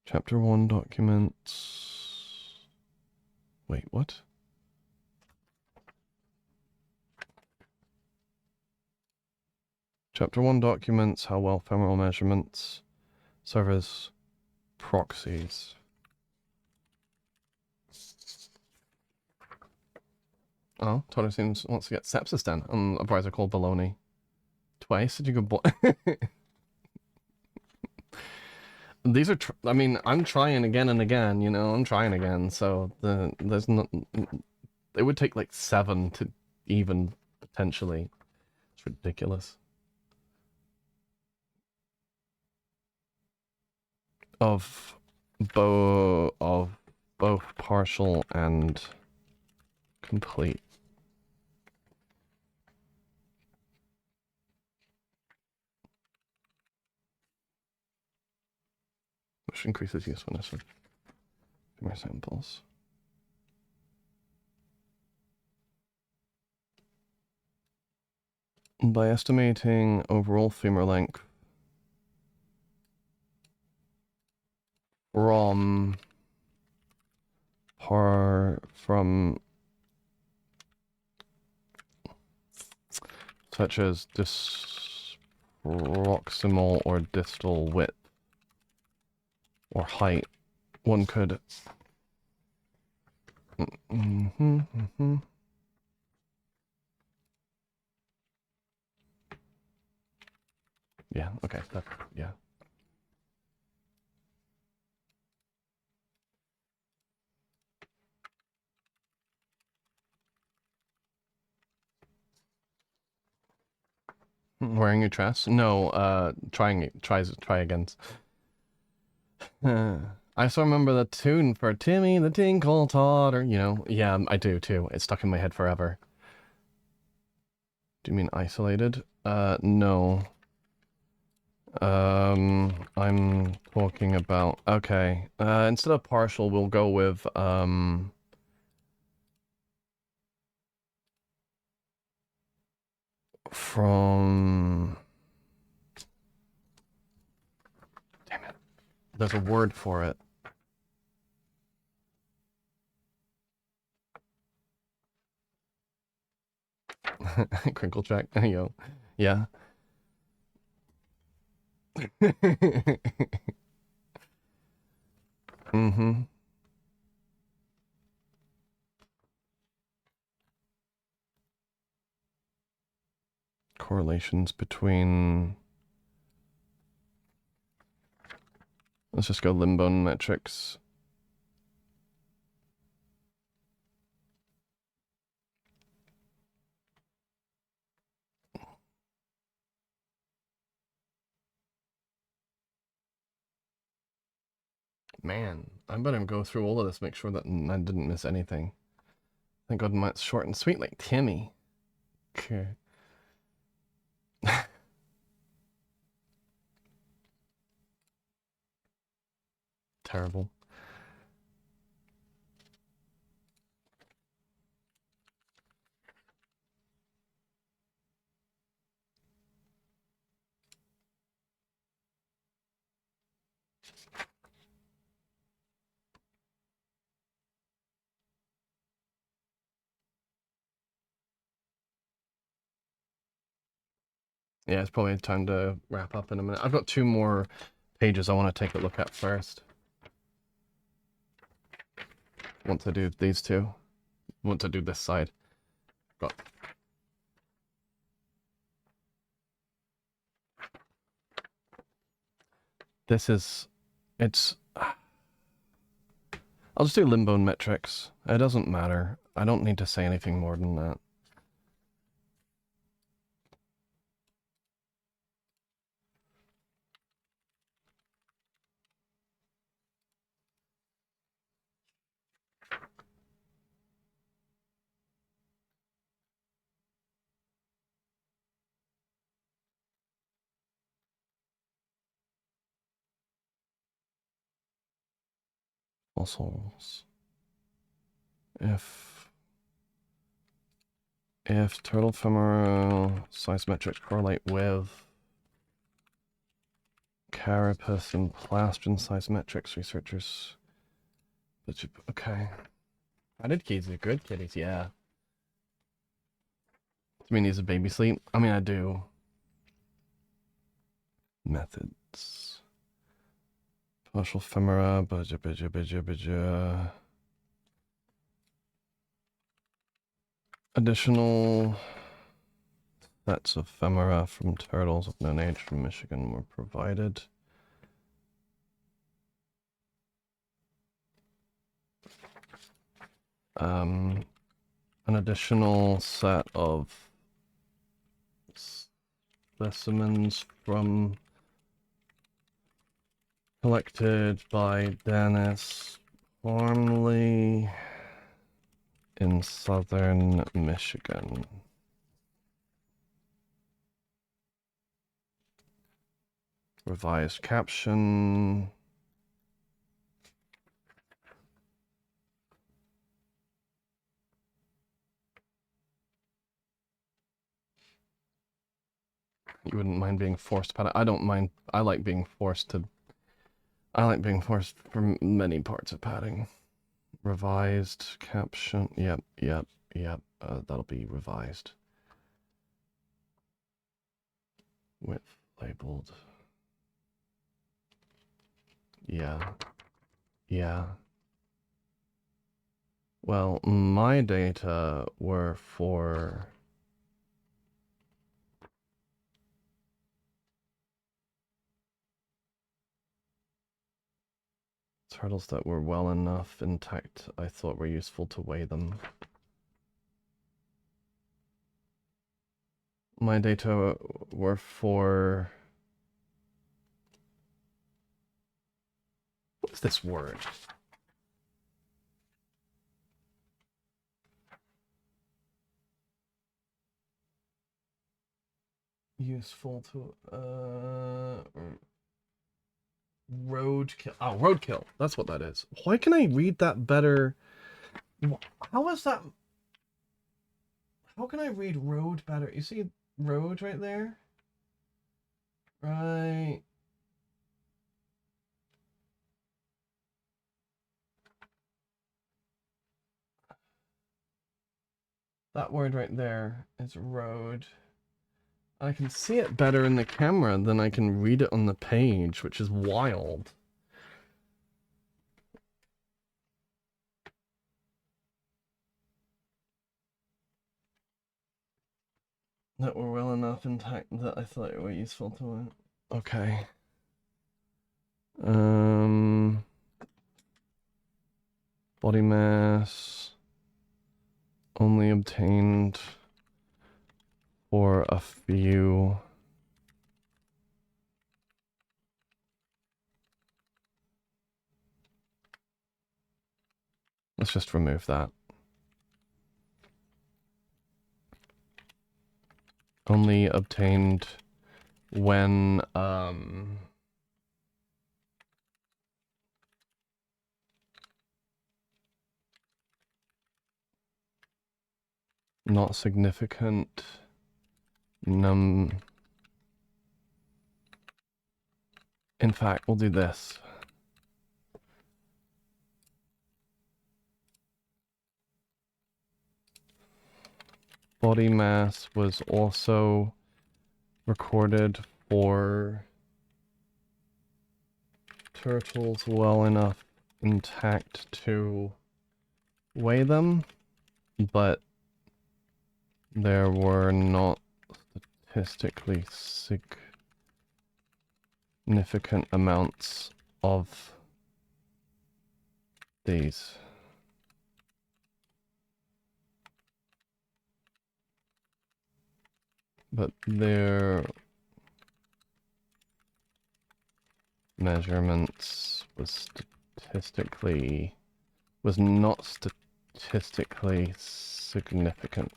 Chapter 1 documents. Wait, what? Chapter 1 documents how well femoral measurements serve as proxies. Oh, Toto seems wants to get sepsis then. A browser called baloney. Twice? Did you go These are, I mean, I'm trying again and again, you know, I'm trying again, so there's not, it would take like 7 to even, potentially. It's ridiculous. Of both partial and complete. Which increases usefulness of femur samples. By estimating overall femur length from such as this proximal or distal width or height, one could yeah, okay, that, yeah. Wearing your dress? No, try again. I still remember the tune for Timmy the Tinkle Totter, you know? Yeah, I do too. It's stuck in my head forever. Do you mean isolated? No. I'm talking about, okay. Instead of partial, we'll go with, from... Damn it. There's a word for it. Crinkle check. Yo. Yeah. Mm-hmm. Correlations between... Let's just go limb bone metrics. Man, I better go through all of this, make sure that I didn't miss anything. Thank God it's short and sweet like Timmy. Okay. Terrible. Yeah, it's probably time to wrap up in a minute. I've got 2 more pages I want to take a look at first. Once I do these 2. Once I do this side. Got... This is... It's... I'll just do limb bone metrics. It doesn't matter. I don't need to say anything more than that. Fossils. If turtle femoral size metrics correlate with carapace and plastron size metrics, researchers. Okay. I did kids are good kitties, yeah. Do you mean he's a baby sleep? I mean, I do. Methods. Partial femora, baja. 。 . 。 . 。 . 。 . 。 . . 。 . . 。 . . . . . . . . . . . . . . . . . . . . . . . . . . . 。 。 。 。 。 。 . 。 . . . 。 . 。 . Additional sets of ephemera from turtles of known age from Michigan were provided. An additional set of specimens from collected by Dennis Parmley in southern Michigan. Revised caption. You wouldn't mind being forced, but I don't mind. I like being forced to. I like being forced for many parts of padding. Revised caption. Yep. That'll be revised. Width labeled. Yeah. Well, my data were for turtles that were well enough intact, I thought were useful to weigh them. My data were for... What's this word? Useful to... roadkill. Oh, roadkill. That's what that is. Why can I read that better? How is that? How can I read road better? You see road right there? Right. That word right there is road. I can see it better in the camera than I can read it on the page, which is wild. That were well enough intact that I thought it were useful to it. Okay. Body mass only obtained for a few. Let's just remove that. Only obtained when not significant in fact, we'll do this. Body mass was also recorded for turtles well enough intact to weigh them, but there were not statistically significant amounts of these. But their measurements was not statistically significant.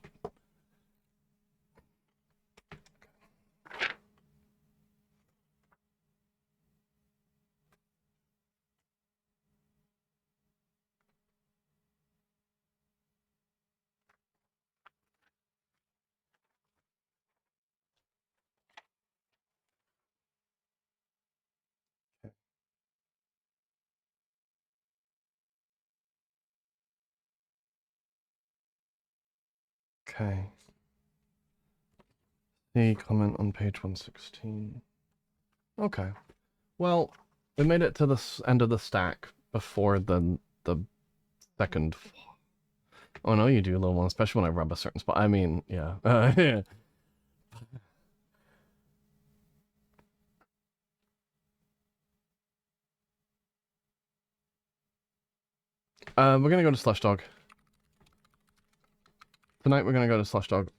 Okay. The comment on page 116. Okay. Well, we made it to the end of the stack before the second Oh, no, you do, little one, especially when I rub a certain spot. I mean, yeah. Yeah. We're gonna go to Slush Dog. Tonight we're gonna go to Slush Dog.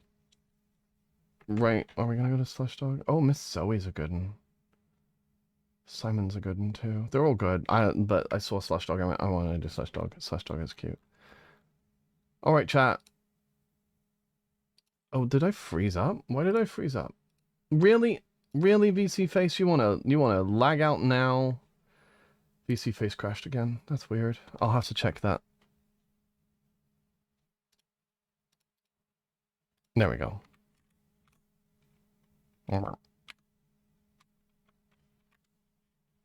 Right, are we gonna go to Slush Dog? Oh, Miss Zoe's a good one. Simon's a good one too. They're all good. But I saw Slush Dog. I want to do Slush Dog. Slush Dog is cute. All right, chat. Oh, did I freeze up? Why did I freeze up? Really, really, VC Face? You wanna lag out now? VC Face crashed again. That's weird. I'll have to check that. There we go.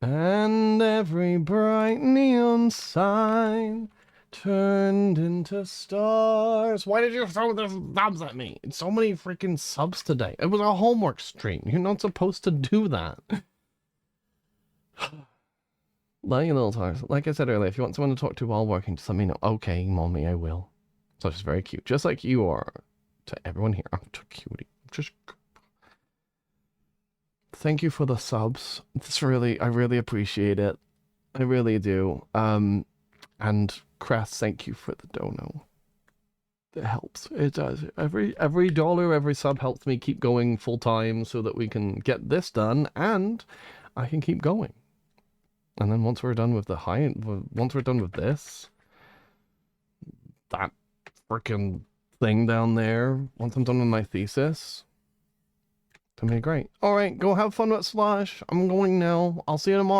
And every bright neon sign turned into stars. Why did you throw the subs at me? So many freaking subs today. It was a homework stream. You're not supposed to do that. Love you, little tars. Like I said earlier, if you want someone to talk to while working, just let me know. Okay, mommy, I will. So it's very cute. Just like you are to everyone here. I'm too cutie. Just... Thank you for the subs. I really appreciate it. I really do. And Crest, thank you for the dono. It helps. It does. Every dollar, every sub helps me keep going full time so that we can get this done and I can keep going. And then once we're done with once we're done with this, that freaking thing down there, once I'm done with my thesis, it's gonna be great. All right, go have fun with Slash. I'm going now. I'll see you tomorrow.